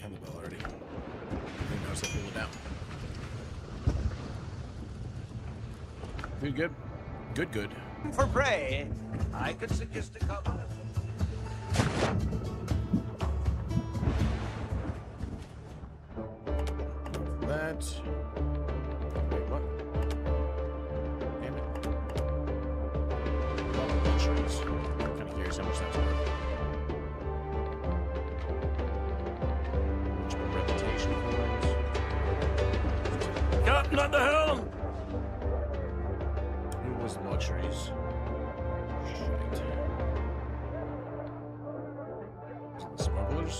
Rang the bell already. I think I was pull it down. Good, good. Good, good. For prey, I could suggest a couple. That. Wait, what? Damn it. Well, luxuries. I'm kind of curious how much that's worth. Much more reputation points. Captain at the helm! Who was luxuries? Shit. Is it the smugglers?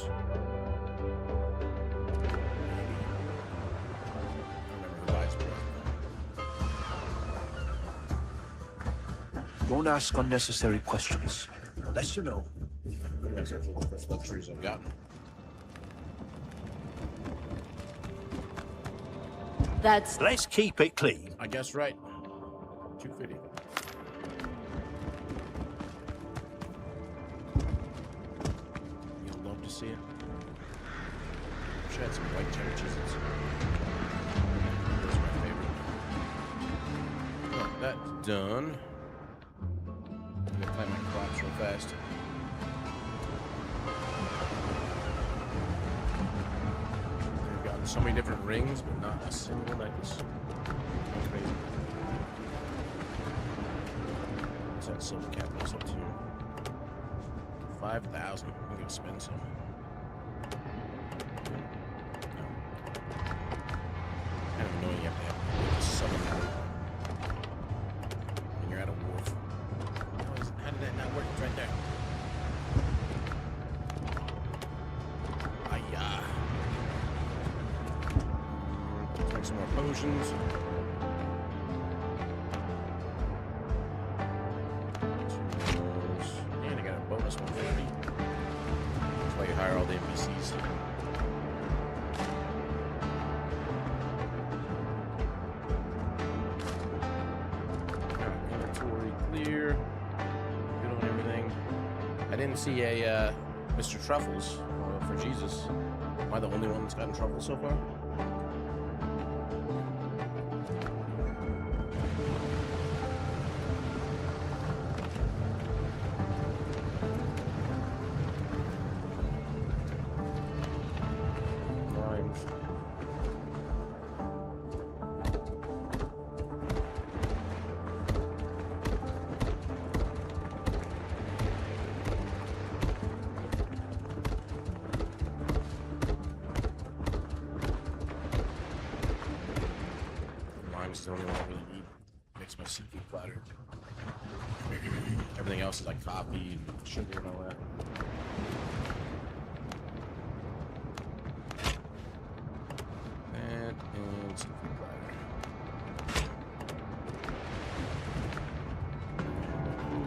Don't ask unnecessary questions. Unless you know. That's the first luxuries I've gotten. That's... Let's keep it clean. I guess right. 250. You'll love to see it. Wish I had some white cheddar cheeses. Those are my favorite. Well, that's done. I'm gonna plant my crops real fast. We've got so many different rings, but not a single necklace. That's crazy. What's that silver capital's up to? 5,000. I'm gonna spend some. No. Kind of annoying you have to have a southern wharf. When you're at a wharf. How did that not work? It's right there. Ayah. Take some more potions. And I got a bonus 150. That's why you hire all the NPCs. Inventory clear. Good on everything. I didn't see a Mr. Truffles for Jesus. Am I the only one that's gotten truffles so far? Lime's the only one I really need. Makes my seafood platter. Everything else is like coffee and sugar and all that. That and seafood platter.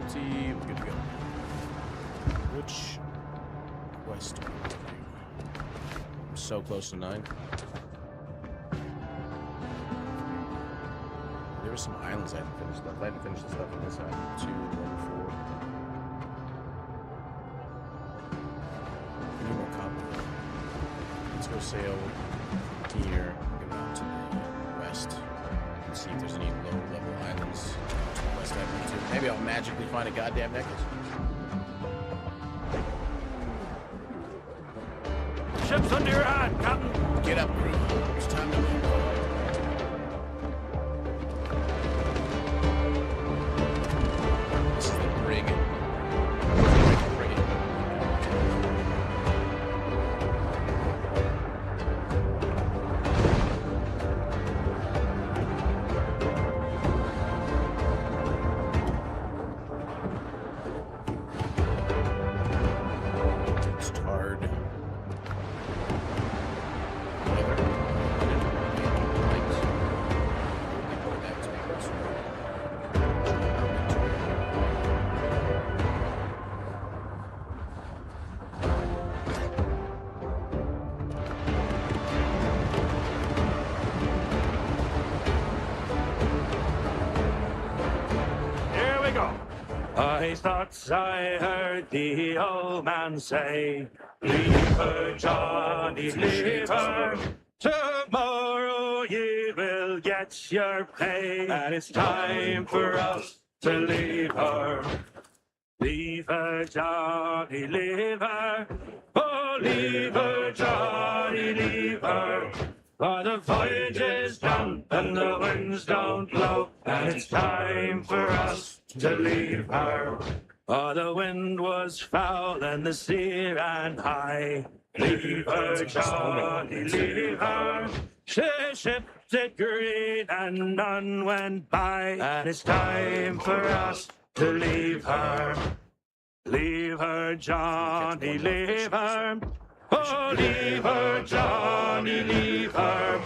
Tea, we're good to go. Which quest do we want to do? I'm so close to 9. There were some islands I hadn't finished stuff. I hadn't finished the stuff on this side. 2, 1, 4. Need more copper. Let's go sail here, go out to the west, and see if there's any low-level islands to the west I've been to. Maybe I'll magically find a goddamn necklace. Ship's under your hand, Captain. Get up, crew. It's time to move. This is the brig. It's tarred. I thought I heard the old man say, leave her, Johnny, leave her. Tomorrow you will get your pay, and it's time for us to leave her. Leave her, Johnny, leave her. Oh, leave her, Johnny, leave her. For the voyage is done and the winds don't blow, and it's time for us to leave her. For the wind was foul and the sea ran high. Leave her, Johnny, leave her. She shipped it green and none went by, and it's time for us to leave her. Leave her, Johnny, leave her. Oh, leave her, Johnny, leave her.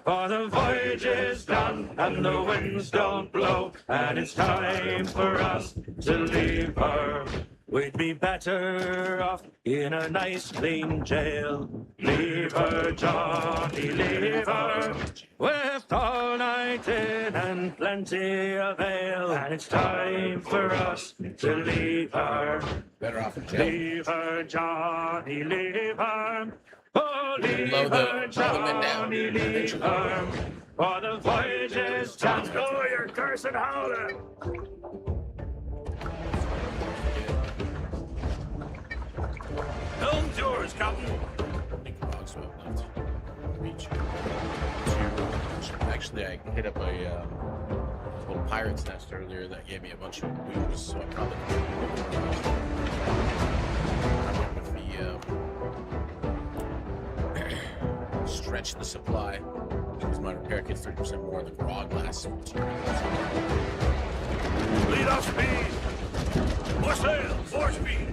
For the voyage is done and the winds don't blow, and it's time for us to leave her. We'd be better off in a nice clean jail. Leave her, Johnny, leave her. With all night in and plenty of ale, and it's time for us to leave her. Better off in jail. Leave her, Johnny, leave her. Oh, leave Blow her, the men down. Johnny, leave her. For the voyage is done. Oh, you're cursing howler. Helm's yours, Captain. I think Rogswell left. Reach. Actually, I hit up a little pirate's nest earlier that gave me a bunch of booze, so I probably I went with the stretch the supply, because my repair kit's 30% more. The grog lasts 2 years. Lead off speed. More sail. More speed.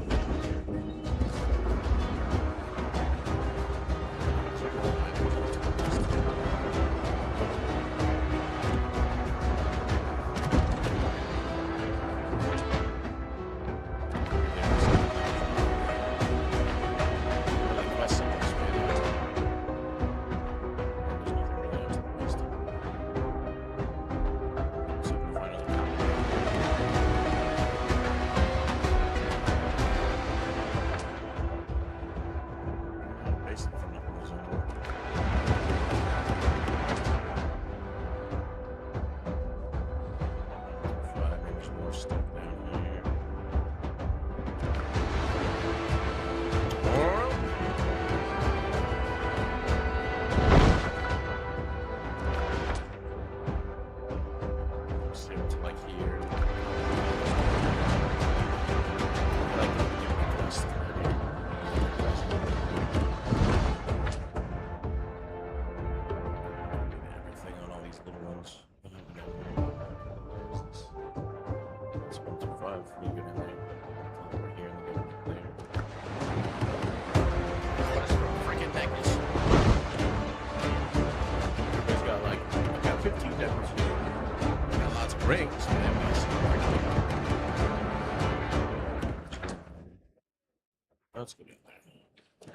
Let's go down there.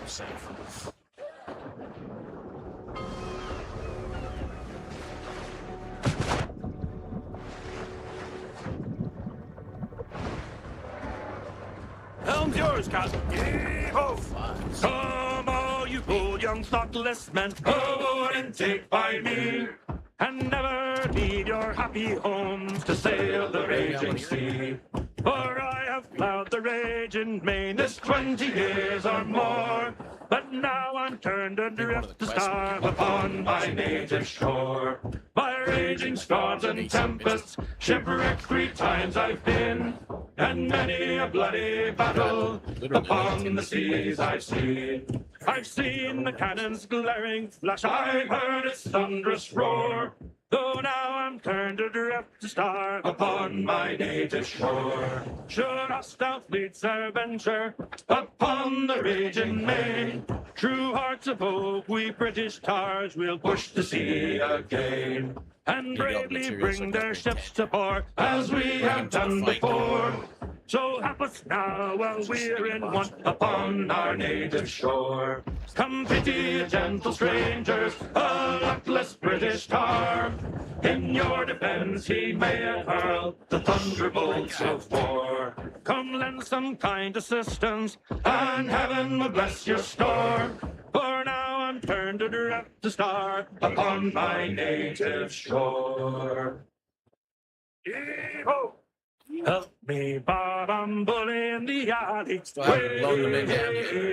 I'm safe. Helm's yours, Captain. Yee-ho! Come, all you bold young thoughtless men, go and take by me, and never leave your happy homes to sail the raging sea. For I have plowed the raging main this 20 years or more, but now I'm turned adrift to starve upon my native shore. By raging storms and tempests, shipwrecked 3 times I've been, and many a bloody battle upon the seas I've seen. I've seen the cannon's glaring flash, I've heard its thunderous roar, though now I'm turned adrift to starve upon my native shore. Should hostile fleets e'er venture upon the raging main, true hearts of oak, we British tars will push to sea again, and bravely bring their ships to port, as we have done before, So help us now while we're in want upon our native shore. Come pity gentle strangers, a luckless British tar. In your defense he may hurl the thunderbolts of war. Come lend some kind assistance, and heaven will bless your store. For now I'm turned adrift to star upon my native shore. Yee-ho! Help me, Bob, I'm bully in the alley. Way,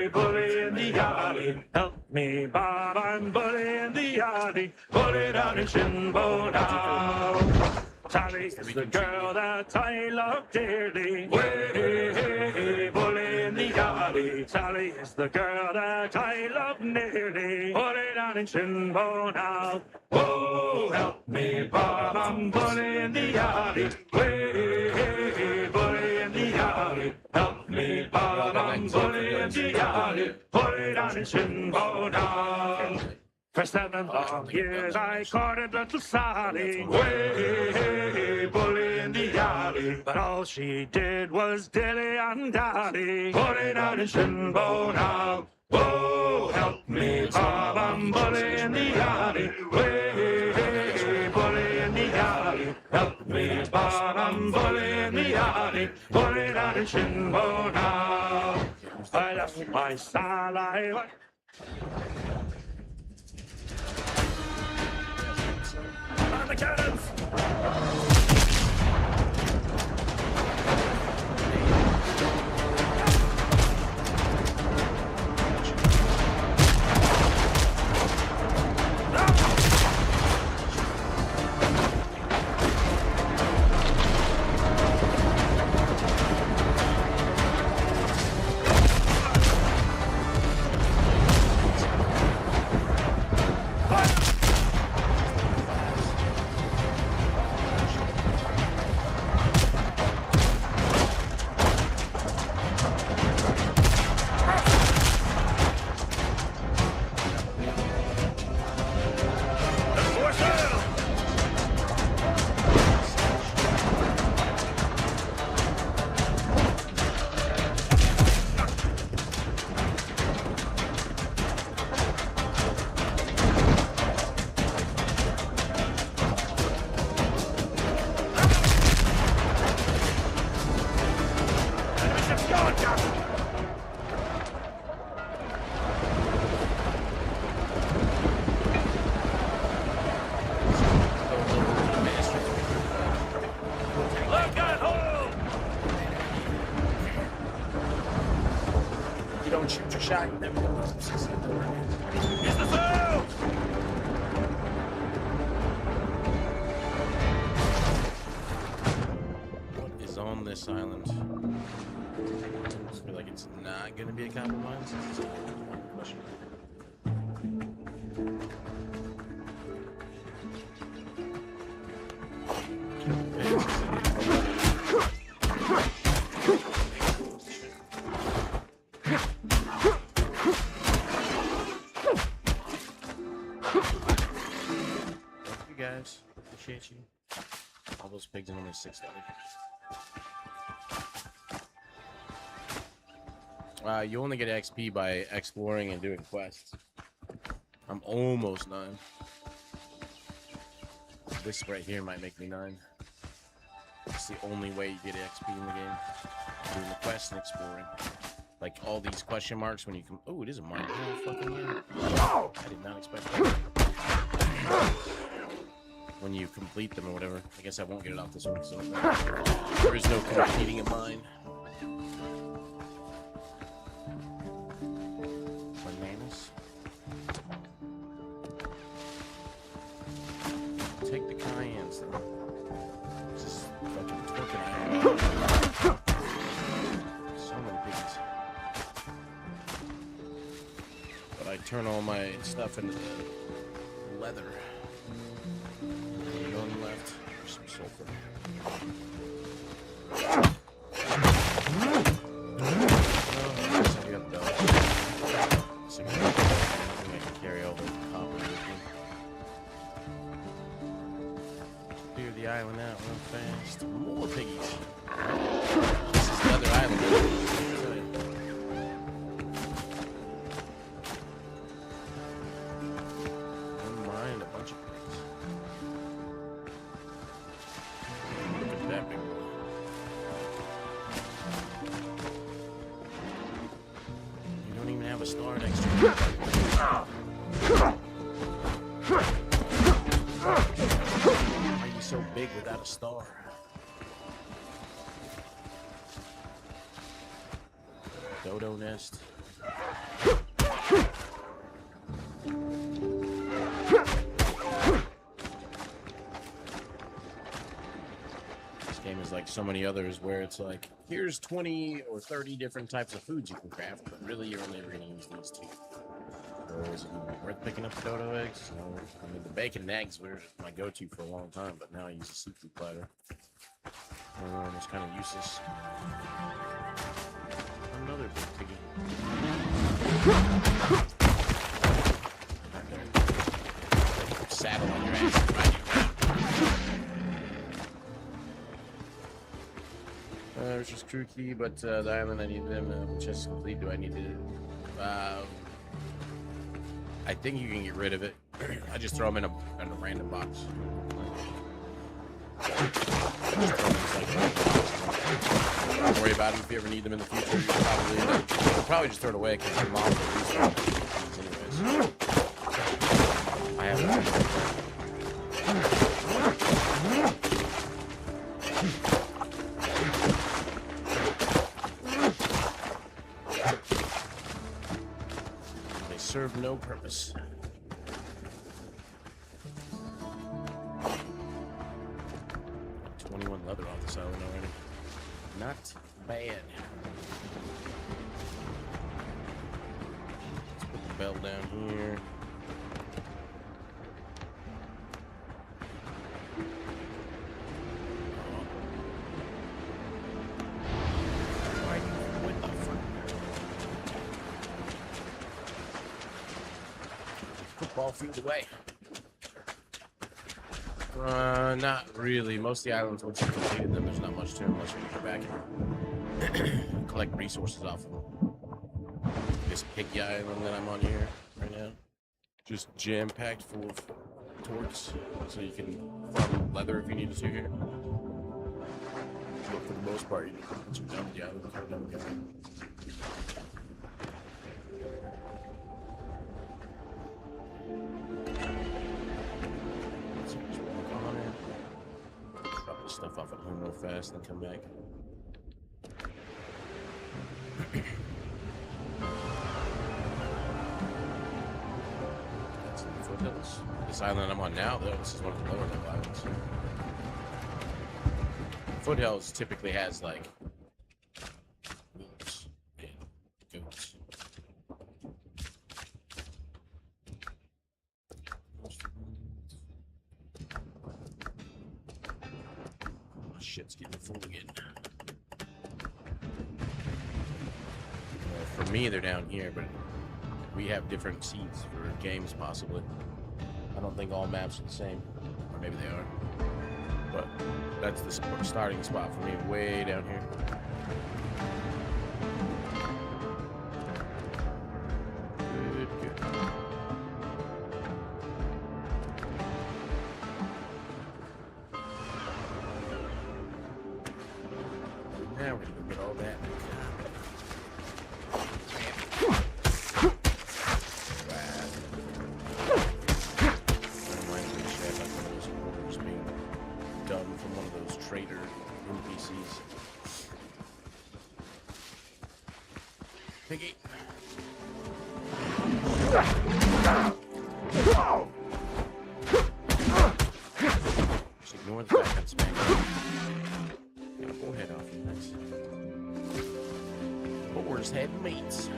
bully in the alley. Help me, Bob, I'm bully in the alley. Bully down in Shinbo now. Sally is the girl that I love dearly. Way, bully in the alley. Sally is the girl that I love nearly. Bully down in Shinbo now. Oh, help me, Bob, I'm bully in the alley. Way, bully in the alley. Help me, Bob, I'm bully in the alley. Bully down in Shinbo now. For 7 long years I courted little Sally, way, bully in the alley. But all she did was dilly and dally, bully down in Shinbo now. Oh, help me, Bob, I'm bully in the alley, way, bully in the alley. Help me, Bob, I'm bully in the alley, bully down in Shinbo now. I left my Sally. On the cannons! Shot. There we go. Use the sails! What is on this island? I feel like it's not going to be a compromise. It's a question. Appreciate you. All those pigs are only $6. You only get XP by exploring and doing quests. I'm almost 9. This right here might make me 9. It's the only way you get XP in the game. Doing the quests and exploring. Like all these question marks when you come. Oh, it is a mine. Oh, fucking yeah. I did not expect that. When you complete them or whatever. I guess I won't get it off this one because there is no completing a mine. Bananas. Take the cayennes then. This is fucking twerking. So many piggies. But I turn all my stuff into leather. Left. There's some sulfur. I can carry all the copper with me. Clear the island out real fast. More piggies. This is It's the other island. Don't mind a bunch of things. Look at that big boy. You don't even have a star next to you. Why are you so big without a star? Dodo nest. This game is like so many others where it's like, here's 20 or 30 different types of foods you can craft, but really you're only ever going to use these two. So is it even worth picking up the dodo eggs? No. I mean, the bacon and eggs were my go-to for a long time, but now I use a seafood platter. It's kind of useless. Another big piggy. Saddle on your ass and ride you around. There's just crew key, but the island I need them. Chest complete. Do I need to? I think you can get rid of it. I just throw them in a random box. Don't worry about them if you ever need them in the future. You'll probably just throw it away because your mom will use them anyways. I haven't. They serve no purpose. 21 leather off this island already. Not bad. Let's put the bell down here. What the fuck? Football field away. Not really. Most of the islands, once you've completed them, there's not much to them unless you go back and collect resources off of them. This picky island that I'm on here right now, just jam-packed full of torques, so you can farm leather if you needed to here. But for the most part, once you're done with the island, you're done with the island. Stuff off at home real fast and come back. That's in the foothills. This island I'm on now, though, this is one of the lower level islands. Foothills typically has like wolves and goats. Shit's getting full again. For me, they're down here, but we have different seeds for games, possibly. I don't think all maps are the same, or maybe they are. But that's the starting spot for me, way down here. Good, good. Now we're gonna get all that. Trader NPCs. Piggy. Just ignore the fact that smack. Got a forehead off you, nice. Boar's head meats.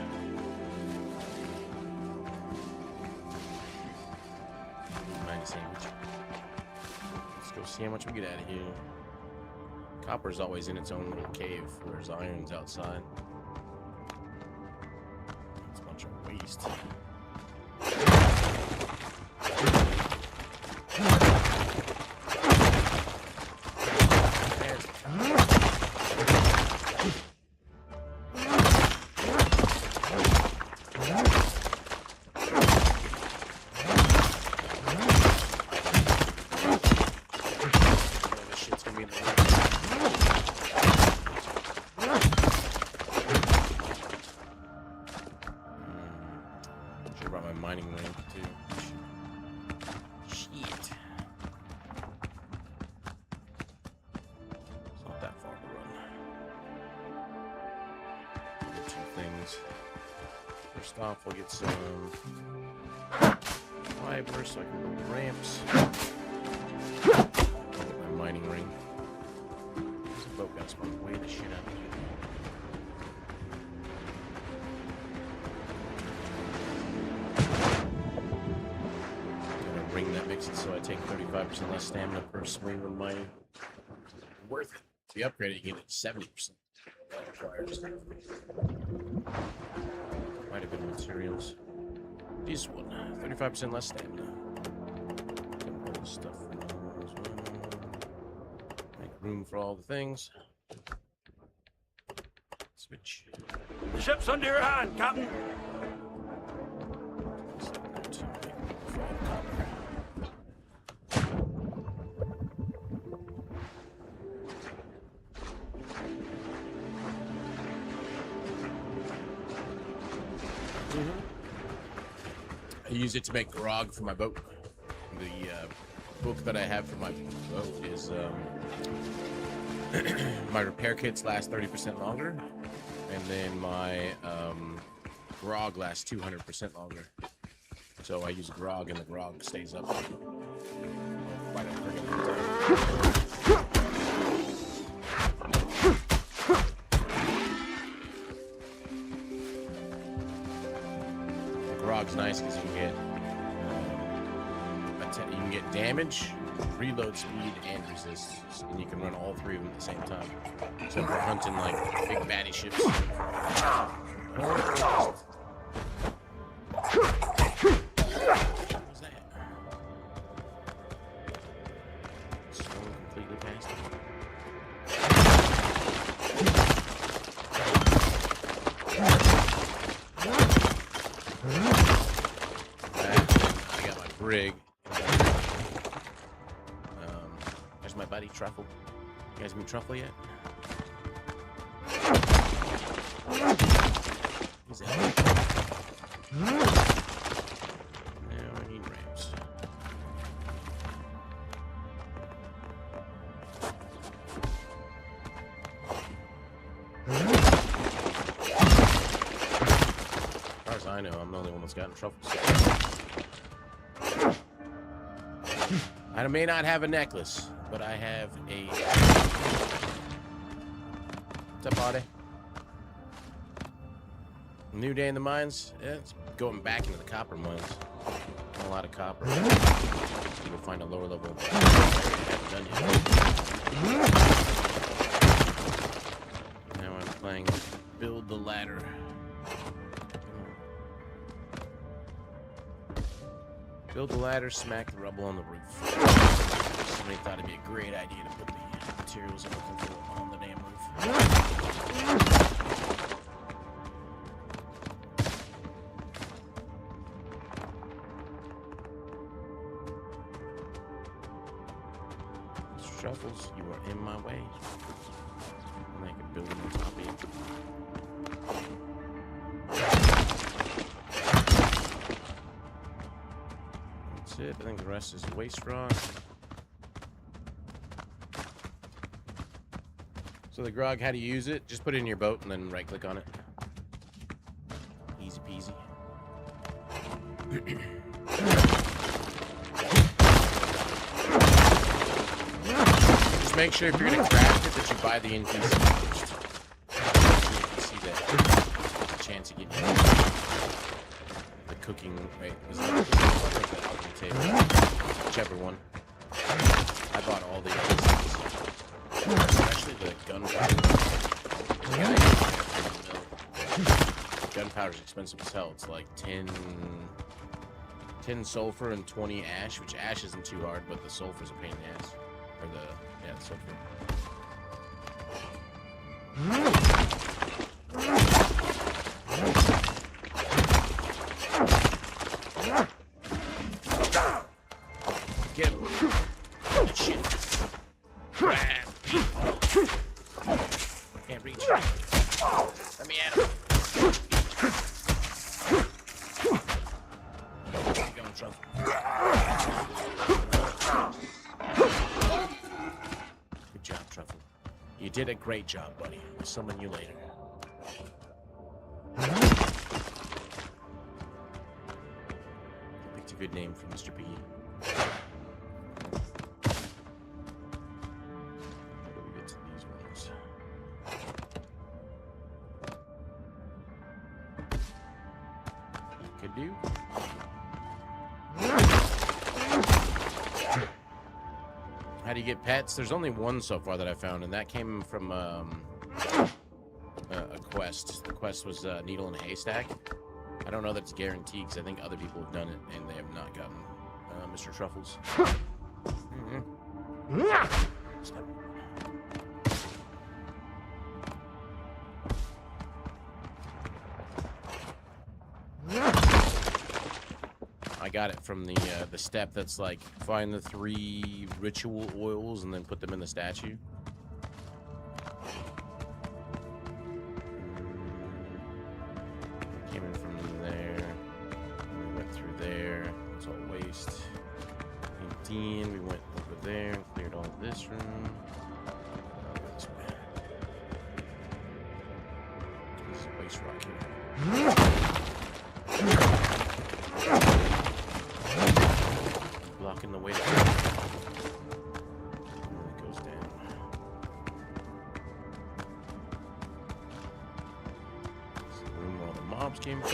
Mind a sandwich. Let's go see how much we get out of here. Copper's always in its own little cave, whereas iron's outside. It's a bunch of waste. mining ring too. Shit. It's not that far to run. Get 2 things. First off, we'll get some fiber so I can build ramps. I'll get my mining ring. There's a boat got spawned way the shit out of here. Ring that makes it so I take 35% less stamina per swing when mining. Worth it. If you upgrade it, you get it 70%. Quite a bit of materials. This one, 35% less stamina. All this stuff as well. Make room for all the things. Switch. The ship's under your hand, Captain. I use it to make grog for my boat. The book that I have for my boat is my repair kits last 30% longer, and then my grog lasts 200% longer. So I use grog, and the grog stays up. Quite a friggin' long time. Grog's nice because you can get damage, reload speed, and resist, and you can run all 3 of them at the same time. So if we're hunting like big baddie ships. What was that? Someone completely past it. I got my brig. There's my buddy Truffle. You guys meet Truffle yet? He's out. Now I need ramps. As far as I know, I'm the only one that's gotten truffles. I may not have a necklace, but I have a... What's up, Ade? New day in the mines? Yeah, it's going back into the copper mines. A lot of copper. You can find a lower level. I haven't done yet. Now I'm playing Build the Ladder. Build the ladder, smack the rubble on the roof. Somebody thought it'd be a great idea to put the materials I'm looking for on the damn roof. Mr. Shuffles, you are in my way. And I can build them on top of you. I think the rest is way strong. So the grog, how do you use it? Just put it in your boat and then right click on it. Easy peasy. Just make sure if you're gonna craft it that you buy the NPC first. You can see that chance of getting the cooking, right? Was that table? Whichever one. I bought all the other things. Especially the gunpowder. Gunpowder's expensive as hell. It's like 10 sulfur and 20 ash, which ash isn't too hard, but the sulfur's a pain in the ass. Or the sulfur. Get him. Good shit. Can't reach. Let me at him. job, Truffle. Good job, Truffle. You did a great job, buddy. I'll summon you later. Picked a good name for Mr. P. How do we get to these ones? Could do. How do you get pets? There's only one so far that I found, and that came from a quest. The quest was Needle in a Haystack. I don't know that it's guaranteed because I think other people have done it and they have not gotten Mr. Truffles. Stop. I got it from the step that's like find the 3 ritual oils and then put them in the statue. Came in from there. We went through there. It's all waste. 18. We went over there and cleared all of this room. This way. This is waste rock here. Blocking the way to go. And it goes down. This is the room where all the mobs came from.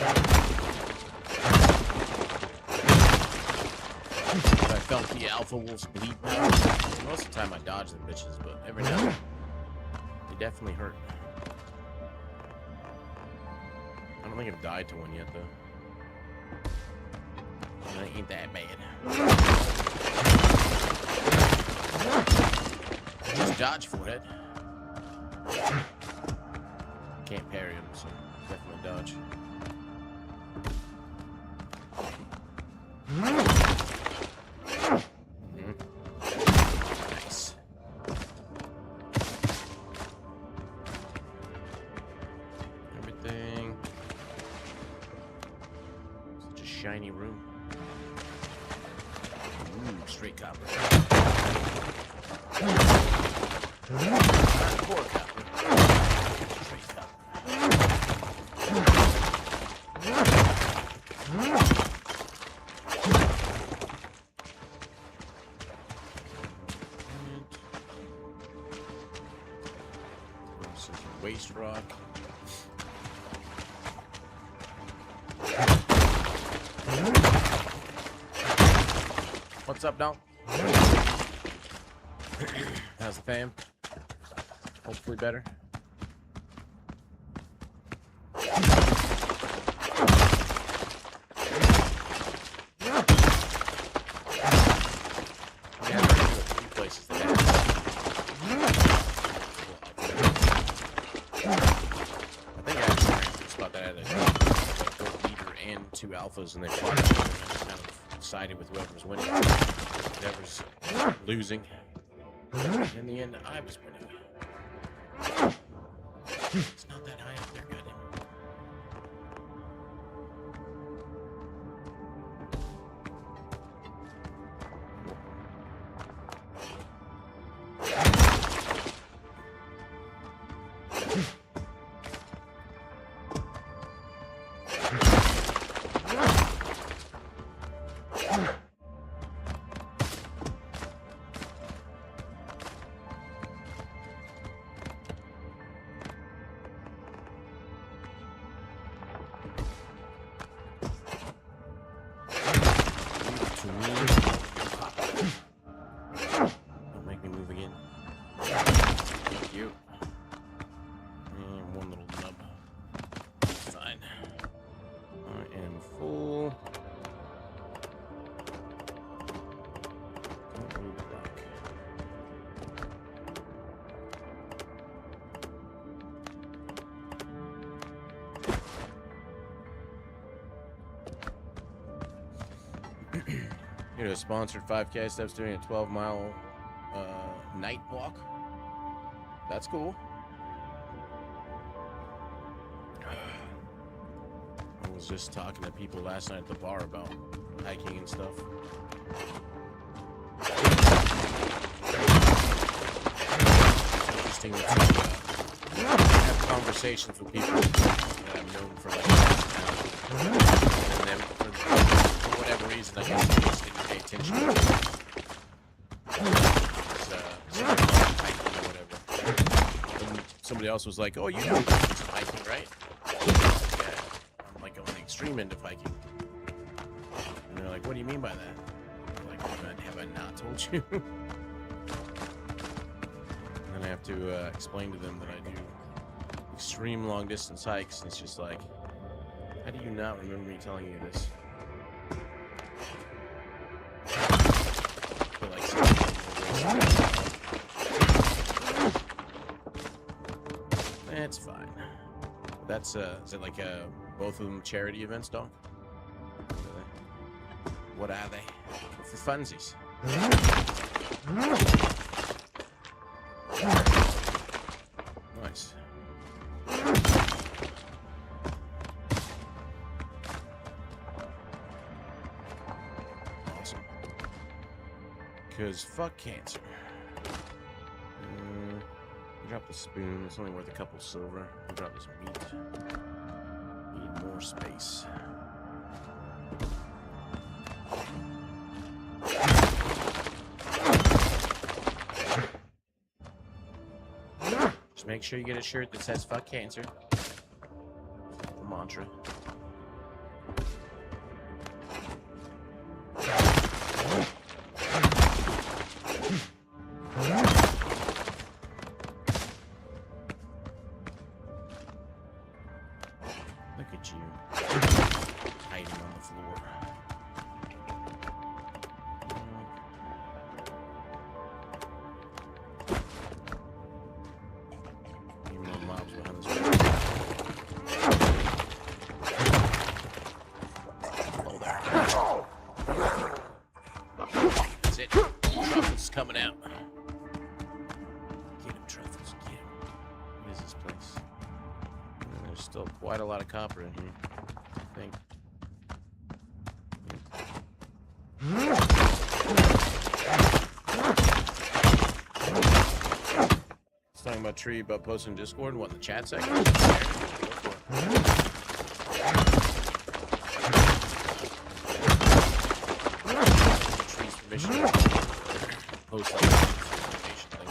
But I felt the alpha wolves bleed now. Most of the time I dodge the bitches, but every now and then they definitely hurt. I don't think I've died to one yet, though. It ain't that bad. Just dodge for it. Can't parry him, so definitely dodge. Nice. Everything. Such a shiny room. Straight copper. Poor copper. Straight copper. Some waste rock. What's up, dog? How's the fam? Hopefully better. Yeah, I've been to a few places that have. I think I actually ran to a spot that had a gold leader and 2 alphas, and they fought each other, and I just kind of sided with whoever's winning. Whoever's losing. In the end, I was winning. It's not that high up there, goddamn. Don't make me move again. Thank you. And one little nub. Fine. I am full. Don't move it back. You know, sponsored 5K steps doing a 12-mile night walk. That's cool. I was just talking to people last night at the bar about hiking and stuff. It's interesting to have conversations with people that I've known for like now. And then for whatever reason, I guess they just didn't pay attention to it. Hiking or whatever. And somebody else was like, "Oh, you know some hiking, right?" Yeah, I'm like on the extreme end of hiking. And they're like, "What do you mean by that?" I'm like, have I not told you? And then I have to explain to them that I do extreme long distance hikes, and it's just like, how do you not remember me telling you this? I feel like it's fine. That's is it like both of them charity events, dog? What are they? For funsies. Nice. Awesome. Because fuck cancer. Drop the spoon. It's only worth a couple silver. Drop this meat. Need more space. Just make sure you get a shirt that says "fuck cancer." The mantra. Look at you, hiding on the floor. Even though mobs behind this wall. Oh, there. That's it. Truffles coming out. Get him, Truffles. Get him. What is this place? There's still quite a lot of copper in here, I think. It's talking about tree about posting Discord and what in the chat section. Tree's permission. Post like information thing.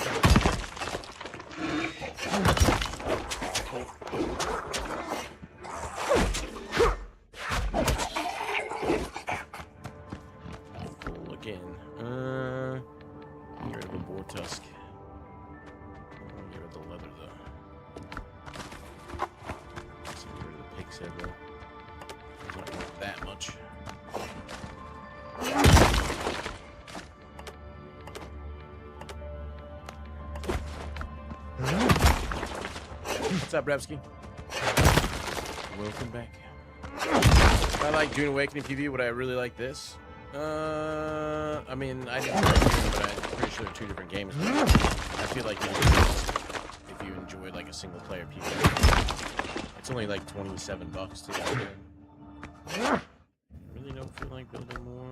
Again, get rid of a boar tusk. Get rid of the leather though. Get rid of the pig's head though. It's not worth that much. What's up, Brevsky? Welcome back. I like Dune Awakening PV. Would I really like this? I mean, I didn't like Dune, but I'm pretty sure they're two different games. I feel like if you enjoy like a single player PV, it's only like $27 too. I really don't feel like building more.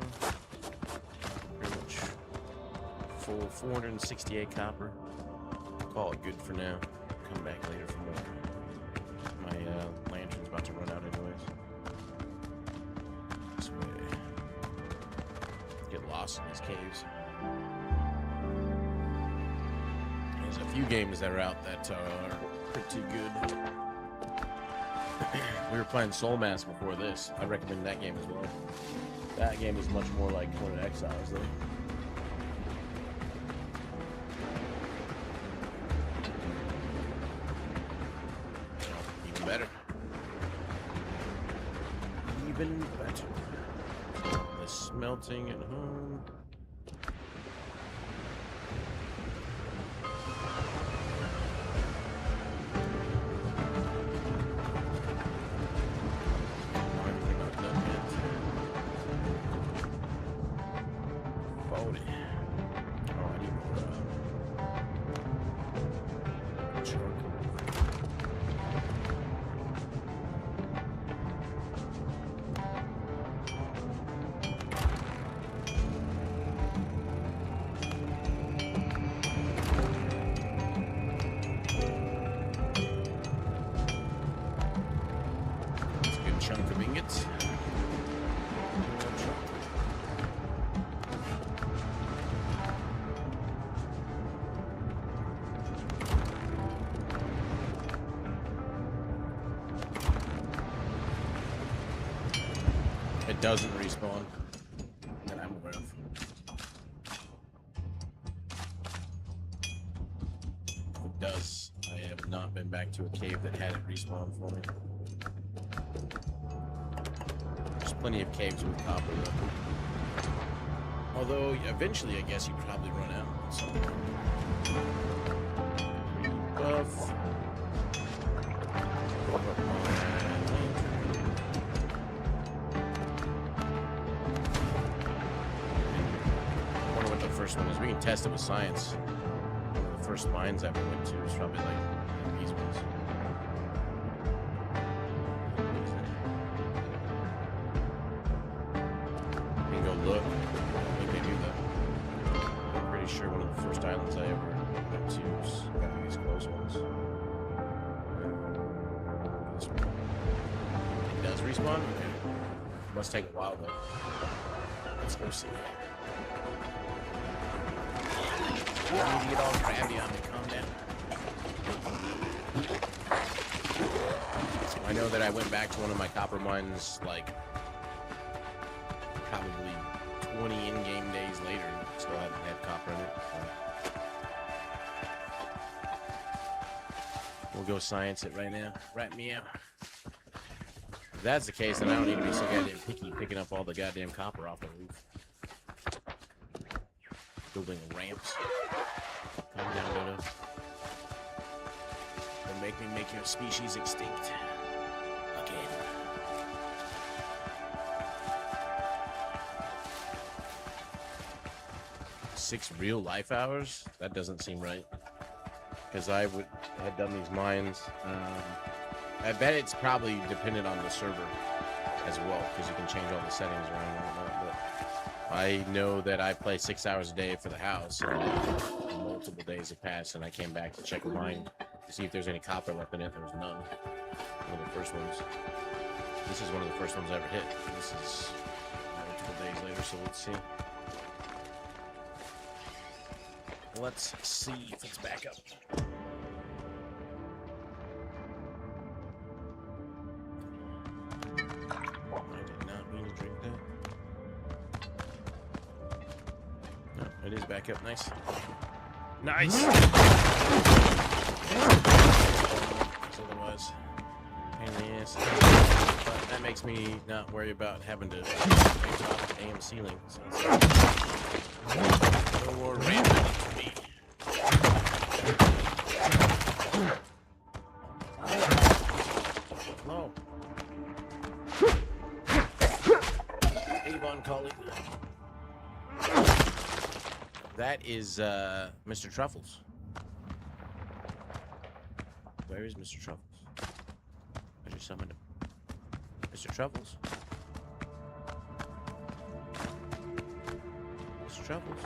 Pretty much full 468 copper. Call it good for now. Come back later for more. My lantern's about to run out anyways. This way. Get lost in these caves. There's a few games that are out that are pretty good. We were playing Soul Mask before this. I recommend that game as well. That game is much more like Conan Exiles though. Better. Even better. The smelting at home. Everything not done yet. 40. Oh, I need more charcoal. doesn't respawn that I'm aware of. If it does, I have not been back to a cave that had it respawn for me. There's plenty of caves with copper though. Although eventually I guess you'd probably run out at some point. Buff. First one is. We can test it with science. One of the first mines I ever went to was probably like these ones. We can go look. I think they do that. I'm pretty sure one of the first islands I ever went to was one of these close ones. This one. It does respawn? Okay. Must take a while though. Let's go see. I don't need to get all crabby on me. Calm down. So I know that I went back to one of my copper mines like probably 20 in-game days later. Still hadn't had copper in it. We'll go science it right now. Rat me out. If that's the case, then I don't need to be so goddamn picky picking up all the goddamn copper off the roof. Building ramps. Calm down, Dodo. Don't make me make your species extinct. Again. Six real life hours? That doesn't seem right. Because I had done these mines. I bet it's probably dependent on the server as well, because you can change all the settings around and whatnot. But I know that I play 6 hours a day for the house, and multiple days have passed, and I came back to check a mine to see if there's any copper left in it. There was none. One of the first ones. This is one of the first ones I ever hit. This is multiple days later, so let's see. Let's see if it's back up. I did not mean to drink that. No, it is back up. Nice. Nice! Otherwise, pain in the ass. But that makes me not worry about having to make it off the damn ceiling. So no more rambling for me. Hello. Avon calling. That is Mr. Truffles. Where is Mr. Truffles? I just summoned him. Mr. Truffles? Mr. Truffles?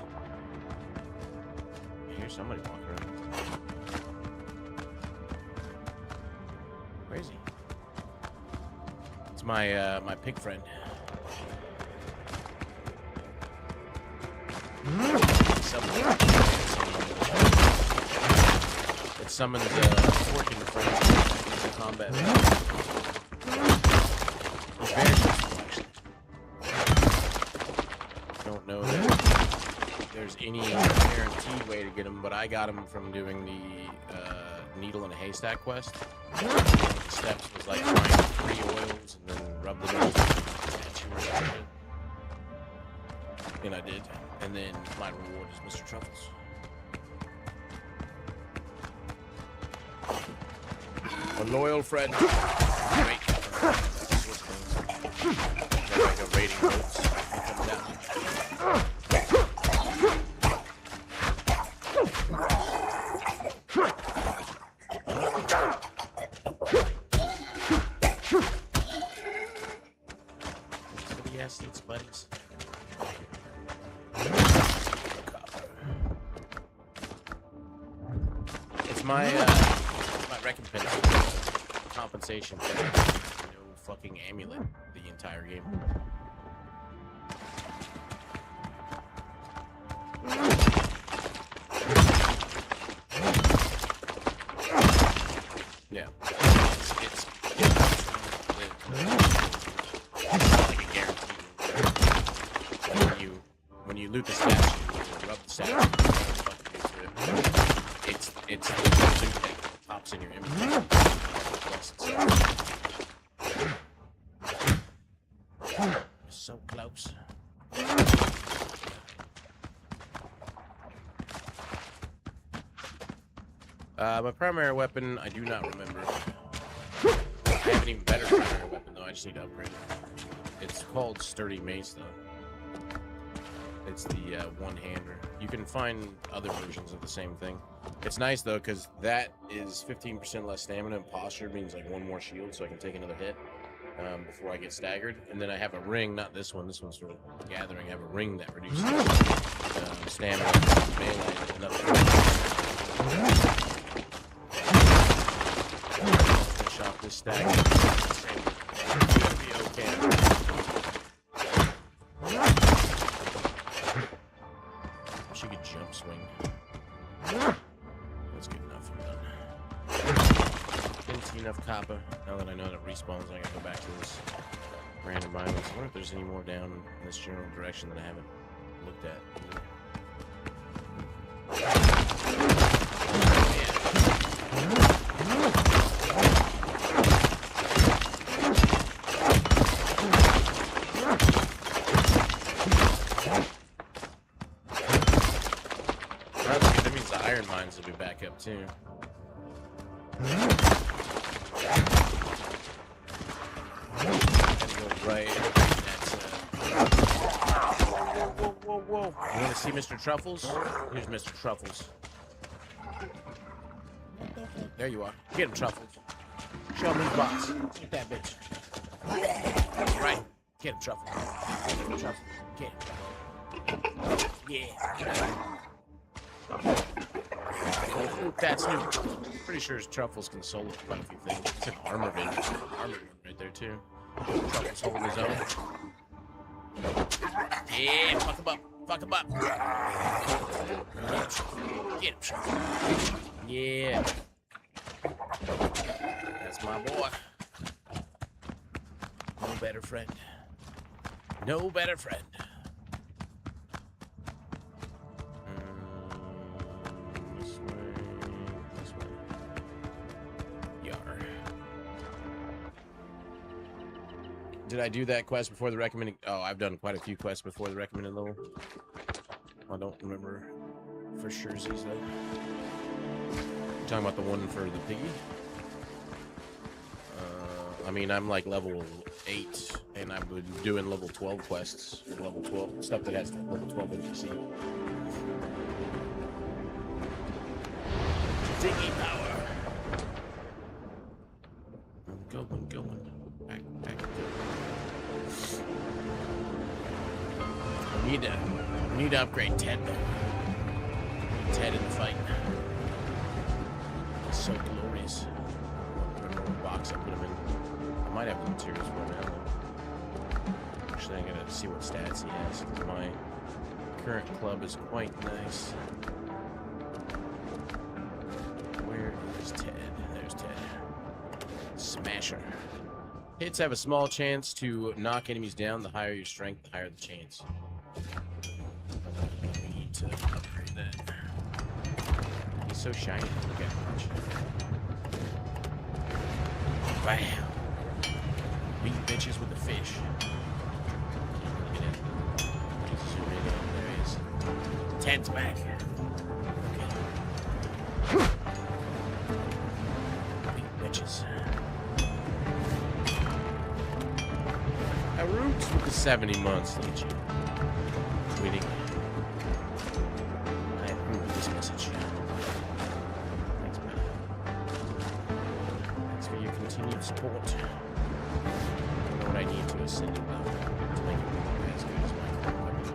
I hear somebody walk around. Where is he? It's my my pig friend. It summons working friends into combat. He's very useful, actually. Don't know that there's any guaranteed way to get him, but I got him from doing the needle in a haystack quest. The steps was like find 3 oils and then rub the needle or something. And I did. And then my reward is Mr. Truffles. A loyal friend. Great. Like a raiding boats. Come down. What do you ask these buddies? It's my recompense, compensation for no fucking amulet the entire game. Yeah, it's like a guarantee. when you loot the statue, you rub the statue, it's the loot that pops in your inventory. So close. My primary weapon, I do not remember. I have an even better primary weapon, though. I just need to upgrade it. It's called Sturdy Mace, though. It's the one-hander. You can find other versions of the same thing. It's nice, though, because that is 15% less stamina, and posture means like one more shield, so I can take another hit before I get staggered. And then I have a ring, not this one. This one's for gathering. I have a ring that reduces stamina, melee, another finish off this stack. It's gonna be okay. She could jump swing. That's good enough. I'm done. Didn't see enough copper. Now that I know that it respawns, I gotta go back to this random violence. I wonder if there's any more down in this general direction that I haven't looked at. That means the iron mines will be back up too. Right. Whoa. You want to see Mr. Truffles? Here's Mr. Truffles. There you are. Get him, Truffles. Show him his box. Get that bitch. Right. Get him, Truffles. Get him, Truffles. Get him. Yeah. That's new. Pretty sure his Truffles can solo quite a few things. It's an armor bin. Armor bin right there, too. Truffles holding his own. Yeah, fuck him up. Fuck him up. Get him, Truffles. Yeah. That's my boy. No better friend. No better friend. This way. This way. Yar. Did I do that quest before the recommended? Oh, I've done quite a few quests before the recommended level. I don't remember for sure these though. You're talking about the one for the piggy? I mean, I'm like level 8, and I've been doing level 12 quests. Level 12 stuff that has level 12 NPC. Diggy power. I'm going. Back. We need to upgrade Ted though. Ted in the fight. It's so glorious. I don't know what box I put him in. I might have the materials for him now. Actually, I gotta see what stats he has. My current club is quite nice. Where is Ted? There's Ted. Smasher. Hits have a small chance to knock enemies down. The higher your strength, the higher the chance. We need to upgrade that. He's so shiny. Look at him. Bam. Beat bitches with the fish. Look at him. Zoom in. There he is. Ted's back. Okay. Beat bitches. I roots with the 70 months. Look at you. Tweeting. I approve of this message. Thanks, man. Thanks for your continued support. I don't know what I need to ascend it now to make it as good as my current weapon.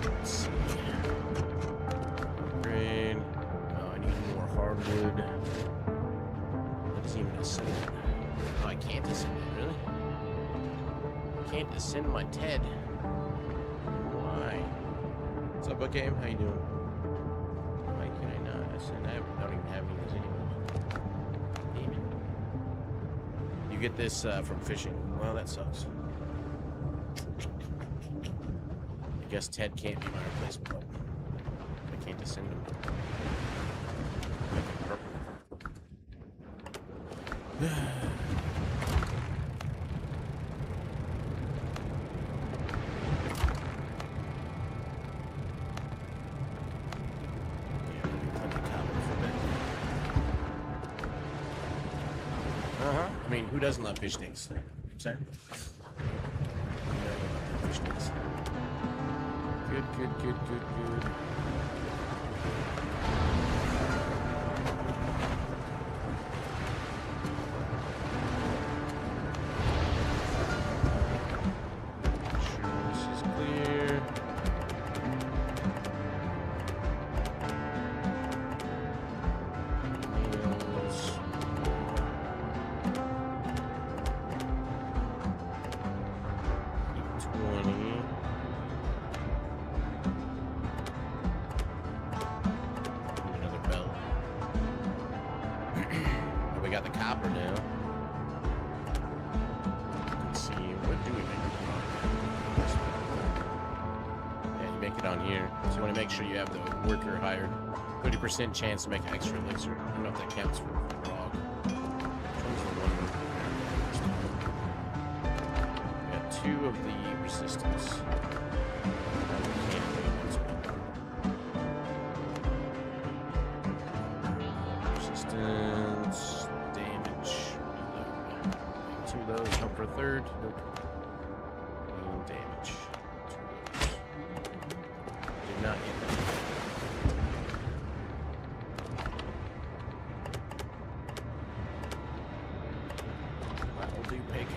Let's see. Upgrade. Oh, I need more hardwood. What does even ascend it? Oh, I can't ascend it, really? I can't ascend my Ted. Why? What's up, Buccaneers? How you doing? Why can I not ascend? I don't even have any of these anymore. Damn it. You get this from fishing. Well, that sucks. I guess Ted can't be my replacement. I can't descend him. Make him purple. I mean, who doesn't love fish sticks? Sorry. Fish sticks. Good. Insurance is clear. Nails. Another bell. We got the copper now. Let's see, what do we make? Yeah, you make it on here. So you want to make sure you have the worker hired. 30% chance to make an extra elixir. I don't know if that counts for frog. We got 2 of the resistance. Resistance, damage, reload. 2 of those, hope for a third. Nope. And damage. 2 of those. Did not get that. That will do, pig.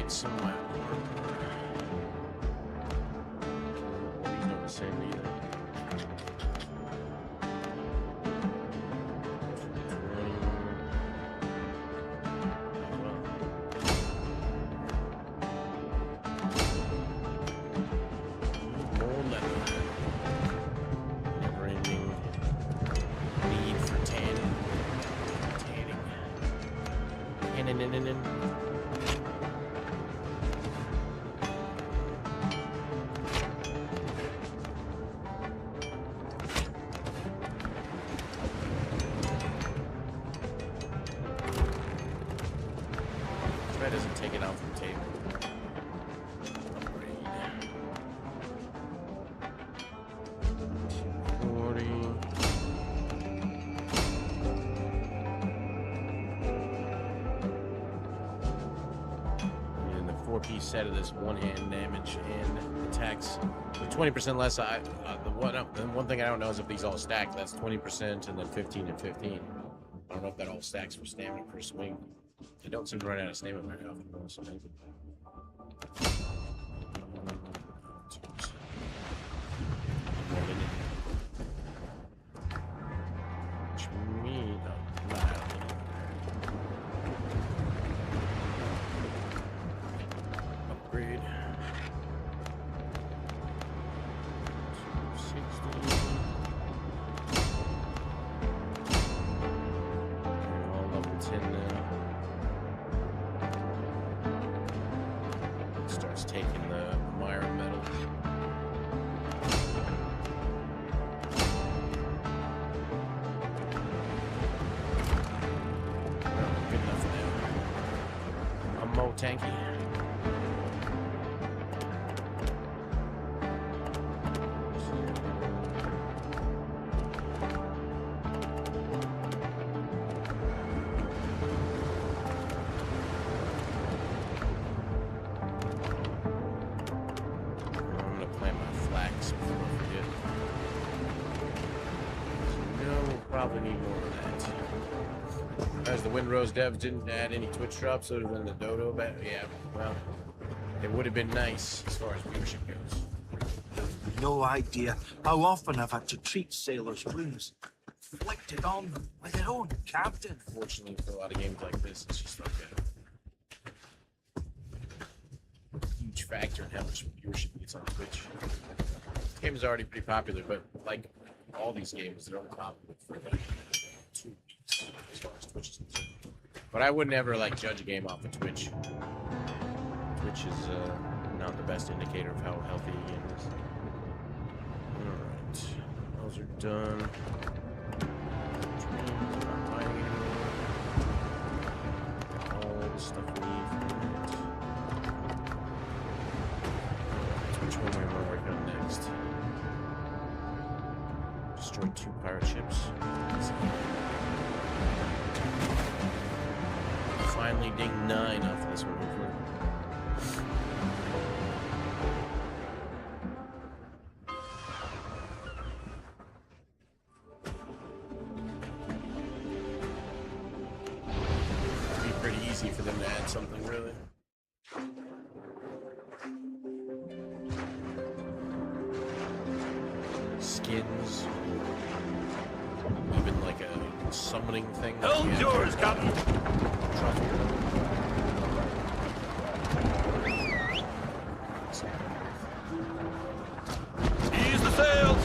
Somewhere. These don't send either. More leather. Never-ending need for tanning. Tanning. Doesn't take it off the table. Upgrade. 40. And the 4-piece set of this one-hand damage and attacks with 20% less. The one thing I don't know is if these all stack. That's 20% and then 15 and 15. I don't know if that all stacks for stamina per swing. They don't seem to run out of stamina very often, though, so maybe. Which means, upgrade. 260. All level 10 now. Starts taking the Myra metal. Well, good enough now. I'm more tanky. Probably need more of that. As the Windrose devs didn't add any Twitch drops other than the Dodo, but yeah, well, it would have been nice as far as viewership goes. no idea how often I've had to treat sailors' wounds inflicted on them by their own captain. Fortunately, for a lot of games like this, it's just like a huge factor in how much viewership it gets on Twitch. This game is already pretty popular, but like all these games, they're only popular for like 2 weeks as far as Twitch is concerned. But I would never like judge a game off of Twitch. Twitch is not the best indicator of how healthy a game is. Alright. Those are done. Not mining anymore. All the stuff we need from it. Which one we want to work on next? Destroy 2 pirate ships. Finally ding 9 off this one. It'd be pretty easy for them to add something, really. Skins, even like a summoning thing. Hold yours, Captain. Ease the sails.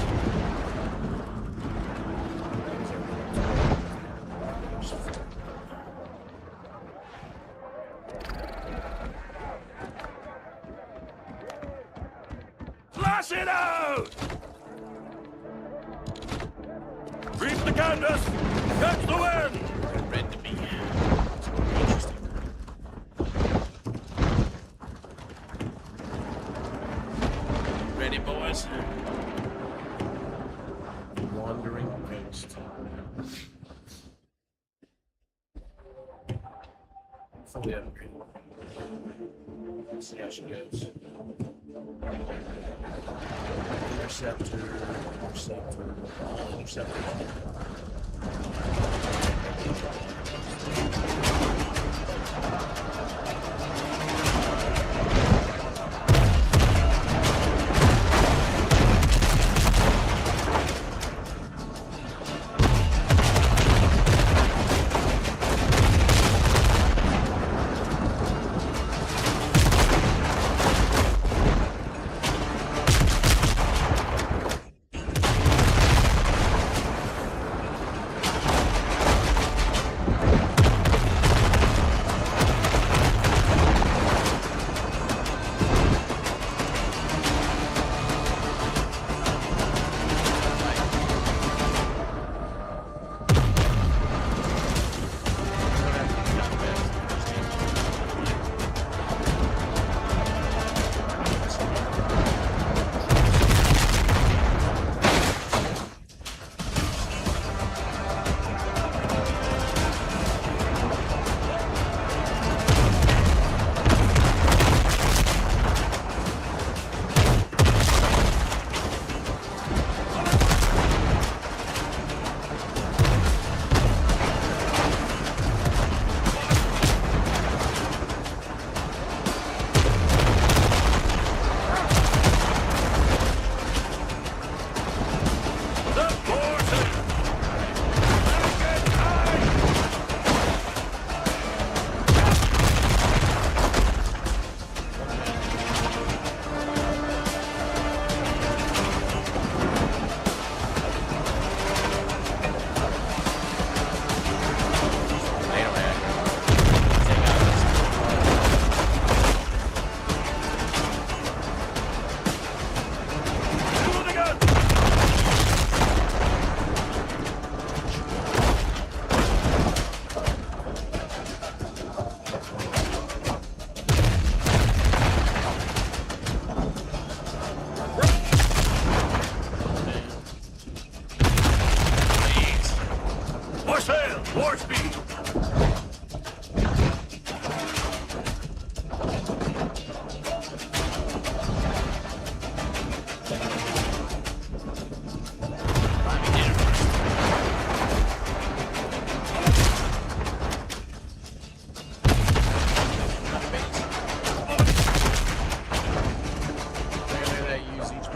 Flash it out. Reef the canvas. Catch the wind. They're red to me. It's going to be interesting. Ready, boys? Wandering Ghost. Fully upgraded. Let's see how she goes. Interceptor.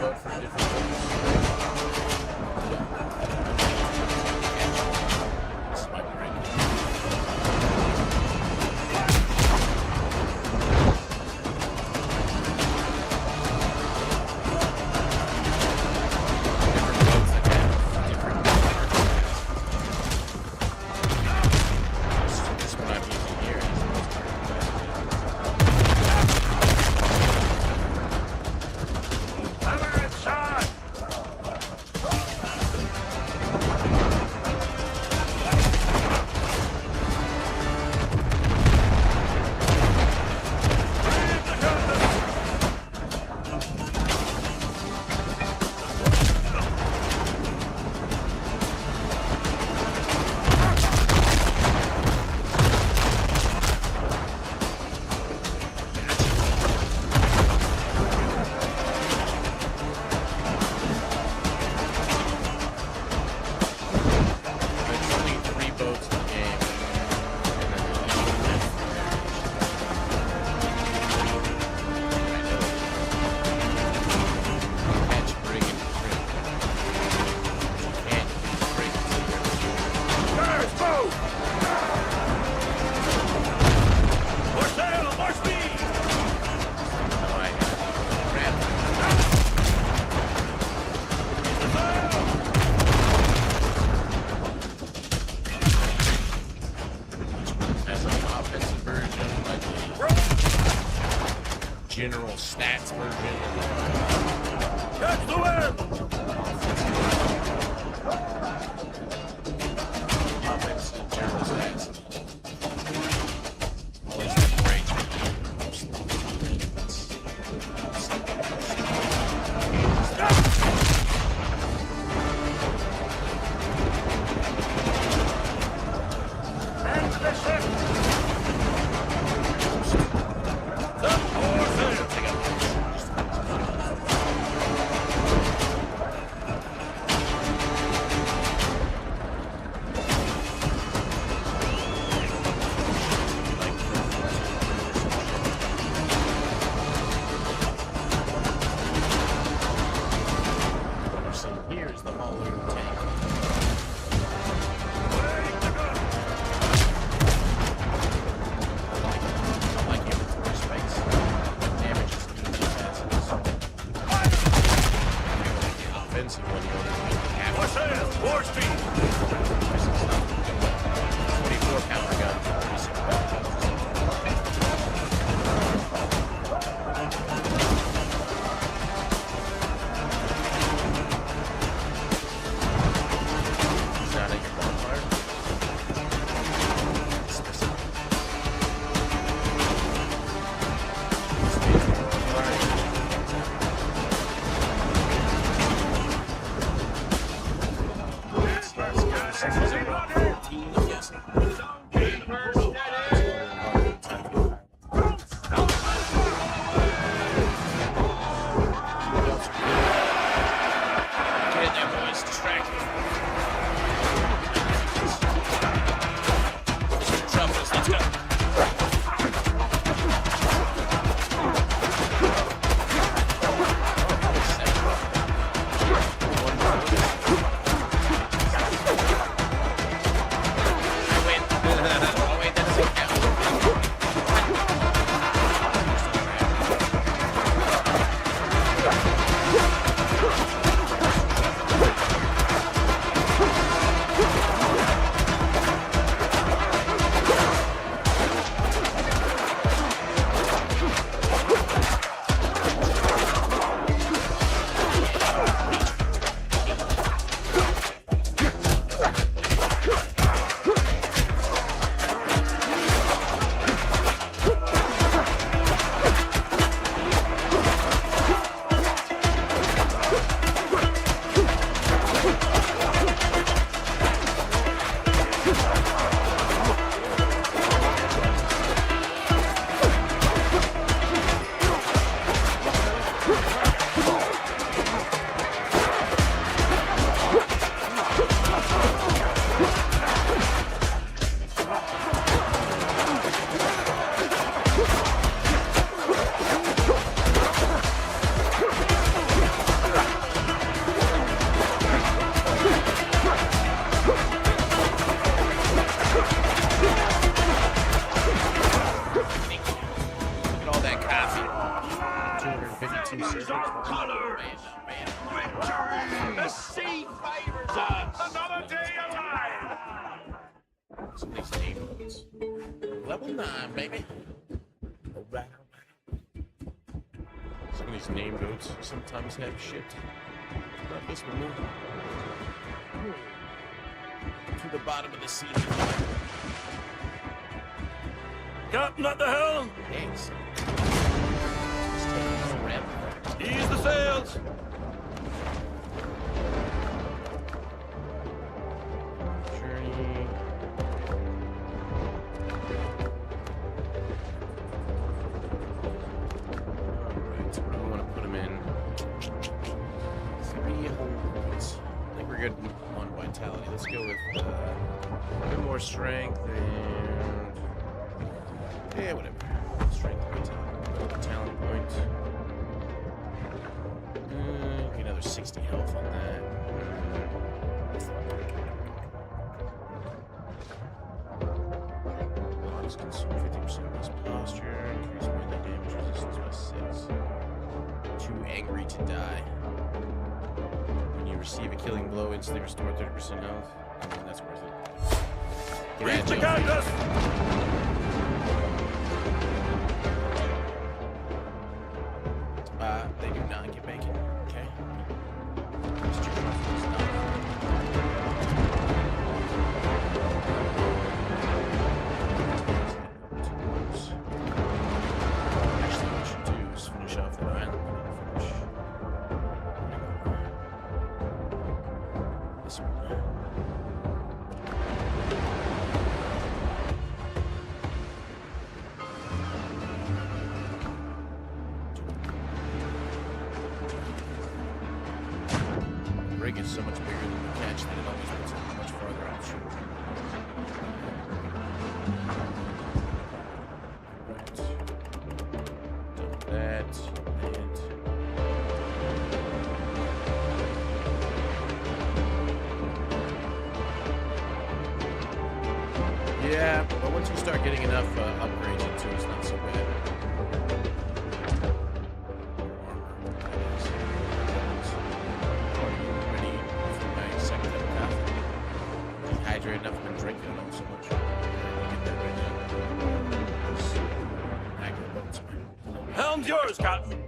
boat for different version. Catch the wind! Offense in general stats. Always been great. And the ship! The horses! What we're seeing here is the hauler tank. I like inventory space. Damage is easy passes. I like the offensive one. You only make half. For sale! War speed! 24 pounder gun. 36 pounder gun. Is that at your bonfire? Specific. I'm guessing. Get there, boys. Distracted. Trumpets, let's go. Oh, wait, that doesn't count. Look at all that coffee. 252 servings. Man. The sea favors us! Another day alive! Some of these name notes. Level 9, baby. Alright. Some of these name notes sometimes have shit. Not this one, though. To the bottom of the sea. Captain at the helm! Thanks. Just taking forever. Ease the sails! Journey. Alright, where do we want to put them in? 3 whole points. I think we're good on vitality. Let's go with a bit more strength and. Yeah, whatever. Strength, vitality. Talent point. Okay, another 60 health on that. Just consume 50% less posture. Increase melee damage resistance by 6. Too angry to die. When you receive a killing blow, instantly restore 30% health. I mean, that's worth it. Reach the canvas! They do not get bacon. Okay. This chicken muffin is not. Actually, what we should do is finish off that island. Finish. This one. Rig is so much bigger than the catch that it always puts it much farther offshore. Right. Dump that and yeah, but once you start getting enough upgrades into it, it's not so bad. Hydrated enough and drinking it all so much. Get that right now. Helm's yours, Captain.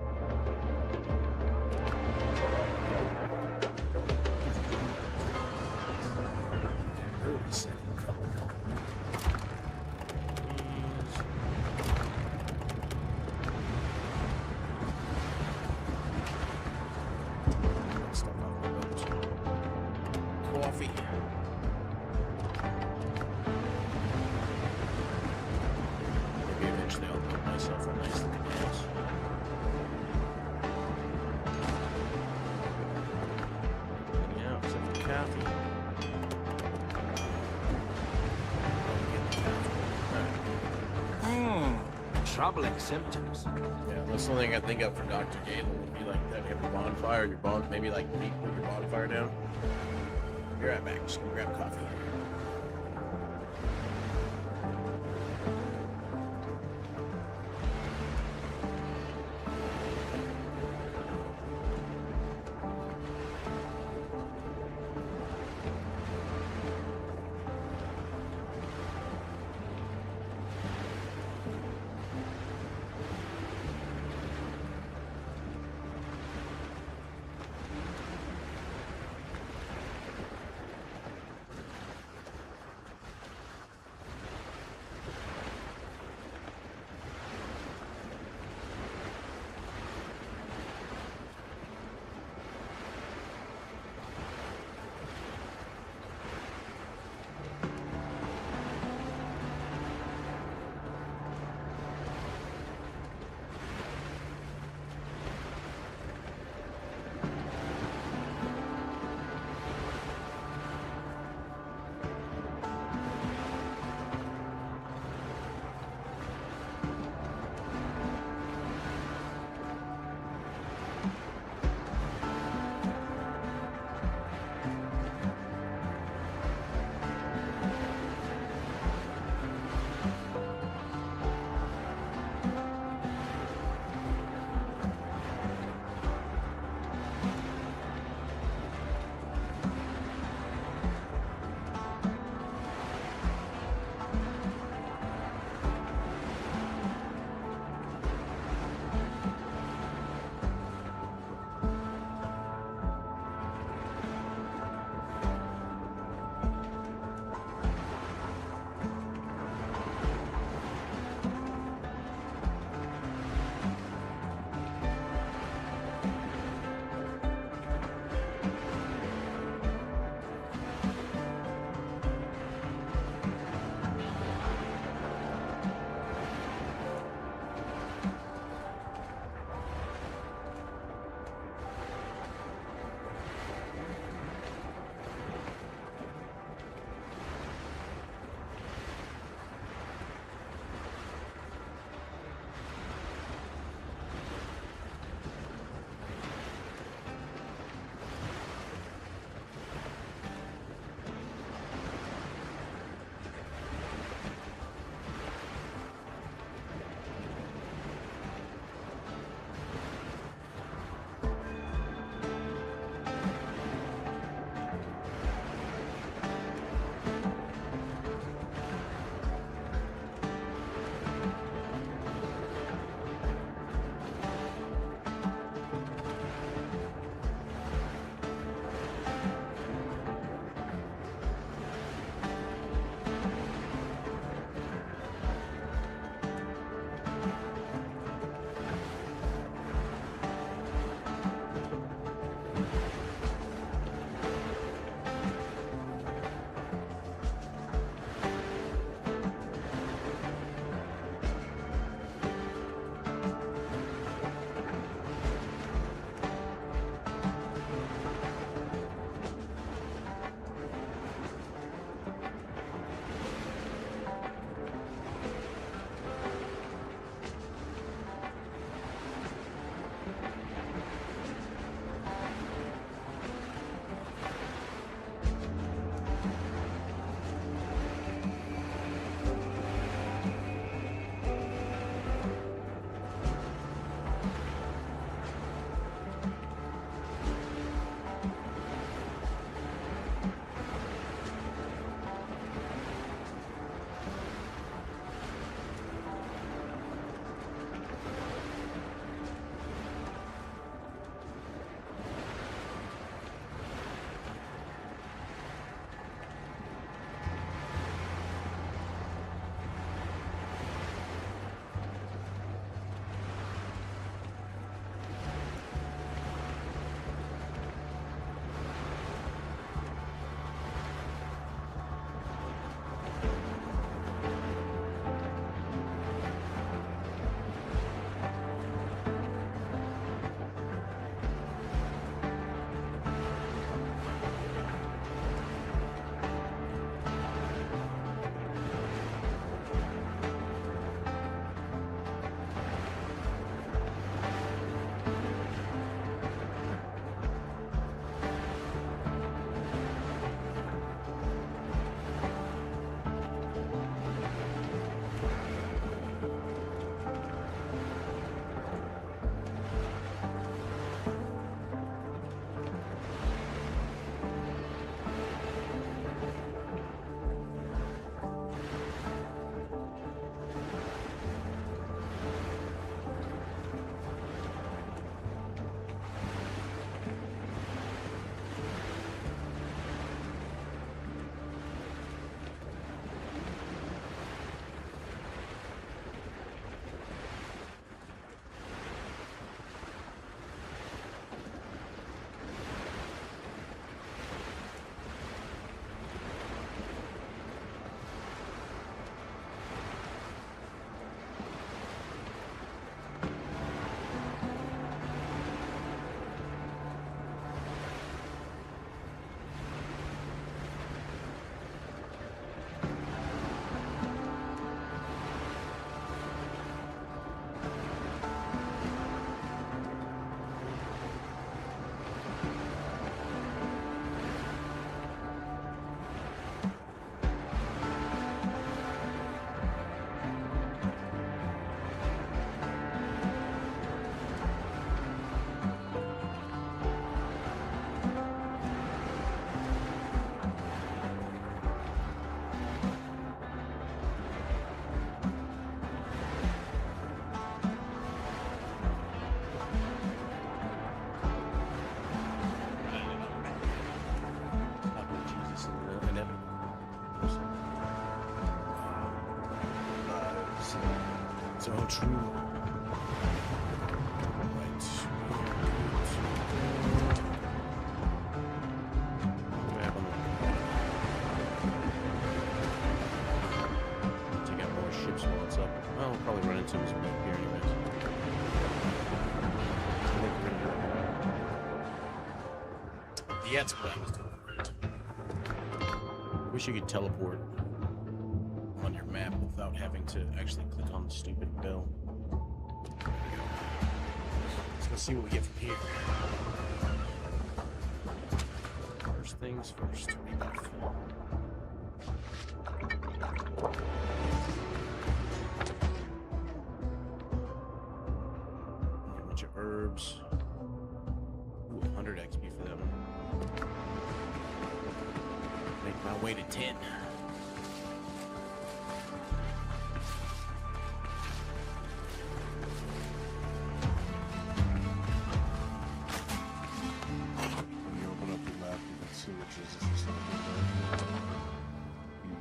Coffee. Maybe eventually I'll put myself a nice looking house. Yeah, except for coffee. Troubling symptoms. Yeah, that's the only thing I think of for Dr. Gable would be like that. You have a bonfire, maybe like put your bonfire down. Be right back. Just gonna grab coffee. so true. Right. What do I have on the... Take out more ships while it's up. Well, we'll probably run into them as we go here anyways. Yeah, that's what I was doing. Wish you could teleport on your map without having to actually click on the stupid bell. There we go. Let's go see what we get from here. First things first. Rebuff. A bunch of herbs. Ooh, 100 XP for that one. Make my way to 10. When you open up the map, you can see which is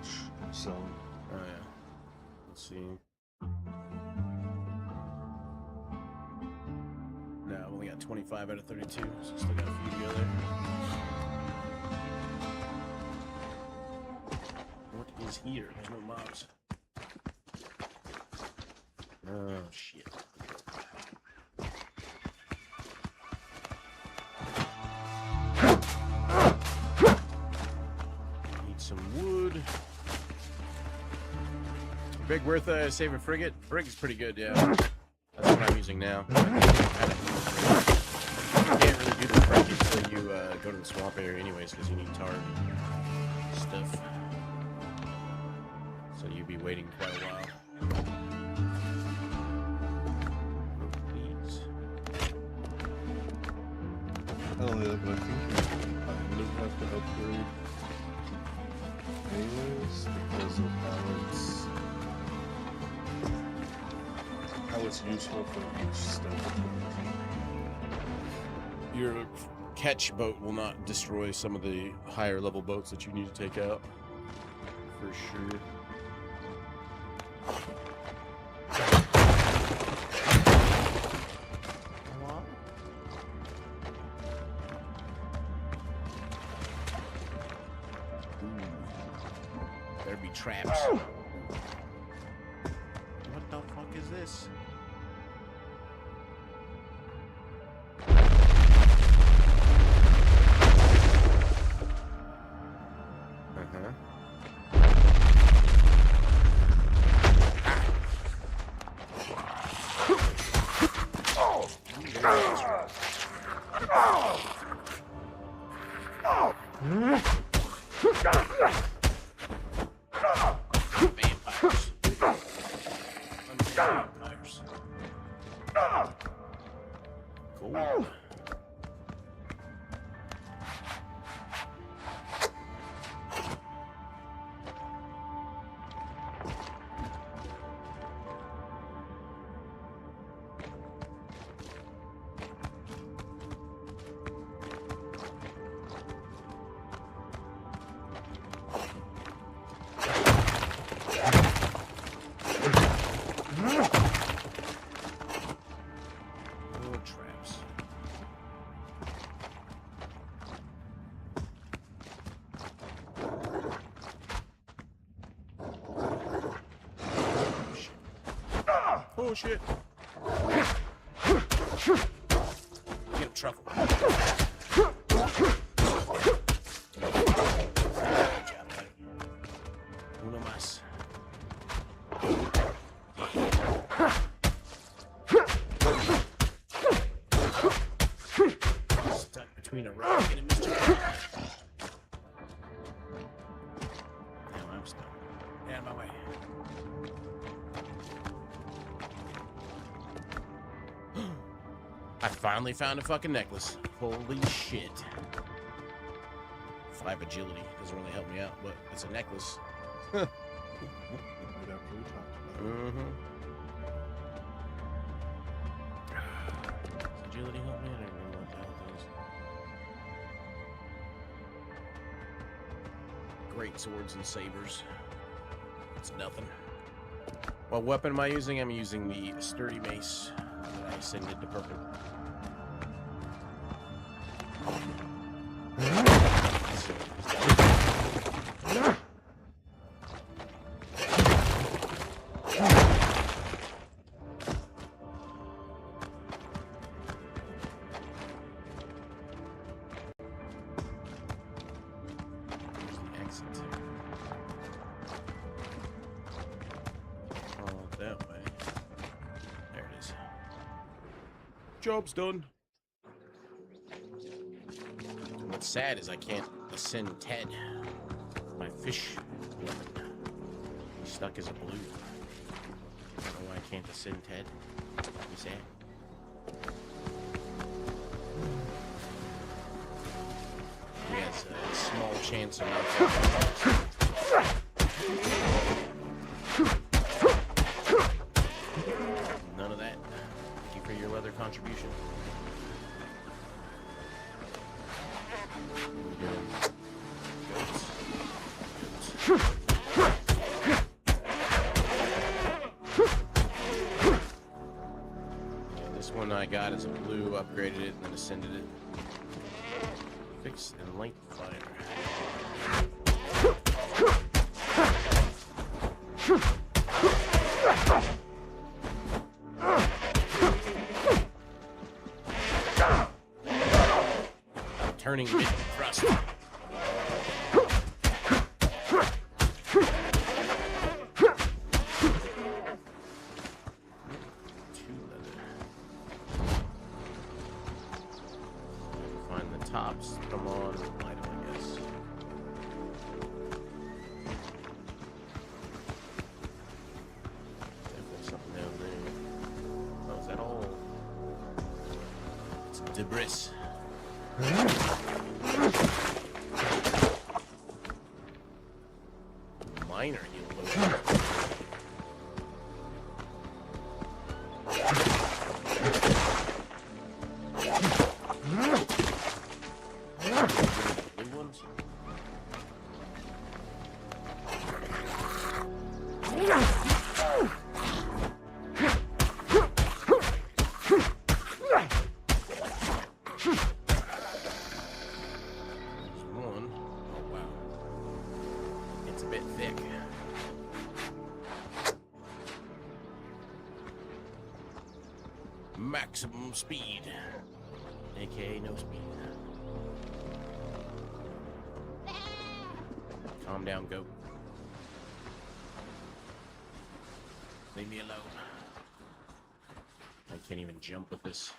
each zone. Oh yeah. Let's see. No, I've only got 25 out of 32, so still got a few to go there. What is here? There's no mobs. Oh shit. Need some wood. Big worth save a frigate. Friggate's pretty good, yeah. That's what I'm using now. You can't really do the frigate until you go to the swamp area anyways, because you need tar stuff. So you'll be waiting quite a while. Oh, please. Oh, yeah, but I think you have to upgrade anyways because of how it's useful for each step. Your catch boat will not destroy some of the higher level boats that you need to take out. For sure. There'd be traps. What the fuck is this? Vampires. Cool. Traps. Oh shit. Get him, truffle. Good job, buddy. Uno más. Stuck between a rock and a mystery. Damn, I'm stuck. Get out of my way. I finally found a fucking necklace. Holy shit. 5 agility. Doesn't really help me out, but it's a necklace. Right after we talked about it. Does agility help me? I don't remember what the hell it is. Great swords and sabers. It's nothing. What weapon am I using? I'm using the sturdy mace that I ascended to purple. Job's done. What's sad is I can't ascend Ted, my fish weapon. He's stuck as a blue. I don't know why I can't ascend Ted. Be sad. He has a small chance of none of that. Thank you for your leather contribution. This one I got as a blue, upgraded it, and then ascended it. Fix and light fire. Turning mid thrust. Find the tops. Come on, light them, I guess. Definitely something down there. Oh, is that all? It's debris. Minor heal. Blue ones. Maximum speed, aka no speed. Calm down, goat. Leave me alone. I can't even jump with this.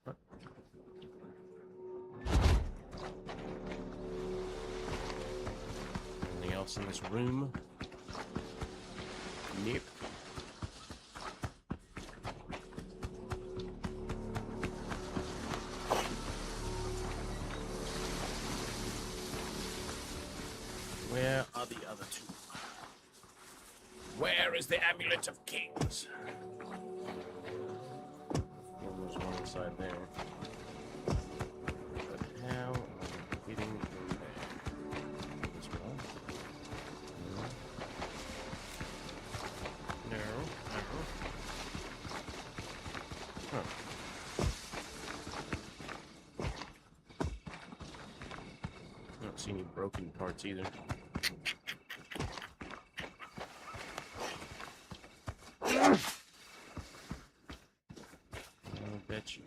What? Anything else in this room? Nope. Where are the other two? Where is the Amulet of Kings? Well, there's one inside there. But how am I getting in there? This one? No. Huh. I don't see any broken parts either. I'll bet you.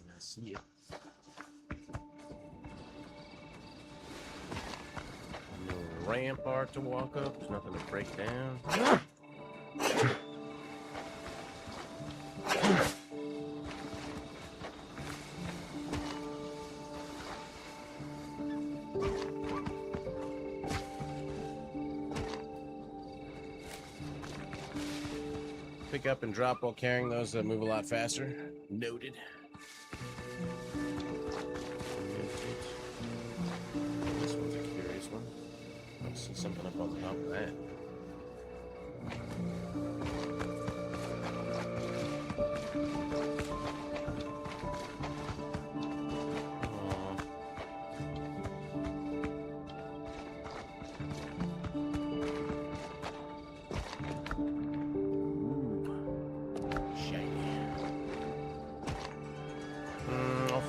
I see it. No rampart to walk up. There's nothing to break down. Pick up and drop while carrying those that move a lot faster. Noted. This one's a curious one. I see something up on the top of that.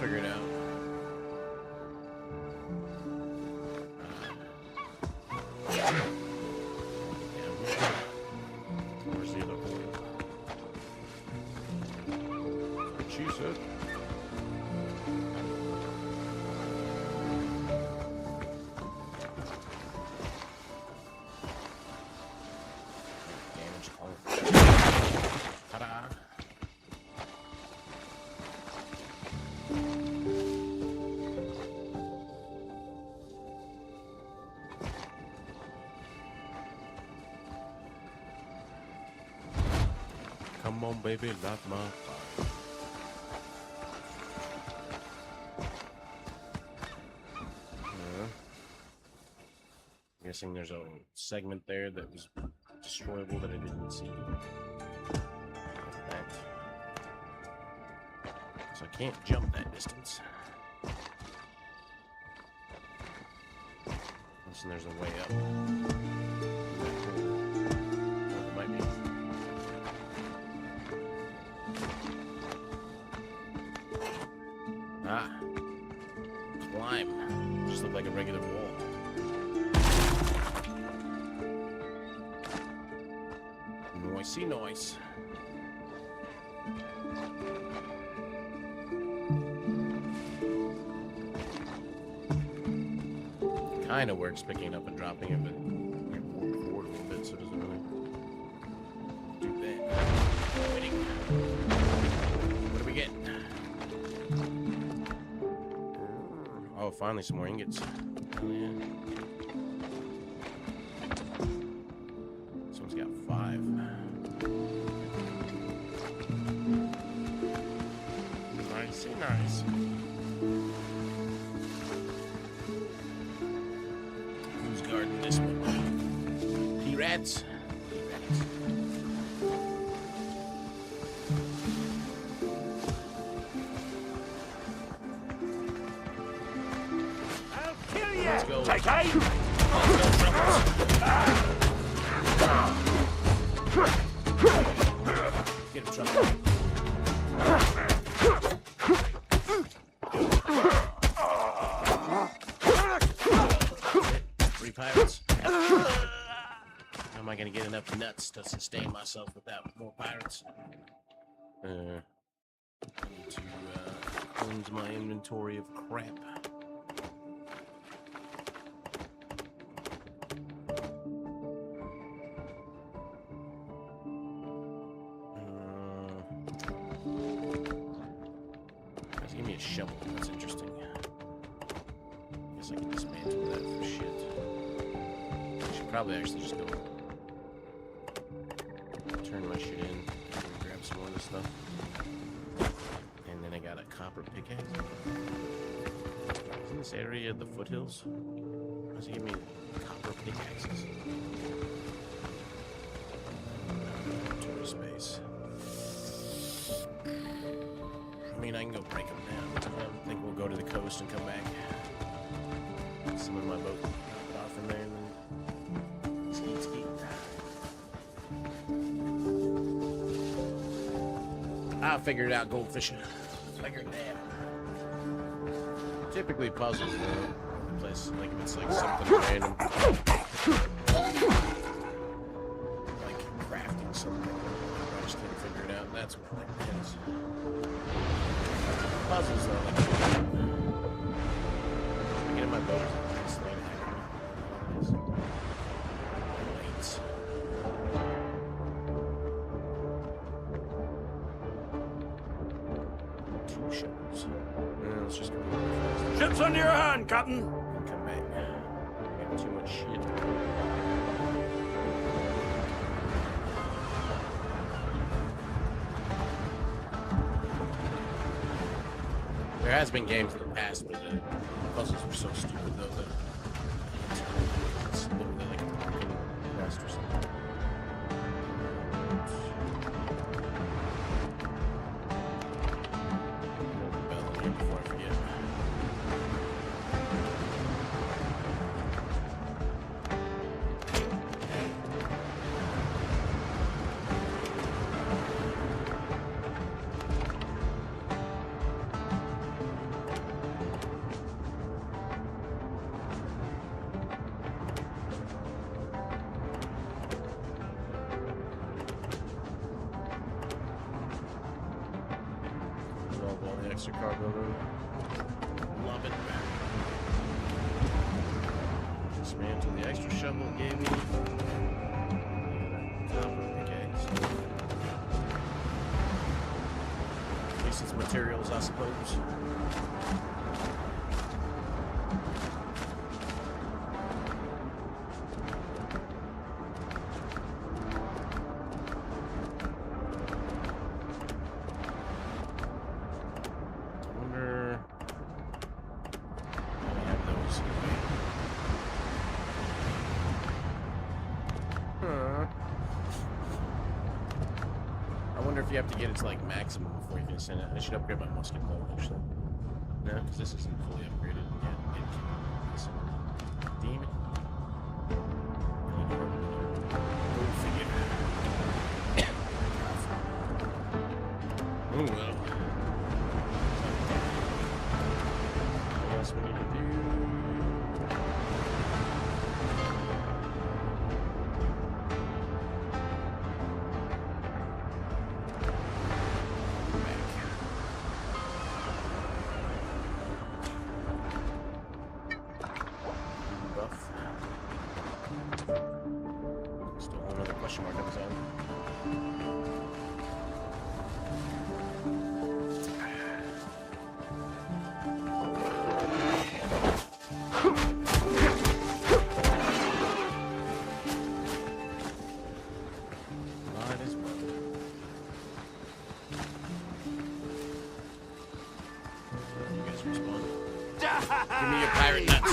figure it out. Where's the other hole? What she said. Damage hole. Ta-da! Come on, baby, light my fire. I'm guessing there's a segment there that was destroyable that I didn't see. That. So I can't jump that distance. Unless there's a way up. Oh, there might be. Ah. Climb. Just look like a regular wall. Noisy noise. Kinda works picking it up and dropping it, but you're forward a little bit, so it doesn't really do that. Waiting. What do we get? Oh, finally some more ingots. Oh, yeah. Someone's got 5. Nice, nice. Who's guarding this one? P-rats. P-rats. I'll kill you! Let's go. Take aim! Get him, Trumpet. 3 pirates. How am I gonna get enough nuts to sustain myself without more pirates? I need to cleanse my inventory of crap. Guys, give me a shovel. That's interesting. Guess I can dismantle that for shit. I should probably actually just go turn my shit in and grab some more of this stuff. And then I got a copper pickaxe. Isn't this area the foothills? Why does it give me copper pickaxes? Inventory space. I mean, I can go break them down. I think we'll go to the coast and come back. Some of my boat, drop it off in there, and then skeet, skeet. I figured out goldfish. Figured it out. Typically puzzles, though. Place like if it's like something random, like crafting something. I just can't figure it out. That's what like it is. Puzzles, though. Like, I get in my boat. It's like, lights. Ships. Let's just go really fast. Ships under your hand, Captain! And come back. Got too much shit. There has been games in the past where the puzzles were so stupid though that it's literally like a fucking quest or something. Before I forget. Extra cargo room. Love it. Dismantle the extra shovel it gave me. Copper pickaxe. At least it's materials, I suppose. You have to get it to like maximum before you can send it. I should upgrade my musket though, actually. No, because this isn't fully upgraded yet. Demon. Go figure. Oh well. What else we need to do? Give me your pirate nuts.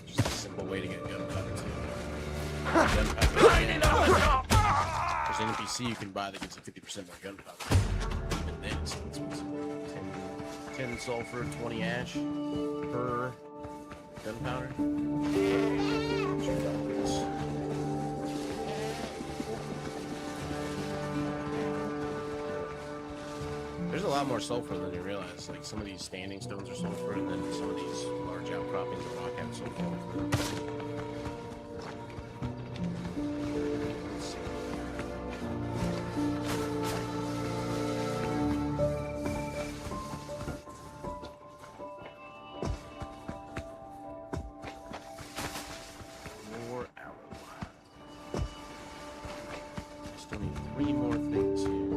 Just a simple way to get gunpowder too. There's an NPC you can buy that gives you 50% more gunpowder. Even then, it's expensive. 10 sulfur, 20 ash per gunpowder. There's a lot more sulfur than you realize. Like some of these standing stones are sulfur, and then some of these large outcroppings of rock have sulfur. More arrow. Still need 3 more things here.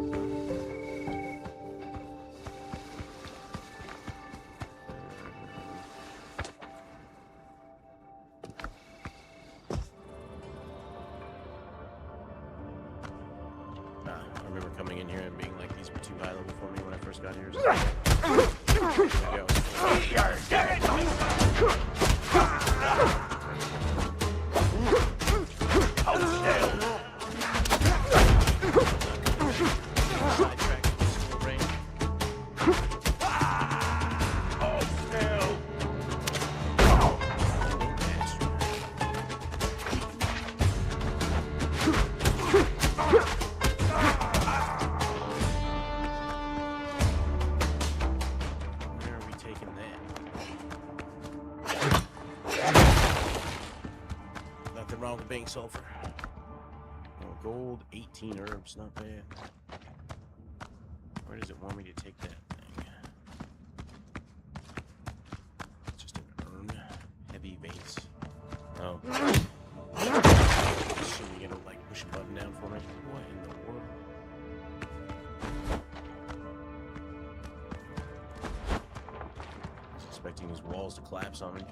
Coming in here and being like, these were too high level for me when I first got here. Sulfur. Oh, gold, 18 herbs, not bad. Where does it want me to take that thing? It's just an urn. Heavy base. Oh. So you gonna like push a button down for me? What in the world? I was expecting these walls to collapse on me.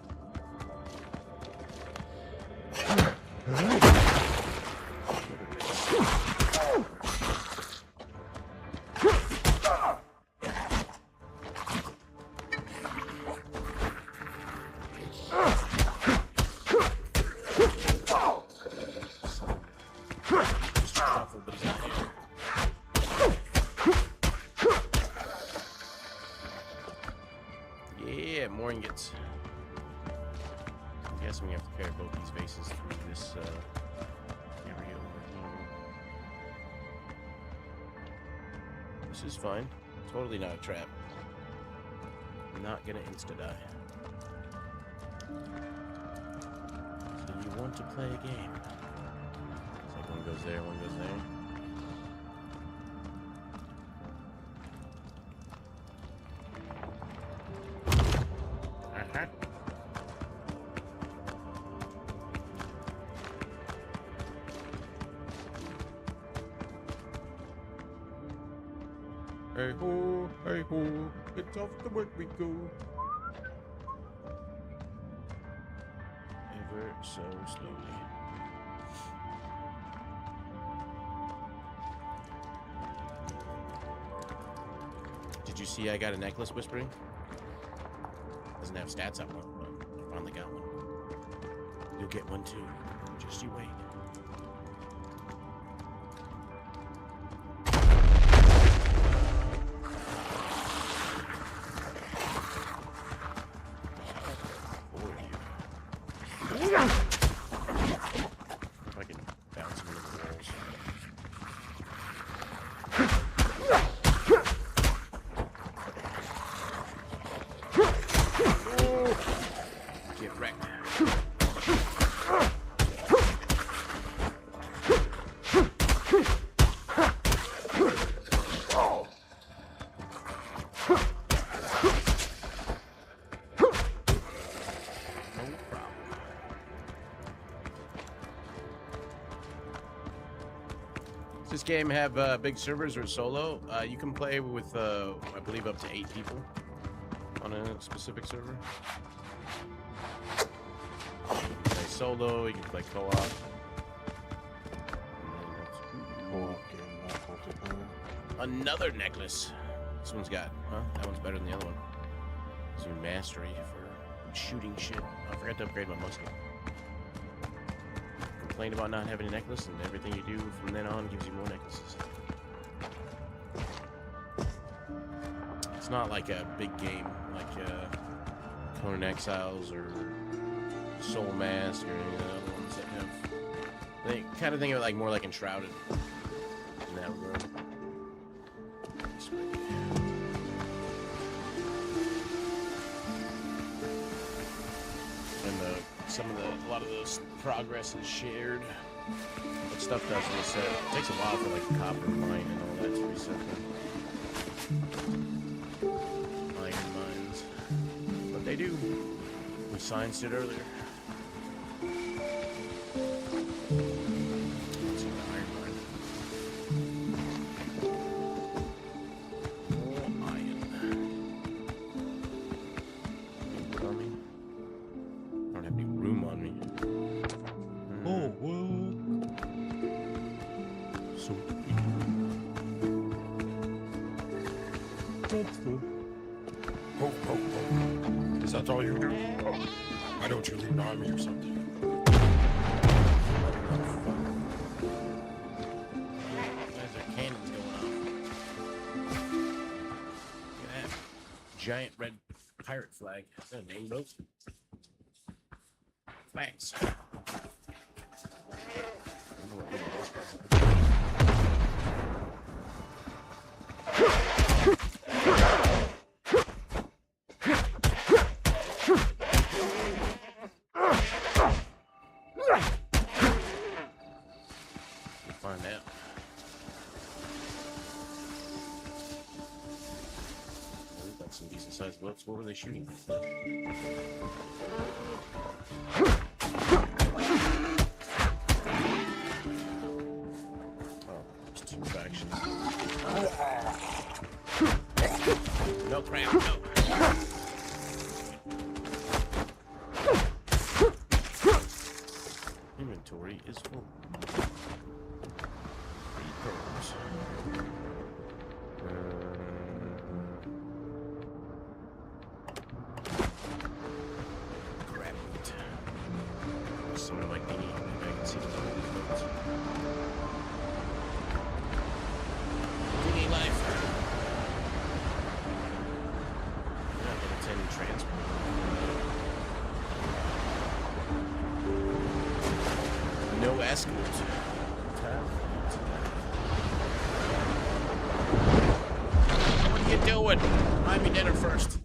Yeah, more ingots. I'm guessing we have to carry both these vases through this area over here. This is fine. Totally not a trap. I'm not gonna insta-die. So you want to play a game? So I go One goes there, one goes there. Hey ho, it's off to work we go. Ever so slowly. Did you see I got a necklace whispering? Doesn't have stats on one, but I finally got one. You'll get one too. Just you wait. This game have big servers or solo. You can play with, I believe, up to 8 people on a specific server. You can play solo, you can play co-op. Another necklace. This one's got, that one's better than the other one. It's your mastery for shooting shit. I forgot to upgrade my musket. Complain about not having a necklace, and everything you do from then on gives you more necklaces. It's not like a big game like Conan Exiles or Soul Mask or any of the other ones that have. They kind of think of it like more like Enshrouded in that regard. And a lot of those progress is shared. But stuff doesn't reset. It takes a while for like the copper mine and all that to reset them. Iron mines. But they do. We scienced it earlier. Let's see the iron mine. More iron. Anything on me? I don't have any room on me. Oh, well. So is that all you do? Why don't you leave on me or something? There's our cannons going off. Look at that giant red pirate flag. Is that a name boat? Thanks. Find out. We've got some decent sized boats. What were they shooting? No crap, no. Inventory is full. 3 pearls. Crap meat. Something like me. Maybe I can see the boats. Dingy life. Transport. No escort. What are you doing? Buy me dinner first.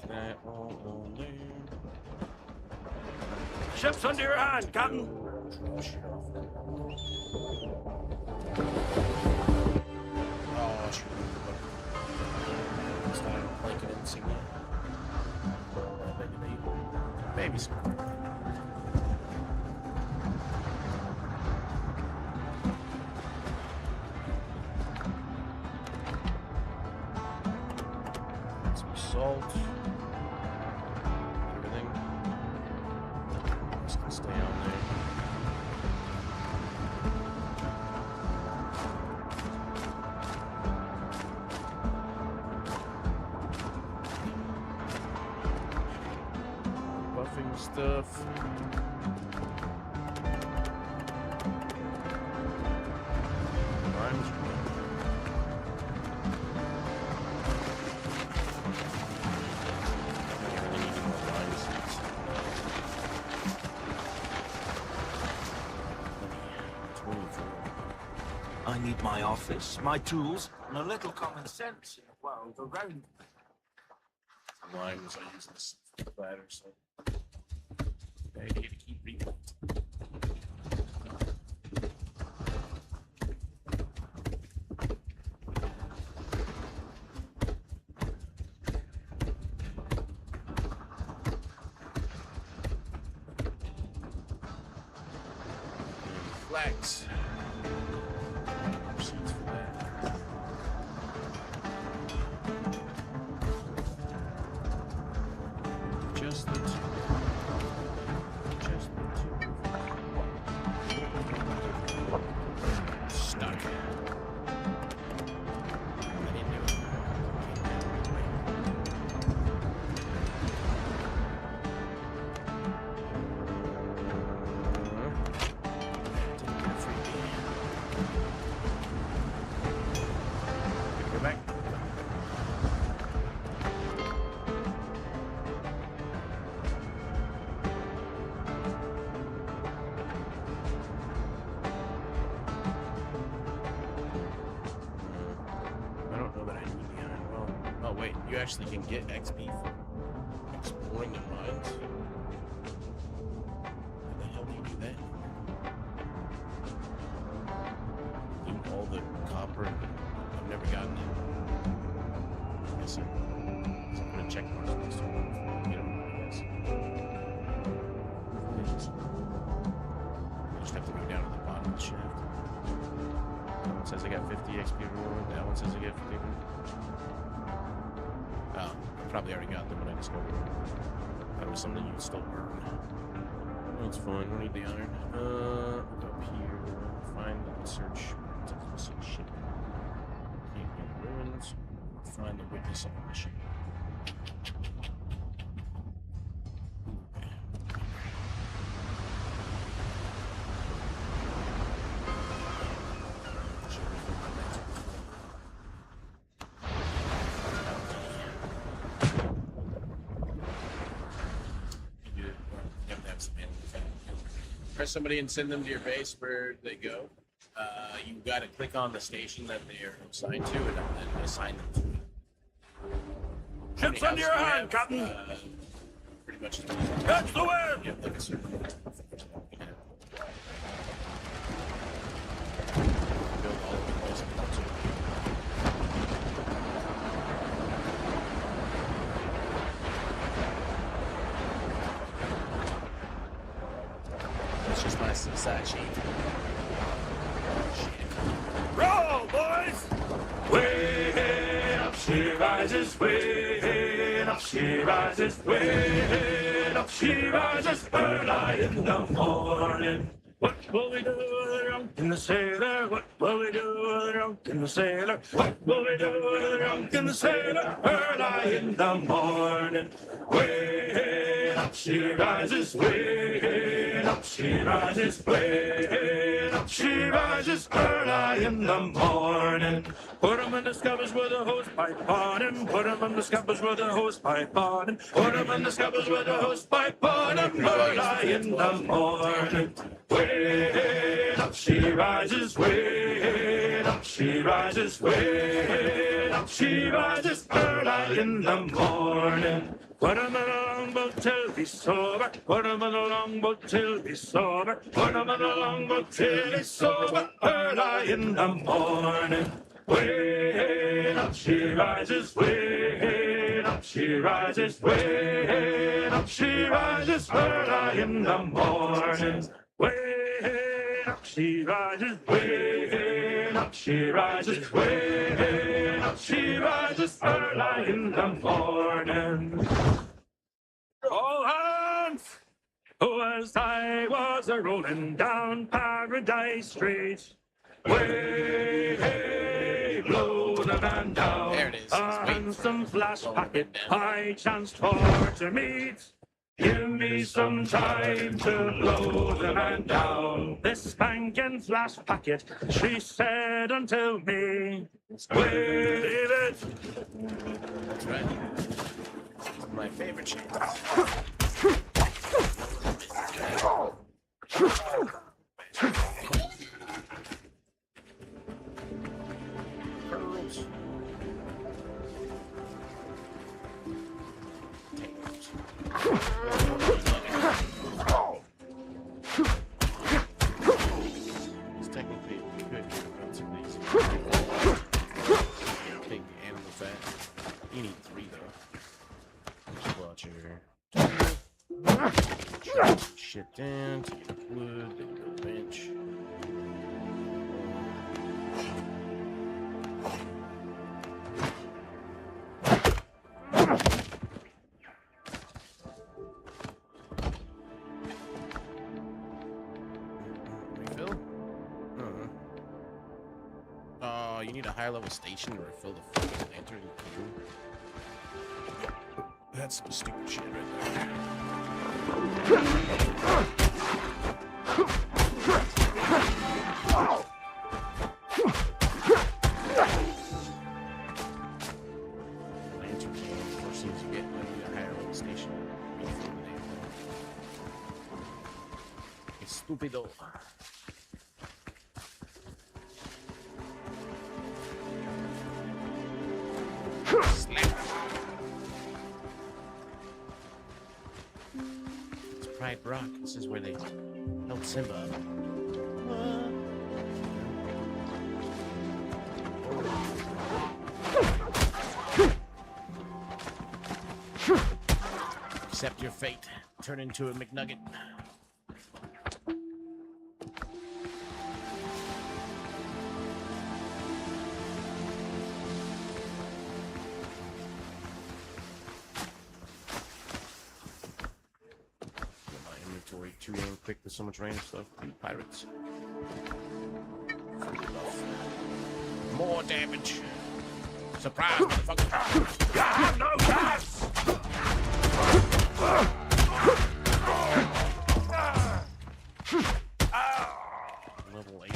that all on there. Ship's under your hand, Captain. Oh, shoot. It's not a blanket insignia. Maybe some. Some salt. Everything. Just gonna stay on there. Buffing stuff. Lime's good. I really need more lime seeds. 24. I need my office, my tools, and a little common sense in a world around me. Limes I use this platter, so I need to keep reading. Flags. Seeds for that. Just the two. Just the two. Stuck. I didn't do it. Didn't get a freebie. Gonna go back. I don't know that I need the iron. Well, oh wait, you actually can get XP for exploring the mines. How the hell do you do that? Even all the copper. I've never gotten it. I guess I'm gonna check marks next to it before I get them, I guess. I just have to go down to the bottom of the shaft. That one says I got 50 XP reward. That one says I got 50. Oh, I probably already got them when I discovered it. That was something you'd still earn. That's fine. We need the iron. Go up here. Find and search. Ship. Canadian ruins. Find the witness on the mission. Press somebody and send them to your base where they go. You got to click on the station that they are assigned to and then assign them to it. Ship's under your hand, Captain. Pretty much. Catch the wind. Yeah, like a certain. Build all of the most people too. It's just my side sheet. Roll, boys! Way up she rises, way up she rises, way up she rises, early in the morning. What will we do with the drunk and the sailor? What will we do with the drunk and the sailor? What will we do with the drunk and the sailor? Early in the morning. Way up she rises, way up she rises, way up she rises, early in the morning. Put him in the scuppers with a hose pipe on him. Put him in the scuppers with a hose pipe on him. Put him in the scuppers with a hose pipe on him. Early in the morning. Way up she rises, way up she rises, way up she rises, early in the morning. Put him in a longboat till he's sober. Put him in a longboat till he's sober. Put him in a longboat till he's sober. Early in the morning. Way up she rises, way up she rises, way up she rises. Early in the morning. Way up she rises, way up she rises, way up she rises. Early in the morning. All hands! As I was a-rolling down Paradise Street, way, hey, blow the man down. There it is. A handsome flash packet I chanced for to meet. Give me some time to blow the man down. This spanking flash packet, she said unto me, wave it. That's right. My favorite shape. Pearls. It's technically good relatively easy. Big animal fat. You need 3 though. Just pull out your shit down to get wood, then go bench. Refill? You need a higher level station to refill the fucking lantern. That's some stupid shit right there. Lantern can force things to get when you need a higher level station. Refill the damn thing. It's stupido. Slap. It's Pride Rock. This is where they help Simba. Accept your fate. Turn into a McNugget. Too damn quick with so much random stuff. Pirates. More damage. Surprise, motherfucker. You have no chance! Level 8.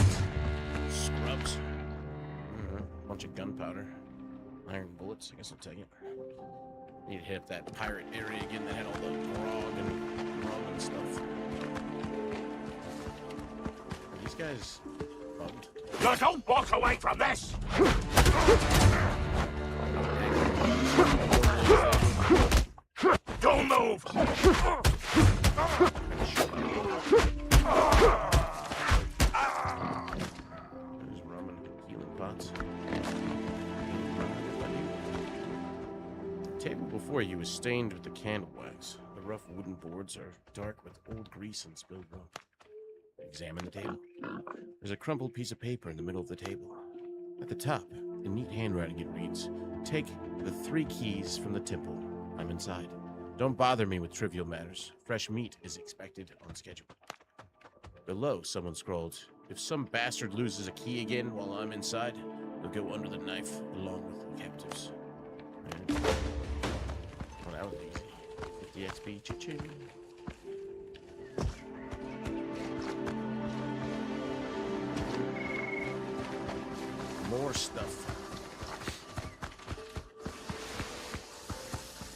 Scrubs. Bunch of gunpowder. Iron bullets. I guess I'll take it. Need to hit up that pirate area again that had all the grog and rum and stuff. Are these guys bugged? You don't walk away from this! Don't move! There's rum and healing pots. The table before you is stained with the candle wax. The rough wooden boards are dark with old grease and spilled milk. Examine the table. There's a crumpled piece of paper in the middle of the table. At the top, in neat handwriting, it reads, "Take the 3 keys from the temple. I'm inside. Don't bother me with trivial matters. Fresh meat is expected on schedule." Below, someone scrawled, "If some bastard loses a key again while I'm inside, he'll go under the knife along with the captives." Well, that was easy. 50 XP, cha-ching. More stuff.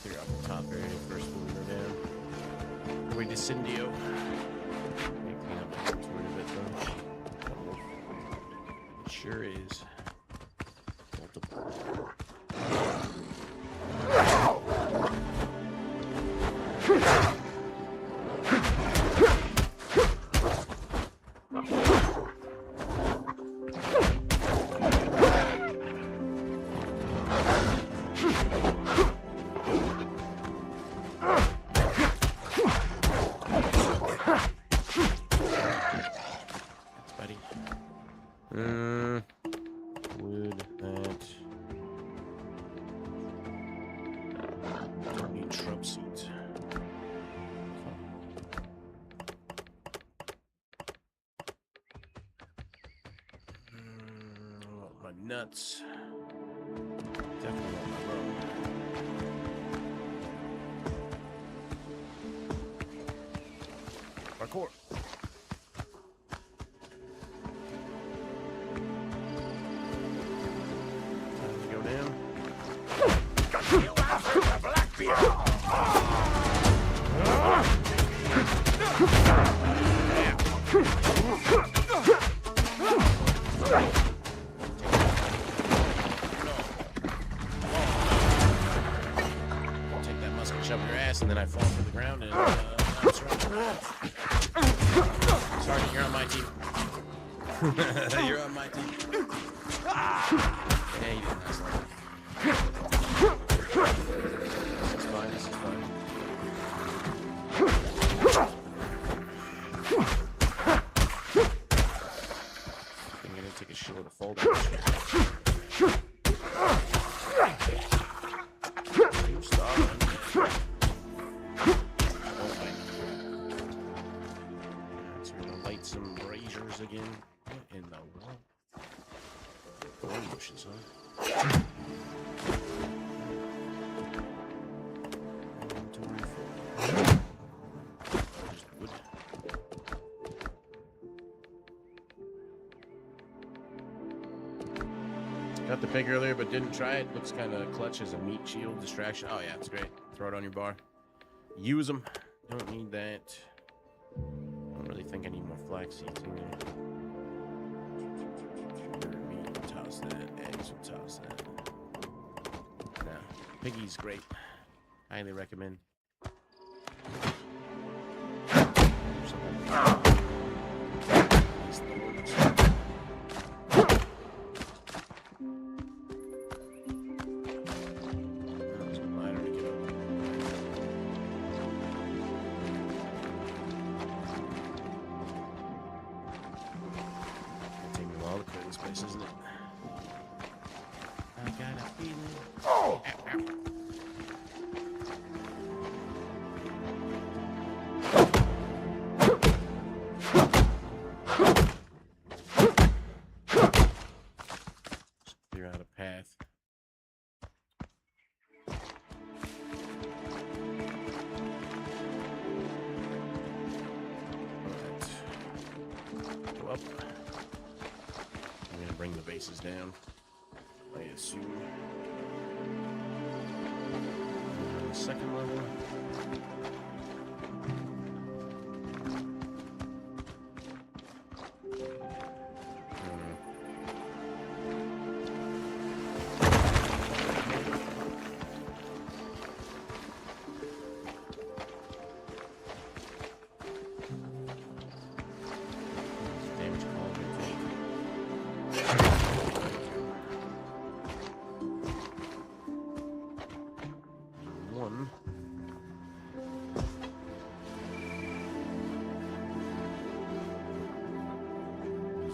Here up the top area, first one we go down. We descendio. Clean up the inventory a bit though. It sure is. Multiple. Shrub seeds. My nuts. Definitely want my bone. Parkour. Time to go down. You answer the Blackbeard! Take that musket, shove your ass, and then I fall to the ground and that's right. Sergeant, you're on my team. You're on my team. Yeah, you did nice one. This is fine, this is fine. I'm gonna take a shit with a fold out. So we're gonna light some braziers again. What in the world? Thorn bushes, huh? Just wood. Got the pig earlier, but didn't try it. Looks kind of clutch as a meat shield distraction. Oh yeah, it's great. Throw it on your bar. Use them. Don't need that. Don't really think I need more flax seeds in there. Meat, we'll toss that. Eggs, we'll toss that. Nah, piggy's great. Highly recommend. These thorns. Isn't it? I got a feeling. Oh! Ow, ow. Just clear out a path. Alright. Go up. I'm gonna bring the bases down, I assume. On the second level.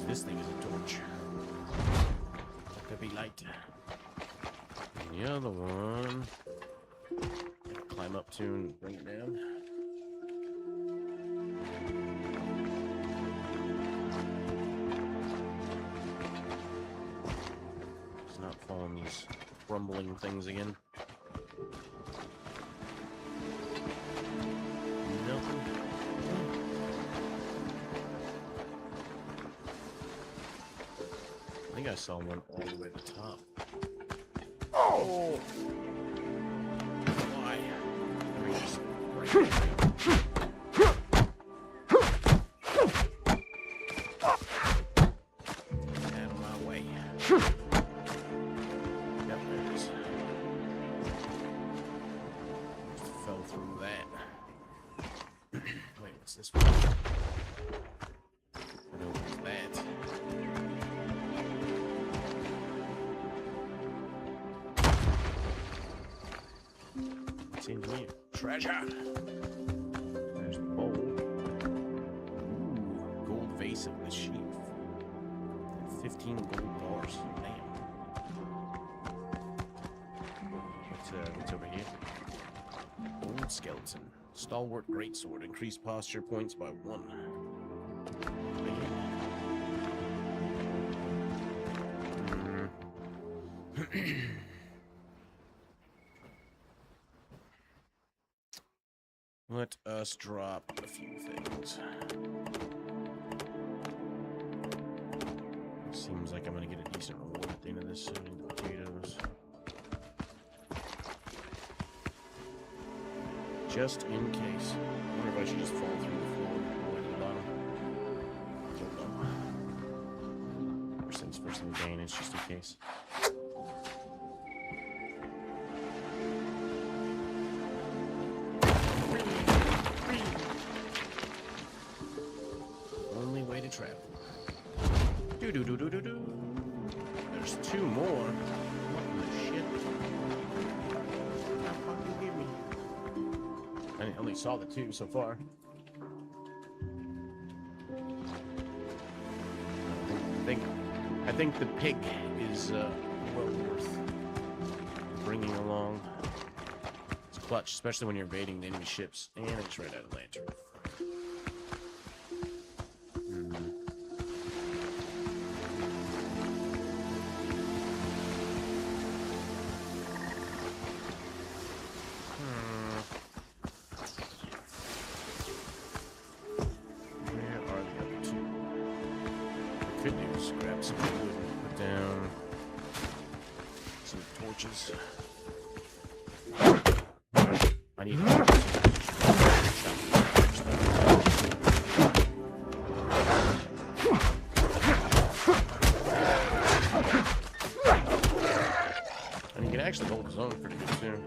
This thing is a torch. Could be light. And the other one, climb up to and bring it down. It's not following these crumbling things again. Nothing. I think I saw one all the way to the top. Oh! Why? Let me just break it. Out of my way. Yep, there it is. Just fell through that. Wait, what's this one? What opens that? In here. Treasure! There's the bowl. Ooh, gold vase of the sheep. 15 gold bars. Damn. What's over here? Old skeleton. Stalwart greatsword. Increased posture points by 1. Let us drop a few things. Seems like I'm gonna get a decent reward at the end of this soon. The potatoes. Just in case. I wonder if I should just fall through the floor all the way to the bottom. Don't know. First things first in the vein, it's just in case. Only way to travel. Do do do do do do. There's 2 more. What in the shit? How fucking give me? I only saw the 2 so far. I think the pig is well worth bringing along. It's clutch, especially when you're evading the enemy ships. And I just ran out of lantern. Grab some wood and put down some torches. I need and he can actually hold his own pretty good too.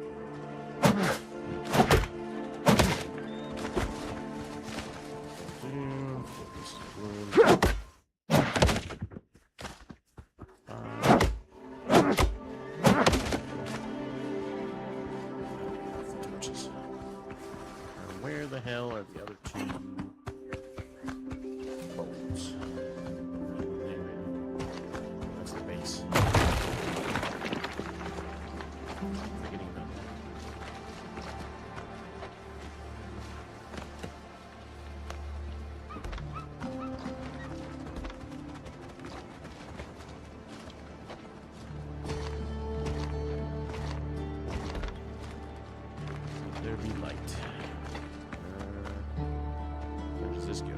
Where the hell are the other 2 bolts? That's the base. Forgetting about that. Let there be light. Where does this go?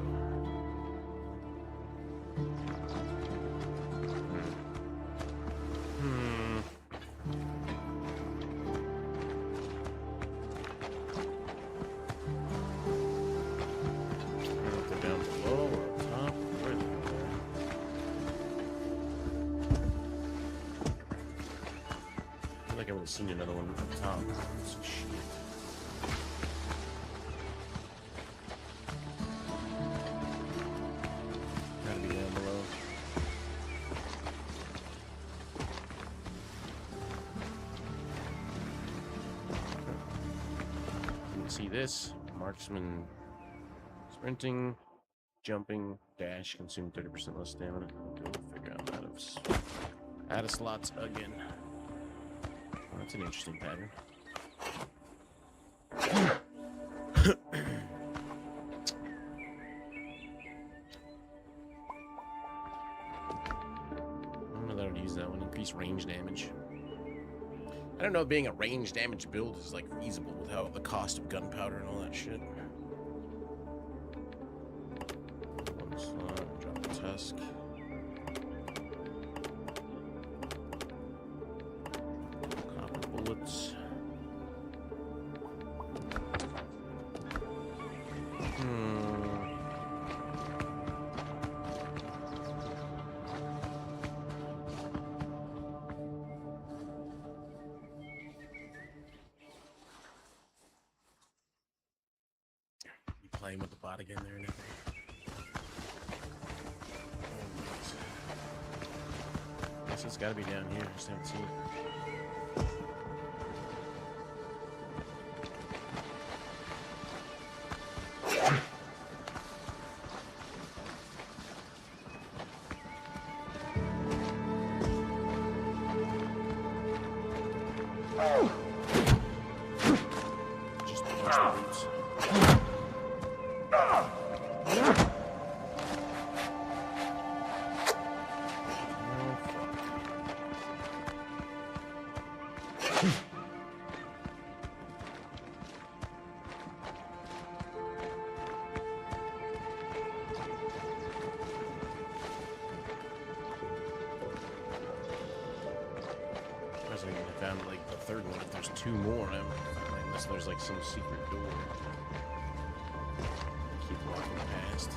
If they're down below or up top, where are they? I feel like I would have seen another one up top. Shit. See this marksman sprinting, jumping, dash, consume 30% less stamina. Go figure out out of slots again. Well, that's an interesting pattern. I don't know that I would use that one. Increase range damage. I don't know if being a range damage build is like feasible with how the cost of gunpowder and all that shit. One slot, drop a tusk. Copper bullets. Playing with the bot again there and everything. Guess it's gotta be down here. I just haven't seen it. Watch the boots. I found like the third one. If there's two more, unless there's like some secret door. Keep walking past.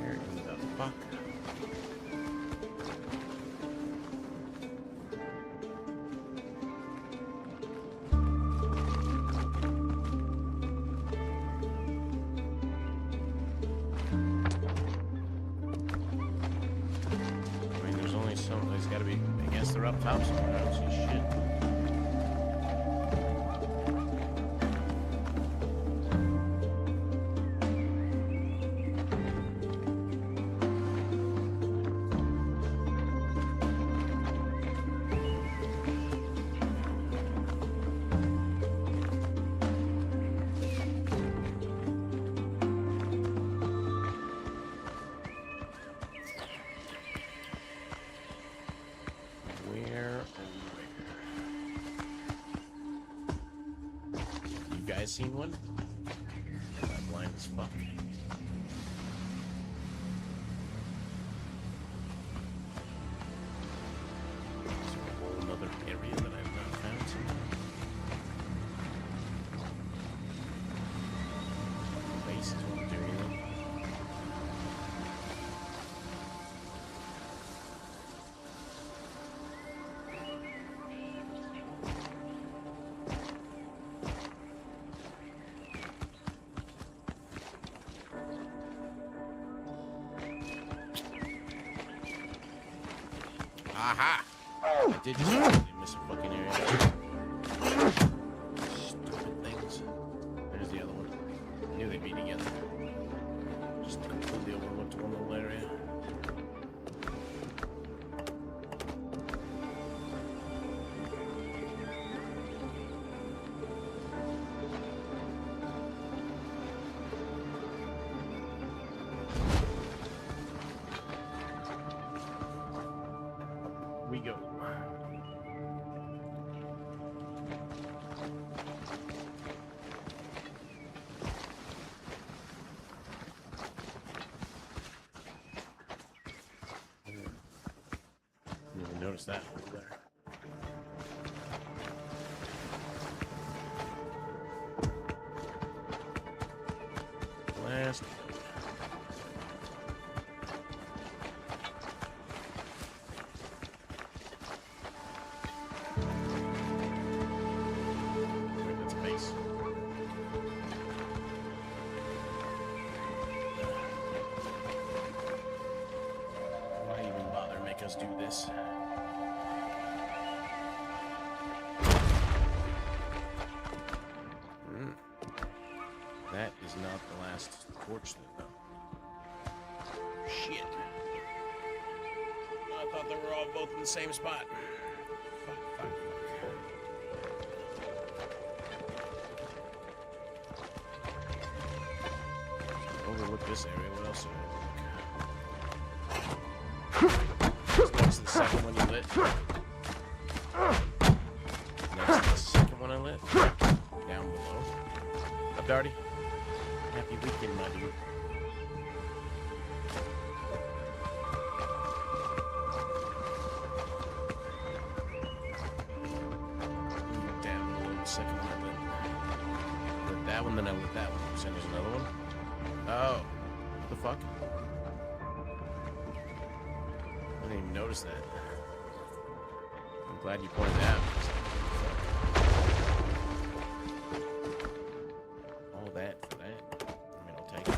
Where in the fuck? I mean, there's only some. There's got to be. I guess they're up top somewhere. I don't see shit. Guys seen one? I'm blind as fuck. Is there a whole other area that I've not found somehow? Bases won't do anything. Aha! I did just miss a fucking area. Stupid things. There's the other one. I knew they'd be together. Just completely overlooked one little area. We go. Didn't even notice that over there. Last. Us do this. That is not the last torch though. Shit. I thought they were all both in the same spot. Fuck. Overlook this area. What else do I overlook? Next to the second one you lit. Next to the second one I lit. Down below. Up, Darty. Happy weekend, my dude. Down below the second one I lit. that one, then I lit that one. So there's another one. Oh, what the fuck? I didn't even notice that. I'm glad you pointed that out. All that for that. I mean, I'll take it.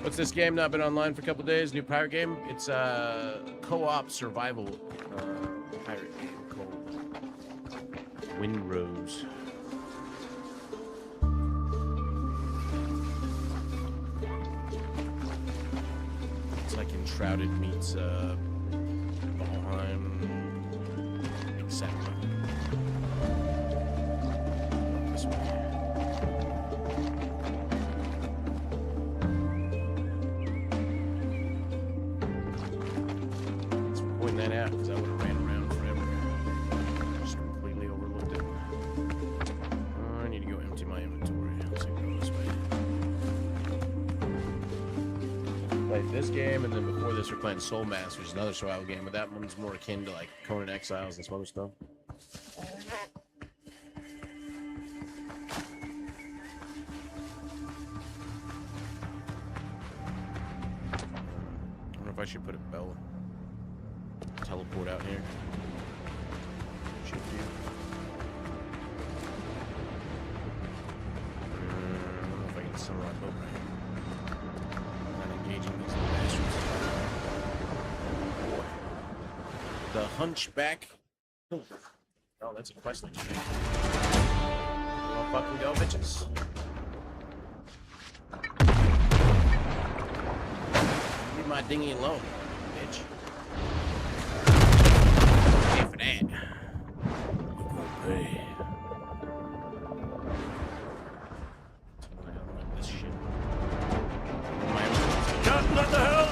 What's this game? Not been online for a couple days. New pirate game. It's a co-op survival pirate game called Windrose. It's like Enshrouded meets Valheim, etc. This way. Let's point that out because I would have ran around forever. Just completely overlooked it. I need to go empty my inventory. Let's go this way. Played this game, and then before this, we're playing Soul Mass, which is another survival game, but that one's more akin to like Conan Exiles and some other stuff. I wonder if I should put a bell teleport out here. Should do. I don't know if I can summon my boat right here. Not engaging these little bastards. Boy. The Hunchback. Oh, that's a quest link. Wanna fucking go, bitches? Leave my dinghy alone, bitch. Pay for that. Pay. This shit. Captain, what the hell?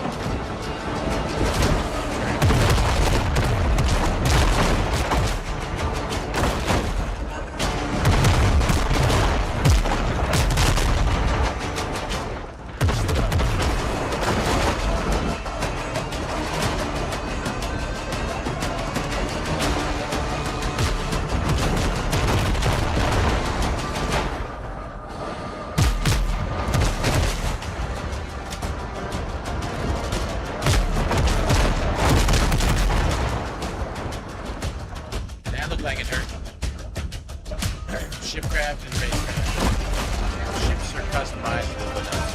That looked like it hurt. Shipcraft and spacecraft. Ships are customized a little bit else.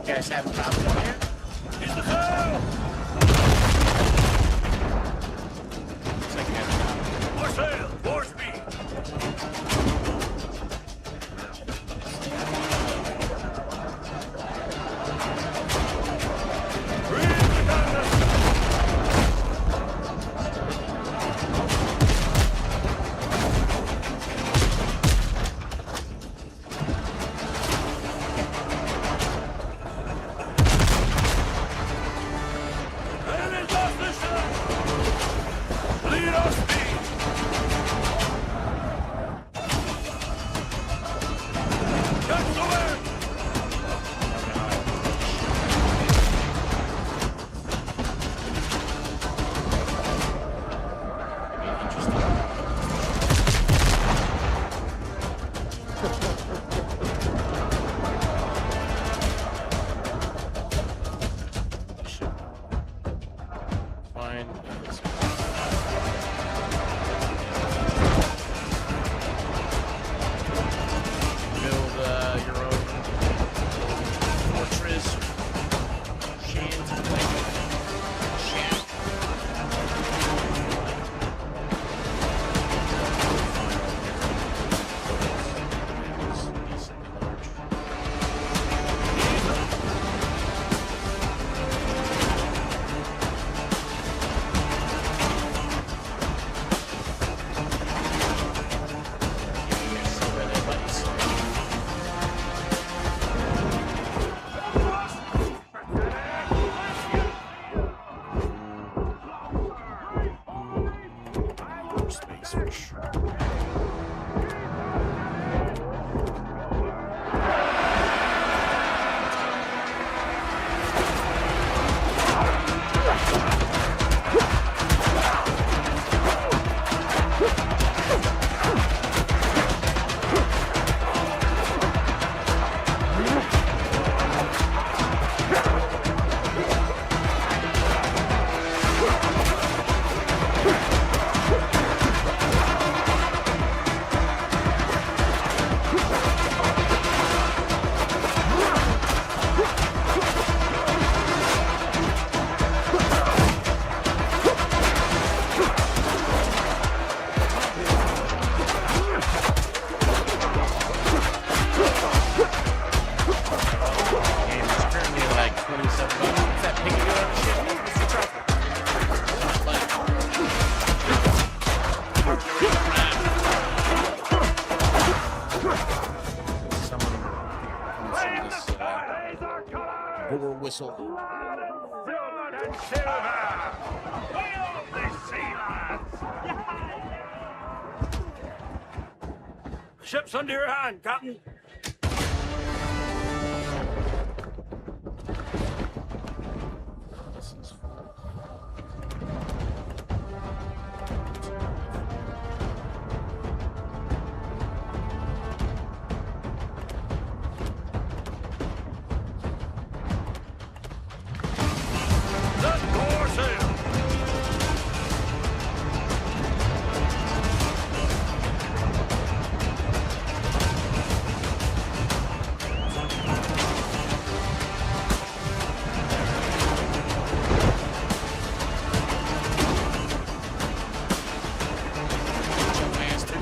You guys have a problem here? Is the hell? Looks like you have a problem. More sail, more speed. Read the canvas. Enemy's lost the ship. Lead on speed. Catch the wind. Fine. vessel. Gold and silver! Hail the sea lads! Ship's under your hand, Captain. This is full. Set for sail! Master.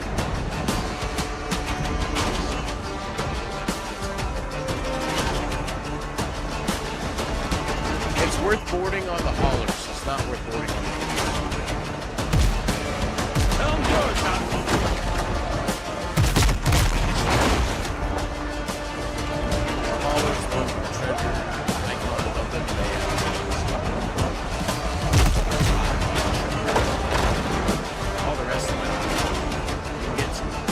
It's worth boarding on the haulers. It's not worth boarding on the Helm's yours, Captain. haulers. One for the treasure. Icon above them. All the rest of it. You can get some little.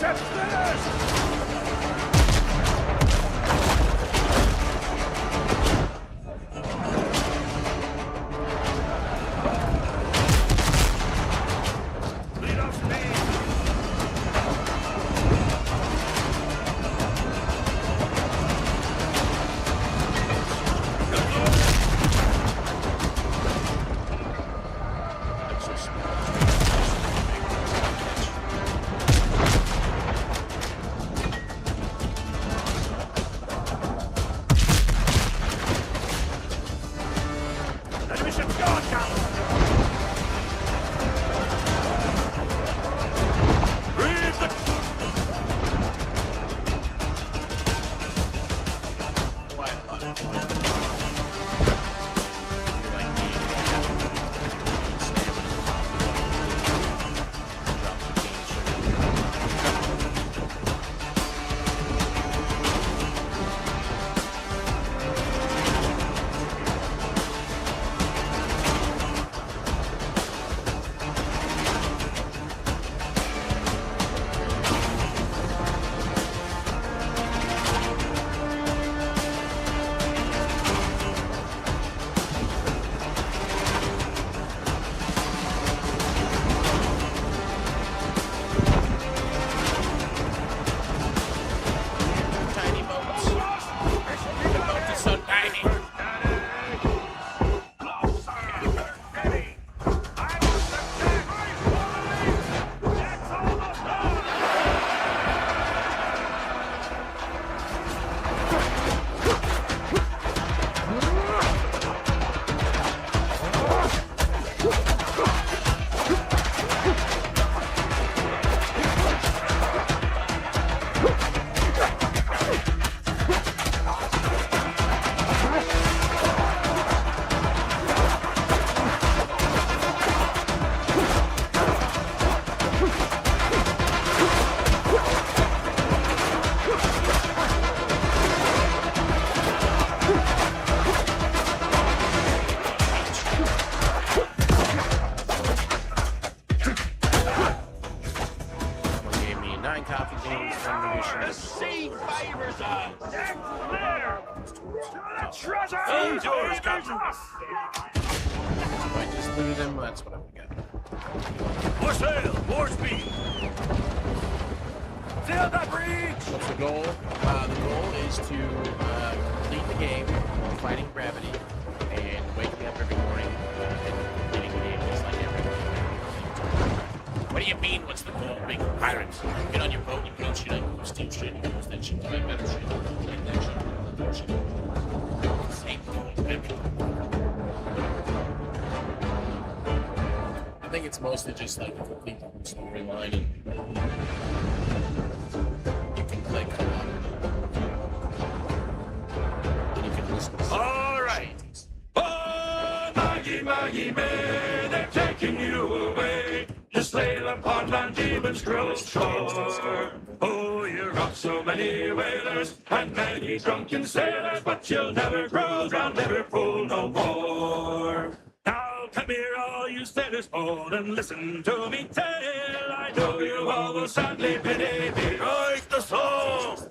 Set for sail! That's it, finished! Lead off speed! Enemy ship's gone, Captain! Breathe the... Tiny boats. The boat is so tiny. Someone gave me 9 coffee beans, 1 munitions. Sea favors us! Deck clear! Treasure! Helm's yours, Captain! I just looted him. That's what I got. More sail! More speed! Sail that breach! What's the goal? The goal is to complete the game while fighting gravity and waking up every morning and What do you mean, what's the goal? Being a pirate. You get on your boat, you build shit, you steal shit, you use that shit, you buy better shit, you like that shit, you like that shit. Same goal, everything. I think it's mostly just like a complete storyline and you can play co-op. And you can listen to All right. Oh, Maggie, Maggie, May, they're taking you away. To sail upon Van Diemen's cruel shore. Oh, you're off so many whalers and many drunken sailors, but you'll never cruise round Liverpool no more. Now come here, all you sailors bold, and listen to me tell. I know you all will sadly pity me, right the soul.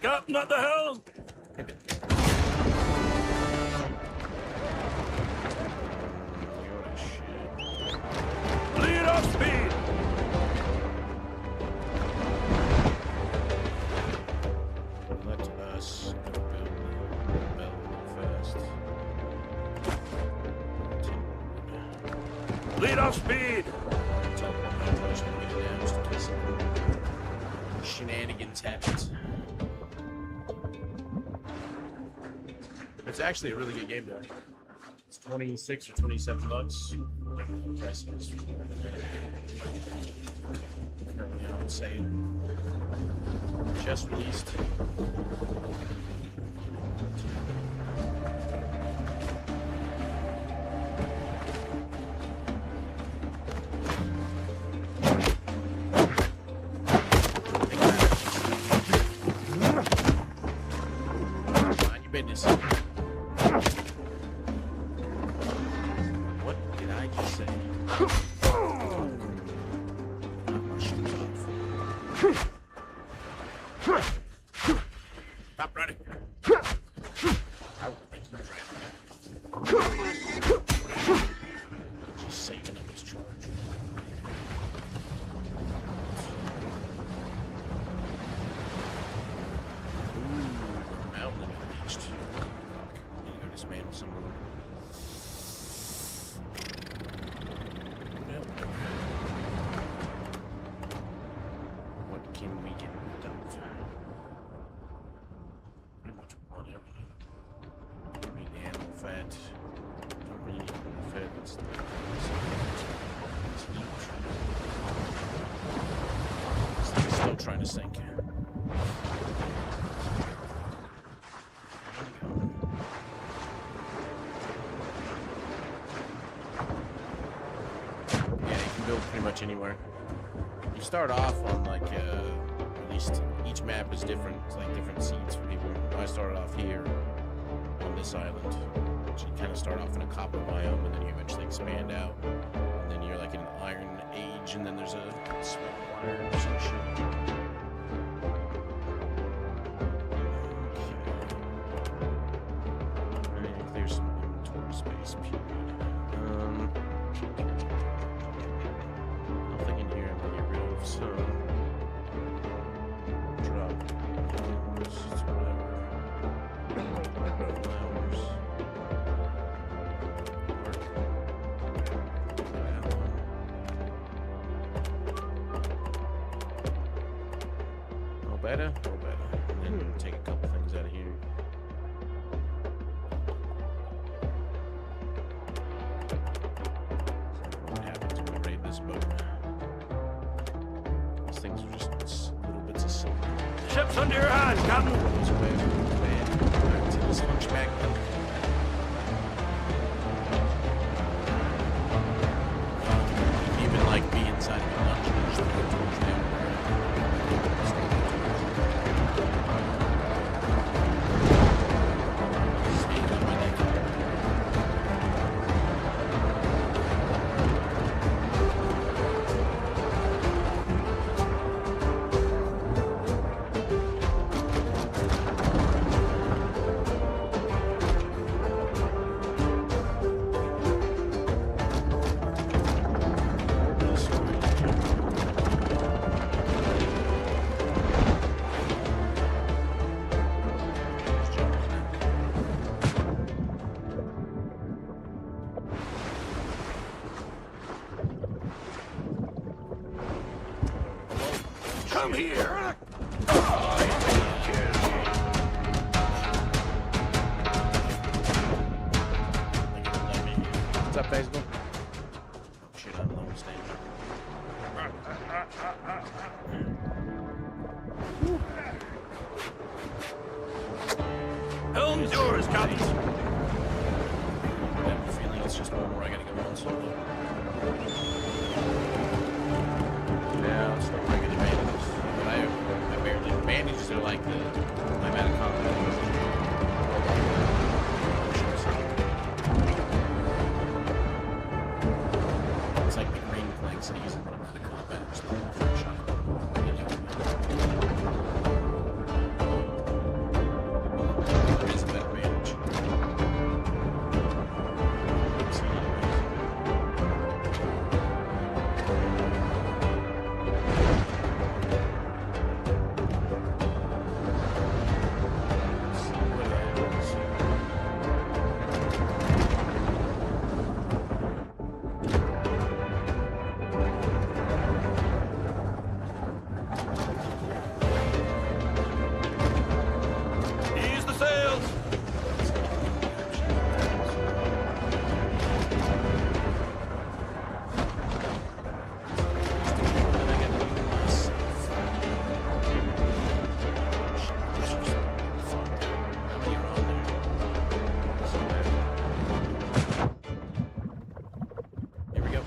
Captain, what the hell? Lead off speed! Let us build fast. Lead off speed! Shenanigans happens. It's actually a really good game though. It's 26 or 27 bucks. Prices. Currently on sale. Just released. business. What did I just say? Knock my shoes off. Stop running. I will make you drown. Just saving up his charge. Ooh, mountain reached. Need to go dismantle some of them. What can we get rid of? Pretty much whatever. We need animal fat. Don't really need animal fat. It's huge. This thing's still trying to sink. Yeah, you can build pretty much anywhere. You start off on like, at least each map is different. It's like different seeds for people. I started off here on this island. So you kind of start off in a copper biome and then you eventually expand out. And then you're like in an iron age and then there's a small iron or some shit. Okay. I need to clear some inventory space, period. Nothing in here I'm gonna get rid of, so drop flowers, whatever. Flowers. No better? No better. And then take a couple things out of here. What happens when we raid this boat? These things are just little bits of silver. Ship's under your hand, Captain. It's way, way back to this hunchback. Even like be inside of the dungeon, just to go towards them. Speaking of my neck. Come here. What's up, Facebook? Oh shit, I'm alone staying. Helm's yours, Captain. I have a feeling it's just one more I gotta go on solo. Yeah, it's not very good advantages. But I barely advantages are like the amount of combat. It's like the green planks and using the combat. Just the shot. There is a better advantage. Ease the sails. Here we go.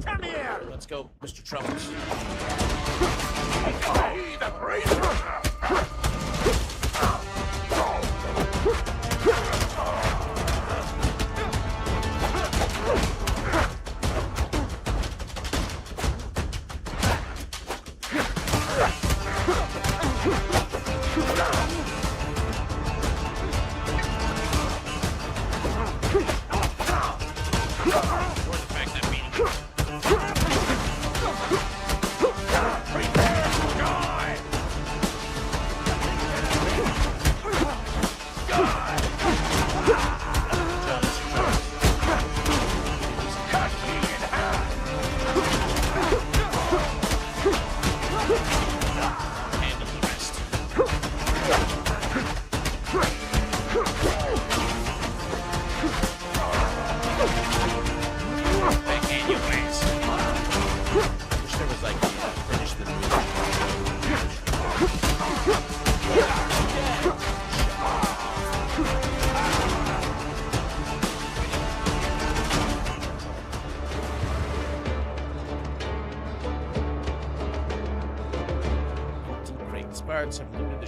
Come here. Let's go, Mr. Trumpets. Hey, the razor.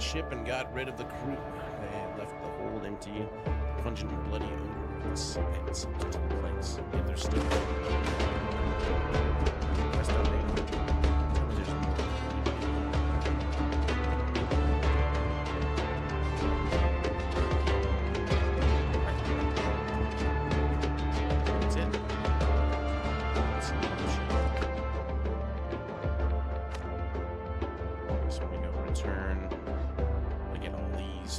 ship and got rid of the crew. They had left the hold empty, pungent and bloody odor and science to the place. Yet they're still West Indian. There's more. That's it. That's the ship. So we go return. I get all these.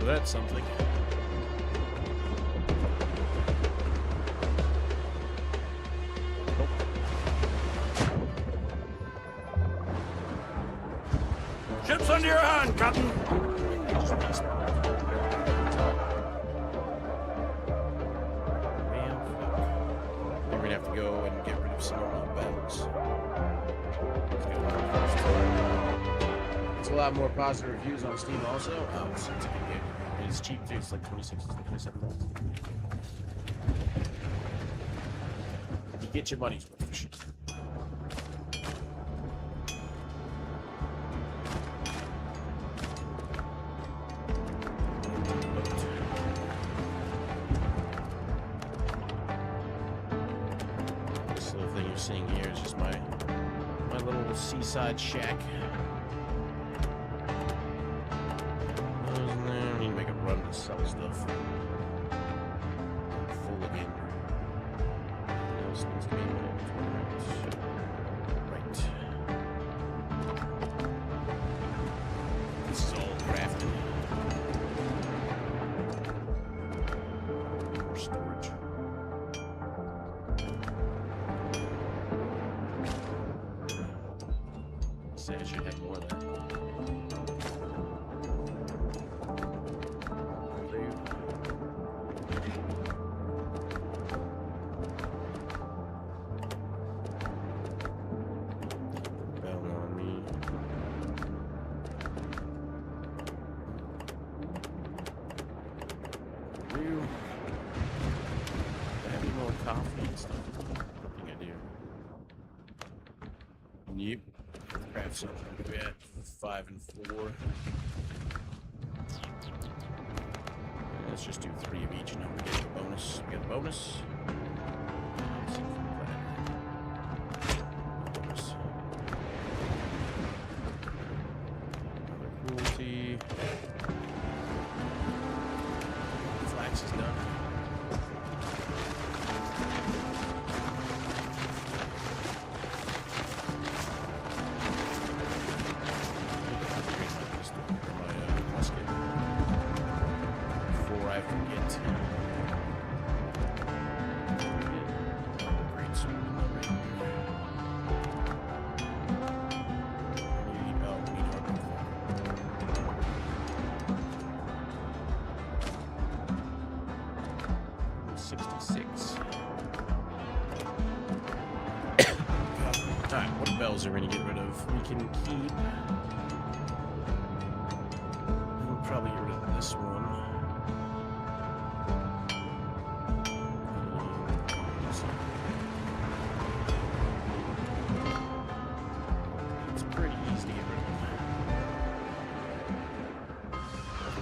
So that's something. Ship's under your hand, Captain. Well, fuck. We're gonna have to go and get rid of some of my bells. It's a lot more positive reviews on Steam also. It's a good game. It's cheap too. It's like 26, it's like 27 bucks. You get your money's worth for shit. This little thing you're seeing here is just my little seaside shack. I need to make a run to sell stuff. I'm full again. What else needs to be right. This is all crafted. More storage. Say I should have more of that. Yep. Grab some. We at 5 and 4. Let's just do 3 of each, and then we get a bonus. We get a bonus. Bonus. Another cruelty. Flax is done. Alright, what bells are we going to get rid of? We can keep... We'll probably get rid of this one. It's pretty easy to get rid of.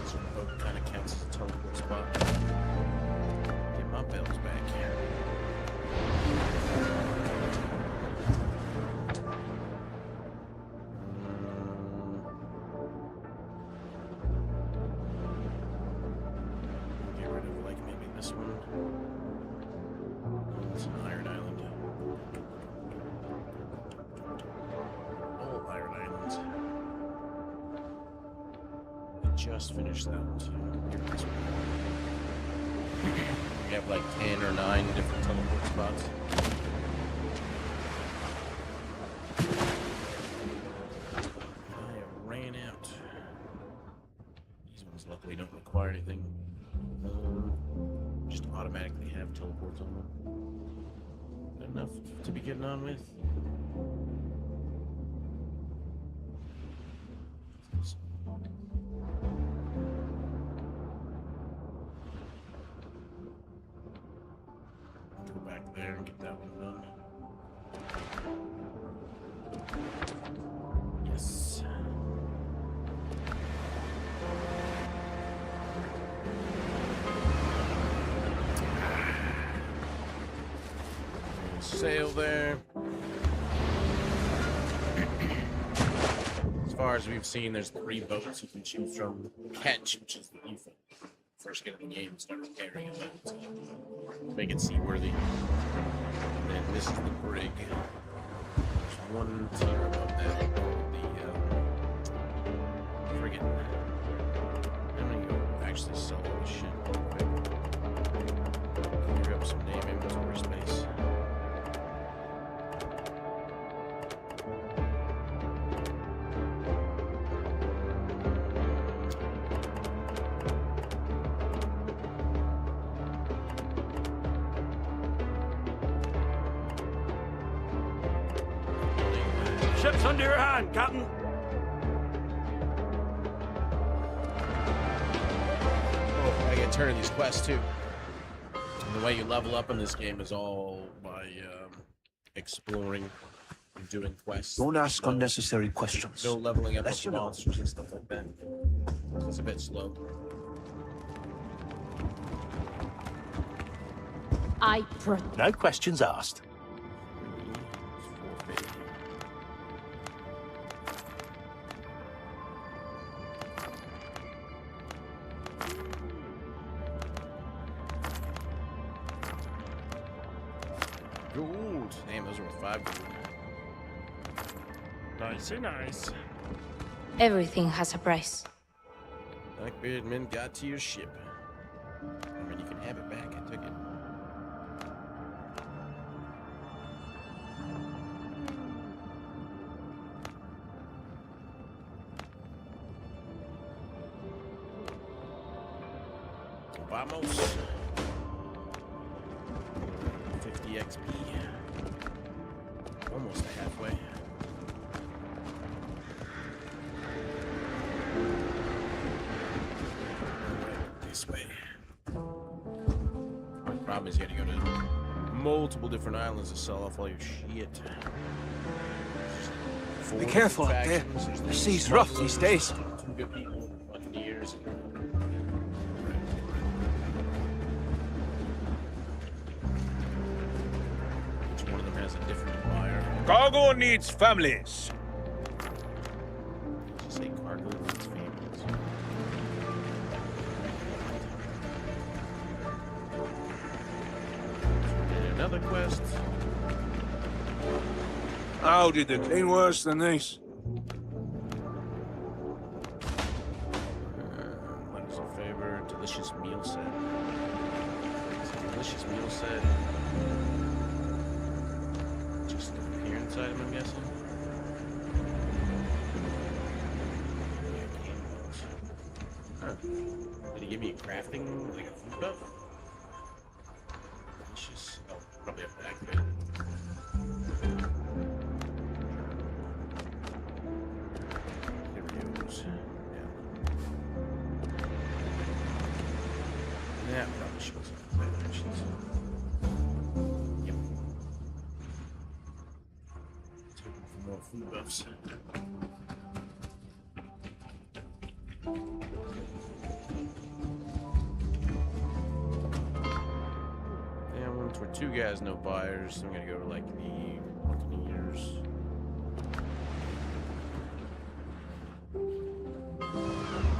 So the boat kind of counts as a teleport spot. Get my bells back here. This one. It's an iron island. All iron islands. I just finished that one too. This one. We have like 10 or 9 different teleport spots. I ran out. These ones luckily don't require anything. Just automatically have teleports on them. Enough to be getting on with. Go back there and get that one done. Yes. sail there. As far as we've seen, there's 3 boats you can choose from. Catch, which is the default. First get in the game and start repairing it to make it seaworthy. And then this is the brig. There's 1 tier above that. The frigate. I'm gonna go actually sell all this shit real quick. Clear up some name inventory space. Ship's under your hand, Captain. Oh, I get turn of these quests too. And the way you level up in this game is all by exploring and doing quests. Don't ask unnecessary questions. No leveling up Unless of you know. monsters and stuff like that. It's a bit slow. No questions asked. Gold. Damn, those are worth 5 gold. Nice. Everything has a price. Blackbeard men got to your ship. I mean, you can have it back. I took it. Vamos. 50 XP. Almost halfway. This way. The problem is you gotta go to multiple different islands to sell off all your shit. Be careful out there. The sea's rough these days. 2 good people, Buccaneers. Each one of them has a different buyer. Cargo needs families. Just say cargo needs families. And another quest. How did it ain't worse than this? What is your favorite? Delicious meal set. It's a delicious meal set. Just an appearance item, I'm guessing. Yeah, candles. Huh. Did he give me a crafting, like a food buff? Delicious. Oh, probably up back there. Here it goes. Yeah. Yeah, probably shows up with actions. Yep. Let's hope for more food buffs. Yeah, once we're 2 guys, no buyers, so I'm gonna go to like the Buccaneers.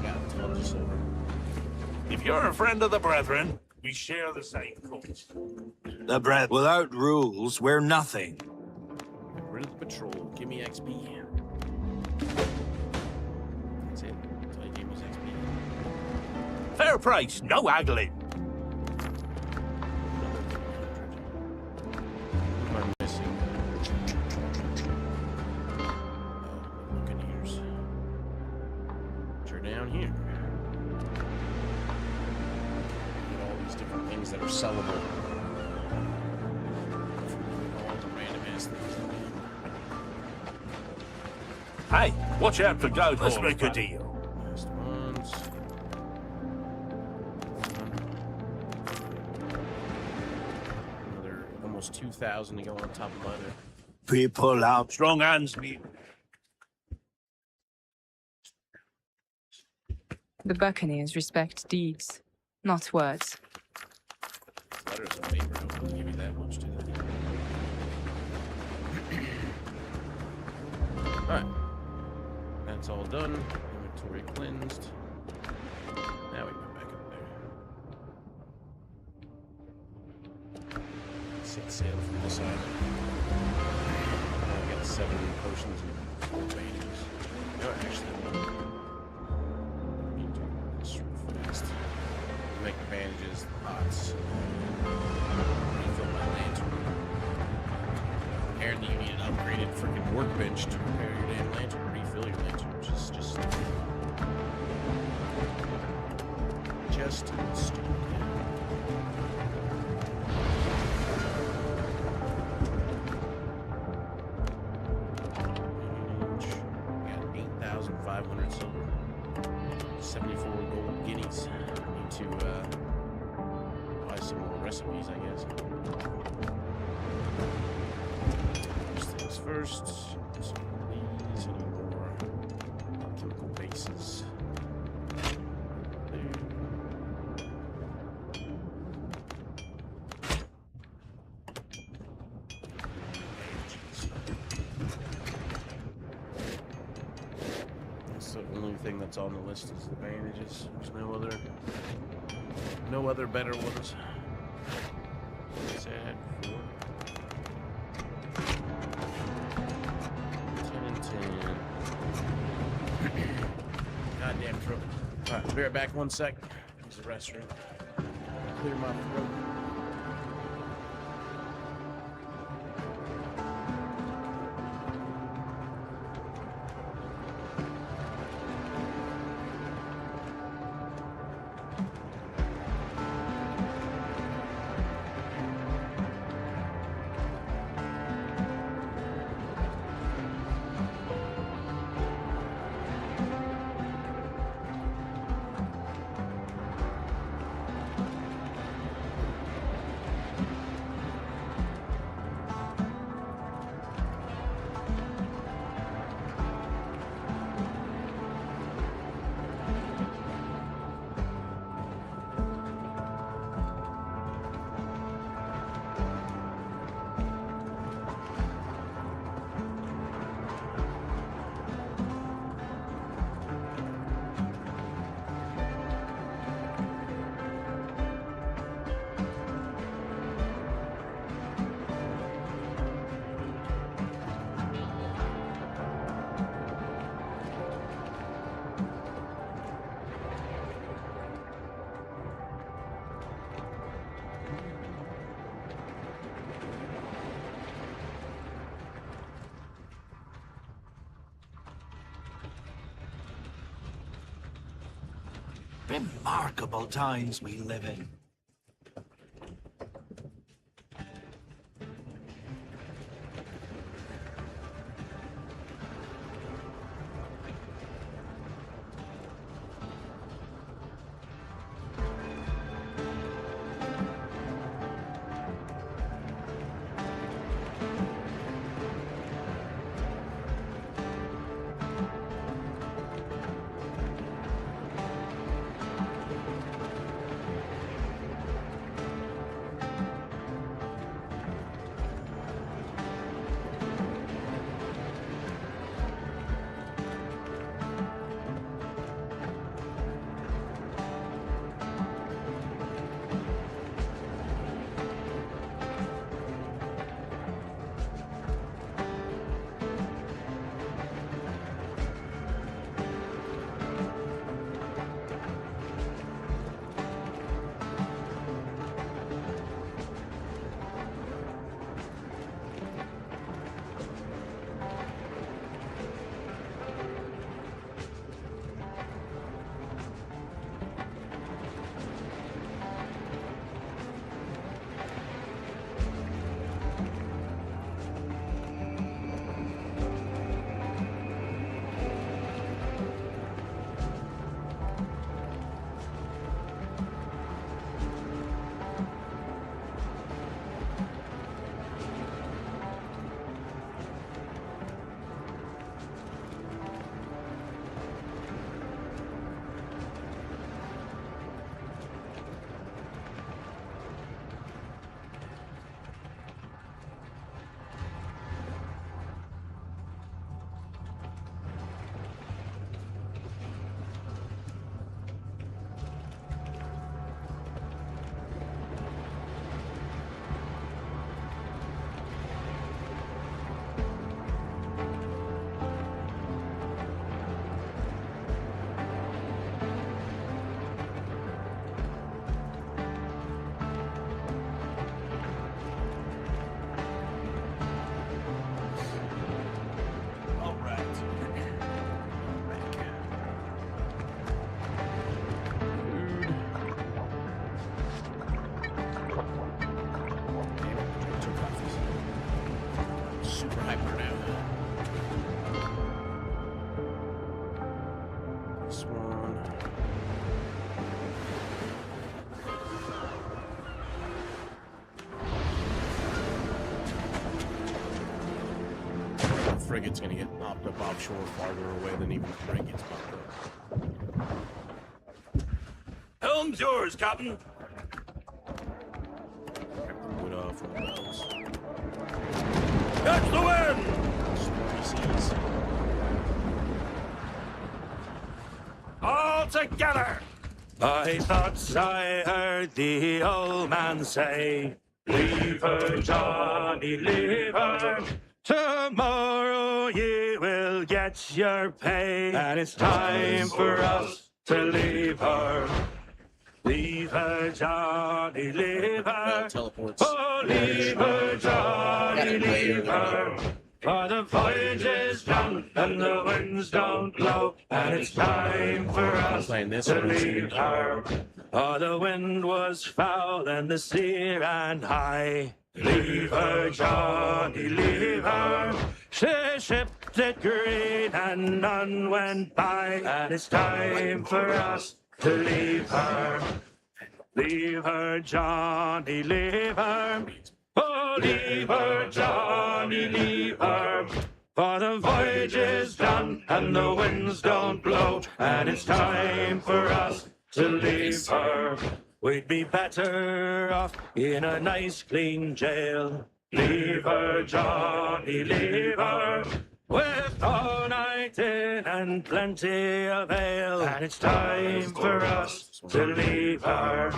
Got tons of silver. If you're a friend of the brethren, we share the same cause. The bread. Without rules, we're nothing. Get rid of the patrol. Give me XP. That's it. That's all you gave me is XP. Fair price, no haggling. Another 300. What am I missing? Buccaneers. Which are down here. Get all these different things that are sellable. All the random ass things in the game. Hey, watch out for goat. Let's make a deal. Last ones. Another almost 2,000 to go on top of mother. People out. Strong hands need. The Buccaneers respect deeds, not words. Letters on paper don't really give you that much, do they? Alright. That's all done. Inventory cleansed. Now we go back up there. Set sail from this side. Now we got 7 potions and 4 bandages. No, actually, we need to do this real fast. Make the bandages, pots. Refill my lantern. Apparently you need an upgraded freaking workbench to repair your damn lantern, refill your lantern, which is just stupid. Got 8,500 silver, 74 gold guineas. Need to buy some more recipes, I guess. First things first. Some of these, any more chemical bases. That's the only thing that's on the list is the bandages. There's no other better ones. Sad for 10 and 10. Goddamn throat. Alright, I'll be right back 1 sec. Use the restroom. Clear my throat. Remarkable times we live in. frigate's gonna get popped up offshore farther away than even the frigate gets popped up. Helm's yours, Captain. Grab the wood off from the bells. Catch the wind! Stormy seas. All together! I thought I heard the old man say, leave her, Johnny, leave her. Tomorrow you will get your pay, and it's time for us to leave her. Leave her, Johnny, leave her. Teleports. Oh, leave her, Johnny, leave her. For the voyage is done, and the winds don't blow, and it's time for us Playing this to one. leave her. Oh, the wind was foul, and the sea ran high. Leave her, Johnny, leave her. She shipped it green, and none went by, and it's time for us to leave her. Leave her, Johnny, leave her. Oh, leave her, Johnny, leave her. For the voyage is done, and the winds don't blow, and it's time for us to leave her. We'd be better off in a nice clean jail. Leave her, Johnny, leave her. With all night in and plenty of ale, and it's time for us to leave her.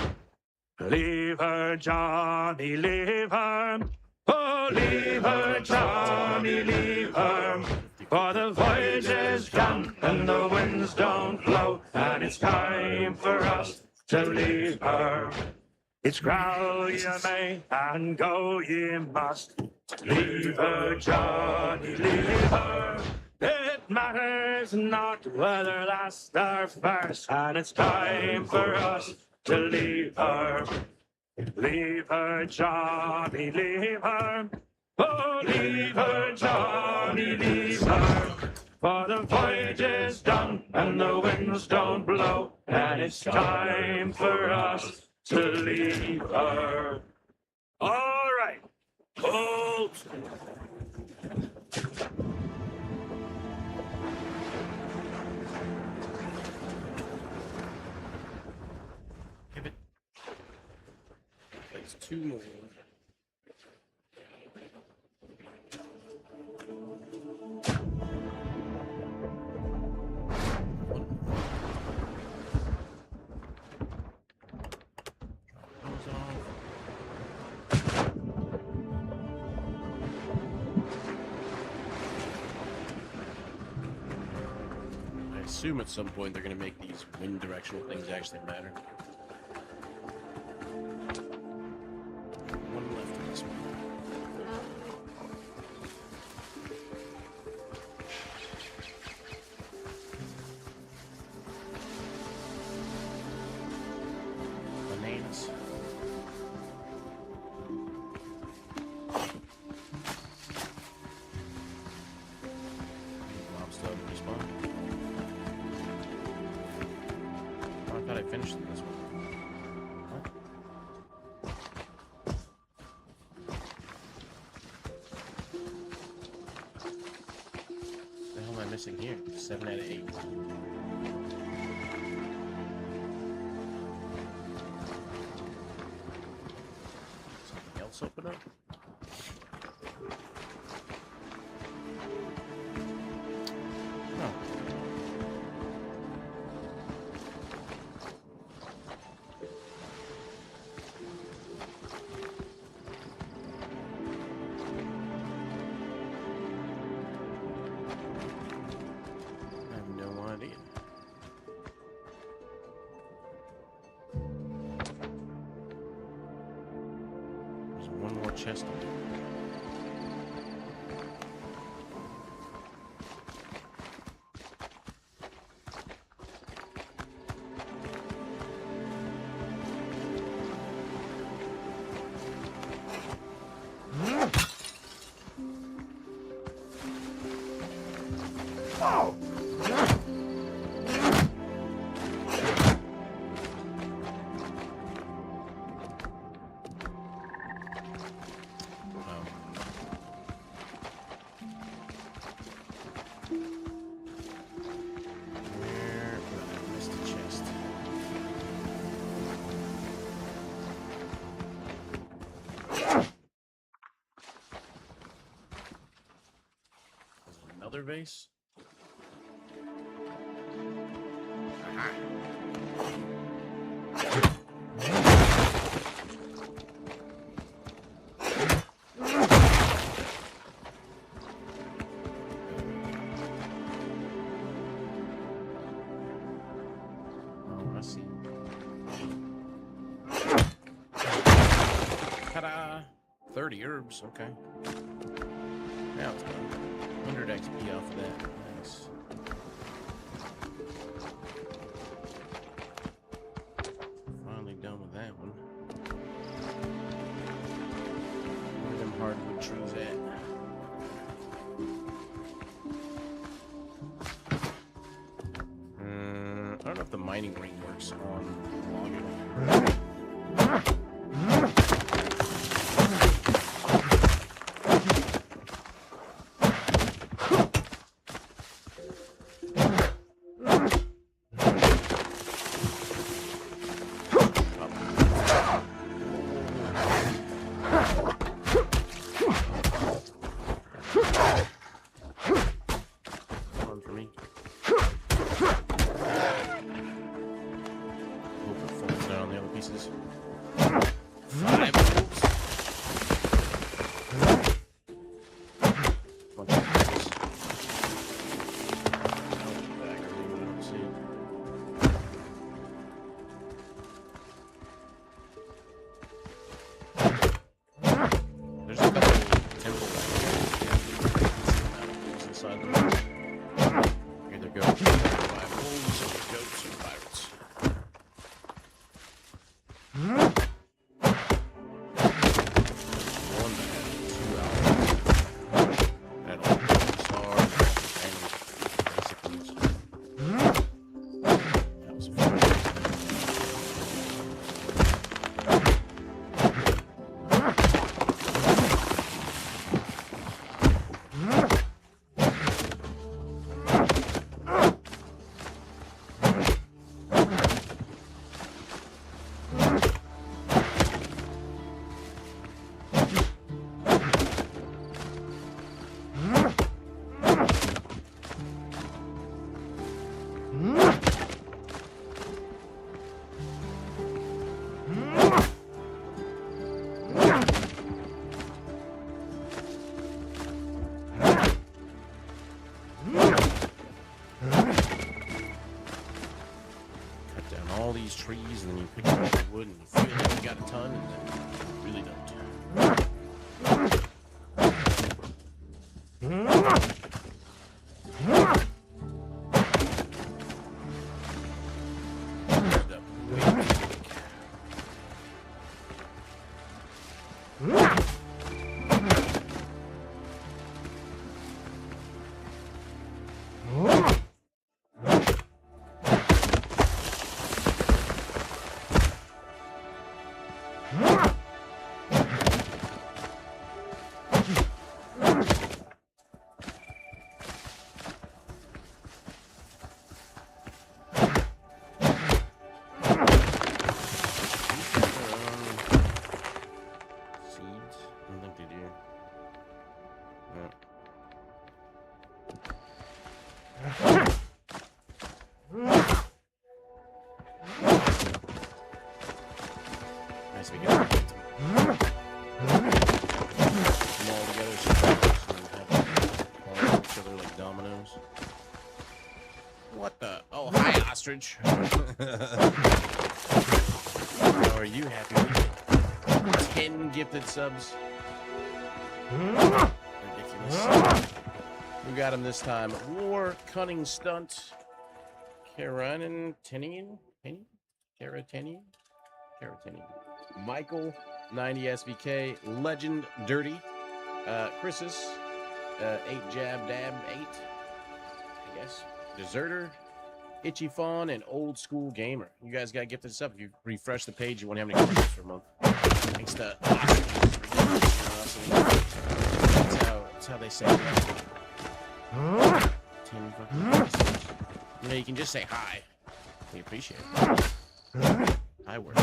Leave her, Johnny, leave her. Oh, leave her, Johnny, leave her. For the voyage is done, and the winds don't blow, and it's time for us to leave her. It's growl ye may, and go ye must. Leave her, Johnny, leave her. It matters not whether last or first, and it's time for us to leave her. Leave her, Johnny, leave her. Oh, leave her, Johnny, leave her. For the voyage is done, and the winds don't blow, and it's time for us to leave her. All right, hold. Pivot. Place 2 more. I assume at some point they're going to make these wind directional things actually matter. One left in this one. Bananas. Mob stuff respawn. Oh, I thought I finished this one. What? What the hell am I missing here? 7 out of 8. Something else open up? No. I have no idea. There's one more chest in there. another vase? Aha. Oh, I see. Ta-da! 30 herbs, okay. Now it's done. 100 XP off of that. Nice. Finally done with that one. Where are them hardwood trees at? I don't know if the mining ring works on logging. Trees, and then you pick up the wood and you feel like you got a ton, and then you really don't. Nice, we get them all together so and have all each other like dominoes. What the? Oh, hi, ostrich. How are you happy with it? 10 gifted subs. Ridiculous. Who got him this time? War Cunning Stunt. Karatinian? Karatinian? Michael, 90 SVK. Legend Dirty. Chris's, 8 Jab Dab 8. I guess. Deserter. Itchy Fawn, and Old School Gamer. You guys got gifted stuff. If you refresh the page, you won't have any questions for a month. Thanks to that's how they say it. 10 fucking questions. You know, you can just say hi. We appreciate it. Hi, work.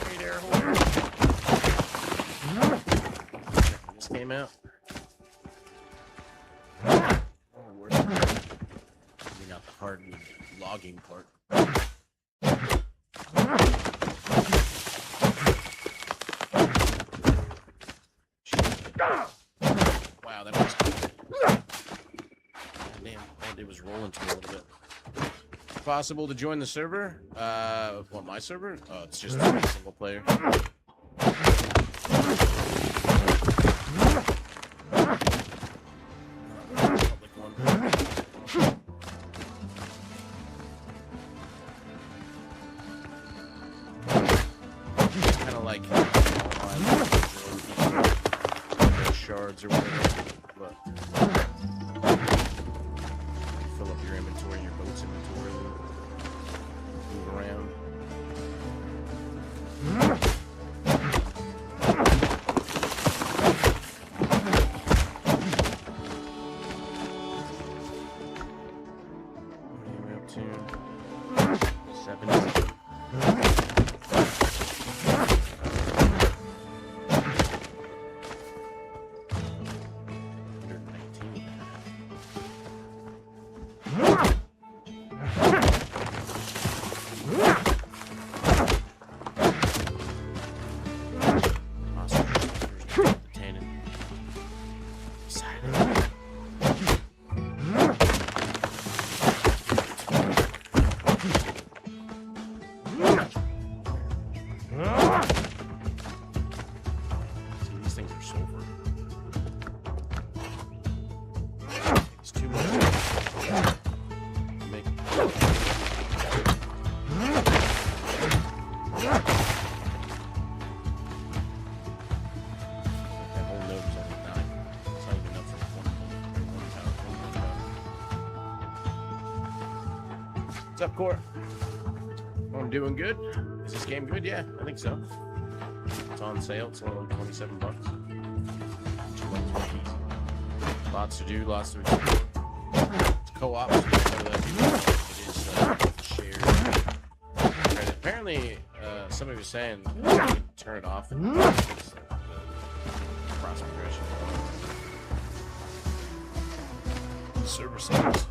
Hey there, Hoyer. Just came out. Worth it. Maybe not the hardwood logging part. Wow, that was damn. All I did was roll into me a little bit. Possible to join the server? What, my server? Oh, it's just a single player. Public one. Kind of like shards or whatever. But fill up your inventory, your boat's inventory, move around. What are we up to? 70. What's up, Court? I'm doing good. Is this game good? Yeah, I think so. It's on sale. It's only like 27 bucks. Lots to do, lots to explore. It's co-op, so it is shared credit. Apparently, somebody was saying you can turn it off and cross progression. Server settings.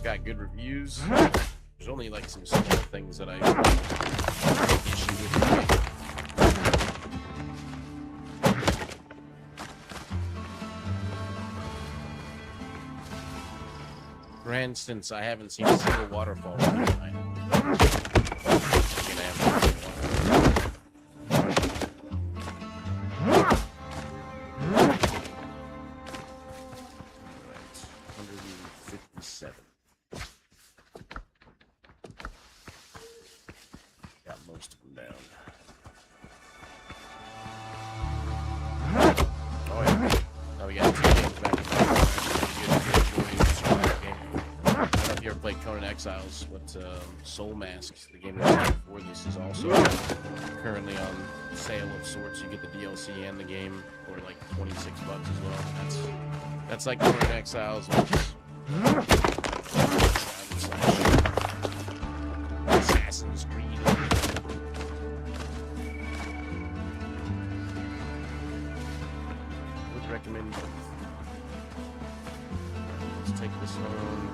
Got good reviews. There's only like some small things that I take issue with. For instance, I haven't seen a single waterfall. But Soul Mask, the game that was before this, is also currently on sale of sorts. You get the DLC and the game for like 26 bucks as well. That's like Conan Exiles, which is Assassin's Creed. Would recommend both. Let's take this home.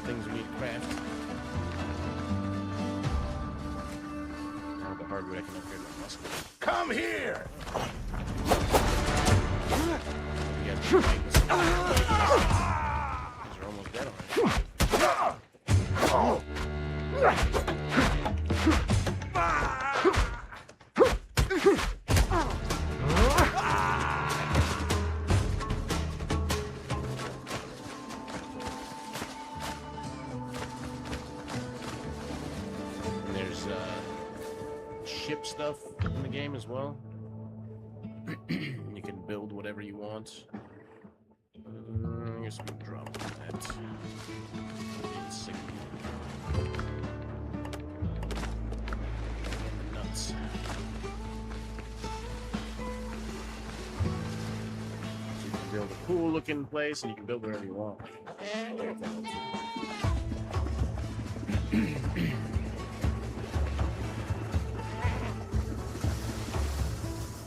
Things we need to craft. Now the hardwood I can upgrade my muscle. Come here! You guys are fighting this. These are almost dead already. Stuff in the game as well. You can build whatever you want. I guess we drop that. Nuts. of a cool looking place, and you can build wherever you want.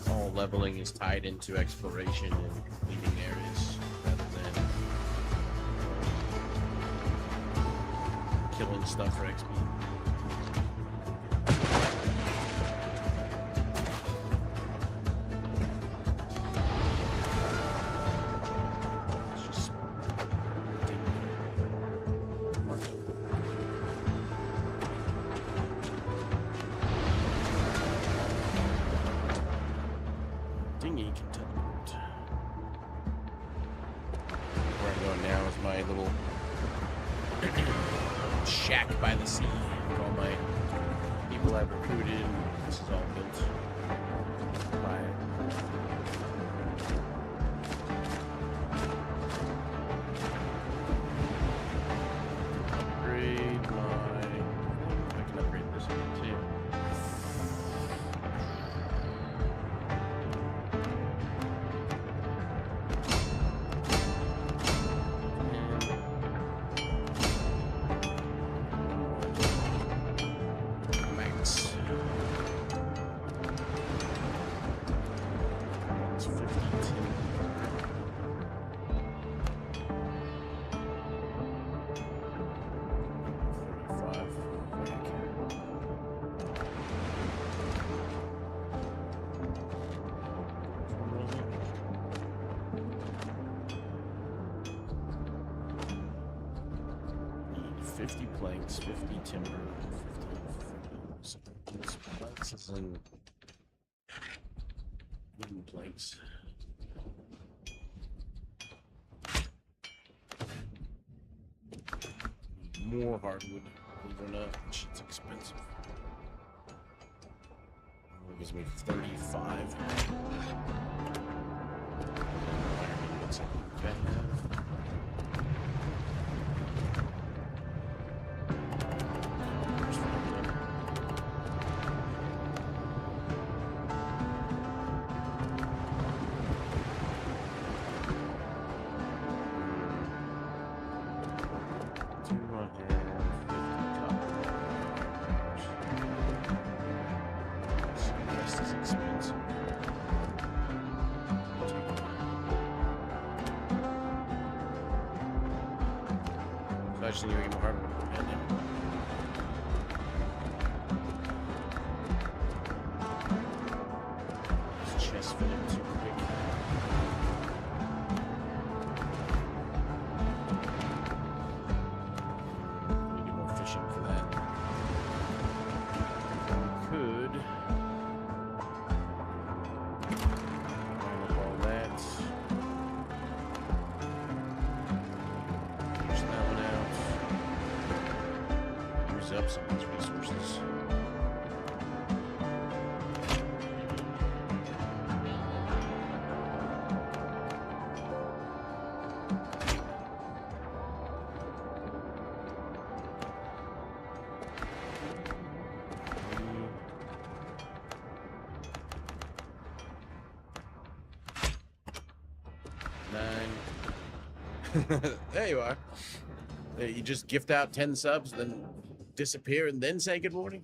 All leveling is tied into exploration and completing areas rather than killing stuff for XP. Dinghy can teleport. Where I'm going now is my little shack by the sea with all my people I've recruited. This is all built by upgrade my. I can upgrade this one too. Max. It's 52. Need 50 planks, 50 timber, 50 planks is in wooden planks. Need more hardwood, believe it or not, which is expensive. It gives me 35. What's okay. I just need to get more hardwood. This chest fit in too quick. Need to get more fishing for that. Could line up all that. Push that one out. Use up some of these resources. There you are. You just gift out 10 subs, then disappear, and then say good morning.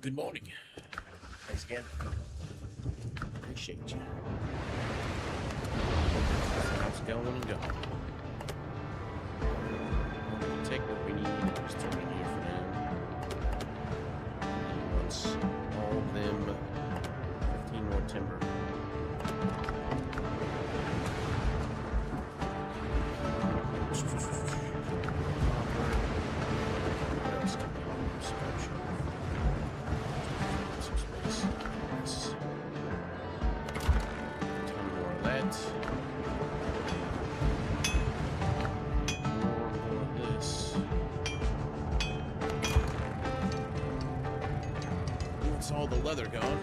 Good morning. Thanks again. Appreciate you. How's it going and going? We'll take what we need. Just turn it here for now. And once all of them, 15 more timber. All the leather gone.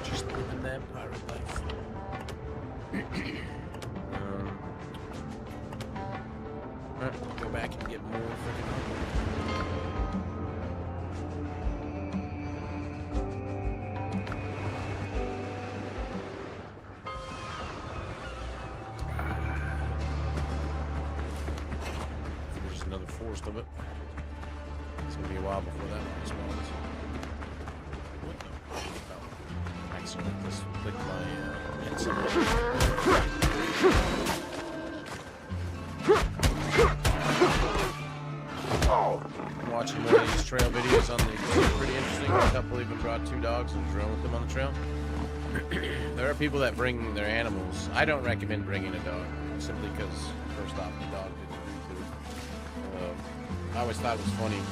Just in that pile. back and get more freaking. There's another forest of it. It's gonna be a while before that one spawns. What the? Oh, accidentally just clicked my headset. I'm watching one of these trail videos on the pretty interesting. A couple even brought 2 dogs and drove with them on the trail. There are people that bring their animals. I don't recommend bringing a dog, simply because, first off, the dog didn't agree to it. I always thought it was funny, in a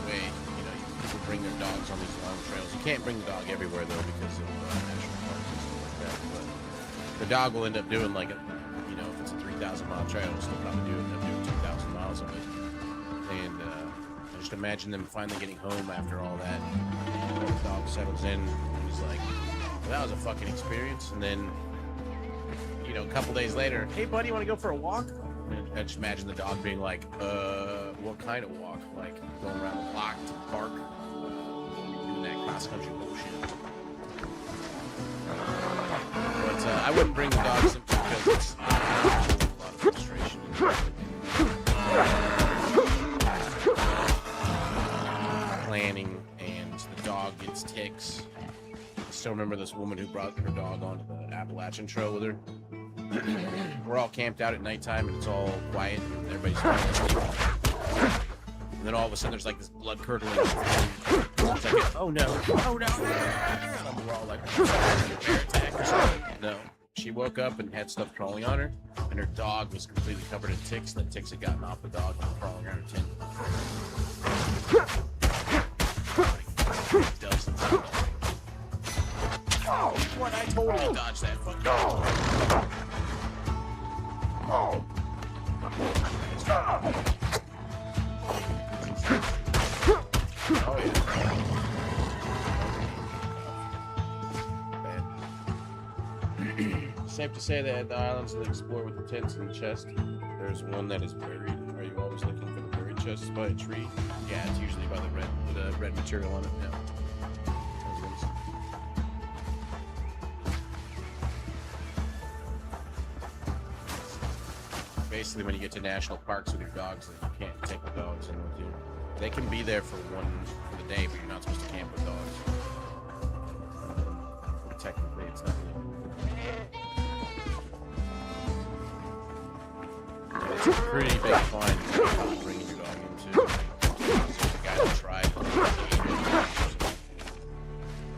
way, you know, people bring their dogs on these long trails. You can't bring the dog everywhere, though, because of national parks and stuff like that. But the dog will end up doing, like, you know, if it's a 3,000-mile trail, it'll still probably end up doing 2,000 miles of it. And I just imagine them finally getting home after all that. The dog settles in, and he's like, well, that was a fucking experience. And then, you know, a couple days later, hey, buddy, you want to go for a walk? And I just imagine the dog being like, what kind of walk? Like, going around the block to the park? Doing that cross-country bullshit. But I wouldn't bring the dog simply because it's a lot of frustration. Planning, and the dog gets ticks. I still remember this woman who brought her dog onto the Appalachian Trail with her. We're all camped out at nighttime and it's all quiet and everybody's falling asleep. And then all of a sudden there's like this blood curdling. It's like, oh no, oh no. And we're all like, a bear attack or something. No. She woke up and had stuff crawling on her, and her dog was completely covered in ticks. The ticks had gotten off the dog and were crawling around her tent. Like, dozens of them. Oh, what? I totally dodged that fucking dog. Oh, yeah. Safe to say that the islands that explore with the tents and the chest. There's one that is buried. Are you always looking for the buried chests by a tree? Yeah, it's usually by the red, with the red material on it. Yeah. Basically, when you get to national parks with your dogs, you can't take the dogs in with you. They can be there for the day, but you're not supposed to camp with dogs. Technically, it's not. It's a pretty big fine bringing your dog into. There's a guy that tried.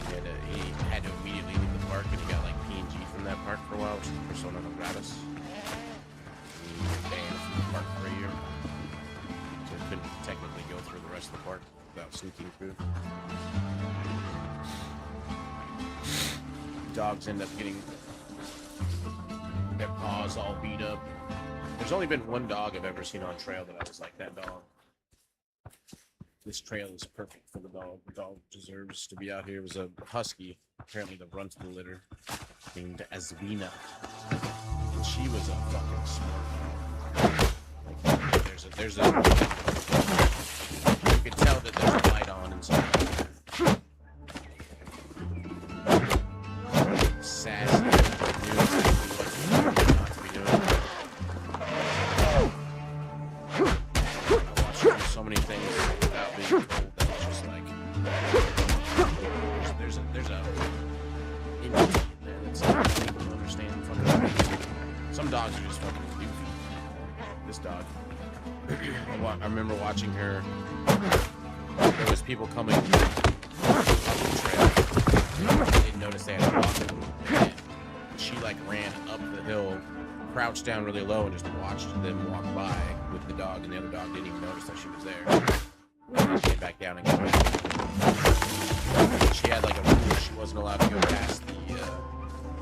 He had to immediately leave the park, and he got like PNG from that park for a while, which is persona non gratis. He was banned from the park for a year, so he couldn't technically go through the rest of the park without sneaking through. Dogs end up getting their paws all beat up. There's only been one dog I've ever seen on trail that I was like, that dog. This trail is perfect for the dog. The dog deserves to be out here. It was a husky, apparently the runt of the litter, named Azwina. And she was a fucking smart dog. Like, there's a you could tell that there's a light on inside. Sassy. So many things without being told that it's just like there's a entity there that's like people don't understand fucking. Some dogs are just fucking goofy. This dog, I remember watching her. There was people coming up the trail. I didn't notice they had a dog, and she like ran up the hill, crouched down really low, and just watched them walk by with the dog, and the other dog didn't even notice that she was there. And she came back down and got away. She had like a rule, she wasn't allowed to go past the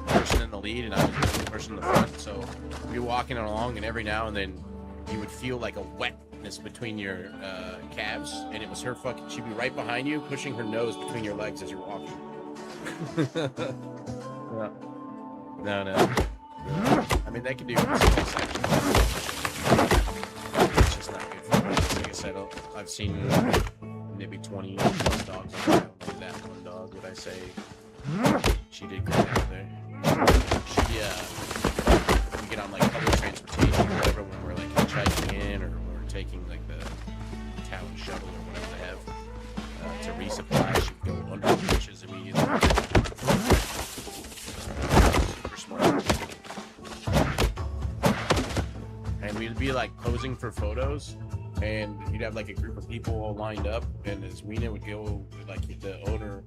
person in the lead, and I was the person in the front, so we were walking along, and every now and then you would feel like a wetness between your calves, and it was her fucking, she'd be right behind you, pushing her nose between your legs as you're walking. No. I mean, they can do it. It's just not good. said, I've seen maybe 20 plus dogs on the trail. Maybe that one dog, would I say, she did great out there. We get on like public transportation or whatever when we're like hitchhiking in, or we're taking like the town shuttle or whatever they have to resupply. She'd go under the bushes immediately. Super smart. And we'd be like posing for photos, and you'd have like a group of people all lined up, and as Weena would go, like the owner,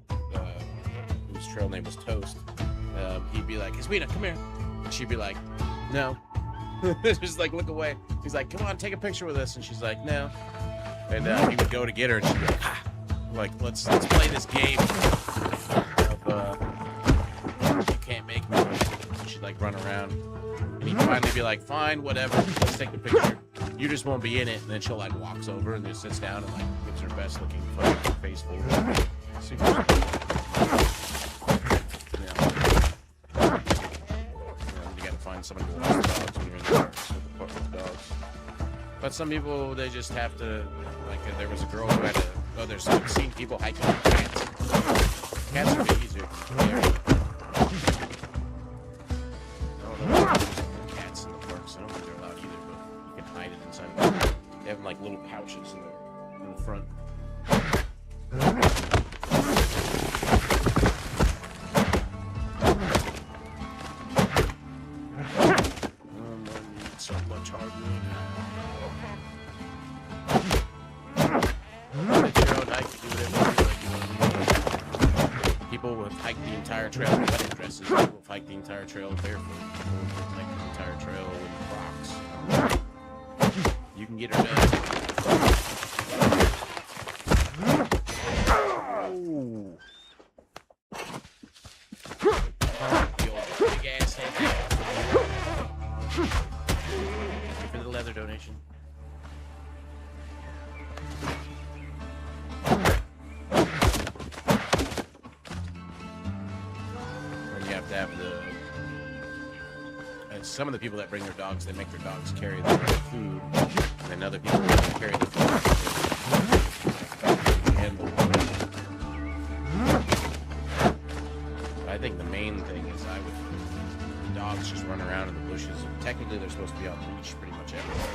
whose trail name was Toast, he'd be like, Weena, come here. And she'd be like, no. Just like look away. He's like, come on, take a picture with us. And she's like, no. And he would go to get her, and she'd be like, like let's play this game of you can't make me. And she'd like run around, and he'd finally be like, fine, whatever, let's take the picture. You just won't be in it. And then she'll like walks over and just sits down and like gives her best looking photo, face forward. Super. Someone who wants the dogs when you're in the parks with the dogs. But some people, they just have to, like, there was a girl who had to, I've seen people hiking with cats. Cats are a bit easier. I don't know why there's cats in the parks. I don't think they're allowed either, but you can hide it inside. They have like little pouches in the front. So much hardwood. It's your own hike, do whatever you like. People have hiked the entire trail in wedding dresses. People have hiked the entire trail barefoot. People have hiked the entire trail with Crocs. You can get her done. The old big ass head. For the leather donation. And you have to have the. And some of the people that bring their dogs, they make their dogs carry their food, and then other people carry the food. And I think the main thing is dogs just run around in the bushes. Technically, they're supposed to be on the leash pretty much everywhere.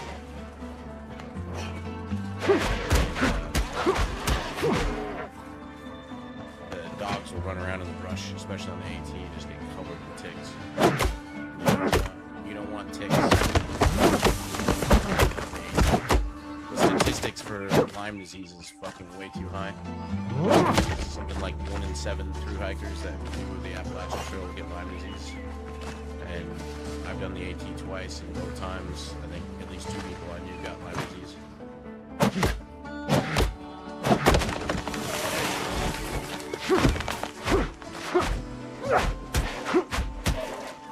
The dogs will run around in the brush, especially on the AT, just get covered with ticks. You don't want ticks. The statistics for Lyme disease is fucking way too high. Something like 1 in 7 through hikers that do the Appalachian Trail will get Lyme disease. And I've done the AT twice, and both times, I think at least 2 people I knew got Lyme disease.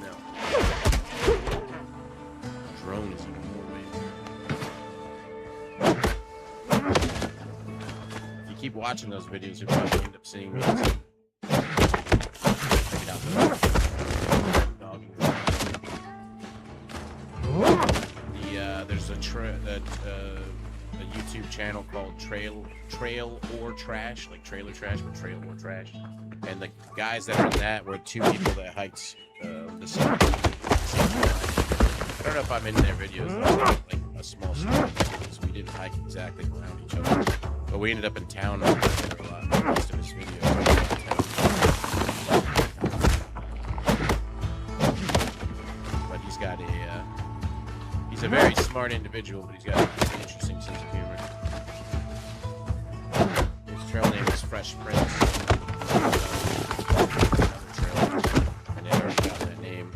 No. Drone is even more weird. If you keep watching those videos, you'll probably end up seeing me. Maybe not there's a YouTube channel called Trail or Trash, like trailer trash, but Trail or Trash. And the guys that are in that were 2 people that hiked the same line. I don't know if I'm in their videos, like a small stream, because we didn't hike exactly around each other. But we ended up in town a lot most of his videos. But he's got he's a very smart individual, but he's got an interesting sense of humor. His trail name is Fresh Prince. And they already got that name.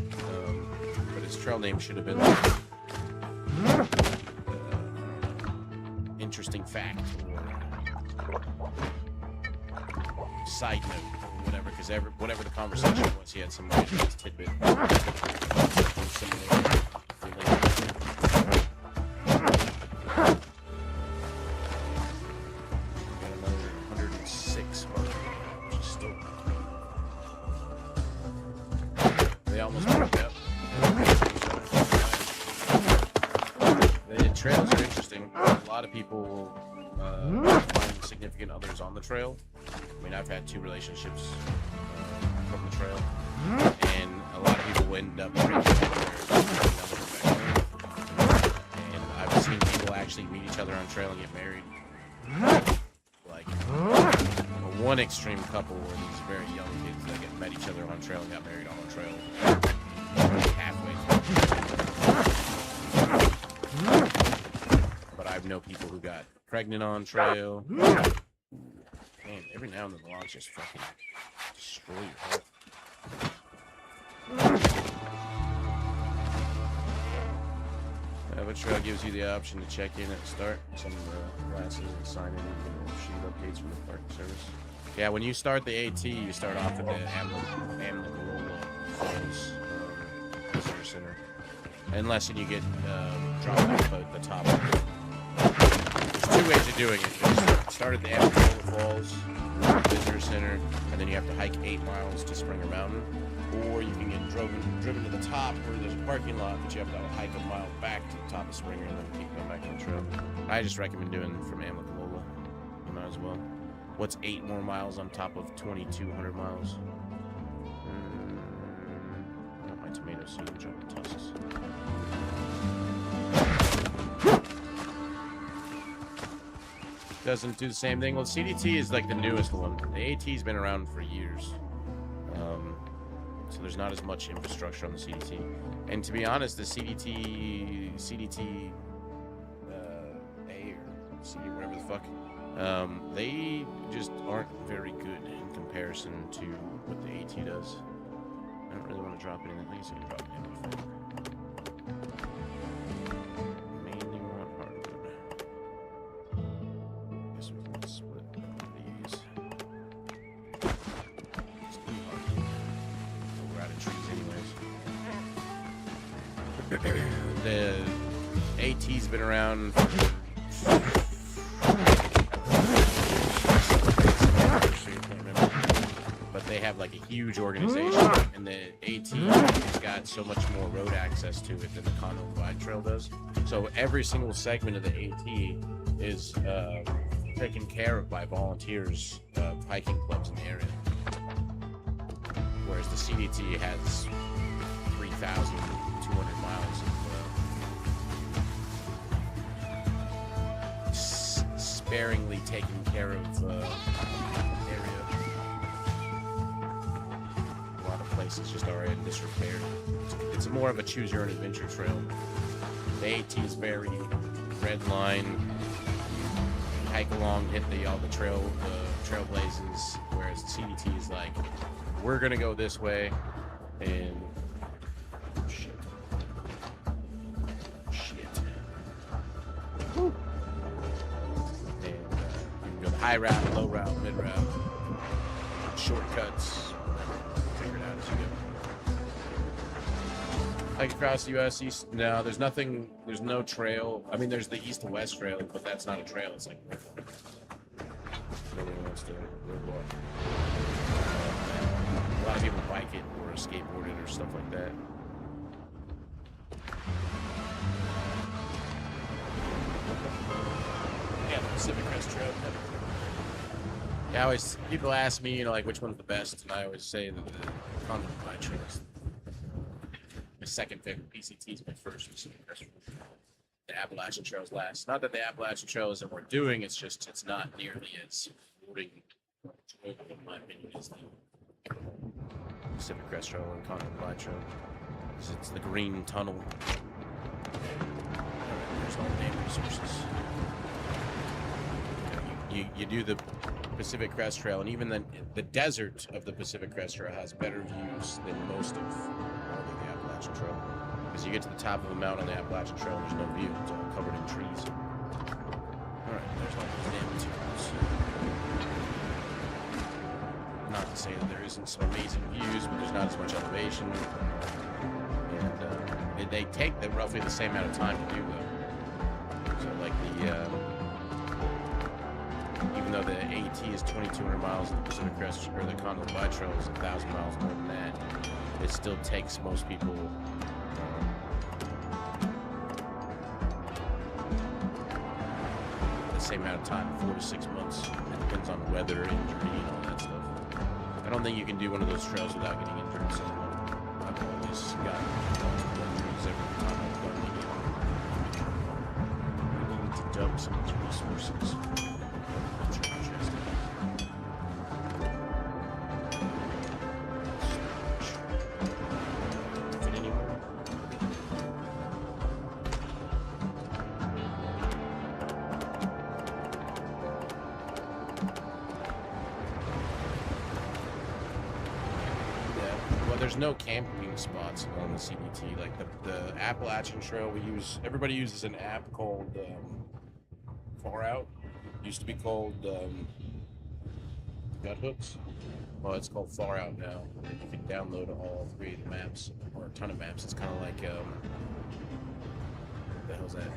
But his trail name should have been interesting fact or side note or whatever, because whatever the conversation was, he had some nice tidbit. Almost broke up. The trails are interesting. A lot lot of people find significant others on the trail. I mean, I've had 2 relationships from the trail, and a lot of people end up and I've seen people actually meet each other on trail and get married. Like one extreme couple were these very young kids that met each other on trail and got married on trail. Halfway through. But I know people who got pregnant on trail. Man, every now and then the logs just fucking destroy your health. But trail gives you the option to check in at the start. Some of the classes and sign in and shoot updates from the park service. Yeah, when you start the AT, you start off at the Appalachian Visitor Center. Unless you get dropped off at the top. There's 2 ways of doing it. You start at the Appalachian Falls Visitor Center, and then you have to hike 8 miles to Springer Mountain. Or you can get driven to the top where there's a parking lot, but you have to hike a mile back to the top of Springer and then keep going back on the trail. I just recommend doing from Amlicalola. You might as well. What's 8 more miles on top of 2,200 miles? I want my tomato seed and drop the tusks. Doesn't do the same thing. Well, CDT is like the newest one. The AT's been around for years. So there's not as much infrastructure on the CDT. And to be honest, the CDT A or CD, whatever the fuck, they just aren't very good in comparison to what the AT does. I don't really want to drop anything. I guess I can drop anything. Mainly want hardwood. I guess we can split these. The AT's been around but they have like a huge organization, and the AT has got so much more road access to it than the Continental Trail does. So every single segment of the AT is taken care of by volunteers, hiking clubs in the area. Whereas the CDT has 3,200 miles of sparingly taken care of area. A lot of places just are in disrepair. It's more of a choose your own adventure trail. The AT is very red line. Hike along, hit all the trailblazes, whereas the CDT is like, we're gonna go this way, and shit. Woo. And you can go the high route, low route, mid route, shortcuts, figure it out as you go. Hike across the U.S. East. No, there's no trail. I mean, there's the east and west trail, but that's not a trail. It's like nobody wants to roadblock. A lot of people bike it or skateboard it or stuff like that. Yeah, the Pacific Crest Trail. Yeah, people ask me, like which one's the best, and I always say that the Continental Trail is my second favorite. PCT is my first. Pacific Crest Trail. The Appalachian Trail is last. Not that the Appalachian Trail isn't worth doing. It's just it's not nearly as rewarding, in my opinion, as the Pacific Crest Trail and Continental Trail. It's the green tunnel. There's all the damn resources. You do the Pacific Crest Trail, and even the desert of the Pacific Crest Trail has better views than most of all of the Appalachian Trail. Because you get to the top of a mountain on the Appalachian Trail, and there's no view. It's all covered in trees. Alright, there's all those damn materials. Not to say that there isn't some amazing views, but there's not as much elevation. And they take roughly the same amount of time to do, though. So, like even though the AT is 2,200 miles, the Pacific Crest or the Continental Trail is 1,000 miles more than that, it still takes most people. the same amount of time, 4 to 6 months. It depends on weather, injury, and all that stuff. I don't think you can do one of those trails without getting injured, so I've always gotten multiple injuries every time I've done it. We need to dump some of these resources. There's no camping spots on the CDT. Like the Appalachian Trail we use, everybody uses an app called Far Out. Used to be called Gut Hooks. Well, it's called Far Out now. You can download all 3 of the maps, or a ton of maps. It's kind of like, what the hell's that?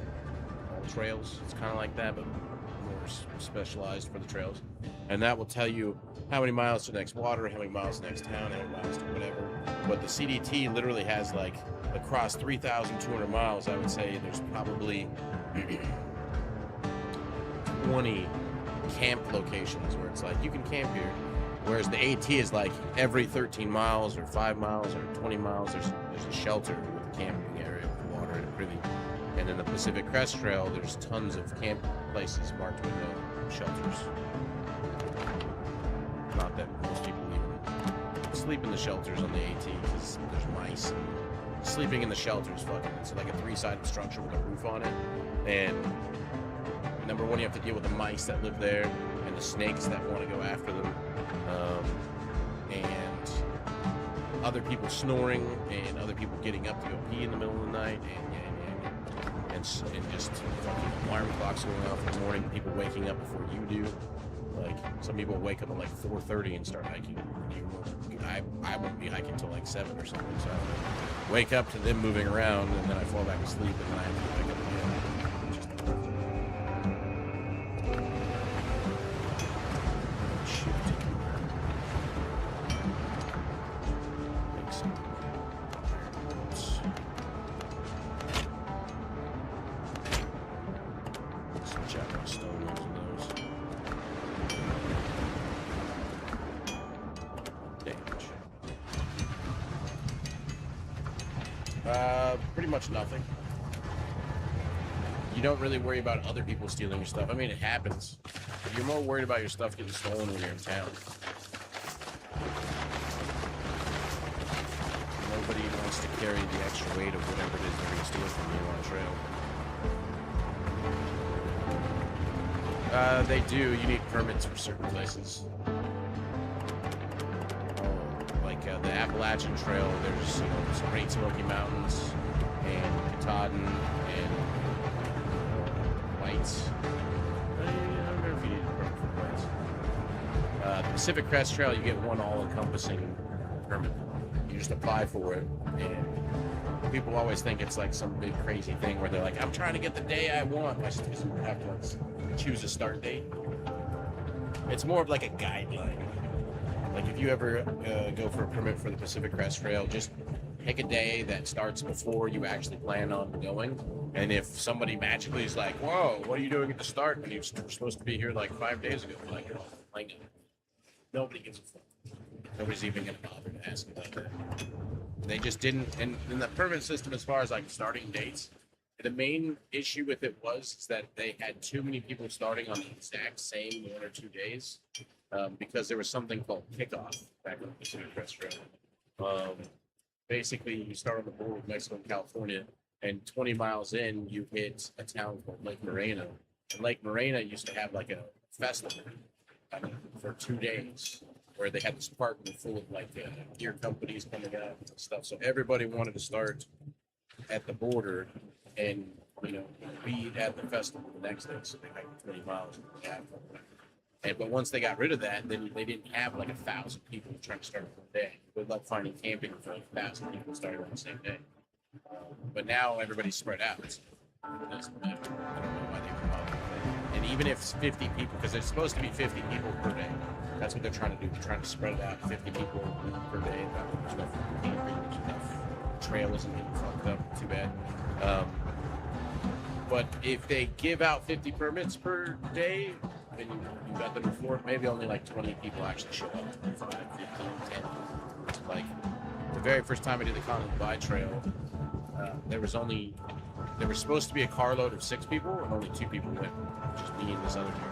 All Trails. It's kind of like that, but more specialized for the trails. And that will tell you how many miles to the next water, how many miles to the next town, how many miles to whatever. But the CDT literally has, like, across 3,200 miles, I would say there's probably 20 camp locations where it's like, you can camp here. Whereas the AT is like every 13 miles or 5 miles or 20 miles, there's a shelter with a camping area with water and a privy. And then the Pacific Crest Trail, there's tons of camp places marked with no shelters. Not that most people even sleep in the shelters on the AT because there's mice. Sleeping in the shelters, fucking, it's like a 3-sided structure with a roof on it. And number one, you have to deal with the mice that live there and the snakes that want to go after them. And other people snoring and other people getting up to go pee in the middle of the night and just fucking alarm clocks going off in the morning, people waking up before you do. Like, some people wake up at like 4:30 and start hiking. I won't be hiking until like 7 or something, so I wake up to them moving around and then I fall back asleep and then I have to wake up again. Pretty much nothing. You don't really worry about other people stealing your stuff. I mean, it happens. But you're more worried about your stuff getting stolen when you're in town. Nobody wants to carry the extra weight of whatever it is they're going to steal from you on a trail. They do. You need permits for certain places. The Appalachian Trail, there's some Great Smoky Mountains and Katahdin and Whites. I don't know if you need a permit for Whites. The Pacific Crest Trail, you get one all-encompassing permit. You just apply for it, and people always think it's like some big crazy thing where they're like, I'm trying to get the day I want. I just have to choose a start date. It's more of like a guideline. Like, if you ever go for a permit for the Pacific Crest Trail, just pick a day that starts before you actually plan on going. And if somebody magically is like, whoa, what are you doing at the start? And you're supposed to be here like 5 days ago. Like, you're all complaining. Nobody gives a fuck. Nobody's even going to bother to ask about that. They just didn't. And in the permit system, as far as like starting dates, the main issue with it was that they had too many people starting on the exact same 1 or 2 days. Because there was something called kickoff back on the Pacific Crest Trail. Basically, you start on the border with Mexico and California, and 20 miles in, you hit a town called Lake Morena. And Lake Morena used to have like a festival for 2 days, where they had this park full of like gear companies coming out and stuff. So everybody wanted to start at the border and be at the festival the next day. So they hiked 20 miles and but once they got rid of that, then they didn't have like 1,000 people trying to start one day. Good luck finding camping for like 1,000 people starting on the same day. But now everybody's spread out. It doesn't matter. I don't know why they come up with it. And even if it's 50 people, because it's supposed to be 50 people per day. That's what they're trying to do. They're trying to spread it out 50 people per day. There's enough camping, there's enough trail isn't getting fucked up too bad. But if they give out 50 permits per day, and you got them before, maybe only like 20 people actually show up. 25, 15, 10. Like the very first time I did the Consolidating Trail, there was supposed to be a carload of 6 people, and only 2 people went, just me and this other dude.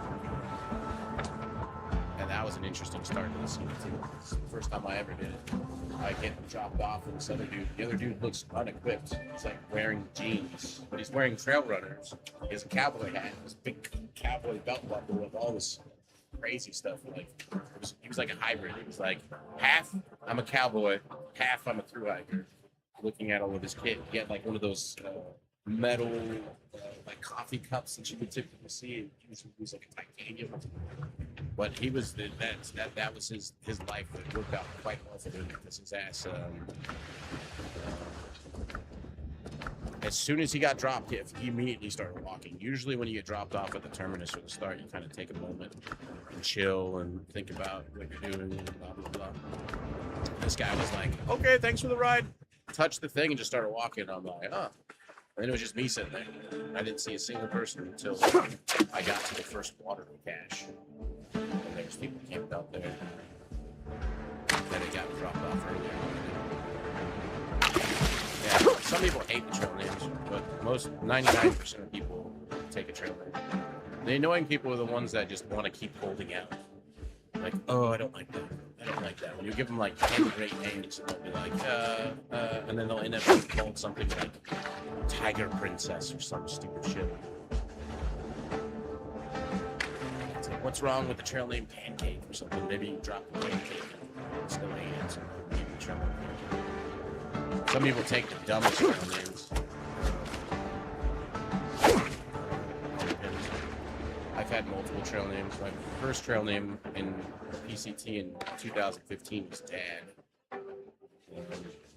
And that was an interesting start to the season too. It's the first time I ever did it. I get dropped off with this other dude. The other dude looks unequipped. He's like wearing jeans, but he's wearing trail runners. He has a cowboy hat, this big cowboy belt buckle with all this crazy stuff. Like he was like a hybrid. He was like half I'm a cowboy, half I'm a thru hiker. Looking at all of his kit, he had like one of those metal like coffee cups that you could typically see. He was like a titanium. But he was that was his life. It worked out quite well for him because his ass. As soon as he got dropped, he immediately started walking. Usually, when you get dropped off at the terminus or the start, you kind of take a moment and chill and think about what you're doing and blah blah blah. This guy was like, "Okay, thanks for the ride." Touched the thing and just started walking. I'm like, "Oh." And then it was just me sitting there. I didn't see a single person until I got to the first water cache. And there's people camped out there. Then it got dropped off earlier. Yeah, some people hate the trail names, but 99% of people take a trail name. The annoying people are the ones that just want to keep holding out. Like, oh, I don't like that. I don't like that. When you give them like 10 great names, and they'll be like, and then they'll end up being called something like Tiger Princess or some stupid shit. It's like, what's wrong with the trail name Pancake or something? Maybe you drop the pancake and still hate it. So keep the trail name Pancake. Some people take the dumbest trail names. I've had multiple trail names. My first trail name in PCT in 2015 was Dad. And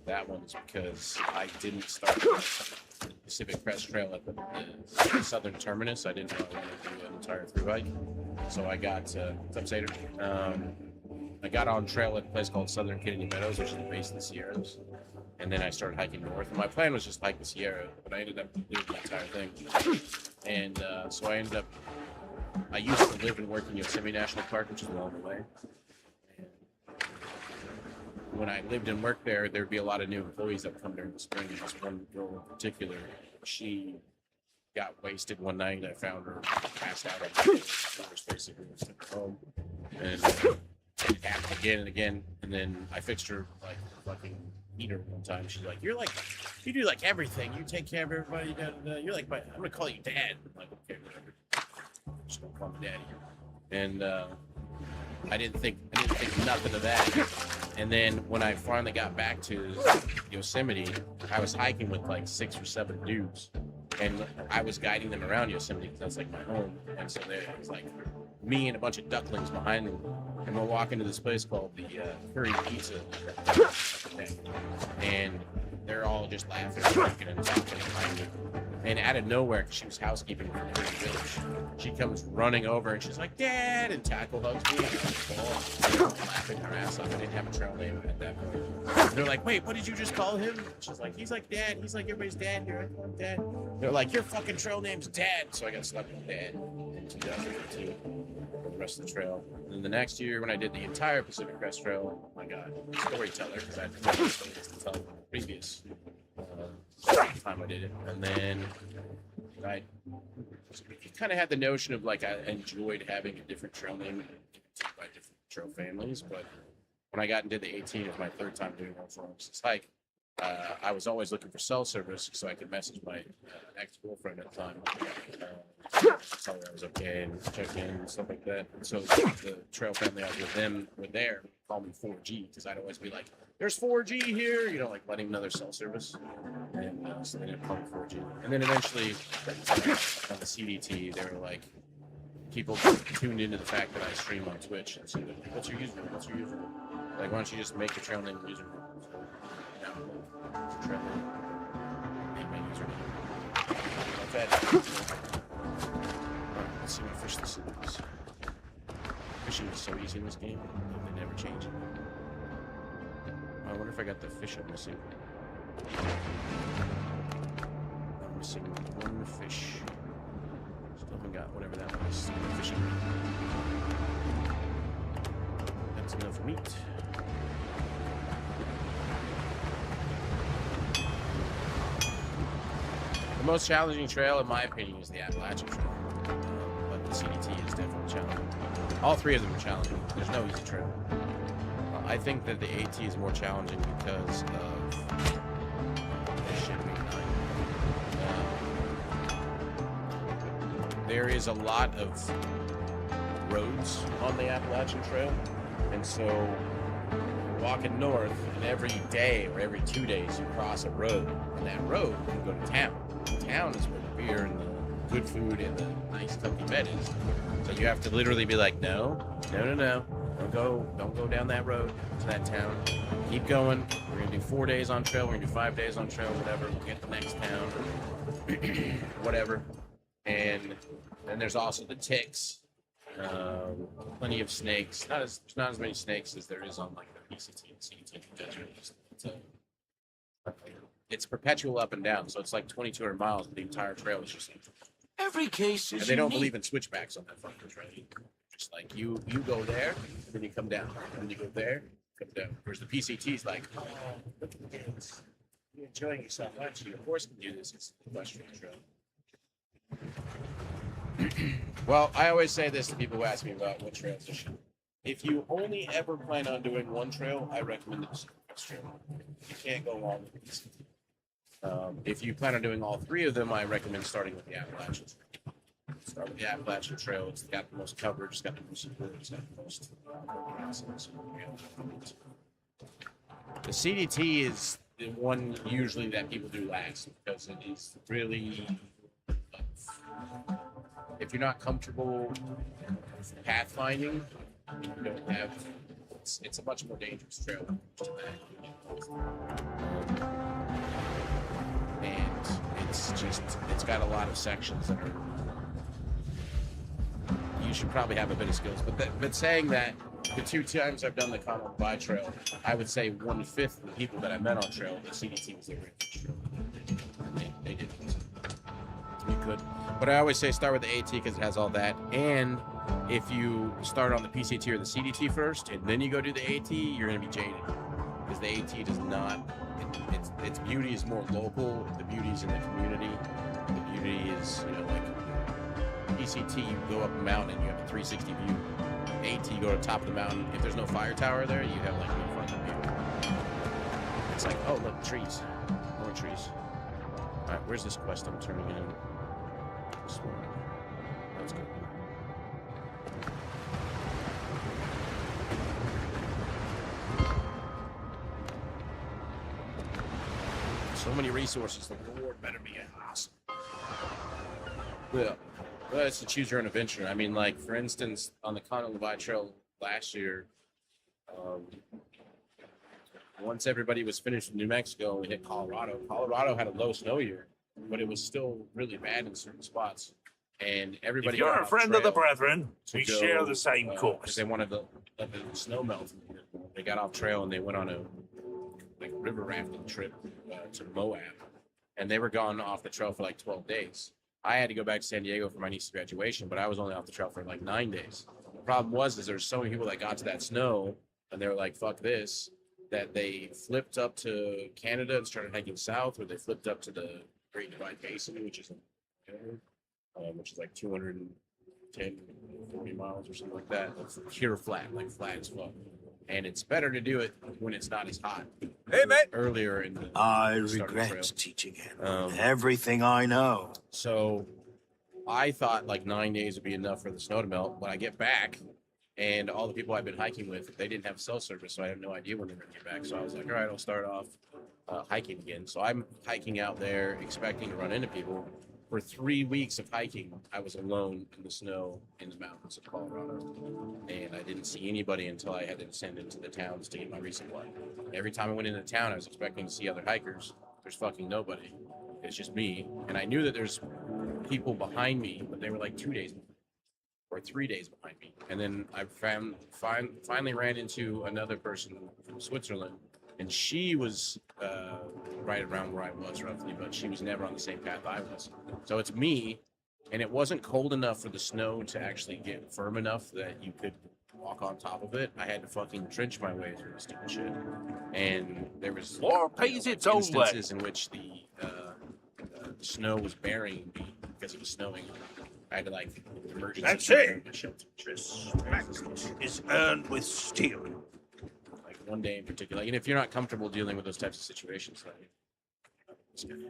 that one's because I didn't start the Pacific Crest Trail at the southern terminus. I didn't know I wanted to do an entire thru hike. So I got, what's up, Sater? I got on trail at a place called Southern Kidney Meadows, which is the base of the Sierras. And then I started hiking north. And my plan was just hike the Sierra, but I ended up doing the entire thing. And so I used to live and work in Yosemite National Park, which is along the way. And when I lived and worked there, there'd be a lot of new employees that would come during the spring. And this one girl in particular, she got wasted one night. I found her passed out on the floors, basically, and took her home. And it happened again and again. And then I fixed her like fucking heater one time. She's like, you do like everything. You take care of everybody. You're like, I'm gonna call you Dad. I'm like, okay, whatever. Just gonna call me Daddy. And I didn't think nothing of that. And then when I finally got back to Yosemite, I was hiking with like 6 or 7 dudes, and I was guiding them around Yosemite because that's like my home. And so there was like me and a bunch of ducklings behind them, and we're walking to this place called the Curry Pizza, and they're all just laughing and talking and talking behind me. And out of nowhere, because she was housekeeping for the village, she comes running over and she's like, Dad, and tackle hugs me. And I'm laughing her ass off. I didn't have a trail name at that point. And they're like, wait, what did you just call him? She's like, he's like Dad. He's like everybody's dad here. I call him Dad. They're like, your fucking trail name's Dad. So I got stuck with Dad in 2015 for the rest of the trail. And then the next year, when I did the entire Pacific Crest Trail, oh my God, storyteller, because I had no stories to tell the previous time I did it. And then I kind of had the notion of like I enjoyed having a different trail name by different trail families, but when I got and did the 18, it was my 3rd time doing one for this hike. I was always looking for cell service so I could message my ex-girlfriend at the time, tell her I was okay and check in and stuff like that. And so the trail family I was with them were there, call me 4G, because I'd always be like, there's 4G here, you know, like letting another cell service. And so they didn't call me 4G. And then eventually on the CDT, they were like, people tuned into the fact that I stream on Twitch and said, what's your username? What's your username? Like, why don't you just make a trail name username? Trail name. Make my username. Like that. Let's see what fish this is. Fishing is so easy in this game. They never change it. I wonder if I got the fish I'm missing. I'm missing one fish. got whatever that was. Fishing. That's enough meat. The most challenging trail, in my opinion, is the Appalachian Trail. But the CDT is definitely challenging. All three of them are challenging. There's no easy trail. I think that the AT is more challenging because of shit week 9. There is a lot of roads on the Appalachian Trail, and so you're walking north, and every day or every 2 days you cross a road, and that road can go to town. Town is where the beer and the good food and the nice comfy bed is. So you have to literally be like, no, don't go down that road to that town. Keep going. We're gonna do 4 days on trail. We're gonna do 5 days on trail. Whatever. We'll get to the next town. Whatever. And then there's also the ticks. Plenty of snakes. There's not as many snakes as there is on like the PCT and CDT. It's perpetual up and down, so it's like 2,200 miles, and the entire trail is just like. Every case is And they don't unique. believe in switchbacks on that fucking trail. Just like you go there, then you come down, and then you go there, come down. Whereas the PCT's like, oh, look at this. You're enjoying yourself, aren't you? Of course, you can do this. It's the Western Trail. Well, I always say this to people who ask me about what trails to shoot. If you only ever plan on doing one trail, I recommend the Pacific Crest Trail. You can't go wrong with the PCT. If you plan on doing all three of them, I recommend starting with the Appalachian Trail. Start with the Appalachian Trail. It's got the most coverage. It's got the most support. It's got the most. The CDT is the one usually that people do last because it is really. If you're not comfortable with pathfinding, you don't have. It's a much more dangerous trail. And it's got a lot of sections that are. You should probably have a bit of skills, but saying that, the 2 times I've done the Common By Trail, I would say 1/5 of the people that I met on trail, the CDT was their first trail. They didn't. You could, but I always say start with the AT because it has all that. And if you start on the PCT or the CDT first, and then you go do the AT, you're going to be jaded because the AT does not. Its beauty is more local. The beauty is in the community. The beauty is, like PCT, you go up a mountain, you have a 360 view. AT, you go to the top of the mountain. If there's no fire tower there, you have like no fucking view. It's like, oh look, trees, more trees. All right, where's this quest I'm turning in? This one. That's good. So many resources. The Lord better be awesome. Well, it's to choose your own adventure. I mean, like, for instance, on the Levi Trail last year, once everybody was finished in New Mexico, we hit Colorado. Colorado had a low snow year, but it was still really bad in certain spots. And everybody. If you're a friend of the brethren, we share the same course. They wanted to let the snow melt. They got off trail and they went on a river rafting trip to Moab, and they were gone off the trail for like 12 days. I had to go back to San Diego for my niece's graduation, but I was only off the trail for like 9 days. The problem was there's so many people that got to that snow and they were like, fuck this, that they flipped up to Canada and started hiking south, or they flipped up to the Great Divide Basin, which is like 210, 40 miles or something like that. It's pure flat, like flat as fuck. And it's better to do it when it's not as hot. Hey, mate. Earlier in the I start of the regret trail. teaching him everything I know. So I thought like 9 days would be enough for the snow to melt. When I get back, and all the people I've been hiking with, they didn't have cell service, so I had no idea when they were going to get back. So I was like, all right, I'll start off hiking again. So I'm hiking out there, expecting to run into people. For 3 weeks of hiking, I was alone in the snow in the mountains of Colorado. And I didn't see anybody until I had to descend into the towns to get my resupply. Every time I went into town, I was expecting to see other hikers. There's fucking nobody. It's just me. And I knew that there's people behind me, but they were like 2 days or 3 days behind me. And then I finally ran into another person from Switzerland. And she was right around where I was roughly, but she was never on the same path I was. So it's me and it wasn't cold enough for the snow to actually get firm enough that you could walk on top of it. I had to fucking trench my way through this stupid shit. And there was War pays its own way. instances in which the snow was burying me because it was snowing. I had to like emergency. That's shelter it. my shelter. Respect is earned with steel. Like one day in particular, and if you're not comfortable dealing with those types of situations, like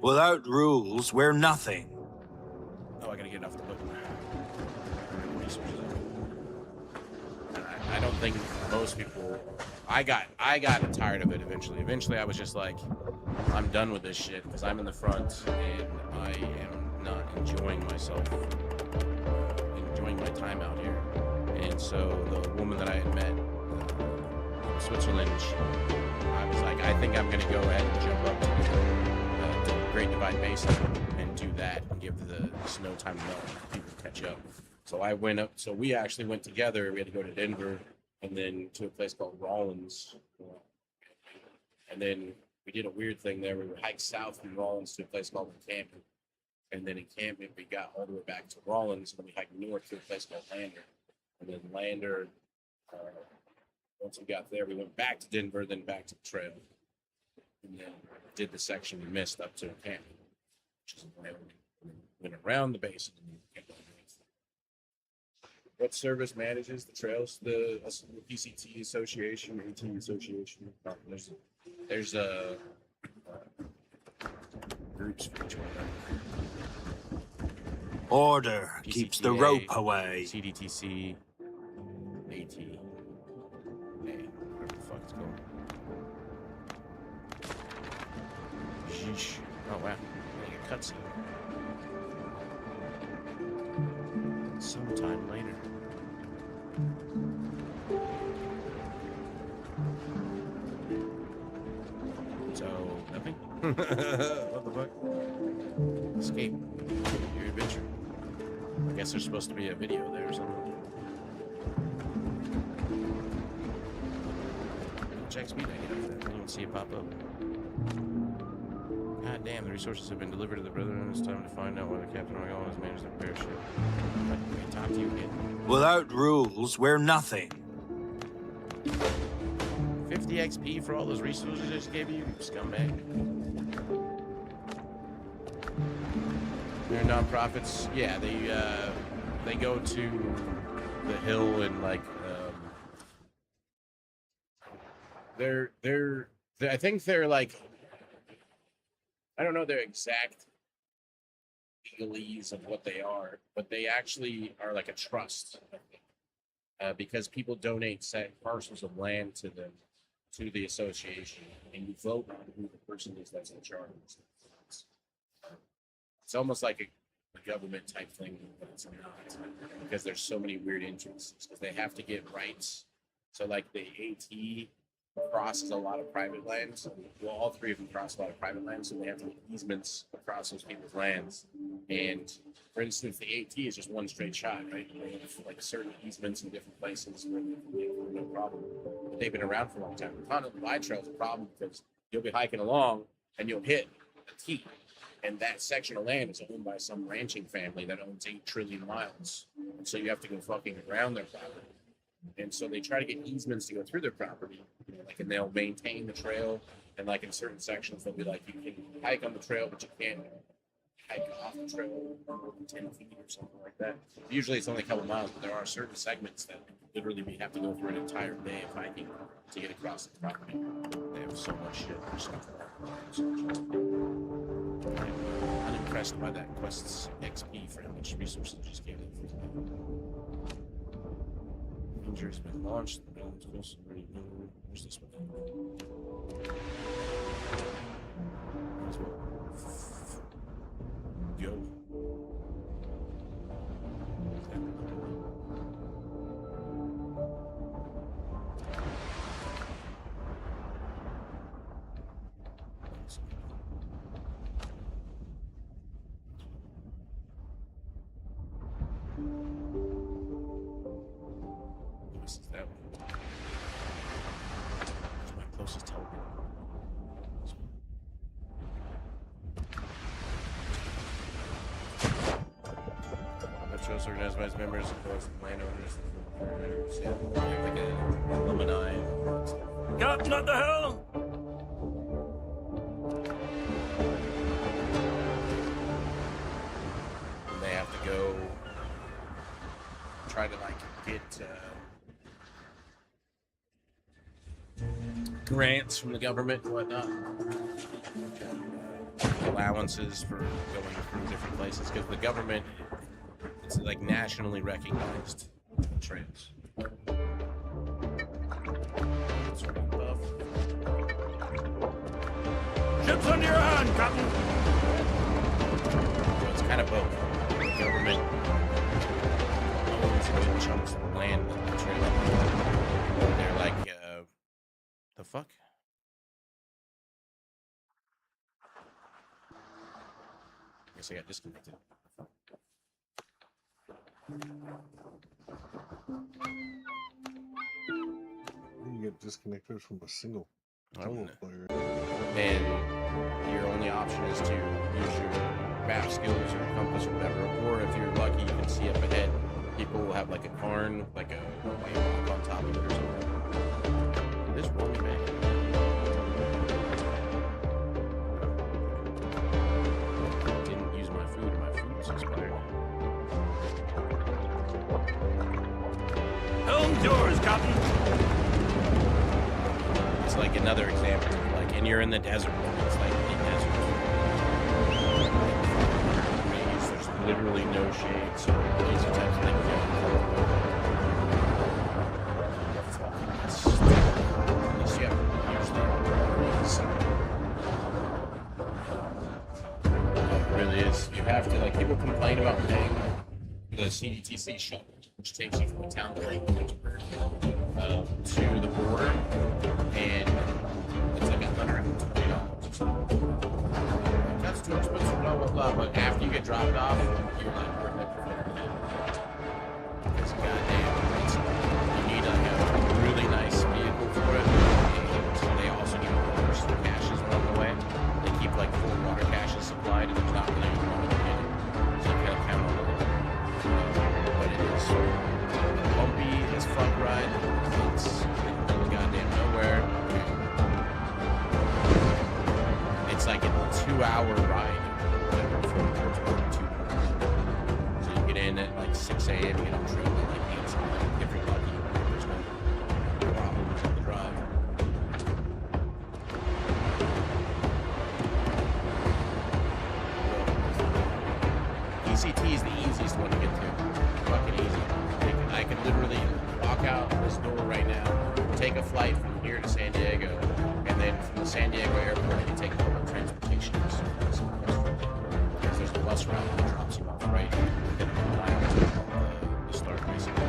Without rules, we're nothing. oh, I gotta get off the book. I don't think most people. I got tired of it eventually. Eventually, I was just like, I'm done with this shit because I'm in the front and I am not enjoying myself, enjoying my time out here. And so the woman that I had met in Switzerland, I was like, I think I'm gonna go ahead and jump up to the Great Divide Basin and do that and give the snow time to melt and people catch up. So I went up. So we actually went together. We had to go to Denver and then to a place called Rawlins. And then we did a weird thing there. We hiked south from Rawlins to a place called Encampment. And then Encampment, we got all the way back to Rawlins. And then we hiked north to a place called Lander. And then Lander, once we got there, we went back to Denver, then back to the trail. And then did the section we missed up to Encampment, which is went around the basin. What service manages the trails? The PCT Association, AT Association. There's a groups for each one. Order keeps the PCTA, rope away. CDTC, AT, whatever the fuck it's called. Sheesh. Oh wow, like a cutscene. Sometime later. So, nothing? What the fuck? Escape. Your adventure. I guess there's supposed to be a video there or something. Check speed, I get up there. I didn't even see it pop up. God damn, the resources have been delivered to the Brethren. It's time to find out whether Captain Orgal has managed to repair ship. Can we talk to you again? Without rules, we're nothing. 50 XP for all those resources I just gave you, scumbag. They're nonprofits. Yeah, they go to the hill and like they're I think they're like, I don't know their exact legalese of what they are, but they actually are like a trust, I think, because people donate set parcels of land to them, to the association, and you vote on who the person is that's in charge. It's almost like a government type thing, but it's not, because there's so many weird interests, because they have to get rights. So like the AT crosses a lot of private lands. Well, all three of them cross a lot of private lands, so they have to get easements across those people's lands. And for instance, the AT is just one straight shot, right? They have like certain easements in different places where they can no problem. But they've been around for a long time. The Continental Divide Trail is a problem because you'll be hiking along and you'll hit a T, and that section of land is owned by some ranching family that owns 8 trillion miles. And so you have to go fucking around their property. And so they try to get easements to go through their property, you know, like, and they'll maintain the trail. And like in certain sections, they'll be like, you can hike on the trail, but you can't hike off the trail more than 10 feet or something like that. Usually it's only a couple miles, but there are certain segments that literally we have to go through an entire day of hiking to get across the property. They have so much shit for stuff. I'm unimpressed by that quest's XP for how much resources I just gave them. Ranger has been launched. The building's close and ready to move. Where's this one? Might as well go. This is that one. Where's my closest teleport? This one. groups organized by its members, opposed to landowners, like a alumni. Captain at the helm! They have to go try to like get grants from the government and whatnot, allowances for going through different places because the government, it's like nationally recognized trails. Ships under your hand, Captain! So it's kind of both. The government owns good chunks of land that the trail. They're like, the fuck? I guess I got disconnected. You get disconnected from a single I don't know. player. And your only option is to use your map skills or compass or whatever, or if you're lucky, you can see up ahead. People will have like a cairn, like a waymark on top of it or something. This rolling back. Didn't use my food, or my food's expired. Helm's yours, Captain! It's like another example, like, and you're in the desert. It's like the desert. There's literally no shade, so these are types of things. At least you have it really is. You have to, like, people complain about paying the CDTC shuttle, which takes you from the town to the border, and it's like $120. That's too expensive, blah blah blah. But after you get dropped off, you're like worth it. Because goddamn, you need to have a really nice vehicle for it, and they also need water caches along the way. They keep like full water caches supplied, and there's not really any water in it, so you kind of count on it. But it is bumpy as fuck ride. It's in the middle of goddamn nowhere. It's like a 2-hour ride from Portsmouth to so you get in at like 6 a.m. you get on trail at like 8 something. If you're lucky, there's no problems on the drive. ECT is the easiest one to get to. Fucking easy. I could literally walk out this door right now, take a flight from here to San Diego, and then from the San Diego airport, you can take public transportation. Because there's a bus route that drops you off right within a mile of the start, basically.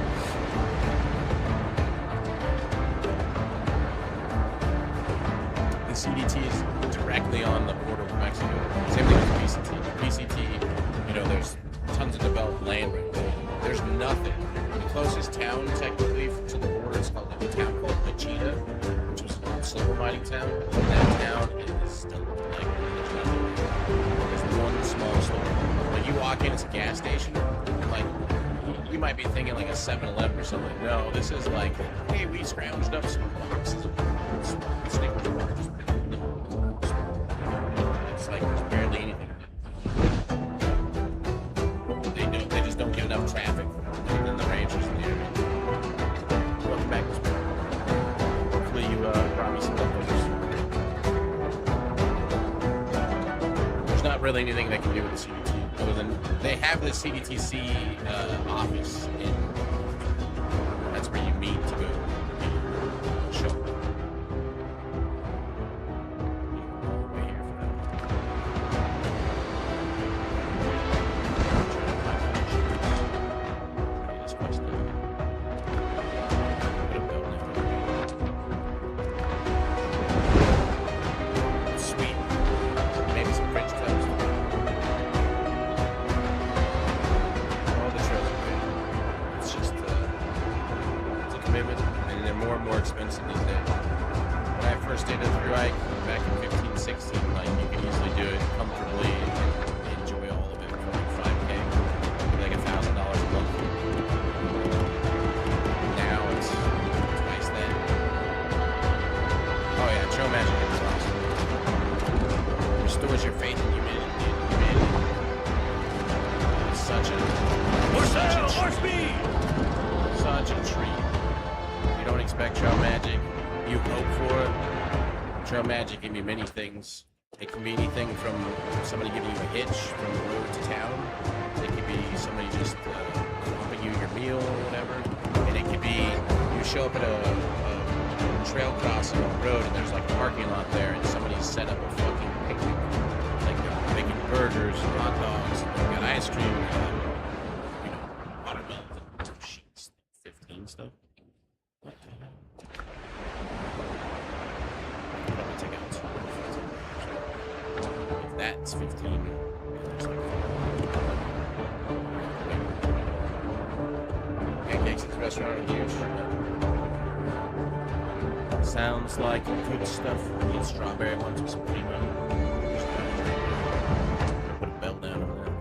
The CDT is directly on the border with Mexico. Same thing with BCT. BCT, you know, there's tons of developed land right there. There's nothing. The closest town, technically, to the border is called a town called Machida, which was a silver mining town. That town is still like there's nothing. There's one small store. When you walk in, it's a gas station. Like you might be thinking like a 7-Eleven or something. No, this is like, hey, we scrounged up some boxes of Snickers bars. It's like there's barely anything. They just don't get enough traffic than the ranchers in the area. Welcome back, Mr. Hopefully you brought me some leftovers. There's not really anything they can do with the CDT other than they have the CDTC office in. That's where you meet to go show up. Way here for that. Sweet. Maybe some French toast. All the trails are good. It's just it's a commitment, and expect trail magic. You hope for it. Trail magic can be many things. It can be anything from somebody giving you a hitch from the road to town. It could be somebody just offering you your meal or whatever. And it could be you show up at a trail crossing on the road and there's like a parking lot there and somebody's set up a fucking picnic. Like they're making burgers, hot dogs, they've got ice cream, watermelon, sheets, 15 stuff. What the hell? Probably take out 2. If that's 15, there's like pancakes at the restaurant are huge. Sounds like good stuff. These strawberry ones with some cream on it. Put a bell down on that.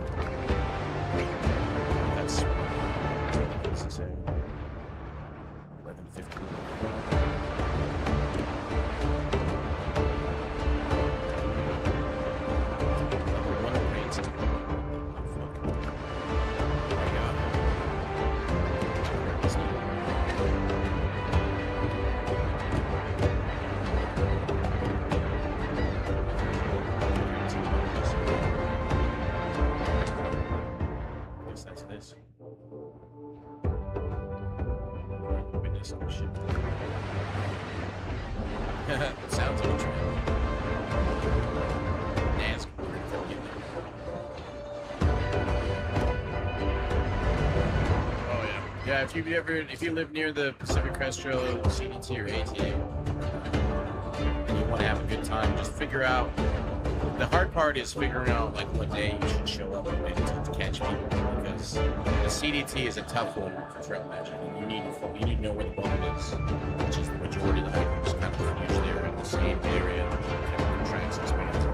That's necessary. 11:15. Sounds like a trail. Nan's oh yeah. Yeah, if you live near the Pacific Crest Trail, CDT or ATA, and you want to have a good time, just figure out. The hard part is figuring out like what day you should show up and to catch people, because the CDT is a tough one for trail magic. You need to know where the bubble is, which is the majority of the hikers kind of usually are in the same area, kind of tracks expands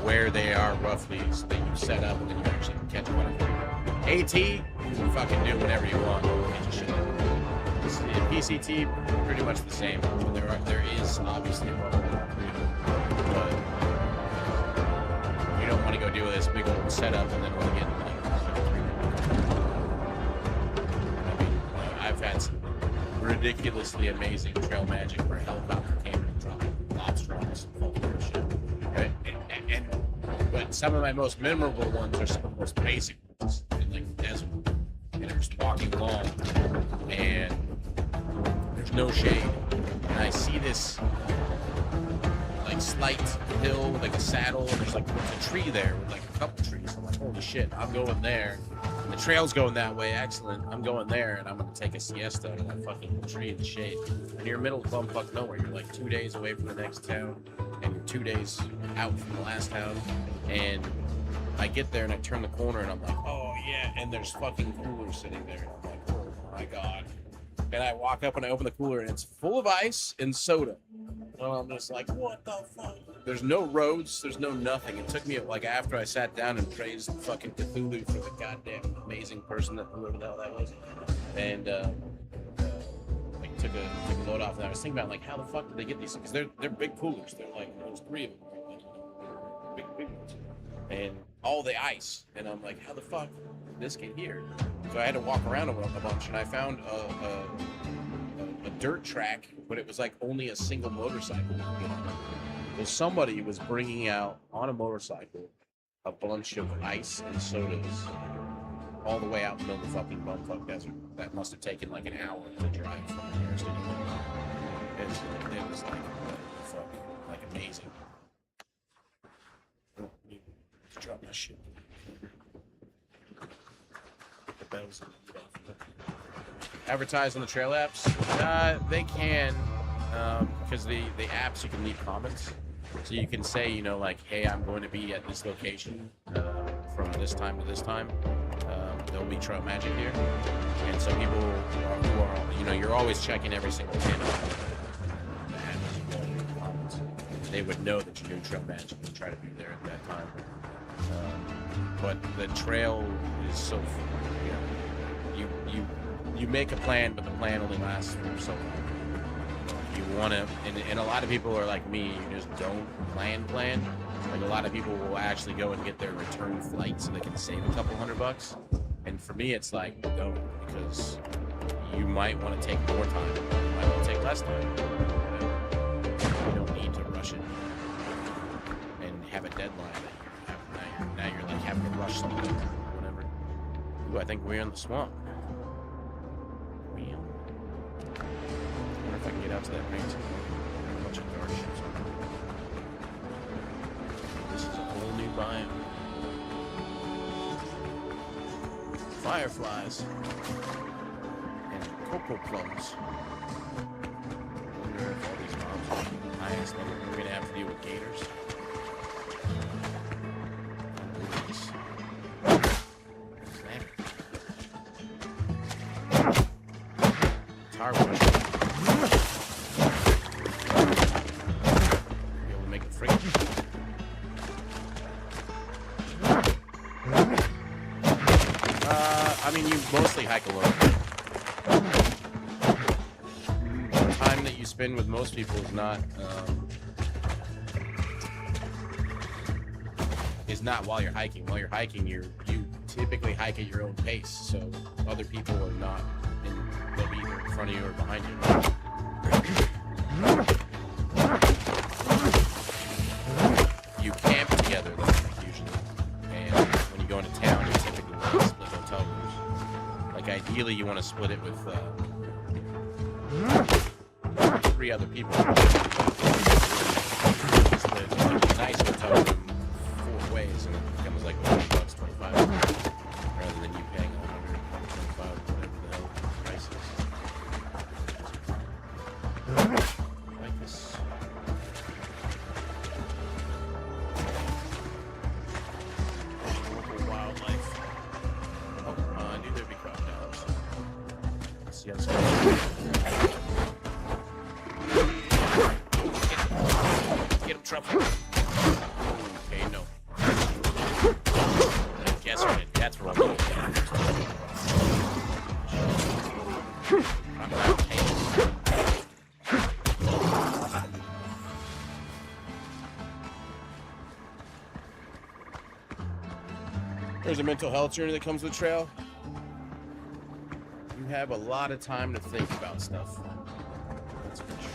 where they are roughly, so that you set up and then you actually can catch one of them. AT, you can fucking do whatever you want. PCT, pretty much the same. There is obviously a bubble. But you don't want to go do this big old setup and then want to get like 3. I mean, I've had some ridiculously amazing trail magic where a helicopter came and dropped lobster on us and fucking shit. But some of my most memorable ones are some of the most basic ones in like the desert. And I'm just walking along and there's no shade. And I see this like slight hill with like a saddle, and there's like a tree there with like a couple trees. I'm like, holy shit, I'm going there. And the trail's going that way, excellent. I'm going there, and I'm gonna take a siesta in that fucking tree in the shade. And you're middle of bumfuck nowhere. You're like 2 days away from the next town, and you're 2 days out from the last town. And I get there and I turn the corner and I'm like, oh yeah, and there's fucking coolers sitting there. And I'm like, oh my god. And I walk up and I open the cooler and it's full of ice and soda. And I'm just like, what the fuck? There's no roads, there's no nothing. It took me like after I sat down and praised fucking Cthulhu for the goddamn amazing person that whoever the hell that was. And like took a load off and I was thinking about like how the fuck did they get these? Because they're big coolers. They're like there's 3 of them. Big ones. And all the ice. And I'm like, how the fuck did this get here? So I had to walk around a bunch and I found a dirt track, but it was like only a single motorcycle. So somebody was bringing out on a motorcycle a bunch of ice and sodas all the way out in the middle of the fucking bumfuck desert. That must have taken like an hour to drive from here to it was like, what the fuck, like amazing. Drop my shit. The bells. Advertise on the trail apps? They can, because the apps you can leave comments. So you can say, you know, like, hey, I'm going to be at this location from this time to this time. There'll be trail magic here. And so people who are, you know, you're always checking every single channel. They would know that you're doing trail magic and try to be there at that time. But the trail is so, you know, you make a plan, but the plan only lasts for so long. You want to, and a lot of people are like me, you just don't plan. Like a lot of people will actually go and get their return flight so they can save a couple $100. And for me, it's like, don't, because you might want to take more time. You might want to take less time. You don't need to rush it and have a deadline that you have. Now you're like having to rush something, whatever. Ooh, I think we're in the swamp. I wonder if I can get out to that painting. A bunch of guard ships on it. This is a whole new biome. Fireflies and cocoa plums. I wonder if all these mobs are the highest level. We're gonna have to deal with gators. Tar wash. Be able to make it free. I mean, you mostly hike alone. The time that you spend with most people is not while you're hiking. While you're hiking, you typically hike at your own pace, so other people are not they'll be either in front of you or behind you. You camp together though, usually, and when you go into town, you typically want to split hotel rooms. Like ideally, you want to split it with 3 other people. Split like a nice hotel room 4 ways, and it becomes like $20, 25, rather than you paying 100, 125, whatever the hell the price is. Like this. Local wildlife. Oh, I knew there'd be crocodiles. Let's see how this goes. Get him, truffle. Okay, no. Guess what? That's where I'm going. I'm not paying. There's a mental health journey that comes with trail. You have a lot of time to think about stuff.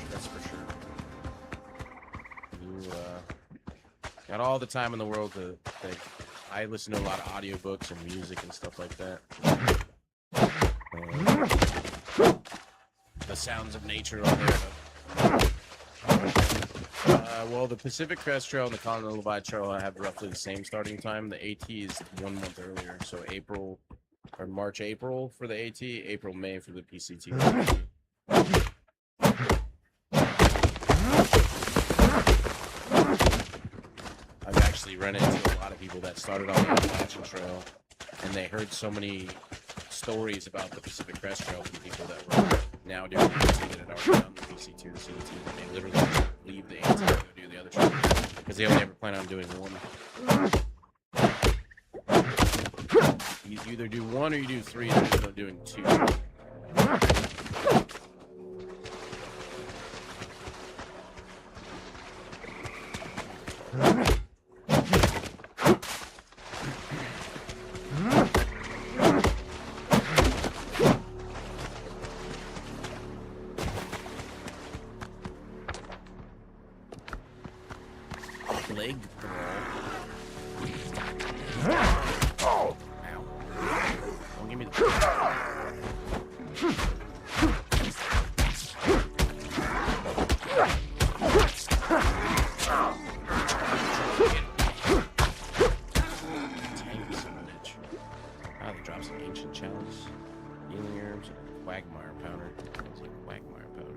That's for sure. You got all the time in the world to think. I listen to a lot of audiobooks and music and stuff like that. The sounds of nature on there. Well, the Pacific Crest Trail and the Continental Divide Trail have roughly the same starting time. The AT is 1 month earlier, so April or March, April for the AT, April, May for the PCT. I've actually run into a lot of people that started on the Appalachian Trail, and they heard so many stories about the Pacific Crest Trail from people that were now doing the AT that had already done the PC2, the CT, that they literally leave the AT and go do the other trail because they only ever plan on doing one. You either do 1 or you do 3, and there's no doing 2. Leg Ow. Don't give me the they dropped some ancient chalice, healing herbs, quagmire powder. It's like quagmire powder.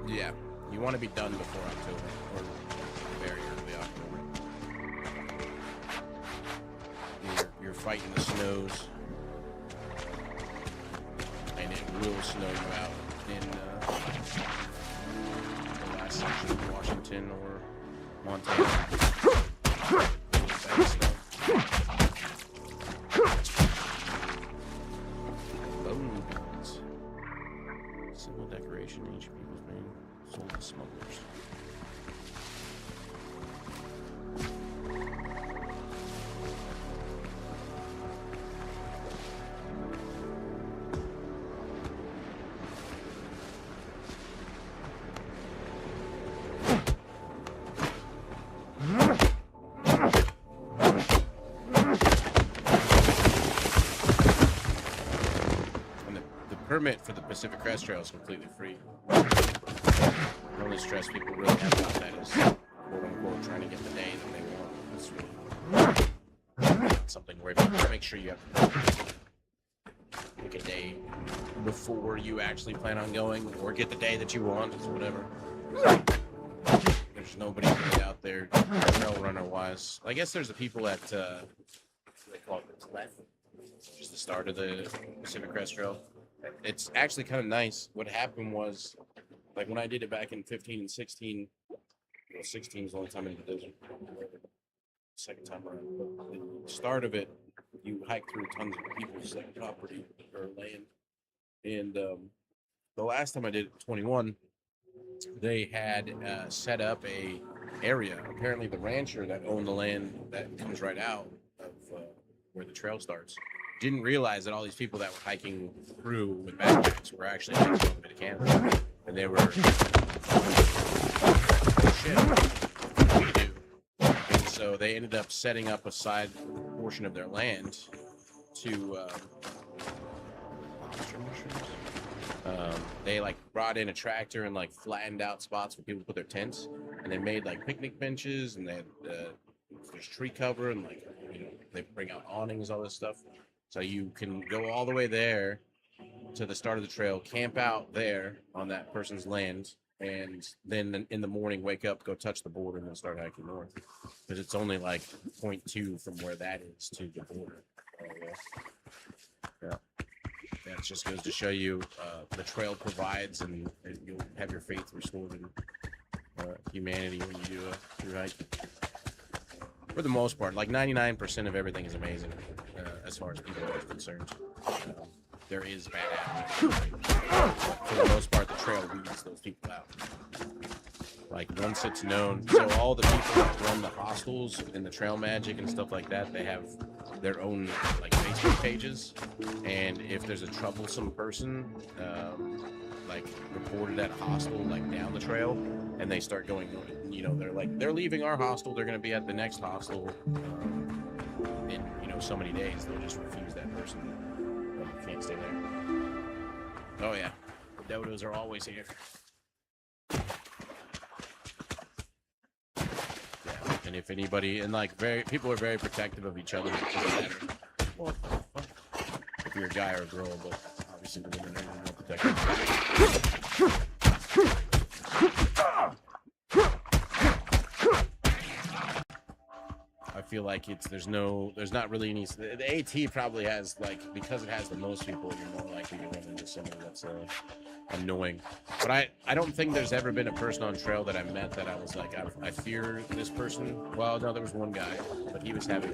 Yeah, you want to be done before October, or very early October. You're fighting the snows, and it will snow you out in the last section of Washington or Montana. Bone beans. Simple decoration. Appalachian HP was being sold to smugglers. Permit for the Pacific Crest Trail is completely free. The only stress people really have about that is quote-unquote trying to get the day that they want. That's really something where you make sure you have pick a day before you actually plan on going, or get the day that you want, it's whatever. There's nobody really out there trail runner wise. I guess there's the people at they call it the Clef, which is the start of the Pacific Crest Trail. It's actually kind of nice. What happened was, like when I did it back in 15 and 16, well, 16 was the only time I did it. Second time around. But the start of it, you hike through tons of people's like property or land. And the last time I did it, 21, they had set up a area. Apparently, the rancher that owned the land that comes right out of where the trail starts didn't realize that all these people that were hiking through with backpacks were actually hiking a little bit of Canada, and they were shit. We do, and so they ended up setting up a side portion of their land to. They like brought in a tractor and like flattened out spots for people to put their tents, and they made like picnic benches, and they had there's tree cover, and like they bring out awnings, all this stuff. So you can go all the way there to the start of the trail, camp out there on that person's land, and then in the morning wake up, go touch the border, and then start hiking north. Because it's only like 0.2 from where that is to the border. Yeah. That just goes to show you the trail provides, and you'll have your faith restored in humanity when you do a through hike. For the most part, like 99% of everything is amazing as far as people are concerned. There is bad happening. For the most part, the trail weeds those people out. Like once it's known, so all the people that run the hostels and the trail magic and stuff like that, they have their own like Facebook pages, and if there's a troublesome person like reported at a hostel like down the trail, and they start going, they're like, they're leaving our hostel, they're going to be at the next hostel in so many days, they'll just refuse that person. You can't stay there. Oh yeah, the dodos are always here. And if anybody, and like people are very protective of each other. What the fuck? If you're a guy or a girl, but obviously the women are more protective. I feel like there's not really any. The AT probably has, like, because it has the most people, you're more likely to run into someone that's annoying. But I don't think there's ever been a person on trail that I met that I was like, I fear this person. Well, no, there was one guy, but he was having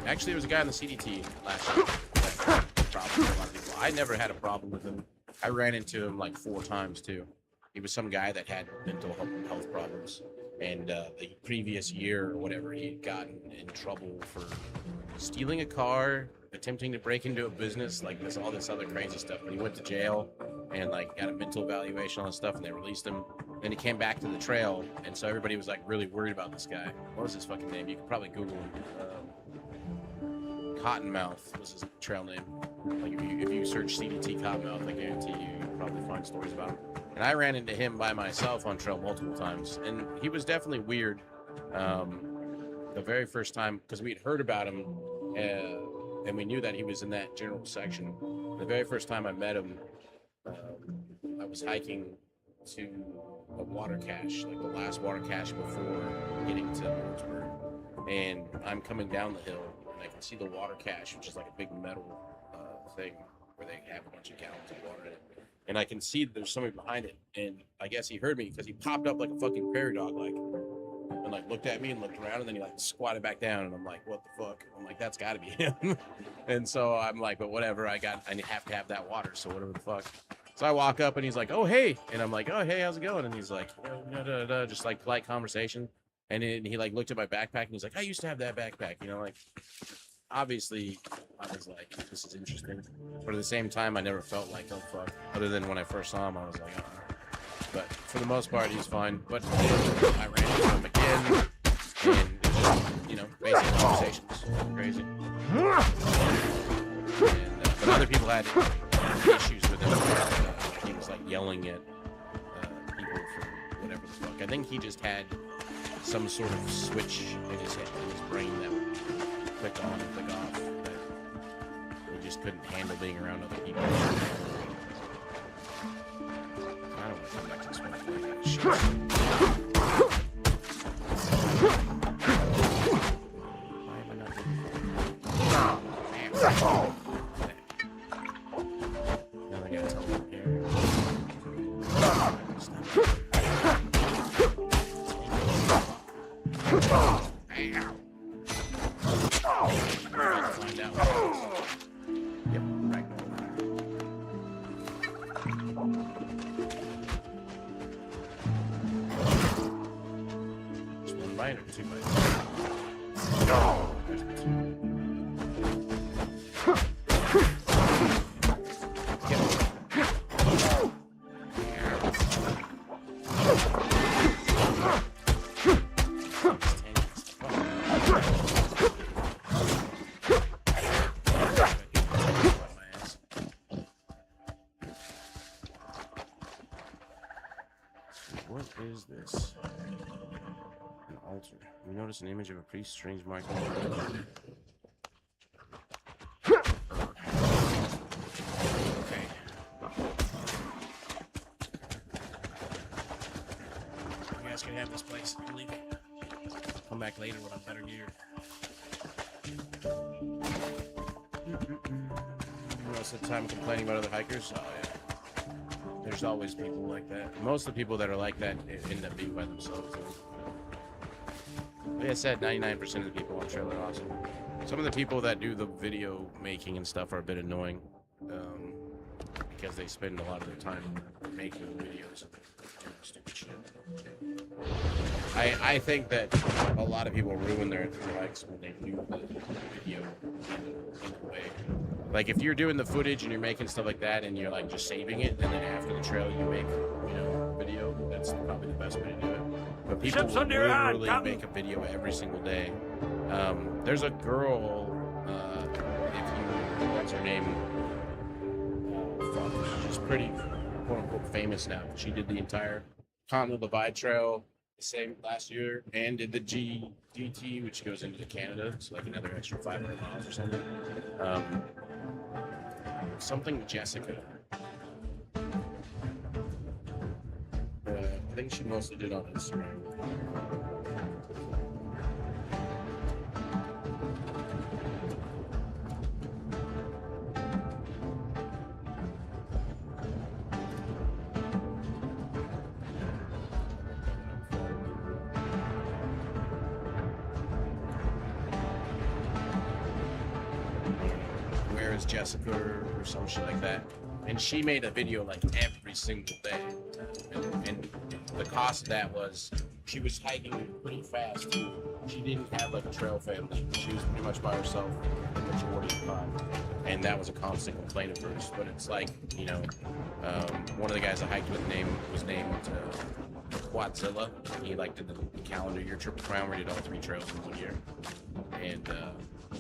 Actually, there was a guy in the CDT last year that problem for a lot of people. I never had a problem with him. I ran into him like 4 times too. He was some guy that had mental health problems, and the previous year or whatever, he had gotten in trouble for stealing a car, attempting to break into a business, like all this other crazy stuff. And he went to jail and like got a mental evaluation on stuff, and they released him. Then he came back to the trail, and so everybody was like really worried about this guy. What was his fucking name? You can probably Google him. Cottonmouth was his trail name. Like if you search CDT Cottonmouth, I guarantee you'll probably find stories about him. And I ran into him by myself on trail multiple times, and he was definitely weird. The very first time, because we'd heard about him, and we knew that he was in that general section. The very first time I met him, I was hiking to a water cache, like the last water cache before getting to Lawrenceburg, and I'm coming down the hill, and I can see the water cache, which is like a big metal thing where they have a bunch of gallons of water in it. And I can see there's somebody behind it, and I guess he heard me because he popped up like a fucking prairie dog, like, and and like looked at me and looked around, and then he like squatted back down, and I'm like, what the fuck? I'm like, that's got to be him. And so I'm like, but whatever. I have to have that water, so whatever the fuck. So I walk up, and he's like, oh hey, and I'm like, oh hey, how's it going? And he's like, just like polite conversation. And he like looked at my backpack, and he's like, I used to have that backpack, you know, like. Obviously, I was like, this is interesting. But at the same time, I never felt like, oh, fuck. Other than when I first saw him, I was like, But for the most part, he's fine. But I ran into him again, and it was just, you know, basic conversations. Crazy. And, but other people had issues with him. He was, like, yelling at people for whatever the fuck. I think he just had some sort of switch in his head, in his brain that would click on and click off. That he just couldn't handle being around other people. I don't want to come back to this one. Shit. Why am I not doing that? Now I gotta tell him here. Stop. Find out. Yep, right. Just one bite or 2 bites? No. There's the 2. What is this? An altar. We notice an image of a priest, strange mark. Okay. You guys can have this place. I'll leave it. Come back later when I'm better geared. Most of the time complaining about other hikers. Oh yeah. There's always people like that. Most of the people that are like that end up being by themselves. Like I said, 99% of the people on trail are awesome. Some of the people that do the video making and stuff are a bit annoying because they spend a lot of their time making videos of stupid shit. I think that a lot of people ruin their hikes when they do the video in a way. Like if you're doing the footage and you're making stuff like that and you're like just saving it, and then after the trail you make, you know, video, that's probably the best way to do it. But people will really make a video every single day. There's a girl, what's her name? She's pretty quote unquote famous now. She did the entire Continental Divide Trail the same last year and did the GT, which goes into Canada. So like another extra 500 miles or something. Something Jessica. I think she mostly did on Instagram. Where is Jessica or some shit like that? And she made a video like every single day. And the cost of that was she was hiking pretty fast. She didn't have like a trail family. She was pretty much by herself the majority of the time. And that was a constant complaint of hers. But it's like, you know, one of the guys I hiked with was named Quadzilla. He like did the calendar year Triple Crown where he did all 3 trails in 1 year. And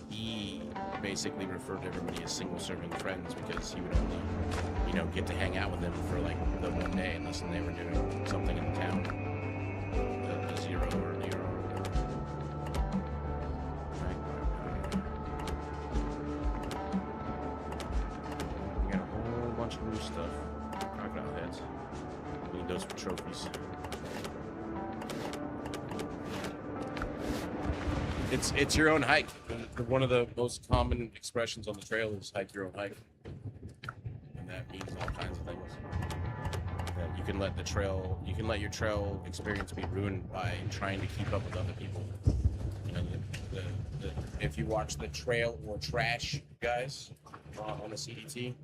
he basically referred to everybody as single serving friends because he would only, you know, get to hang out with them for like the 1 day unless they were doing something in the town, the 0 or the euro. We got a whole bunch of new stuff. Crocodile heads. We need those for trophies. It's your own hike. One of the most common expressions on the trail is hike your own hike. And that means all kinds of things. That you can let your trail experience be ruined by trying to keep up with other people. You know, if you watch the Trail or Trash guys on the CDT,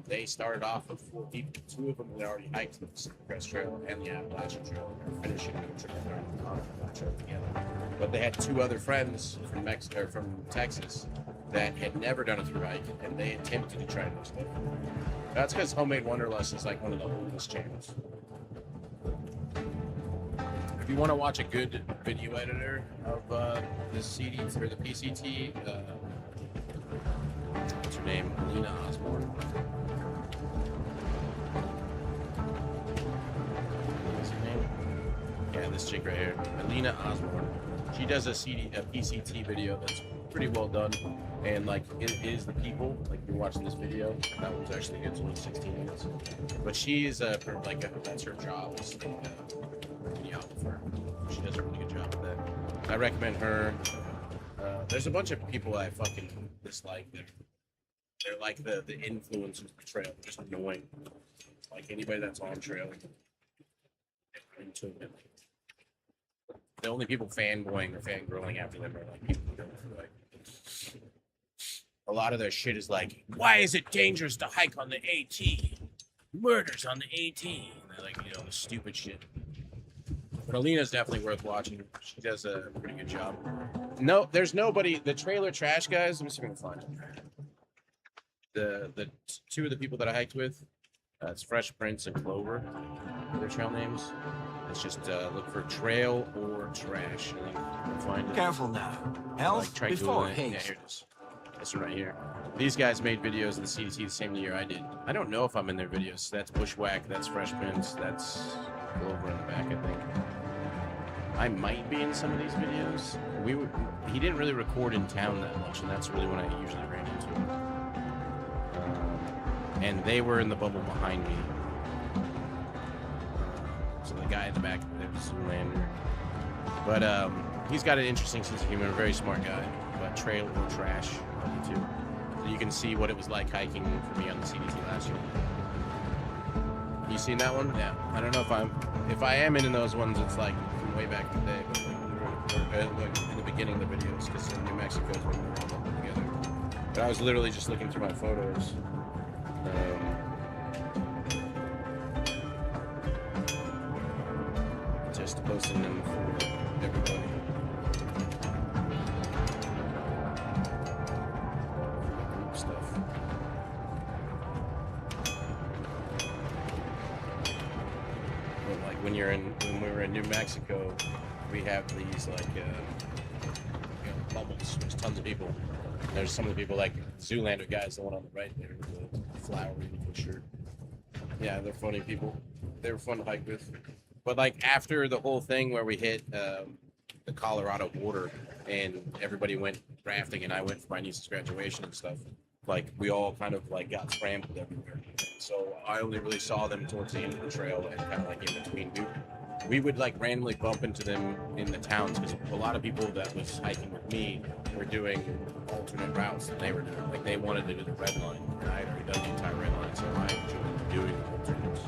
they started off with 4 people. 2 of them had already hiked the Pacific Crest Trail and the Appalachian Trail. They're finishing the trail together. But they had 2 other friends from Texas that had never done a through hike, and they attempted to try to do stuff. That's because Homemade Wanderlust is like one of the oldest channels. If you want to watch a good video editor of the CD or the PCT, what's her name? Alina Osborne. What's her name? Yeah, this chick right here, Alina Osborne. She does a PCT video that's pretty well done, and like it is the people. Like you're watching this video, that one's actually good. It's only 16 minutes, but she is that's her job. Is videographer. She does a really good job of that. I recommend her. There's a bunch of people I fucking dislike. They're like the influencers of the trail. They're just annoying. Like anybody that's on trail, they're into it. The only people fanboying or fangirling after them are like people who don't like. A lot of their shit is like, why is it dangerous to hike on the AT? Murders on the AT. And they're like, you know, the stupid shit. But Alina's definitely worth watching. She does a pretty good job. No, there's nobody. The Trailer Trash guys. Let me see if I can find them. The 2 of the people that I hiked with, it's Fresh Prince and Clover. Their trail names. It's just look for Trail or Trash. I think you'll find it. Careful now. Health Like, before Yeah, haste. here it is. This one right here. These guys made videos in the CDT the same year I did. I don't know if I'm in their videos. That's Bushwhack. That's Fresh Prince. That's Clover in the back, I think. I might be in some of these videos. He didn't really record in town that much, and that's really when I usually ran into him. And they were in the bubble behind me. So the guy in the back there was Zoolander. But he's got an interesting sense of humor, a very smart guy. But Trail or Trash, too. So you can see what it was like hiking for me on the CDT last year. You seen that one? Yeah. I don't know if I am in those ones, it's like from way back in the day, but like in the beginning of the videos, because in New Mexico is when we were all together. But I was literally just looking through my photos. Just posting them for everybody. Group stuff. But like when we were in New Mexico, we have these like bubbles. There's tons of people. There's some of the people like Zoolander guys, the one on the right there with the flowery shirt. Yeah, they're funny people. They were fun to hike with. But like after the whole thing where we hit the Colorado border and everybody went rafting and I went for my niece's graduation and stuff, like we all kind of like got scrambled everywhere. So I only really saw them towards the end of the trail and kind of like in between. We would like randomly bump into them in the towns because a lot of people that was hiking with me were doing alternate routes that they were doing. Like they wanted to do the red line and I had already done the entire red line, so I enjoyed doing alternates.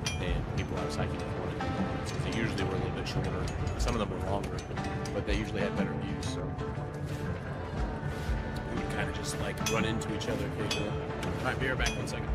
And people I was hiking with wanted to do alternates because they usually were a little bit shorter. Some of them were longer, but they usually had better views. So we would kind of just like run into each other occasionally. All right, be right back 1 second.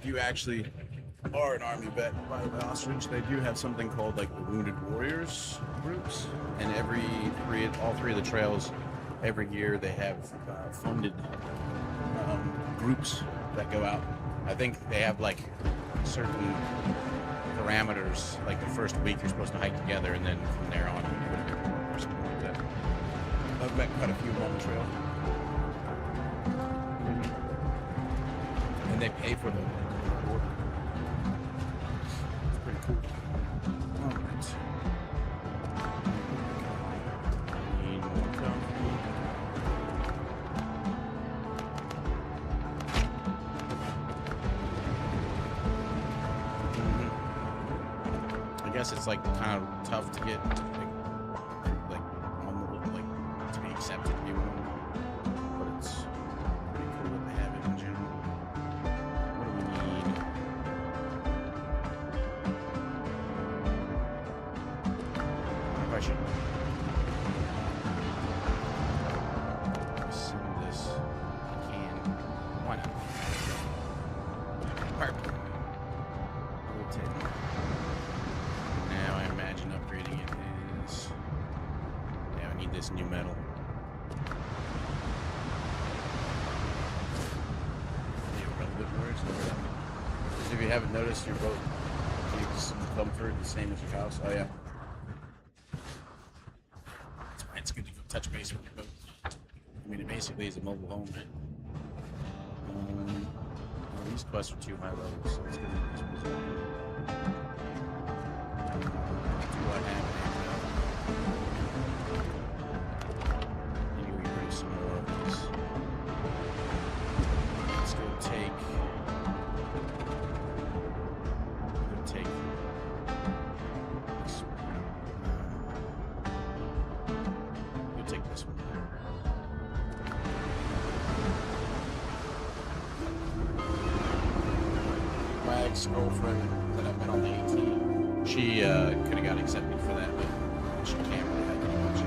you actually are an army vet by the ostrich, they do have something called like the Wounded Warriors groups, and all three of the trails, every year they have funded groups that go out. I think they have like certain parameters, like the first week you're supposed to hike together, and then from there on you do a bit more or something like that. I've met quite a few on the trail. And they pay for them. It's pretty cool. All right. Need more coffee. I guess it's like kind of tough to get like on the like to be accepted to be one, but it's pretty cool that they have it in general. What do we need? I should send this. I can. Why not? Perfect. I will take it. Now I imagine upgrading it is. Yeah, I need this new metal. If you haven't noticed, your boat keeps comfort the same as your house. Oh yeah. It's good to go touch base with your boat. I mean, it basically is a mobile home, right? Well, these quests are too high level, so it's gonna be this result. Do I have anyway, bring some more of these. Let's go take this one. We'll take this one. My ex-girlfriend that I met on the 18, she could have got accepted for that, but she can't really have any much.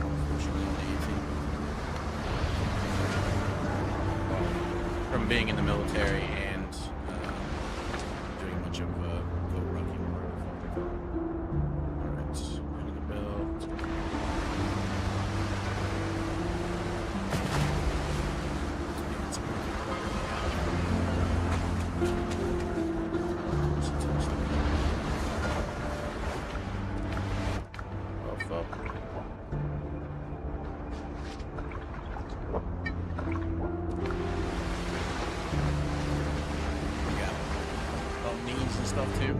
Unfortunately, on the 18. From being in the military and doing much of boat rocking work. Alright, ring the bell. Oh fuck. Knees and stuff too.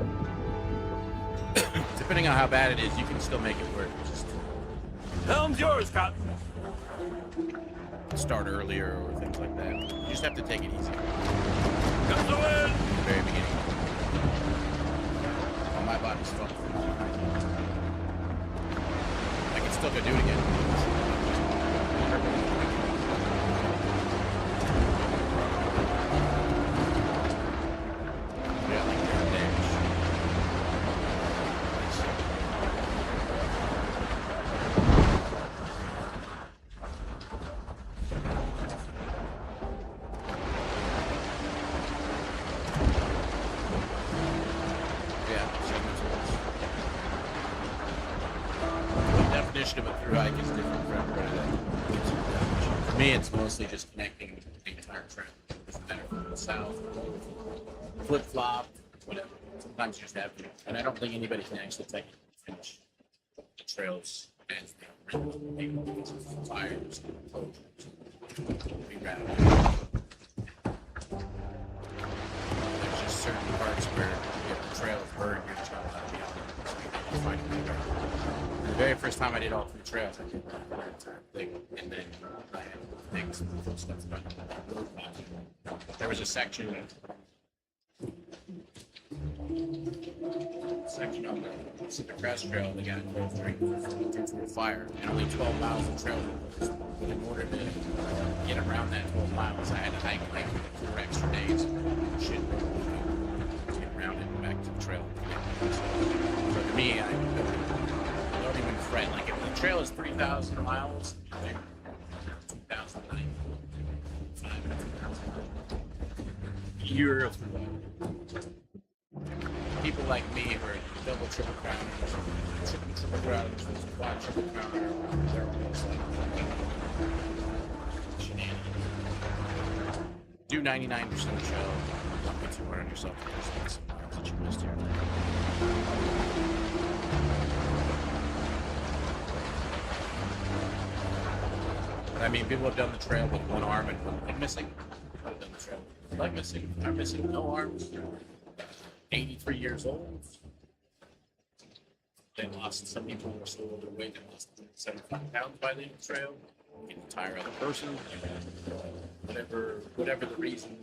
Depending on how bad it is, you can still make it work. Just Helm's yours, Captain. start earlier or things like that. You just have to take it easy. Got the wind. At the very beginning. Oh, my body's fucked. I can still go do it again. Yeah, like damage. Definition of a through hike is different for everybody. For me, it's mostly just connecting the entire trail. It doesn't matter if it's south, flip flop, whatever. Sometimes you just have to. And I don't think anybody can actually finish the trails as they are because of fires and we rather. There's just certain parts where if the trail is burned, you're just not allowed to be on it. So you find it. The very first time I did all three trails, I did that thing, and then I had things and stuff about road blocking. There was a section on the Pacific Crest Trail that got closed through a fire, and only 12 miles of trail. But in order to get around that 12 miles, I had to hike like 4 extra days. Shit, to get around it and back to the trail. So for me, I don't even fret. Like if the trail is 3,000 miles, 2,009, 5,000. year of people like me who are double, triple crowners, triple crowners, quad triple crowner, they're almost like shenanigans. Do 99% of the show. Don't get too hard on yourself because there's some miles that you missed here. I mean, people have done the trail with one arm and one leg missing. I've done the trail with leg missing, arm missing, no arms. 83 years old. They lost, some people were still overweight, they lost 75 pounds by the end of the trail. An entire other person. Whatever the reason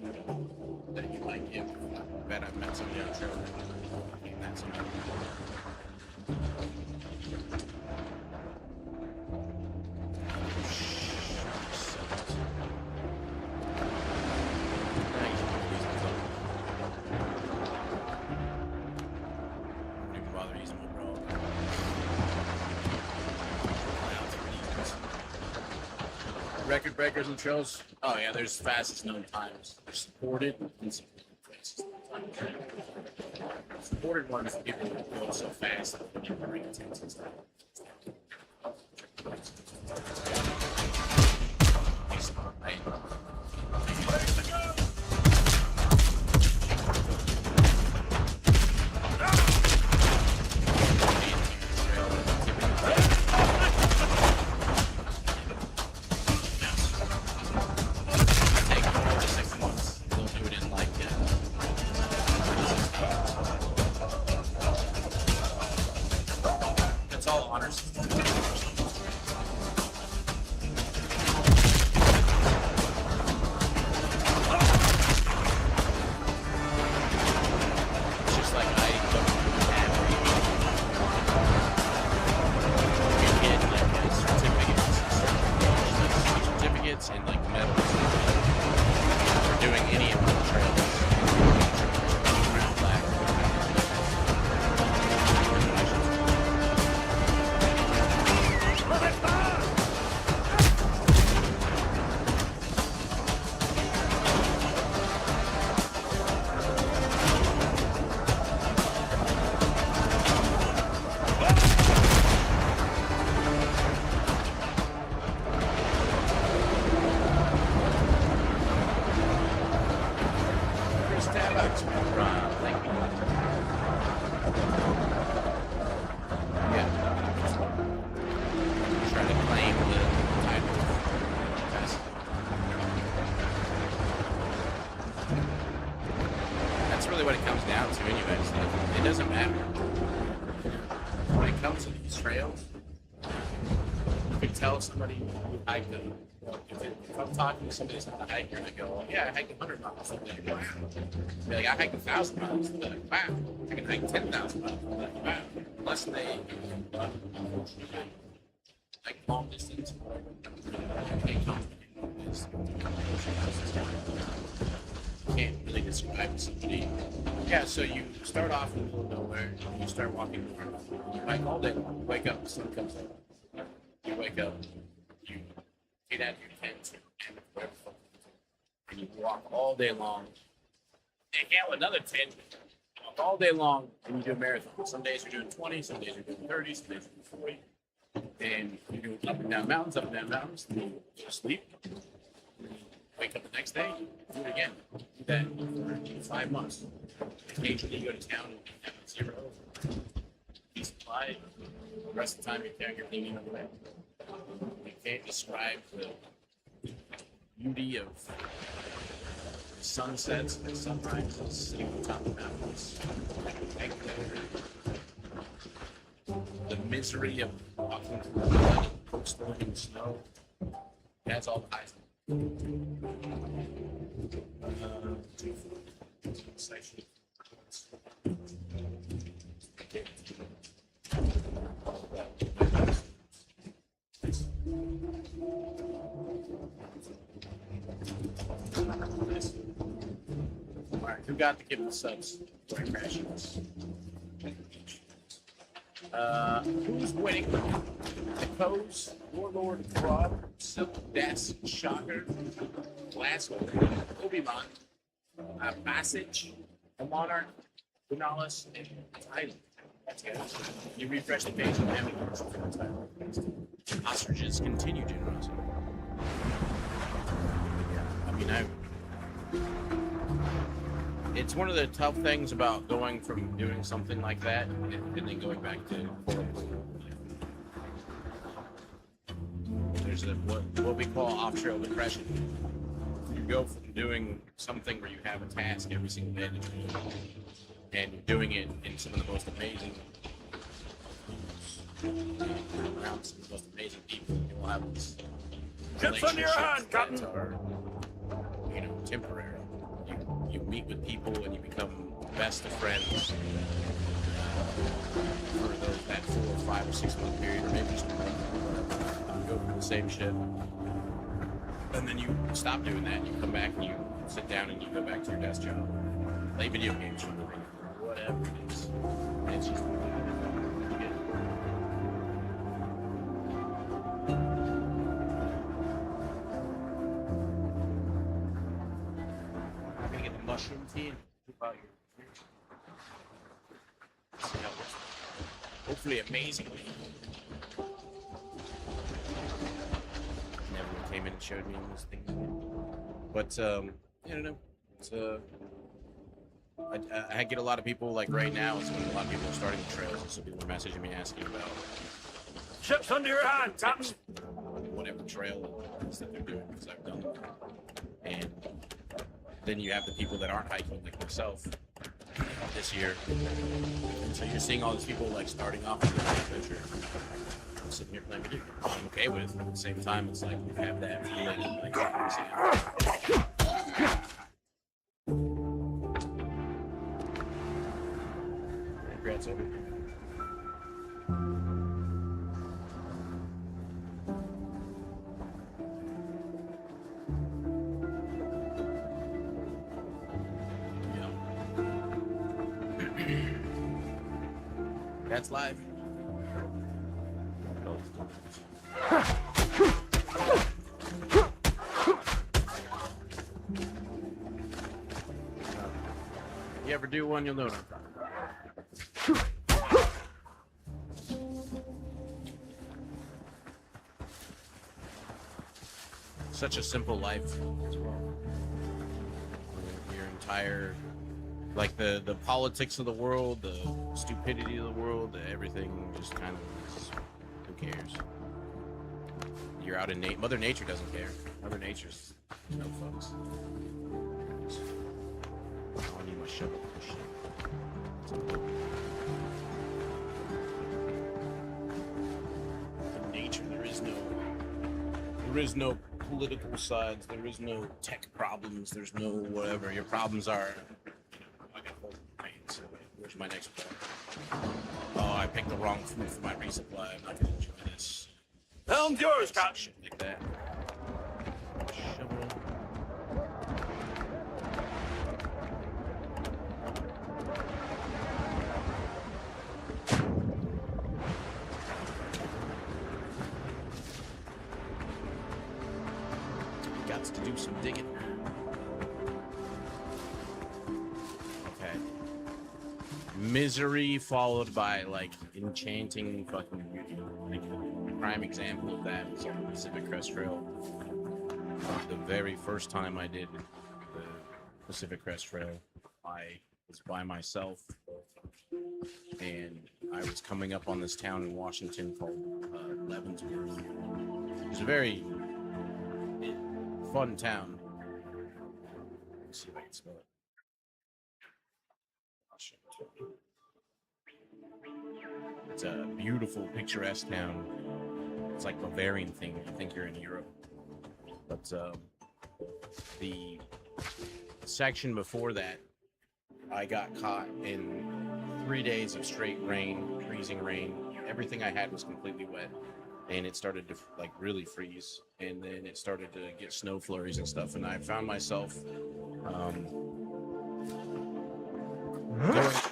that you might give. I bet I've met somebody on the trail that I met somebody. Record breakers and trails. Oh yeah, there's fastest known times. They're supported and supported places. Supported ones, people go so fast that they never bring attention to. Somebody who hiked them. If I'm talking to somebody who's not a hiker and I go, oh, yeah, I hiked 100 miles. They'll be like, wow. Be like, I hiked 1,000 miles. They'll be like, wow. I can hike 10,000 miles. They'll be like, wow. Unless they like long distance. Can't really describe somebody. Yeah, so you start off in the middle of nowhere. You start walking north. You hike all day long. You wake up, the sun comes up. You wake up, you get out of your tent, and you walk all day long. And you get another tent, you walk all day long, and you do a marathon. Some days you're doing 20, some days you're doing 30, some days you're doing 40. And you do up and down mountains, and you go to sleep. Wake up the next day, do it again. Do that for 5 months. Occasionally you go to town and have zero. You supply. The rest of the time you're carrying your thing away. You can't describe the beauty of the sunsets and sunrises sitting on top of mountains. The misery of walking through the mud, coastal and snow. That's all the highs. Section. Alright, who got to give the subs for crashing this? Who's winning? Echoes, Warlord, Fraud, Silk, Desk, Shocker, Glasgow, Obi-Wan, a passage, a monarch, Bunalis, and Thailand. That's good. You refresh the page and have commercial for the title. Ostriches continue generosity. I mean, it's one of the tough things about going from doing something like that and then going back to there's what we call off-trail depression. You go from doing something where you have a task every single day to do, and you're doing it in some of the most amazing around some of the most amazing people. You'll have these Chips under your hand, Captain. that are, temporary. You meet with people and you become best of friends for that 4 or 5 or 6 month period, or maybe just a month. You go through the same shit, and then you stop doing that. You come back and you sit down and you go back to your desk job, play video games for the week, whatever it is. And it's just I'm gonna get the mushroom tea and poop out your hopefully amazingly. Never came in and showed me this thing. But I don't know. It's I get a lot of people like right now. It's when a lot of people are starting the trails, and so people are messaging me asking about Chips under your hand, Captain. whatever trail it is that they're doing, because I've done it. And then you have the people that aren't hiking like myself this year, and so you're seeing all these people like starting off with this adventure. I'm sitting here playing video games. I'm okay with it. At the same time, it's like you have that feeling like congrats, over. That's live. You ever do one, you'll know. Such a simple life as well. Your entire, like the politics of the world, the stupidity of the world, everything just kind of is, who cares? You're out in Mother Nature doesn't care. Mother Nature's no fucks. I don't need my shovel for shit. In nature, there is no political sides. There is no tech problems. There's no whatever. Your problems are. I got hold of my hands. Where's my next part? Oh, I picked the wrong food for my resupply. I'm not gonna enjoy this. Helm's yours, Captain. Shit like that. Shovel. Got to do some digging. Okay. Misery followed by like enchanting fucking beauty. Like, the prime example of that was on the Pacific Crest Trail. The very first time I did the Pacific Crest Trail, I was by myself, and I was coming up on this town in Washington called Leavenworth. It was a very fun town. Let's see if I can spell it. It's a beautiful, picturesque town. It's like Bavarian thing. You think you're in Europe. But the section before that, I got caught in 3 days of straight rain, freezing rain. Everything I had was completely wet. And it started to like really freeze, and then it started to get snow flurries and stuff, and I found myself going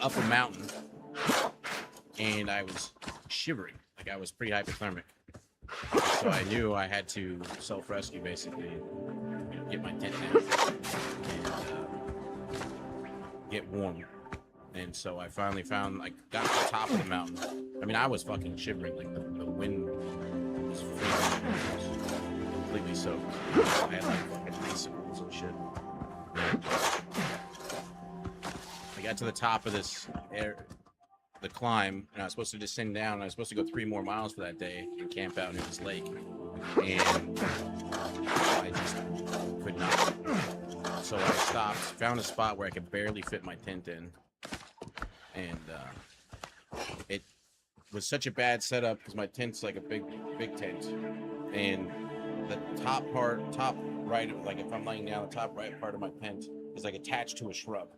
up a mountain, and I was shivering, like I was pretty hypothermic. So I knew I had to self-rescue, basically, get my tent down. And get warm. And so I finally found, like, got to the top of the mountain. I mean, I was fucking shivering. Like, the wind was freezing. I was completely soaked. I had, like, fucking icicles and shit. I got to the top of the climb, and I was supposed to descend down, and I was supposed to go 3 more miles for that day and camp out near this lake. And I just could not. So I stopped, found a spot where I could barely fit my tent in. And it was such a bad setup because my tent's like a big tent, and the top right, like if I'm laying down, the top right part of my tent is like attached to a shrub,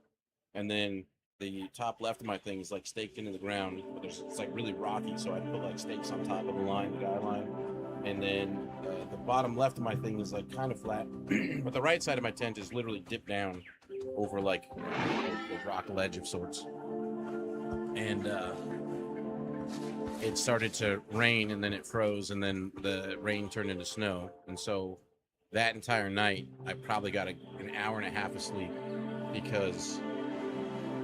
and then the top left of my thing is like staked into the ground, but it's like really rocky, so I put like stakes on top of the guy line, and then the bottom left of my thing is like kind of flat, but the right side of my tent is literally dipped down over like a rock ledge of sorts. And it started to rain, and then it froze, and then the rain turned into snow. And so that entire night, I probably got an hour and a half of sleep because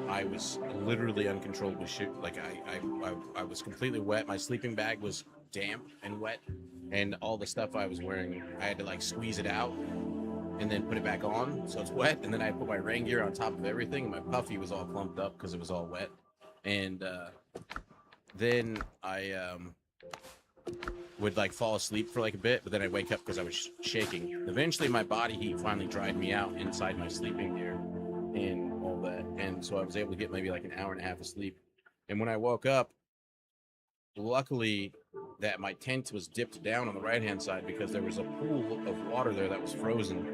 I was literally uncontrollably like I was completely wet. My sleeping bag was damp and wet, and all the stuff I was wearing, I had to like squeeze it out and then put it back on so it's wet. And then I put my rain gear on top of everything, and my puffy was all clumped up because it was all wet. And then I would like fall asleep for like a bit, but then I'd wake up because I was shaking. Eventually my body heat finally dried me out inside my sleeping gear and all that, and so I was able to get maybe like an hour and a half of sleep. And when I woke up, luckily that my tent was dipped down on the right hand side because there was a pool of water there that was frozen,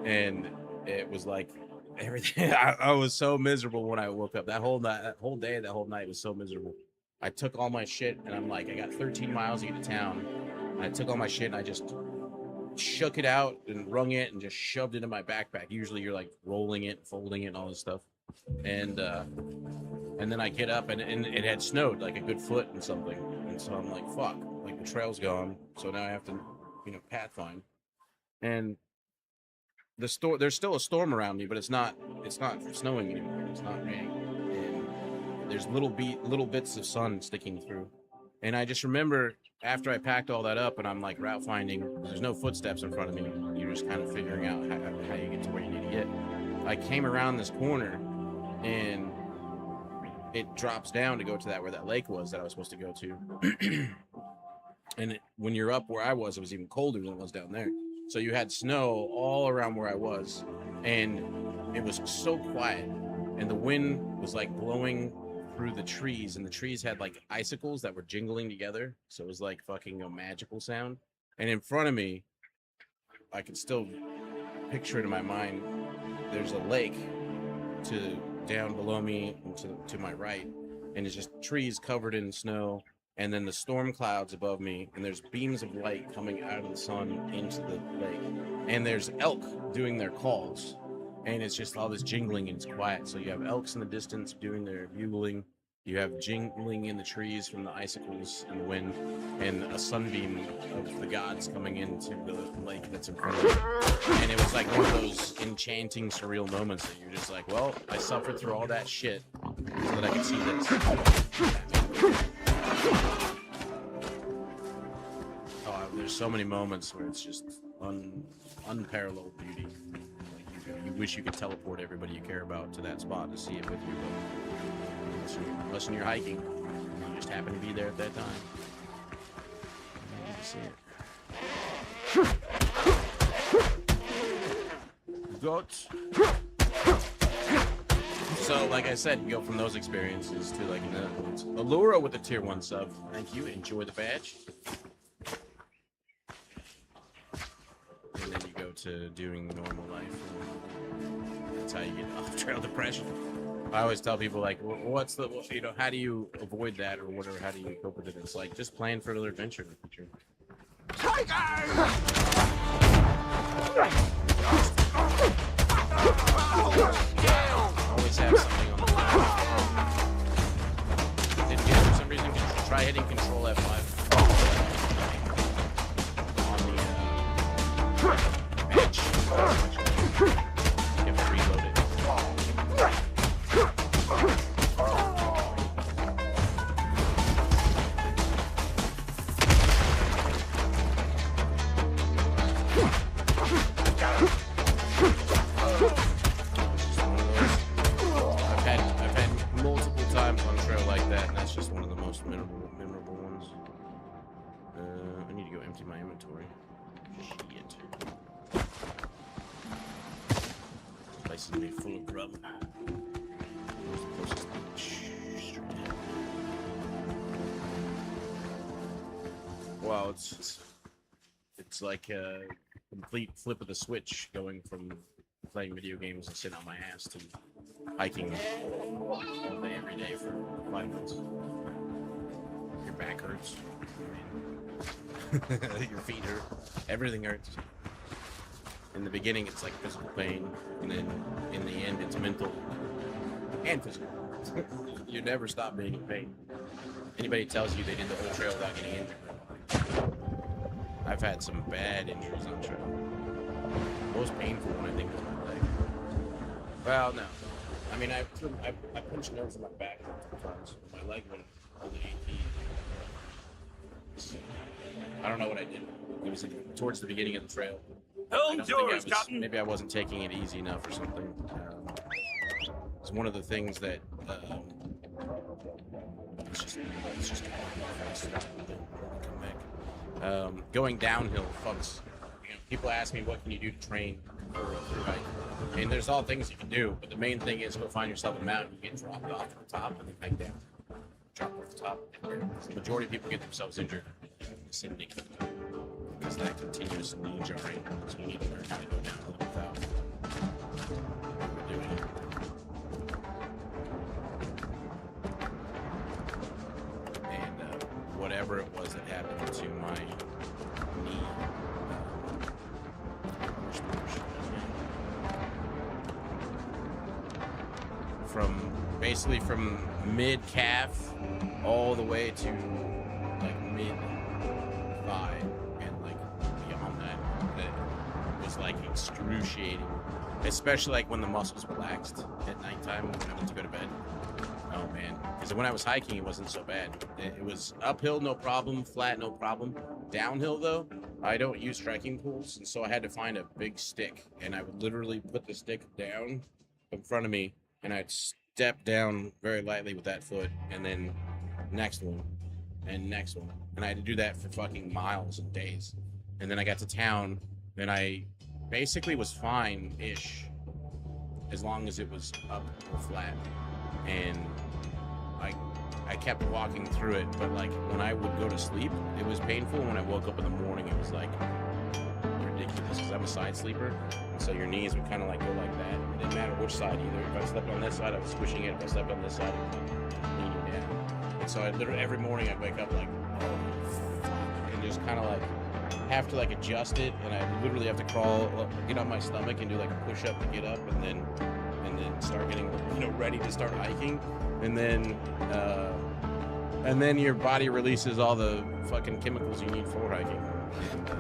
and it was like everything. I was so miserable when I woke up. That whole night was so miserable. I took all my shit, and I'm like, I got 13 miles to get to town, and I took all my shit and I just shook it out and wrung it and just shoved it in my backpack. Usually you're like rolling it, folding it, and all this stuff. And then I get up, and it had snowed like a good foot and something, and so I'm like, fuck, like the trail's gone, so now I have to, path find. And there's still a storm around me, but it's not snowing anymore. It's not raining, and there's little bits of sun sticking through. And I just remember after I packed all that up, and I'm like route finding. There's no footsteps in front of me. You're just kind of figuring out how you get to where you need to get. I came around this corner, and it drops down to go to where that lake was that I was supposed to go to. And when you're up where I was, it was even colder than it was down there. So you had snow all around where I was, and it was so quiet, and the wind was like blowing through the trees, and the trees had like icicles that were jingling together, so it was like fucking a magical sound. And in front of me, I could still picture it in my mind, there's a lake down below me and to my right, and it's just trees covered in snow, and then the storm clouds above me, and there's beams of light coming out of the sun into the lake, and there's elk doing their calls, and it's just all this jingling, and it's quiet. So you have elks in the distance doing their bugling, you have jingling in the trees from the icicles and the wind, and a sunbeam of the gods coming into the lake that's in front of you. And it was like one of those enchanting, surreal moments that you're just like, well, I suffered through all that shit so that I could see this. Oh, there's so many moments where it's just unparalleled beauty. Like you wish you could teleport everybody you care about to that spot to see it with you, but unless you're hiking, you just happen to be there at that time. You need to see it. Goats. So, like I said, you go from those experiences to like Allura with the tier 1 sub. Thank you. Enjoy the badge. And then you go to doing normal life. That's how you get off trail depression. I always tell people, like, what's the, how do you avoid that or whatever? How do you cope with it? It's like, just plan for another adventure in the future. Always have something on the line. Didn't get it for some reason. Try hitting Control F5 on the bench. You have to reload it. inventory. Shit. Place is gonna be full of grub. Where's the closest thing? Straight ahead. Wow, it's like a complete flip of the switch going from playing video games and sitting on my ass to hiking all day, every day for 5 months. Your back hurts. Your feet hurt. Everything hurts. In the beginning, it's like physical pain, and then in the end, it's mental and physical. You never stop being in pain. Anybody tells you they did the whole trail without getting injured. I've had some bad injuries on trail. Most painful one, I think, was my leg. Well, no. I mean, I punched nerves in my back multiple times. My leg went only 18. I don't know what I did. It was towards the beginning of the trail. Hold yours, Cotton. Maybe I wasn't taking it easy enough or something. It's one of the things that it's just fast. Come back. Going downhill fucks. You know, people ask me what can you do to train for a through hike. I mean, there's all things you can do, but the main thing is go find yourself a mountain, you get dropped off to the top, and then hike down. Drop off the top. The majority of people get themselves injured in the vicinity because that continuous knee jarring. So you need to learn how to go downhill without doing it. And whatever it was that happened to my knee. Basically from mid calf all the way to like mid thigh and like beyond that, it was like excruciating, especially like when the muscles relaxed at nighttime when I went to go to bed. Oh man, because when I was hiking it wasn't so bad. It was uphill no problem, flat no problem. Downhill though, I don't use trekking poles, and so I had to find a big stick, and I would literally put the stick down in front of me and I'd step down very lightly with that foot, and then next one, and next one. And I had to do that for fucking miles and days. And then I got to town, and I basically was fine-ish, as long as it was up or flat. And I kept walking through it, but like when I would go to sleep, it was painful. When I woke up in the morning, it was like ridiculous, because I'm a side sleeper. So your knees would kind of like go like that. It didn't matter which side either. If I slept on this side, I was squishing it. If I slept on this side, it was leaning down. And so I literally, every morning I'd wake up like, oh, fuck, and just kind of like have to like adjust it. And I literally have to crawl, get on my stomach and do like a push up to get up, and then start getting, ready to start hiking. And then your body releases all the fucking chemicals you need for hiking. And,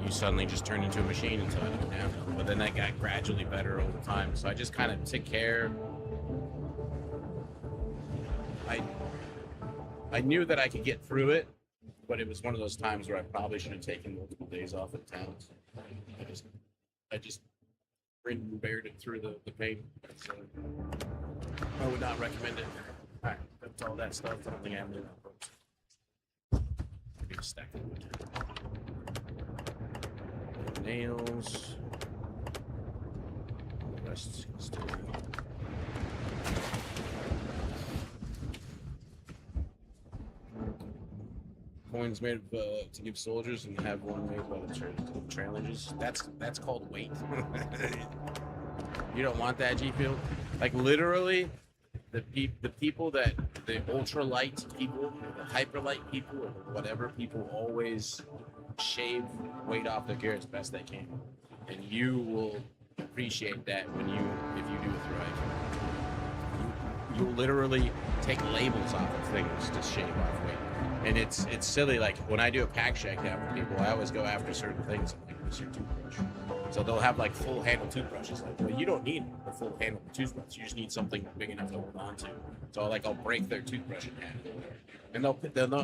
you suddenly just turned into a machine until I went downhill. But then that got gradually better over time. So I just kind of took care. I knew that I could get through it, but it was one of those times where I probably should have taken multiple days off at town. I just grinned and bared it through the pain. So I would not recommend it. All right, that's all that stuff. I don't think I have any books. Maybe a stack of wood. Nails. The rest is still. Coins made to give soldiers, and have one made by the trail engines. That's called weight. You don't want that, G-Field. Like literally, the people that the ultralight people, the hyperlight people, or whatever people always shave weight off their gear as best they can, and you will appreciate that if you do it through hiking. You literally take labels off of things to shave off weight, and it's silly. Like when I do a pack shakedown for people, I always go after certain things. Like, what's your toothbrush? So they'll have like full handle toothbrushes. Like, well, you don't need a full handle toothbrush. You just need something big enough to hold on to. So like I'll break their toothbrush in half. And they'll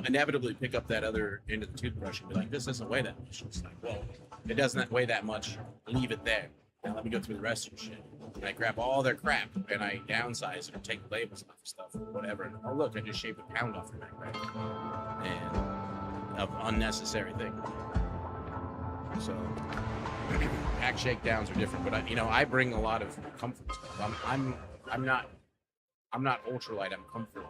inevitably pick up that other end of the toothbrush and be like, this doesn't weigh that much. It's like, well, it doesn't weigh that much. Leave it there. Now let me go through the rest of your shit. And I grab all their crap and I downsize it or take labels off of stuff or whatever. And oh look, I just shaved a pound off the back, right? And of unnecessary thing. So pack shakedowns are different, but I bring a lot of comfort stuff. I'm not ultralight. I'm comfort.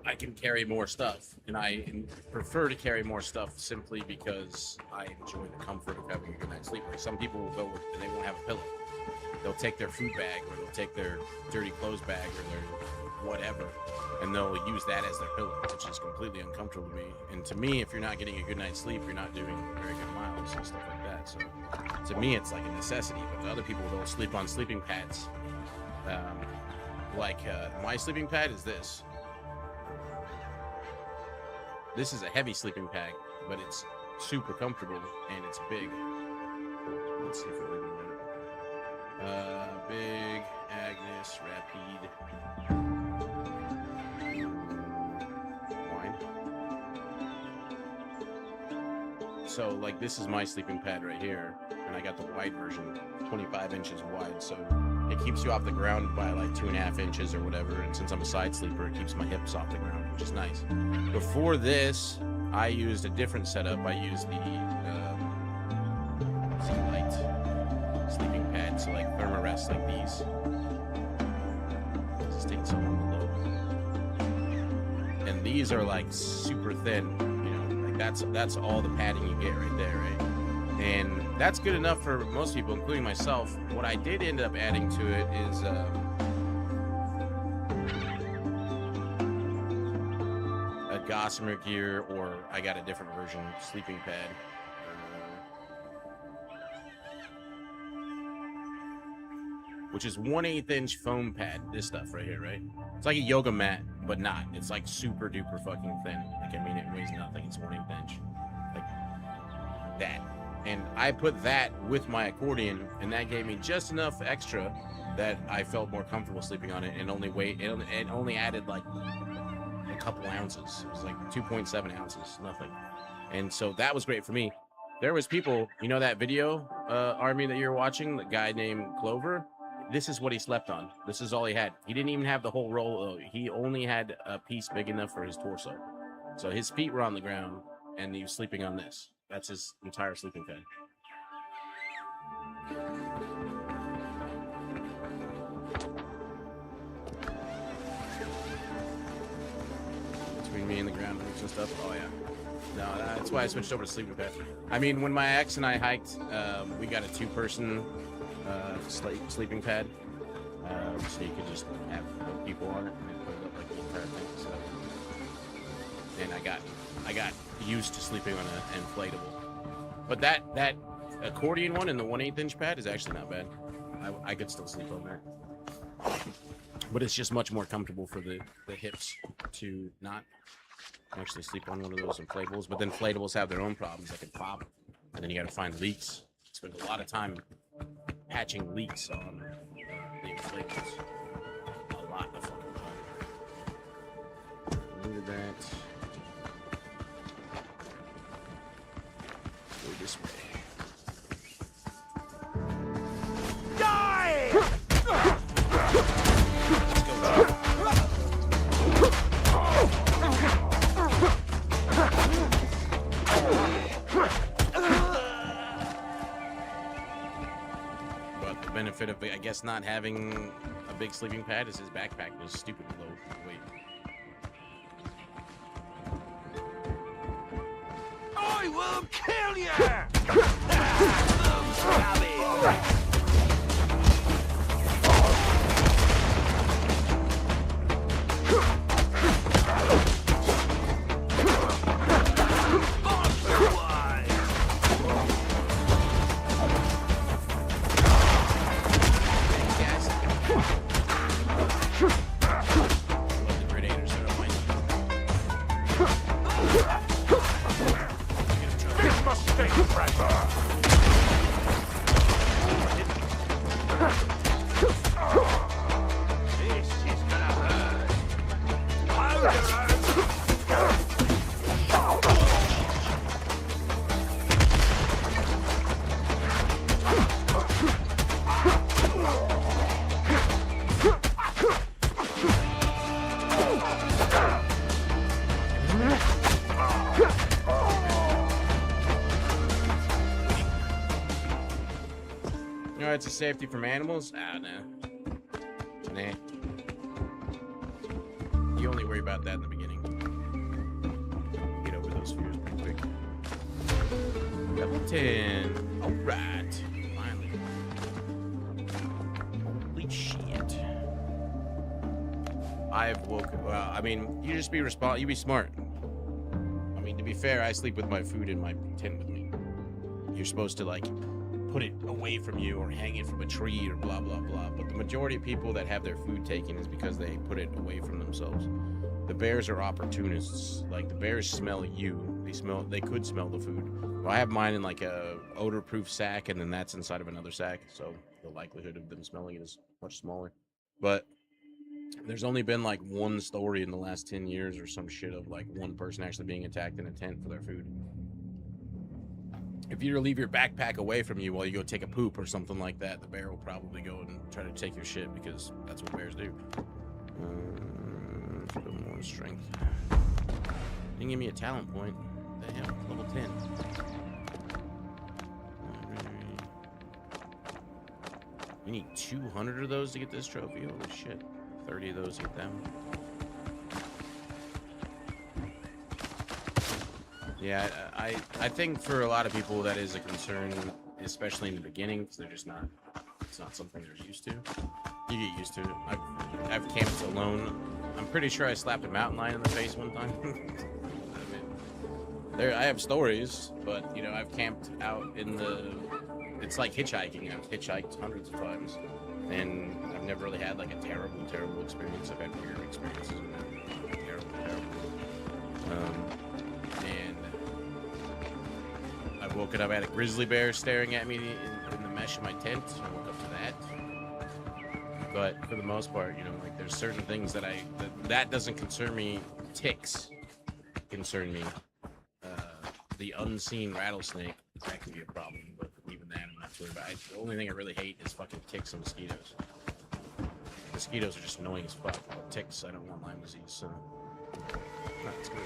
I can carry more stuff, and I prefer to carry more stuff simply because I enjoy the comfort of having a good night's sleep. Like some people will go with, and they won't have a pillow. They'll take their food bag, or they'll take their dirty clothes bag, or their whatever, and they'll use that as their pillow, which is completely uncomfortable to me. And to me, if you're not getting a good night's sleep, you're not doing very good miles and stuff like that. So to me, it's like a necessity. But to other people, they'll sleep on sleeping pads. My sleeping pad is this. This is a heavy sleeping pad, but it's super comfortable and it's big. Let's see if we're in a minute. Big, Agnes, Rapide. Wine. So, like, this is my sleeping pad right here, and I got the wide version, 25 inches wide, so it keeps you off the ground by like 2.5 inches or whatever, and since I'm a side sleeper, it keeps my hips off the ground, which is nice. Before this, I used a different setup. I used the light sleeping pad, so like thermarest like these. This is taking so long to load. And these are like super thin, like that's all the padding you get right there, right? And that's good enough for most people, including myself. What I did end up adding to it is a gossamer gear, or I got a different version sleeping pad. Which is 1/8 inch foam pad. This stuff right here, right? It's like a yoga mat, but not. It's like super duper fucking thin. Like, I mean, it weighs nothing. It's 1/8 inch. Like that. And I put that with my accordion, and that gave me just enough extra that I felt more comfortable sleeping on it, and it only added like a couple ounces. It was like 2.7 ounces, nothing. And so that was great for me. There was people, that video, Army, that you're watching, the guy named Clover, this is what he slept on. This is all he had. He didn't even have the whole roll. He only had a piece big enough for his torso. So his feet were on the ground, and he was sleeping on this. That's his entire sleeping pad. Between me and the ground roots and stuff. Oh yeah. No, that's why I switched over to sleeping pad. I mean, when my ex and I hiked, we got a 2-person sleeping pad, so you could just have people on it and then put it up like the entire thing. So, and I got used to sleeping on an inflatable. But that accordion one and the 1/8 inch pad is actually not bad. I could still sleep on that. But it's just much more comfortable for the hips to not actually sleep on one of those inflatables. But then inflatables have their own problems. They can pop, and then you got to find leaks. Spend a lot of time patching leaks on the inflatables. A lot of fucking time. Look at that. Go this way. Die! Let's go. But the benefit of, I guess, not having a big sleeping pad is his backpack was stupid low weight. I will kill you! No, it's a safety from animals? Ah, no. Nah. You only worry about that in the beginning. Get over those fears pretty quick. Level 10. Alright. Finally. Holy shit. I've woken. Well, I mean, you just be you be smart. I mean, to be fair, I sleep with my food in my tent with me. You're supposed to, like, put it away from you or hang it from a tree or blah, blah, blah. But the majority of people that have their food taken is because they put it away from themselves. The bears are opportunists. Like, the bears smell you. They could smell the food. Well, I have mine in, like, a odor-proof sack, and then that's inside of another sack. So the likelihood of them smelling it is much smaller. But there's only been, like, one story in the last 10 years or some shit of, like, one person actually being attacked in a tent for their food. If you leave your backpack away from you while you go take a poop or something like that, the bear will probably go and try to take your shit because that's what bears do. A little more strength. Didn't give me a talent point. What the hell? Level 10. We need 200 of those to get this trophy. Holy shit. 30 of those to get that one. Yeah, I think for a lot of people that is a concern, especially in the beginning, because they're just not, it's not something they're used to. You get used to it. I've camped alone. I'm pretty sure I slapped a mountain lion in the face one time. I mean, I have stories, but you know, I've camped out in the, it's like hitchhiking. I've hitchhiked hundreds of times, and I've never really had like a terrible experience. I've had weird experiences, but terrible. And I woken up, I had a grizzly bear staring at me in the mesh of my tent. I woke up to that. But for the most part, you know, like there's certain things that that doesn't concern me. Ticks concern me. The unseen rattlesnake, that can be a problem, but even that I'm not sure about. The only thing I really hate is fucking ticks and mosquitoes. Mosquitoes are just annoying as fuck. But ticks, I don't want Lyme disease, so it's good.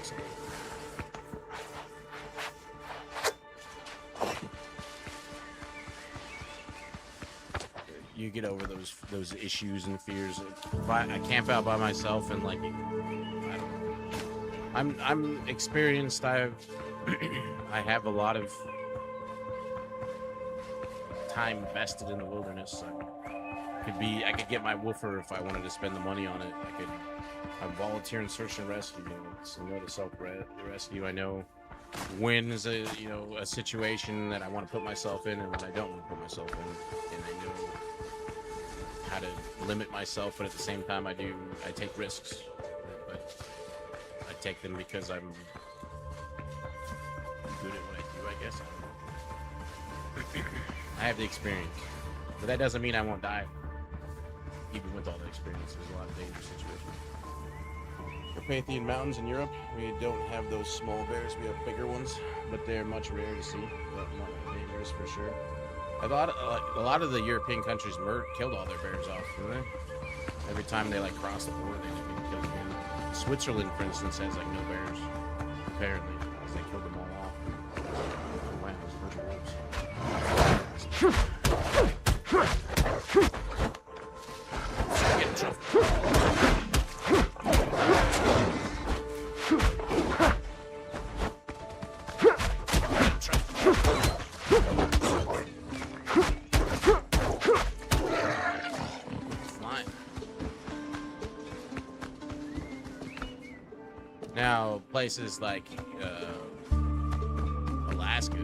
You get over those issues and fears. I camp out by myself and like, I don't know. I'm experienced. I have a lot of time vested in the wilderness. I could get my woofer if I wanted to spend the money on it. I'm volunteering search and rescue. It's a self-rescue. I know when is a situation that I want to put myself in and when I don't want to put myself in, and I know how to limit myself, but at the same time I take risks, but I take them because I'm good at what I do, I guess. I have the experience, but that doesn't mean I won't die. Even with all the experience, there's a lot of dangerous situations. Carpathian Mountains in Europe, we don't have those small bears. We have bigger ones, but they're much rarer to see. But not dangerous for sure. A lot of the European countries killed all their bears off, didn't they? Every time they like cross the border, they just get killed again. Switzerland, for instance, has like no bears, apparently, because they killed them all off. Oh, wow, those get in trouble. Now, places like Alaska,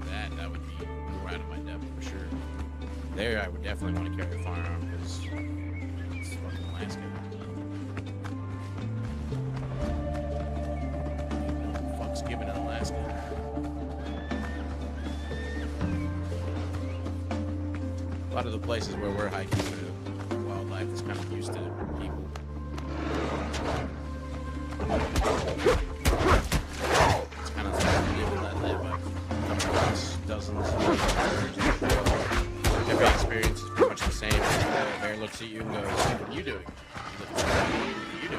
that would be more out of my depth for sure. There, I would definitely want to carry a firearm because it's fucking Alaska. What the fuck's given in Alaska? A lot of the places where we're hiking, the wildlife is kind of used to people. It's kind of like live and let live. I've come across dozens of birds. Every experience is pretty much the same. The bear looks at you and goes, "What are you doing?" You look at the bear, "What are you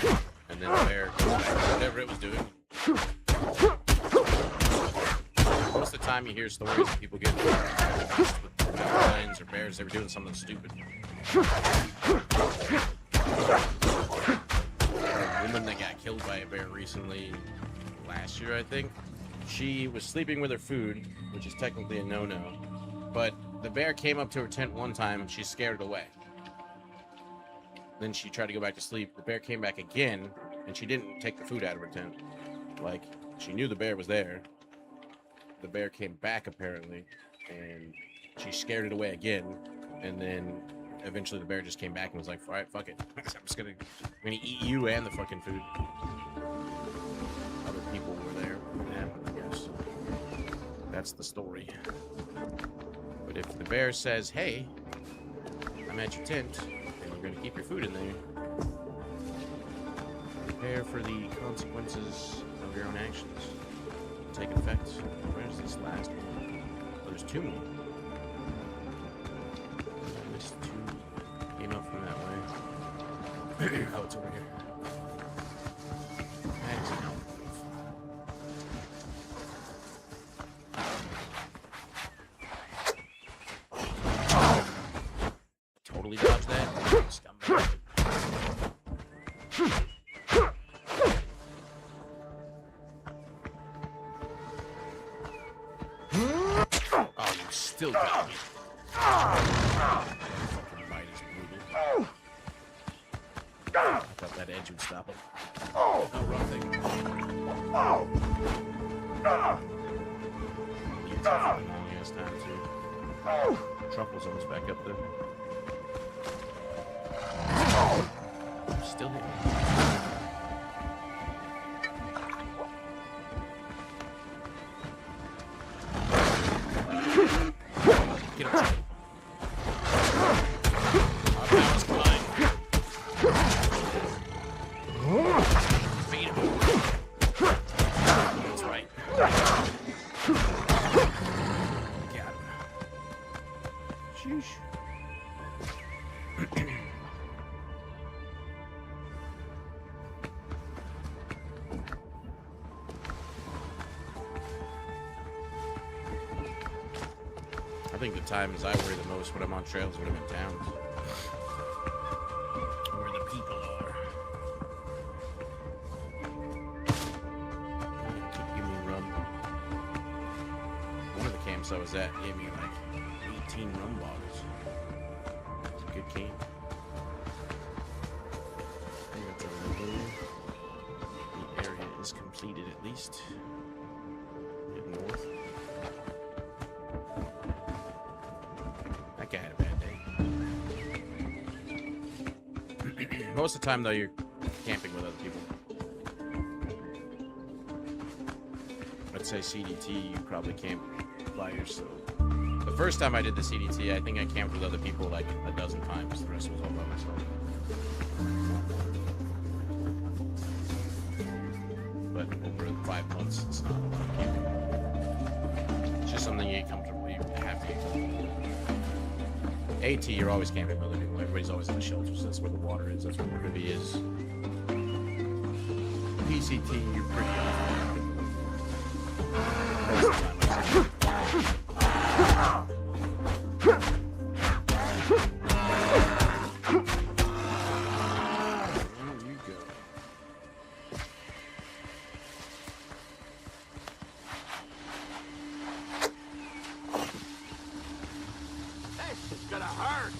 doing?" And then the bear goes back to whatever it was doing. Most of the time time you hear stories of people getting with lions or bears, they were doing something stupid. A woman that got killed by a bear recently, last year I think, she was sleeping with her food, which is technically a no-no, but the bear came up to her tent one time and she scared it away. Then she tried to go back to sleep. The bear came back again, and she didn't take the food out of her tent. Like, she knew the bear was there. The bear came back, apparently, and she scared it away again. And then, eventually, the bear just came back and was like, all right, fuck it. I'm just gonna eat you and the fucking food. Other people were there. Yeah, I guess. That's the story. But if the bear says, hey, I'm at your tent, you're going to keep your food in there, prepare for the consequences of your own actions. Take effect. Where's this last one? Oh, there's two more. I missed two. Came up from that way. Oh, it's over here. Totally dodged that. Scumbag. Oh, you still got me. Fucking bite is brutal. I thought that edge would stop him. No wrong thing. You're tough for the longest time too. Truffle's almost back up there. Still here. Get up. Our power's flying. Feed him. That's right. Got him. Sheesh. I think the times I worry the most when I'm on trails when I'm in towns. Where the people are. Keep giving me rum. One of the camps I was at gave me like 18 rum bottles. It's a good camp. I think that's over there. The area is completed at least. Head north. That guy had a bad day. Most of the time, though, you're camping with other people. I'd say CDT, you probably camp by yourself. The first time I did the CDT, I think I camped with other people like a dozen times. The rest was all by myself. But over 5 months, it's not a lot of camping. It's just something you get comfortable. You have to get comfortable. AT, you're always camping with other people. Everybody's always in the shelters. That's where the water is. That's where the river is. PCT, you're pretty off. Most of the time, there you go. This is gonna hurt.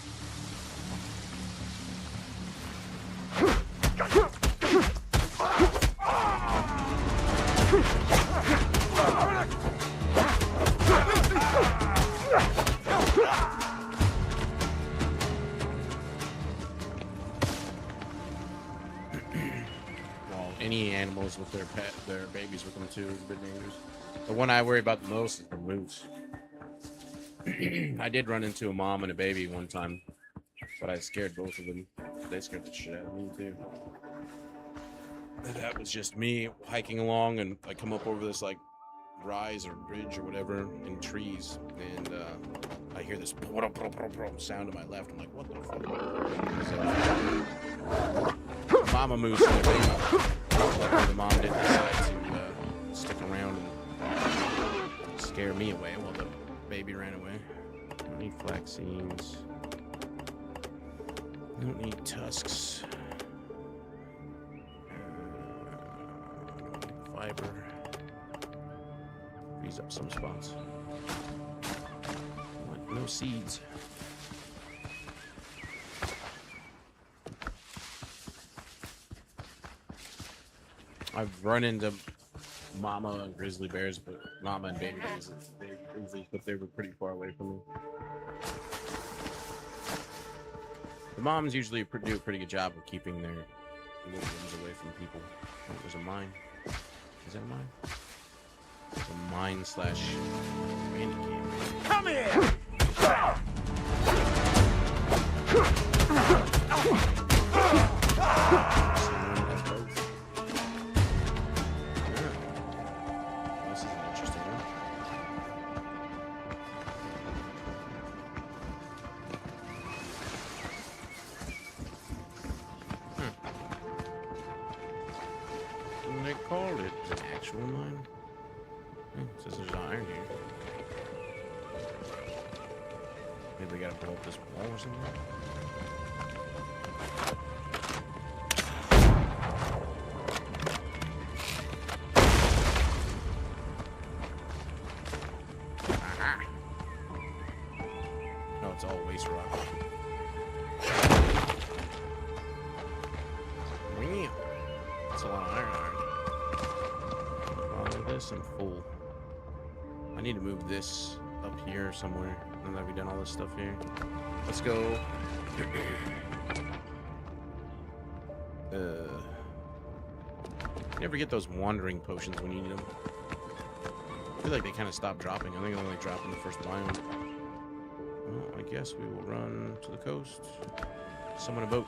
Well, any animals with their babies with them too is a bit dangerous. The one I worry about the most is the moose. I did run into a mom and a baby one time, but I scared both of them. They scared the shit out of me too. That was just me hiking along, and I come up over this like rise or bridge or whatever in trees, and I hear this sound to my left. I'm like, what the fuck? So, mama moose and the baby. The mom didn't decide to stick around and scare me away while the baby ran away. Don't need flaxseeds. Don't need tusks. Fiber. Freeze up some spots. What? No seeds. I've run into mama and grizzly bears, but mama and baby grizzlies, but they were pretty far away from me. The moms usually do a pretty good job of keeping their little ones away from people. Oh, there's a mine. Is that a mine? It's a mine slash handicap. Come here! This is an interesting one. What do they call it? An actual mine? It says there's iron here. Maybe we gotta blow up this wall or something? Aha! No, it's all waste rock. Wow. That's a lot of iron. All of this, I'm full. I need to move this up here somewhere. Now that we've done all this stuff here. Let's go. You never get those wandering potions when you need them. I feel like they kind of stop dropping. I think they only drop in the first biome. Well, I guess we will run to the coast. Summon a boat.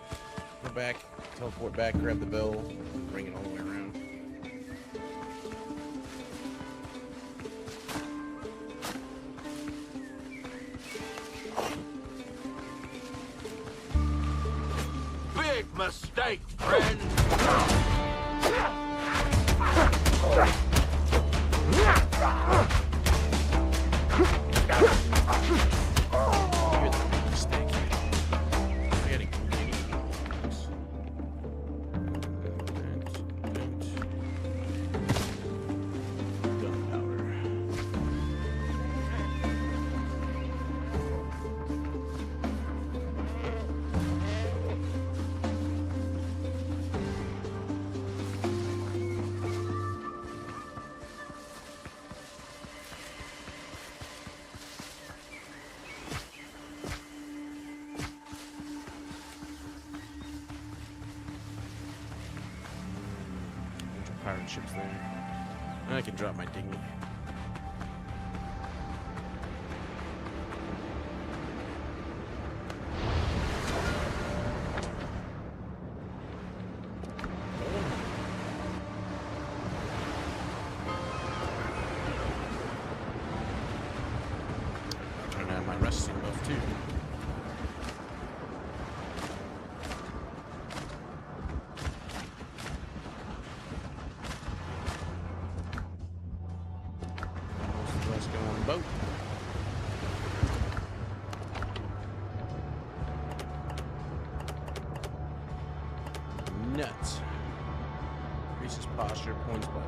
Go back. Teleport back. Grab the bell. And bring it all the way around. Big mistake, friend. You're the mistake. I gotta continue. Gunpowder. Pirate ships there. And I can drop my dinghy. I'm trying to have my resting buff too. Let's go on the boat. Nuts. Increases posture, points by me.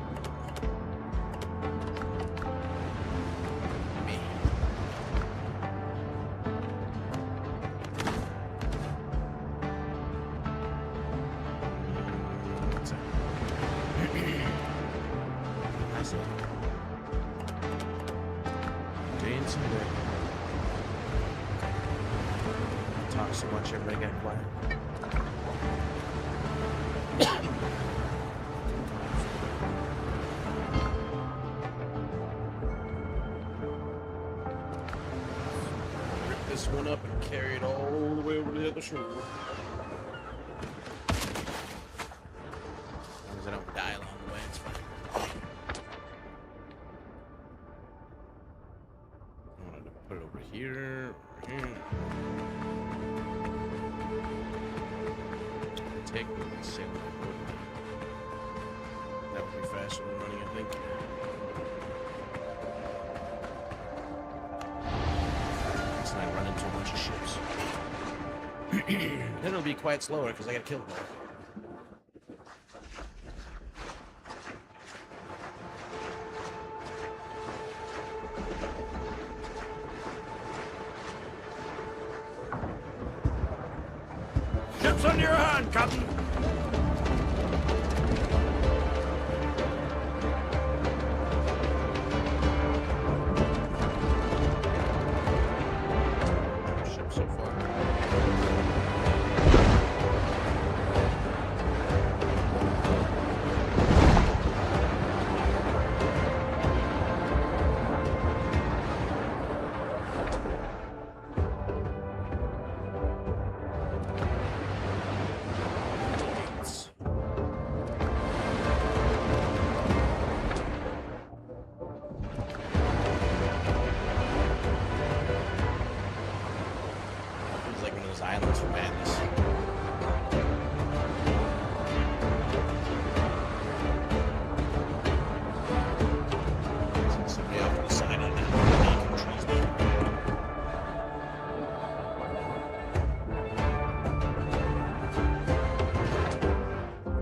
What's that? I see. Dancing away. Talk so much, everybody got quiet. Rip this one up and carry it all the way over to the other shore. As long as I don't die along the way, it's fine. I wanted to put it over here. Take the sail. That would be faster than running, I think. bunch of ships. Then it'll be quite slower because I gotta kill them all. Ships on your hand, Captain. Ship so far. It's like one of those islands from Madness. Somebody off to the side of that. Trees there.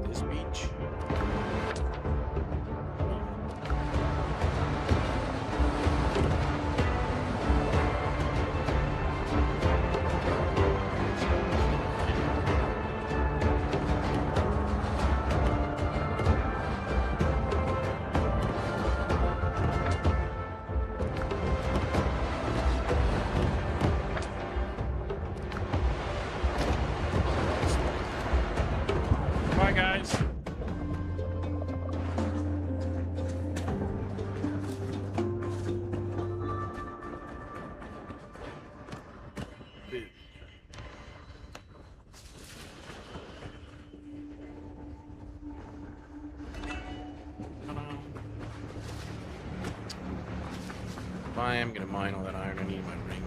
This beach. Bye, guys. If I am gonna mine all that iron, I need my ring.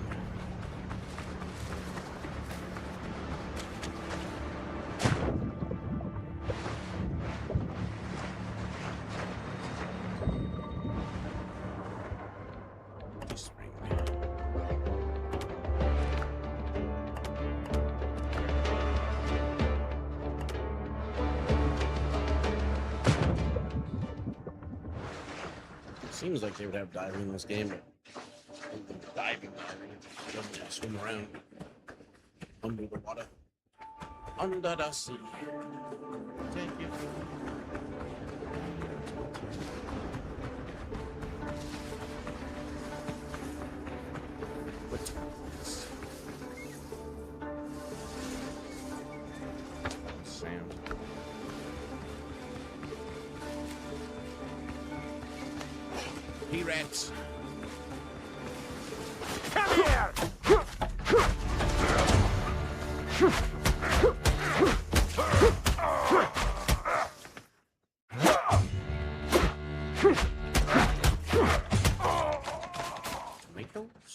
This ring. Seems like they would have diving in this game, but diving, you don't just swim around under the water, under the sea. Take you. What is this? Sand. P-rats. Come here! Tomatoes?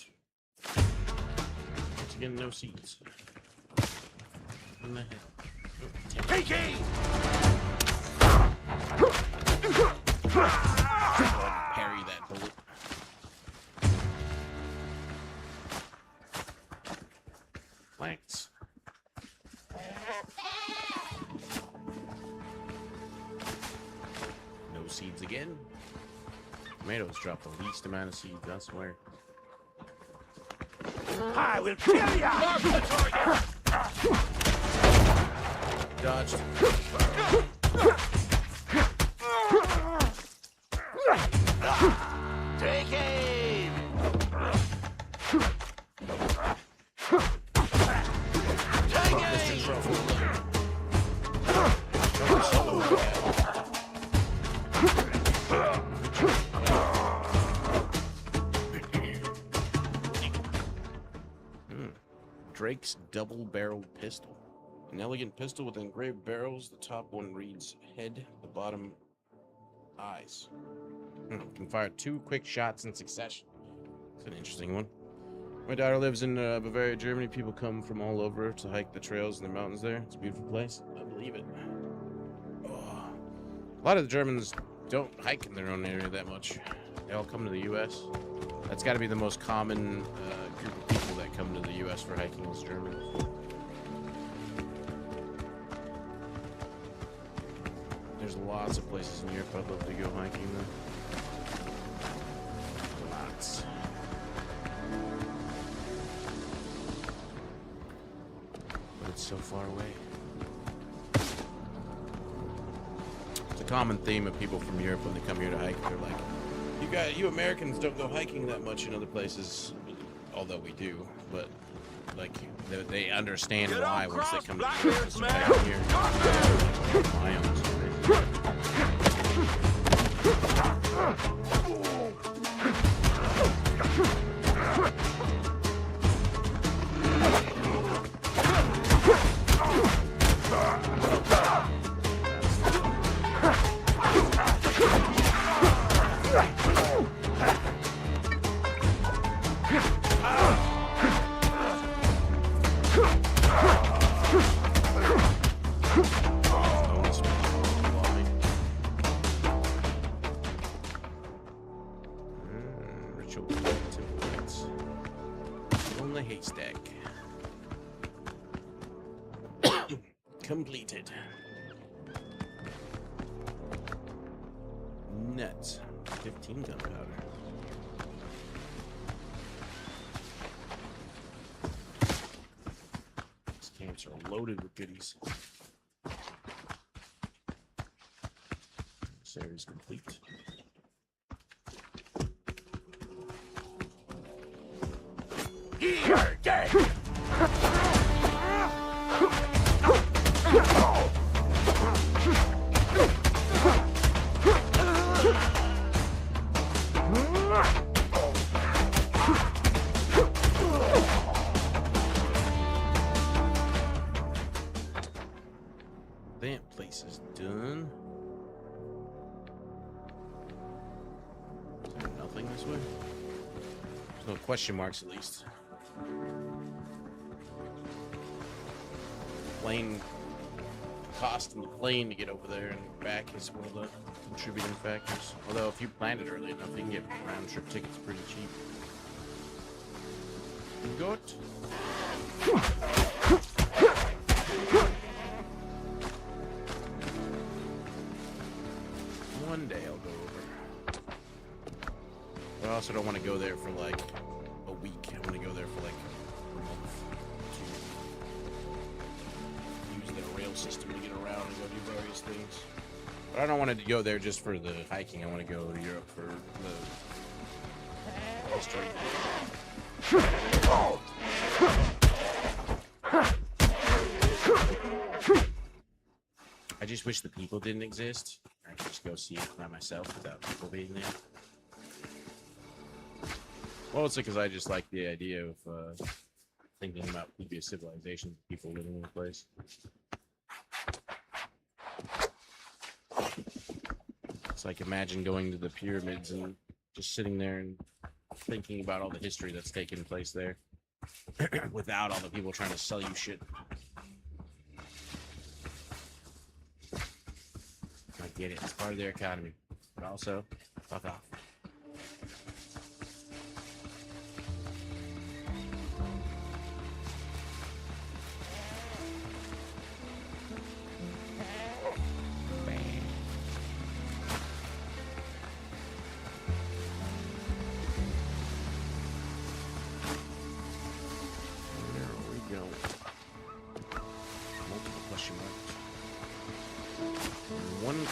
Once again, no seeds. In the head. Oh, Pinky! parry that bullet. Plants. No seeds again. Tomatoes drop the least amount of seeds, I swear. I will kill ya! Dodged. Take aim! Take aim! Drake's double-barreled pistol. An elegant pistol with engraved barrels. The top one reads head, the bottom eyes. Can fire 2 quick shots in succession. It's an interesting one. My daughter lives in Bavaria, Germany. People come from all over to hike the trails and the mountains there. It's a beautiful place. I believe it. Oh. A lot of the Germans don't hike in their own area that much. They all come to the U.S. That's got to be the most common group of people that come to the U.S. for hiking is Germans. There's lots of places in Europe I'd love to go hiking though. Lots. But it's so far away. It's a common theme of people from Europe when they come here to hike. They're like, you Americans don't go hiking that much in other places, although we do, but like they understand why once they come to the US, they're hiking here. My own completed. Nuts. 15 gunpowder. These camps are loaded with goodies. This area is complete. You're dead! That place is done. Is there nothing this way? There's no question marks, at least. Plane cost in the plane to get over there and back is one of the contributing factors. Although if you planned it early enough, you can get round trip tickets pretty cheap. Good. One day I'll go over. But I also don't want to go there for like a week. I want to go there for like a month to use their rail system to get around and go do various things. But I don't want to go there just for the hiking. I want to go to Europe for the history. I just wish the people didn't exist. I could just go see it by myself without people being there. Mostly because I just like the idea of thinking about previous civilizations, people living in the place. It's like imagine going to the pyramids and just sitting there and thinking about all the history that's taken place there without all the people trying to sell you shit. I get it, it's part of their economy, but also, fuck off.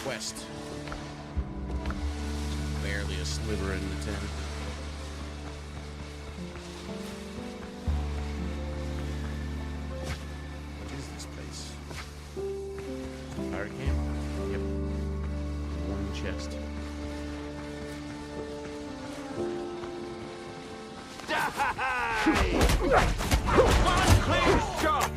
Quest. Barely a sliver in the 10. What is this place? Fire camp? Yep. One chest. One clear shot!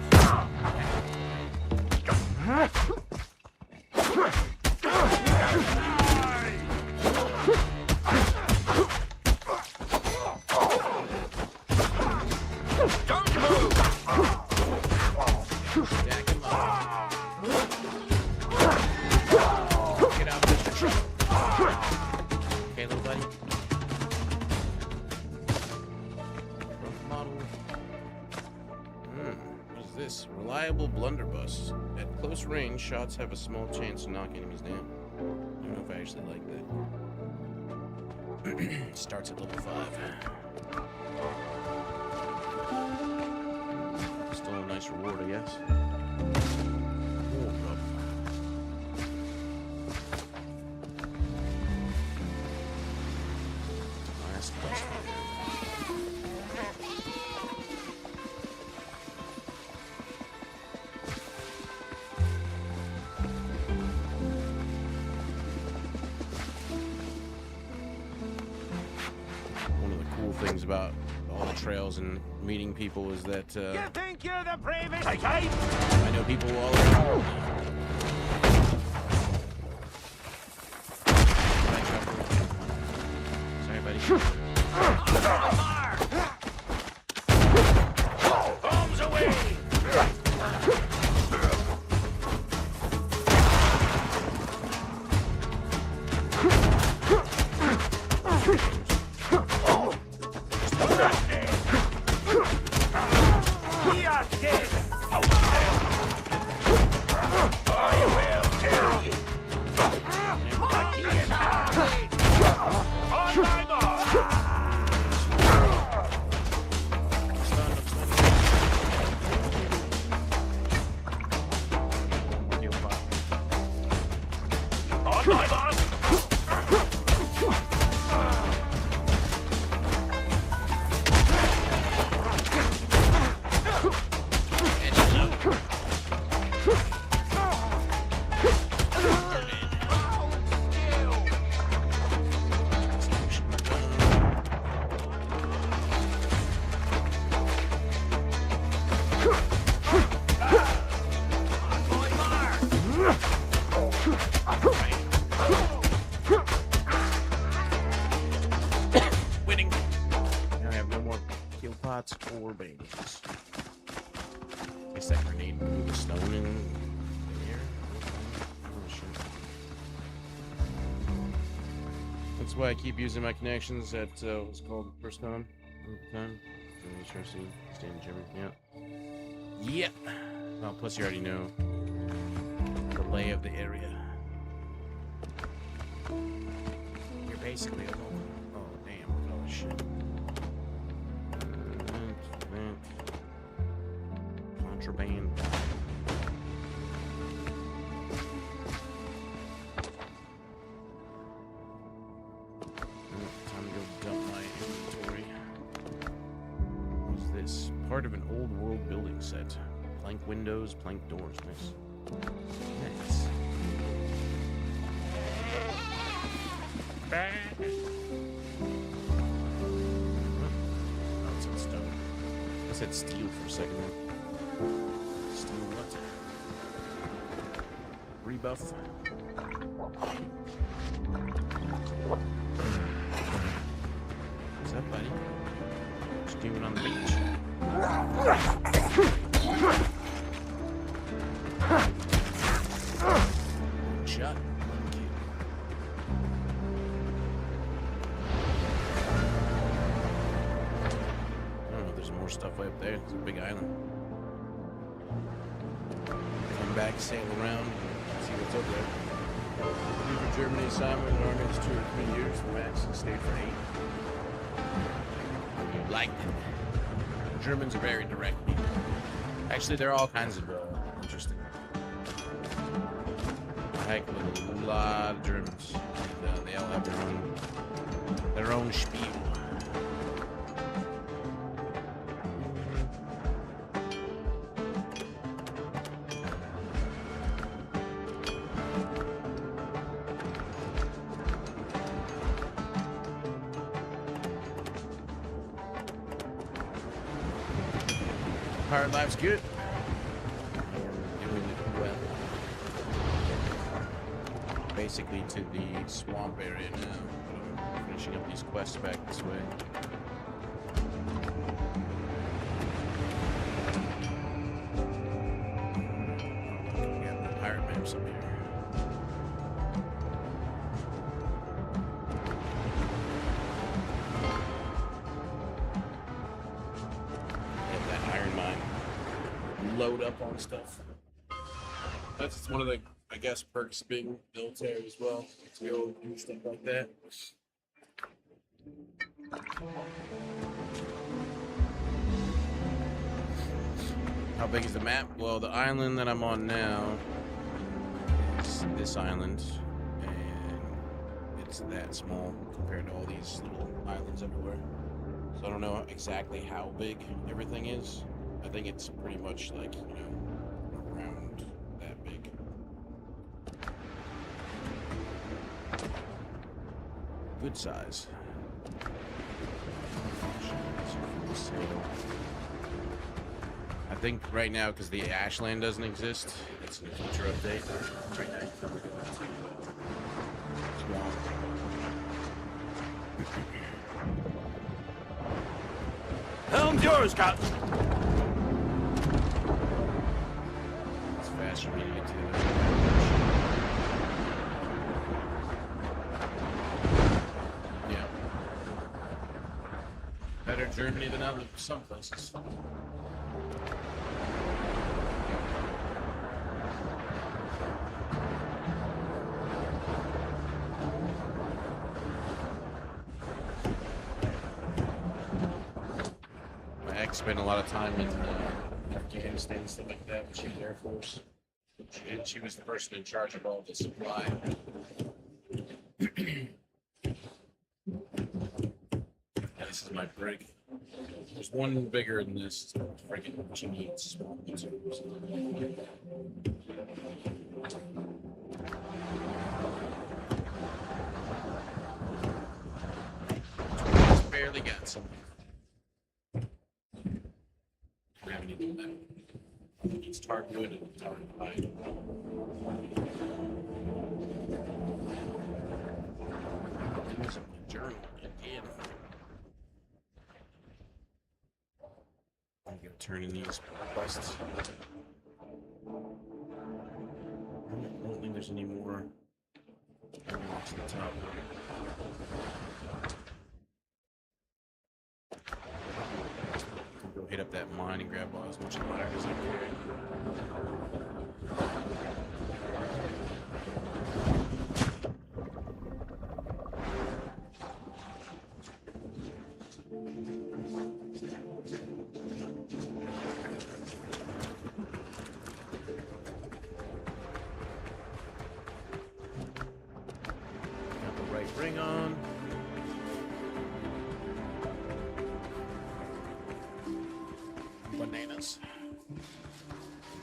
this? Reliable blunderbuss. At close range, shots have a small chance to knock enemies down. I don't know if I actually like that. Starts at level 5. Still a nice reward, I guess. Oh, rough. Last quest. One of the cool things about all the trails and meeting people is that You think you're the bravest type? I know people all around. Sorry, buddy. Bombs away! We are dead! I will kill you! On my mark! On my mark! Winning. Now I have no more kill pots or bangers. Guess that grenade blew the stone in the air. Oh, shit. That's why I keep using my connections at what's called first time. Stand Jimmy. Yeah. Well, plus you already know the lay of the area. You're basically alone. Oh damn! Oh shit. Contraband. Time to go dump my inventory. What's this? Part of an old world building set. Plank windows, plank doors. Nice. Nice. Oh, it said stone. I said steel for a second there. Steel what? Rebuff. What's up, buddy? What you doing on the beach? Shot. I don't know if there's more stuff way up there. It's a big island. Come back, sail around, see what's up there. Leave for Germany assignment in our next 2 or 3 years. Max and stayed for 8. Liked it. Germans are very direct people. Actually, they're all kinds of interesting. Heck, with a lot of Germans. And, they all have their own spiel. Pirate life's good. We're doing it well. Basically to the swamp area now. I'm finishing up these quests back this way. We got the pirate maps up here. load up on stuff. That's one of the, I guess, perks of being military as well. To go do stuff like that. How big is the map? Well, the island that I'm on now is this island, and it's that small compared to all these little islands everywhere. So I don't know exactly how big everything is. I think it's pretty much like, you know, around that big. Good size. I think right now, because the Ashland doesn't exist, it's a future update. Right now, you can go to Swamp. Helm's yours, Captain. It's faster than you get to. Yeah. Better Germany than other some places. Spent a lot of time in Afghanistan and stuff like that when she was Air Force. She was the person in charge of all the supply. This is my brig. There's one bigger than this. It's friggin' she needs small consumers. Just barely got something. It's tar good and tar hide. Journal again. I'm gonna turn in these quests. I don't think there's any more. To the top. Go hit up that mine and grab as much of the as I can. Got the right ring on. Bananas.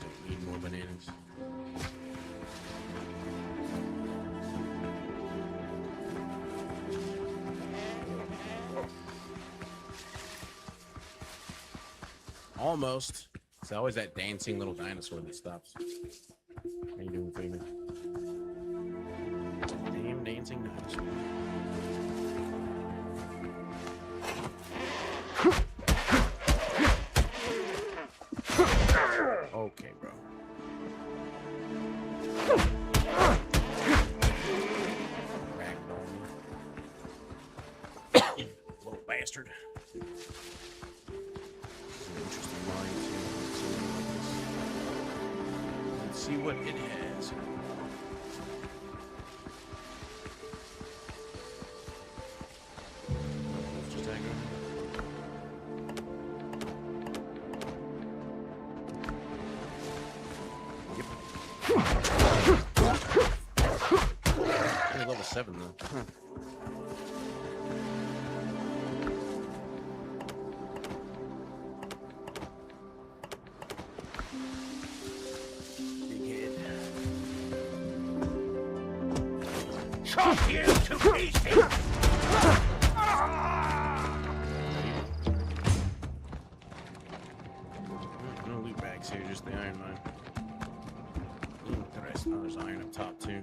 Don't need more bananas. Almost. It's always that dancing little dinosaur that stops. How you doing, Freeman? Damn dancing dinosaur. Okay, bro. Little bastard. Interesting line too. Let's see what it has. Just hang on. Level 7 though. Huh. Big head. Chop you to pieces! No loot bags here, just the iron mine. The rest, oh, there's iron up top too.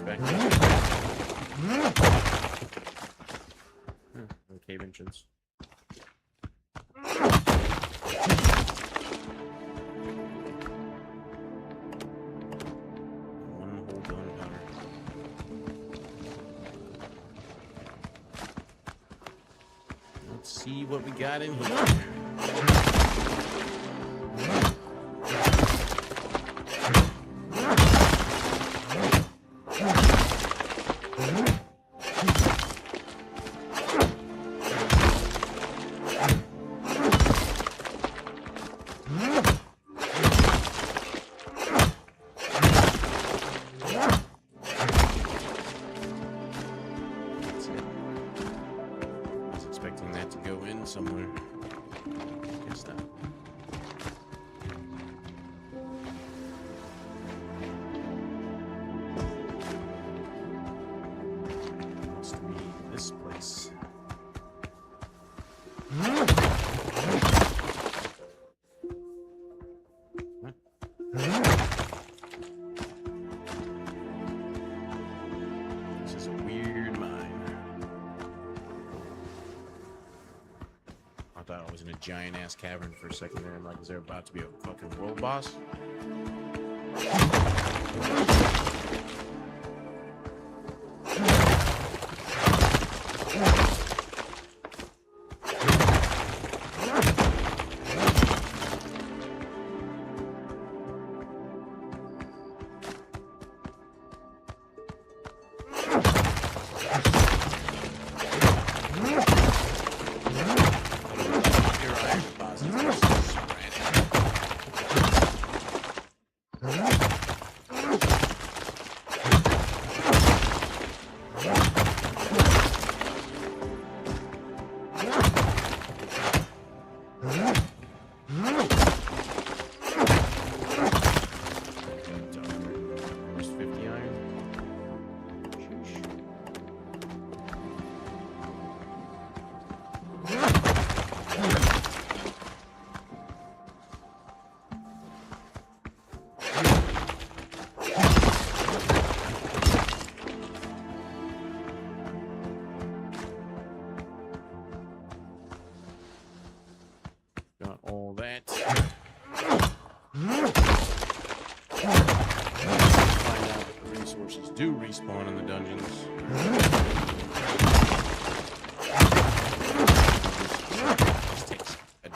Back there. No cave entrance. One whole gunpowder. Let's see what we got in here. Somewhere. Guess not. Must be this place. What? This is a weird mine. I thought I was in a giant ass cavern for a second there. I'm like, is there about to be a fucking world boss? Got all that. Find out that the resources do respawn in the dungeons. This takes a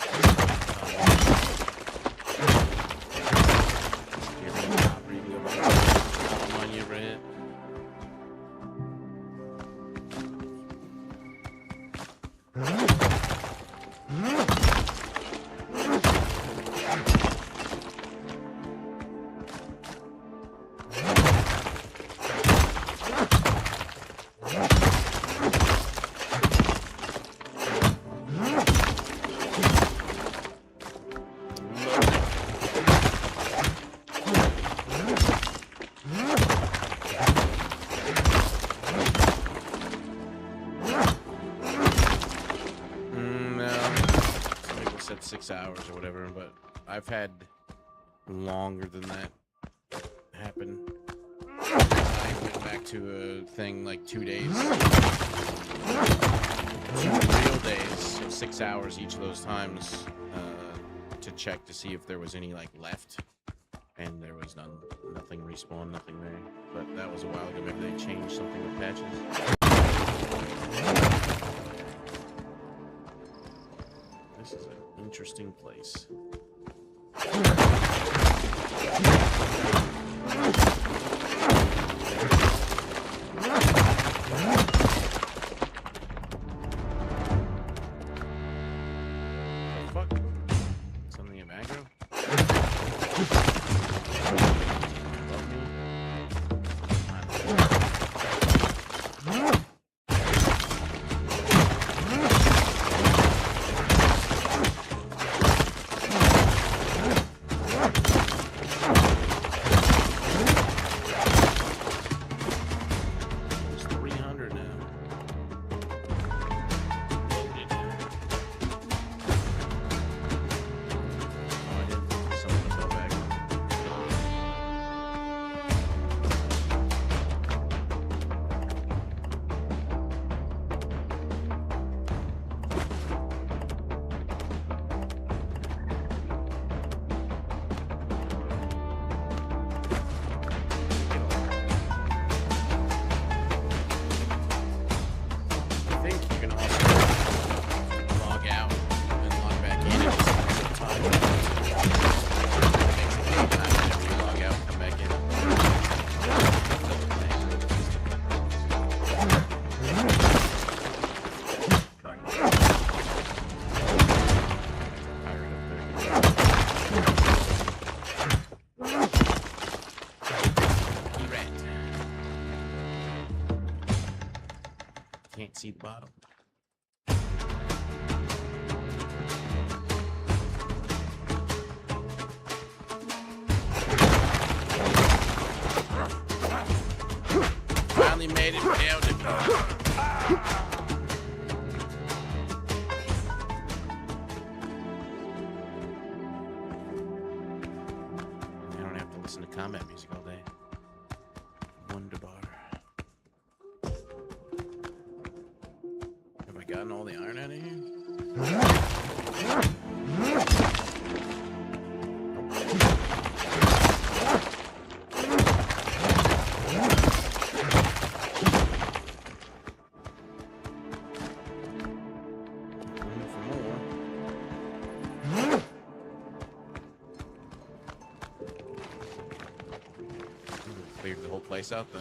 said 6 hours or whatever, but I've had longer than that happen. I went back to a thing like 2 days. 2 real days, so 6 hours each of those times to check to see if there was any like left. And there was none. Nothing respawned, nothing there. But that was a while ago. Maybe they changed something with patches. This is an interesting place. can't see the bottom. Finally made it down to I don't have to listen to combat music all day. Wonderbar. Have I gotten all the iron out of here? Cleared the whole place out though.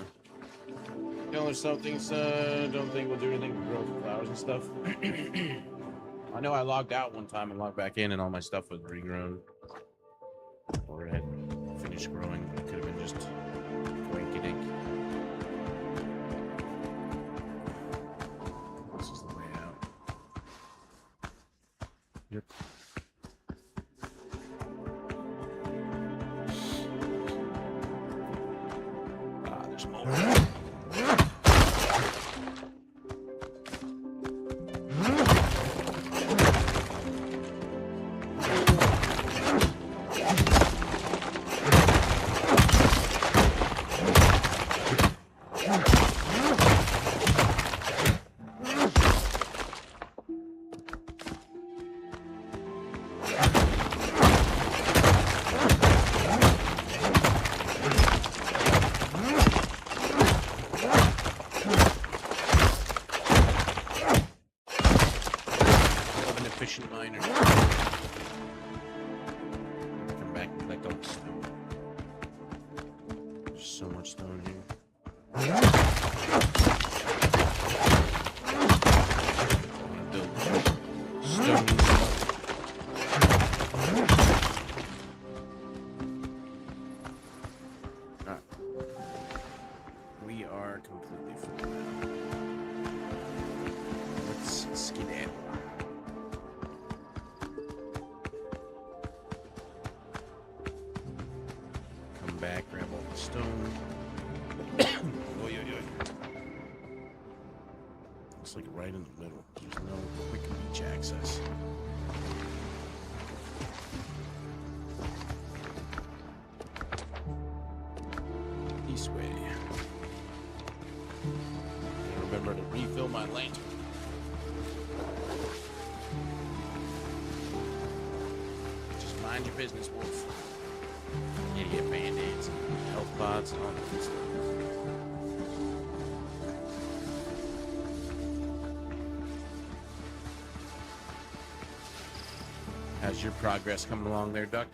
You know, there's some things don't think we'll do anything to grow flowers and stuff. I know I logged out one time and logged back in and all my stuff was regrown. Or it had finished growing, but it could have been just winky dink. This is the way out. Yep. There's more. Efficient miner. Come back and collect all the stone. There's so much stone here. I'm gonna build stone. Alright. We are completely full now. Let's skedaddle. Back, grab all the stone. Oy, oy, oy. Looks like right in the middle. There's no quick beach access. This way. And remember to refill my lantern. Just mind your business, wolf. You get band-aids and health pods and all that good stuff. How's your progress coming along there, Duck?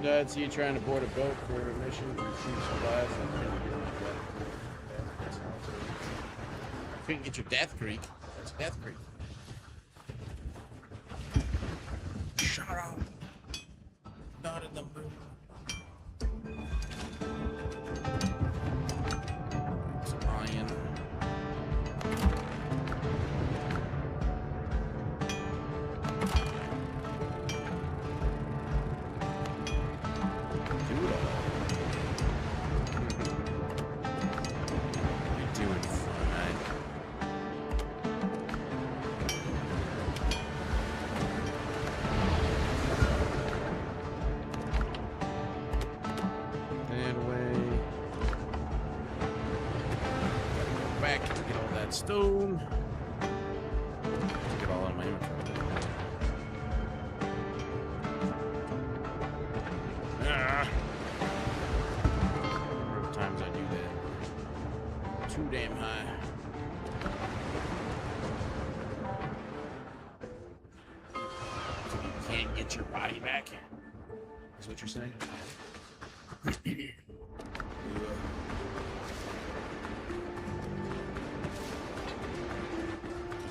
Dad, see you trying to board a boat for a mission to retrieve supplies. Couldn't get your Death Creek. That's Death Creek. Shut up. Not in the mood. Some iron. Stone. Took it all out of my inventory. Number of times I do that. too damn high. So you can't get your body back. Is what you're saying? Because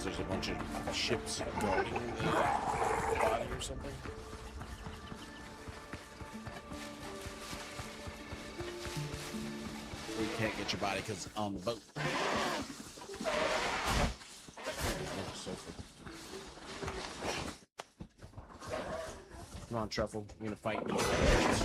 there's a bunch of ships guarding the body or something. You can't get your body because it's on the boat. Come on, Truffle. We're gonna fight these guys.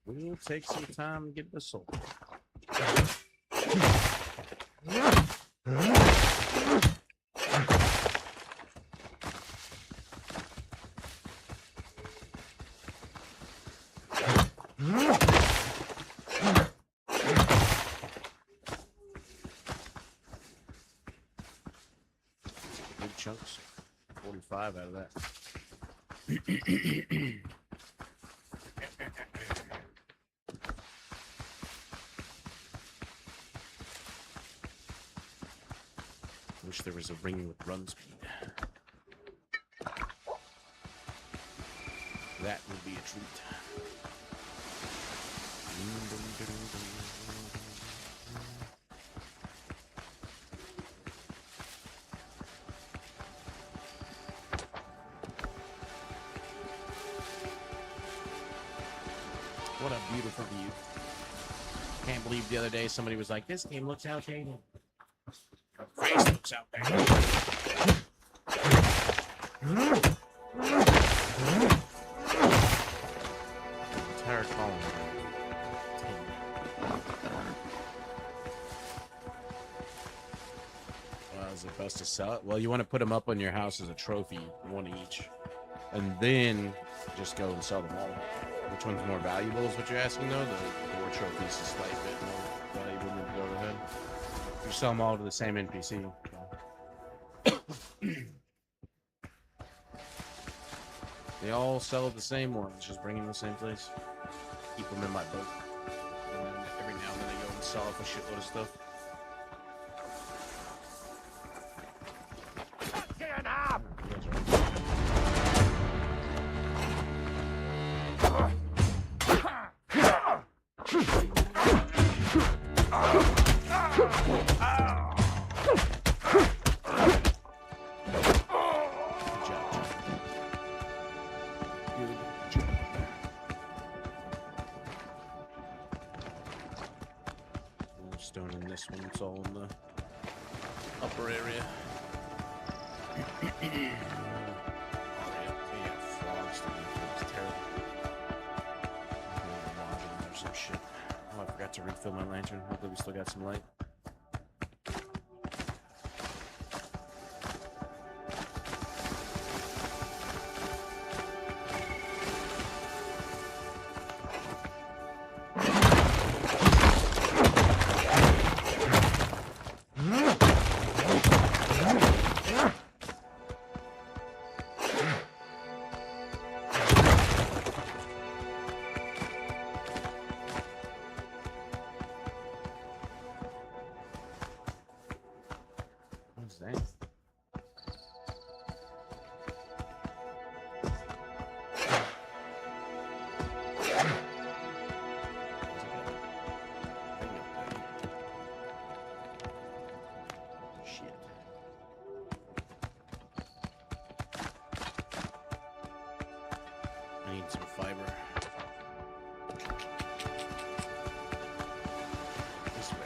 We'll take some time to get the soul. Big chunks. 45 out of that. Wish there was a ring with run speed. That would be a treat. What a beautiful view. Can't believe the other day somebody was like, this game looks outdated. Face looks out there. Entire column. Is it best to sell it? Well, you want to put them up on your house as a trophy, one each, and then just go and sell them all. Which one's more valuable is what you're asking, though? The 4 trophies is slightly bit more valuable than the go ahead. You sell them all to the same NPC. They all sell the same ones, just bring them to the same place. Keep them in my boat. And then every now and then I go and sell off a shitload of stuff. Stone in this one, it's all in the upper area. Frogs to me. It's terrible. Or some shit. Oh, I forgot to refill my lantern. Hopefully we still got some light. I need some fiber. This way.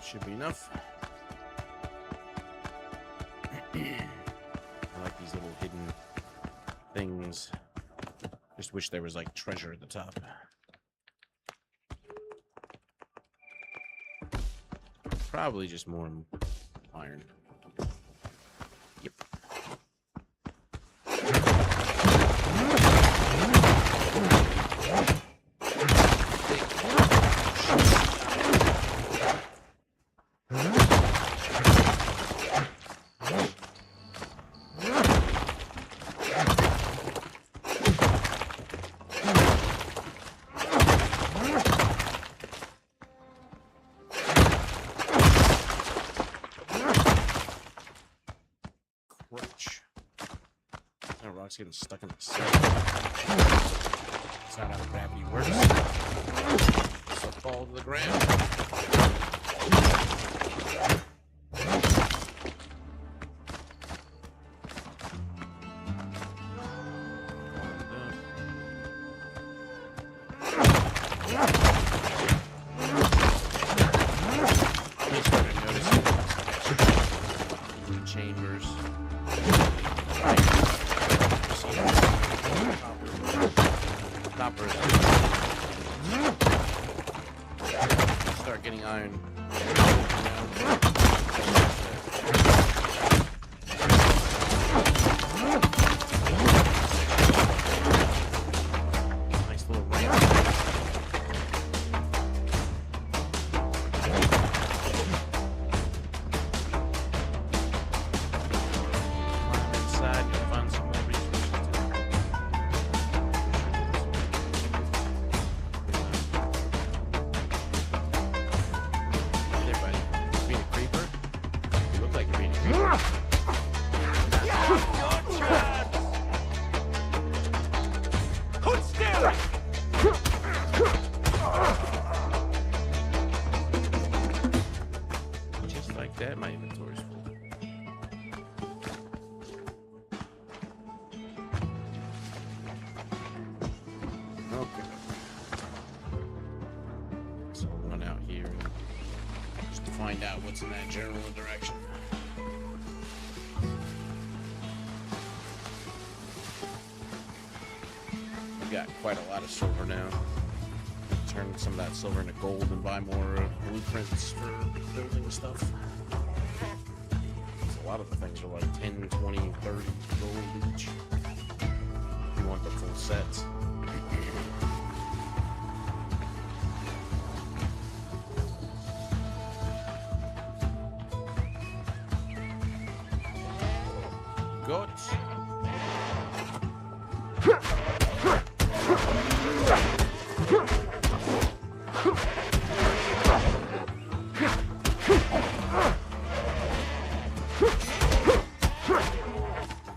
Should be enough. I like these little hidden things. Just wish there was like treasure at the top. Probably just more iron. Yep. it's getting stuck in the cell. That's not how gravity works. So fall to the ground. Chambers. Copper. Start getting iron. Nice little ramp. Inside, you'll find some more resources too. Hey there, buddy. You being a creeper? You look like you're being a creeper. Hold still! Just like that, my inventory's full. Okay. So I'll run out here just to find out what's in that general direction. I've got quite a lot of silver now. Turn some of that silver into gold and buy more blueprints for building stuff. A lot of the things are like 10, 20, 30 gold each. If you want the full sets. Good.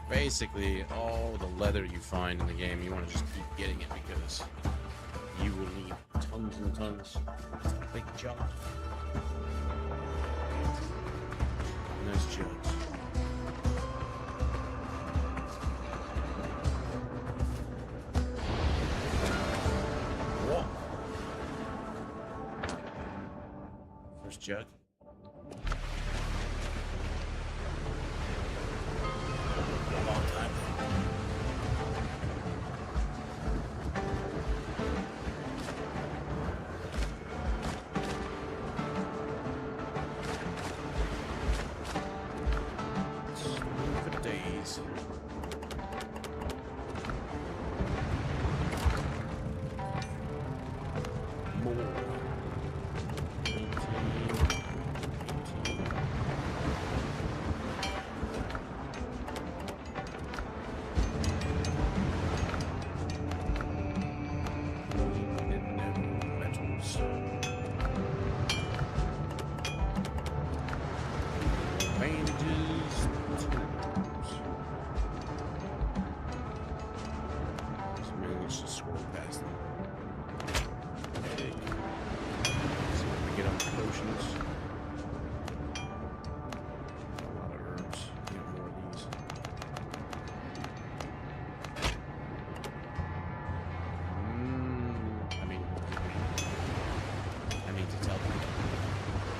Basically, all the leather you find in the game, you want to just keep getting it because you will need tons and tons. Big jug. Nice jugs. Whoa. First jug.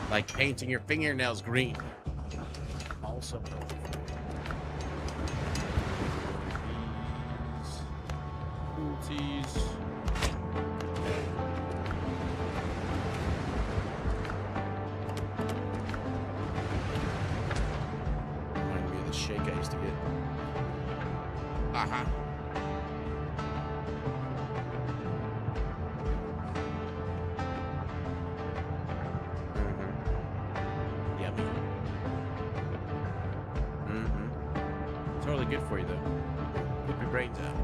Like painting your fingernails green. Also, these remind me of the shake I used to get. Totally good for you though. Keep your brains out.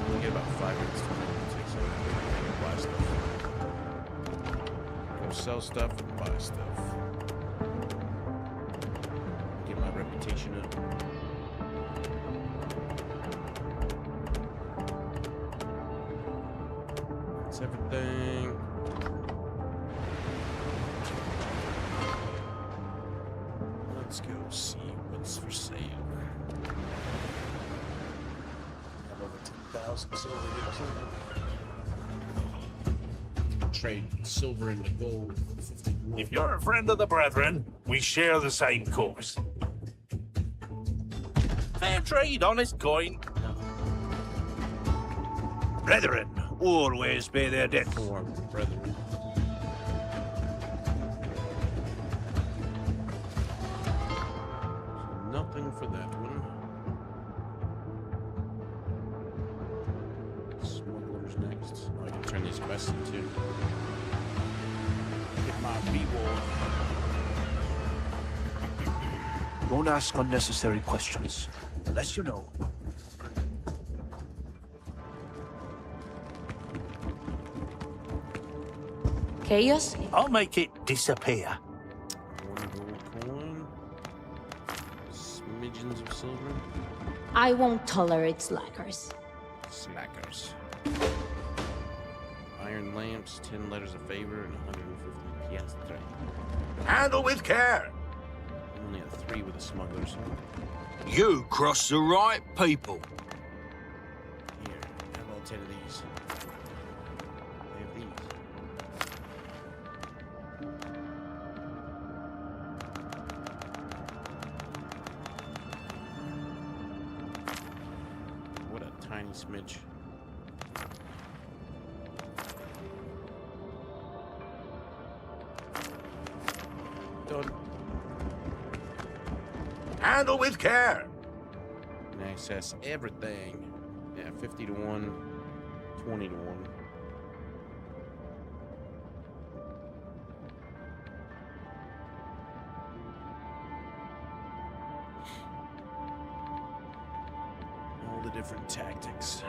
We'll get about 5 minutes to take some buy stuff. Go sell stuff and buy stuff. Get my reputation up. That's everything. Let's go see what's for sale. Have over 10,000 silver here. Trade silver into gold. 51. If you're a friend of the brethren, we share the same course. Fair trade, honest coin. Brethren always pay their debts. For brethren. So nothing for that one. Smugglers next. Oh, I can turn these quests into. Get my reward. Don't ask unnecessary questions, unless you know. Chaos? I'll make it disappear. 1 gold coin. Smidgens of silver. I won't tolerate slackers. Slackers. Iron lamps, 10 letters of favor, and 150 piastres. Handle with care. Only a 3 with the smugglers. You cross the right people. Here, have all 10 of these. I have these. What a tiny smidge. Done. Handle with care. Can access everything. Yeah, 50 to 1, 20 to 1. All the different tactics.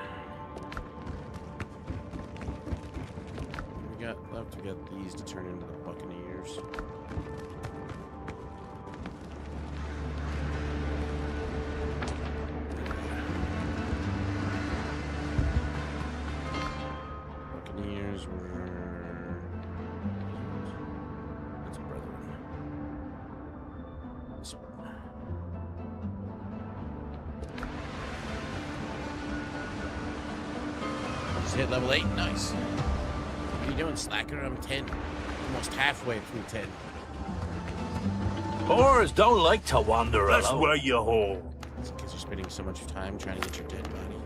We got left to get these to turn into the Buccaneers. Buccaneers were. That's a brethren. This one. Just hit level 8. Nice. What are you doing, slacker? I'm 10. Almost halfway through 10. Whores don't like to wander alone. That's where you hold. It's because you're spending so much time trying to get your dead body.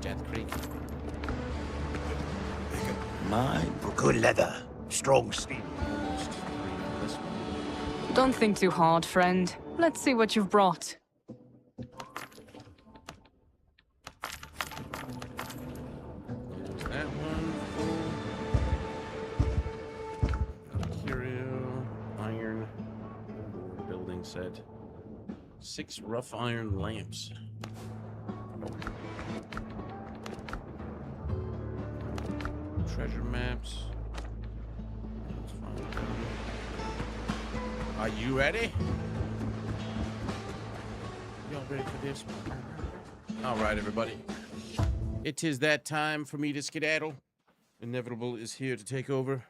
Death Creek. My good leather, strong steel. Almost 3 on this one. Don't think too hard, friend. Let's see what you've brought. There's that one. Curio, iron, building set. 6 rough iron lamps. Treasure maps. Let's find them. Are you ready? Y'all ready for this? All right, everybody. It is that time for me to skedaddle. Inevitable is here to take over.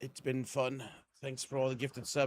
It's been fun. Thanks for all the gifted subs.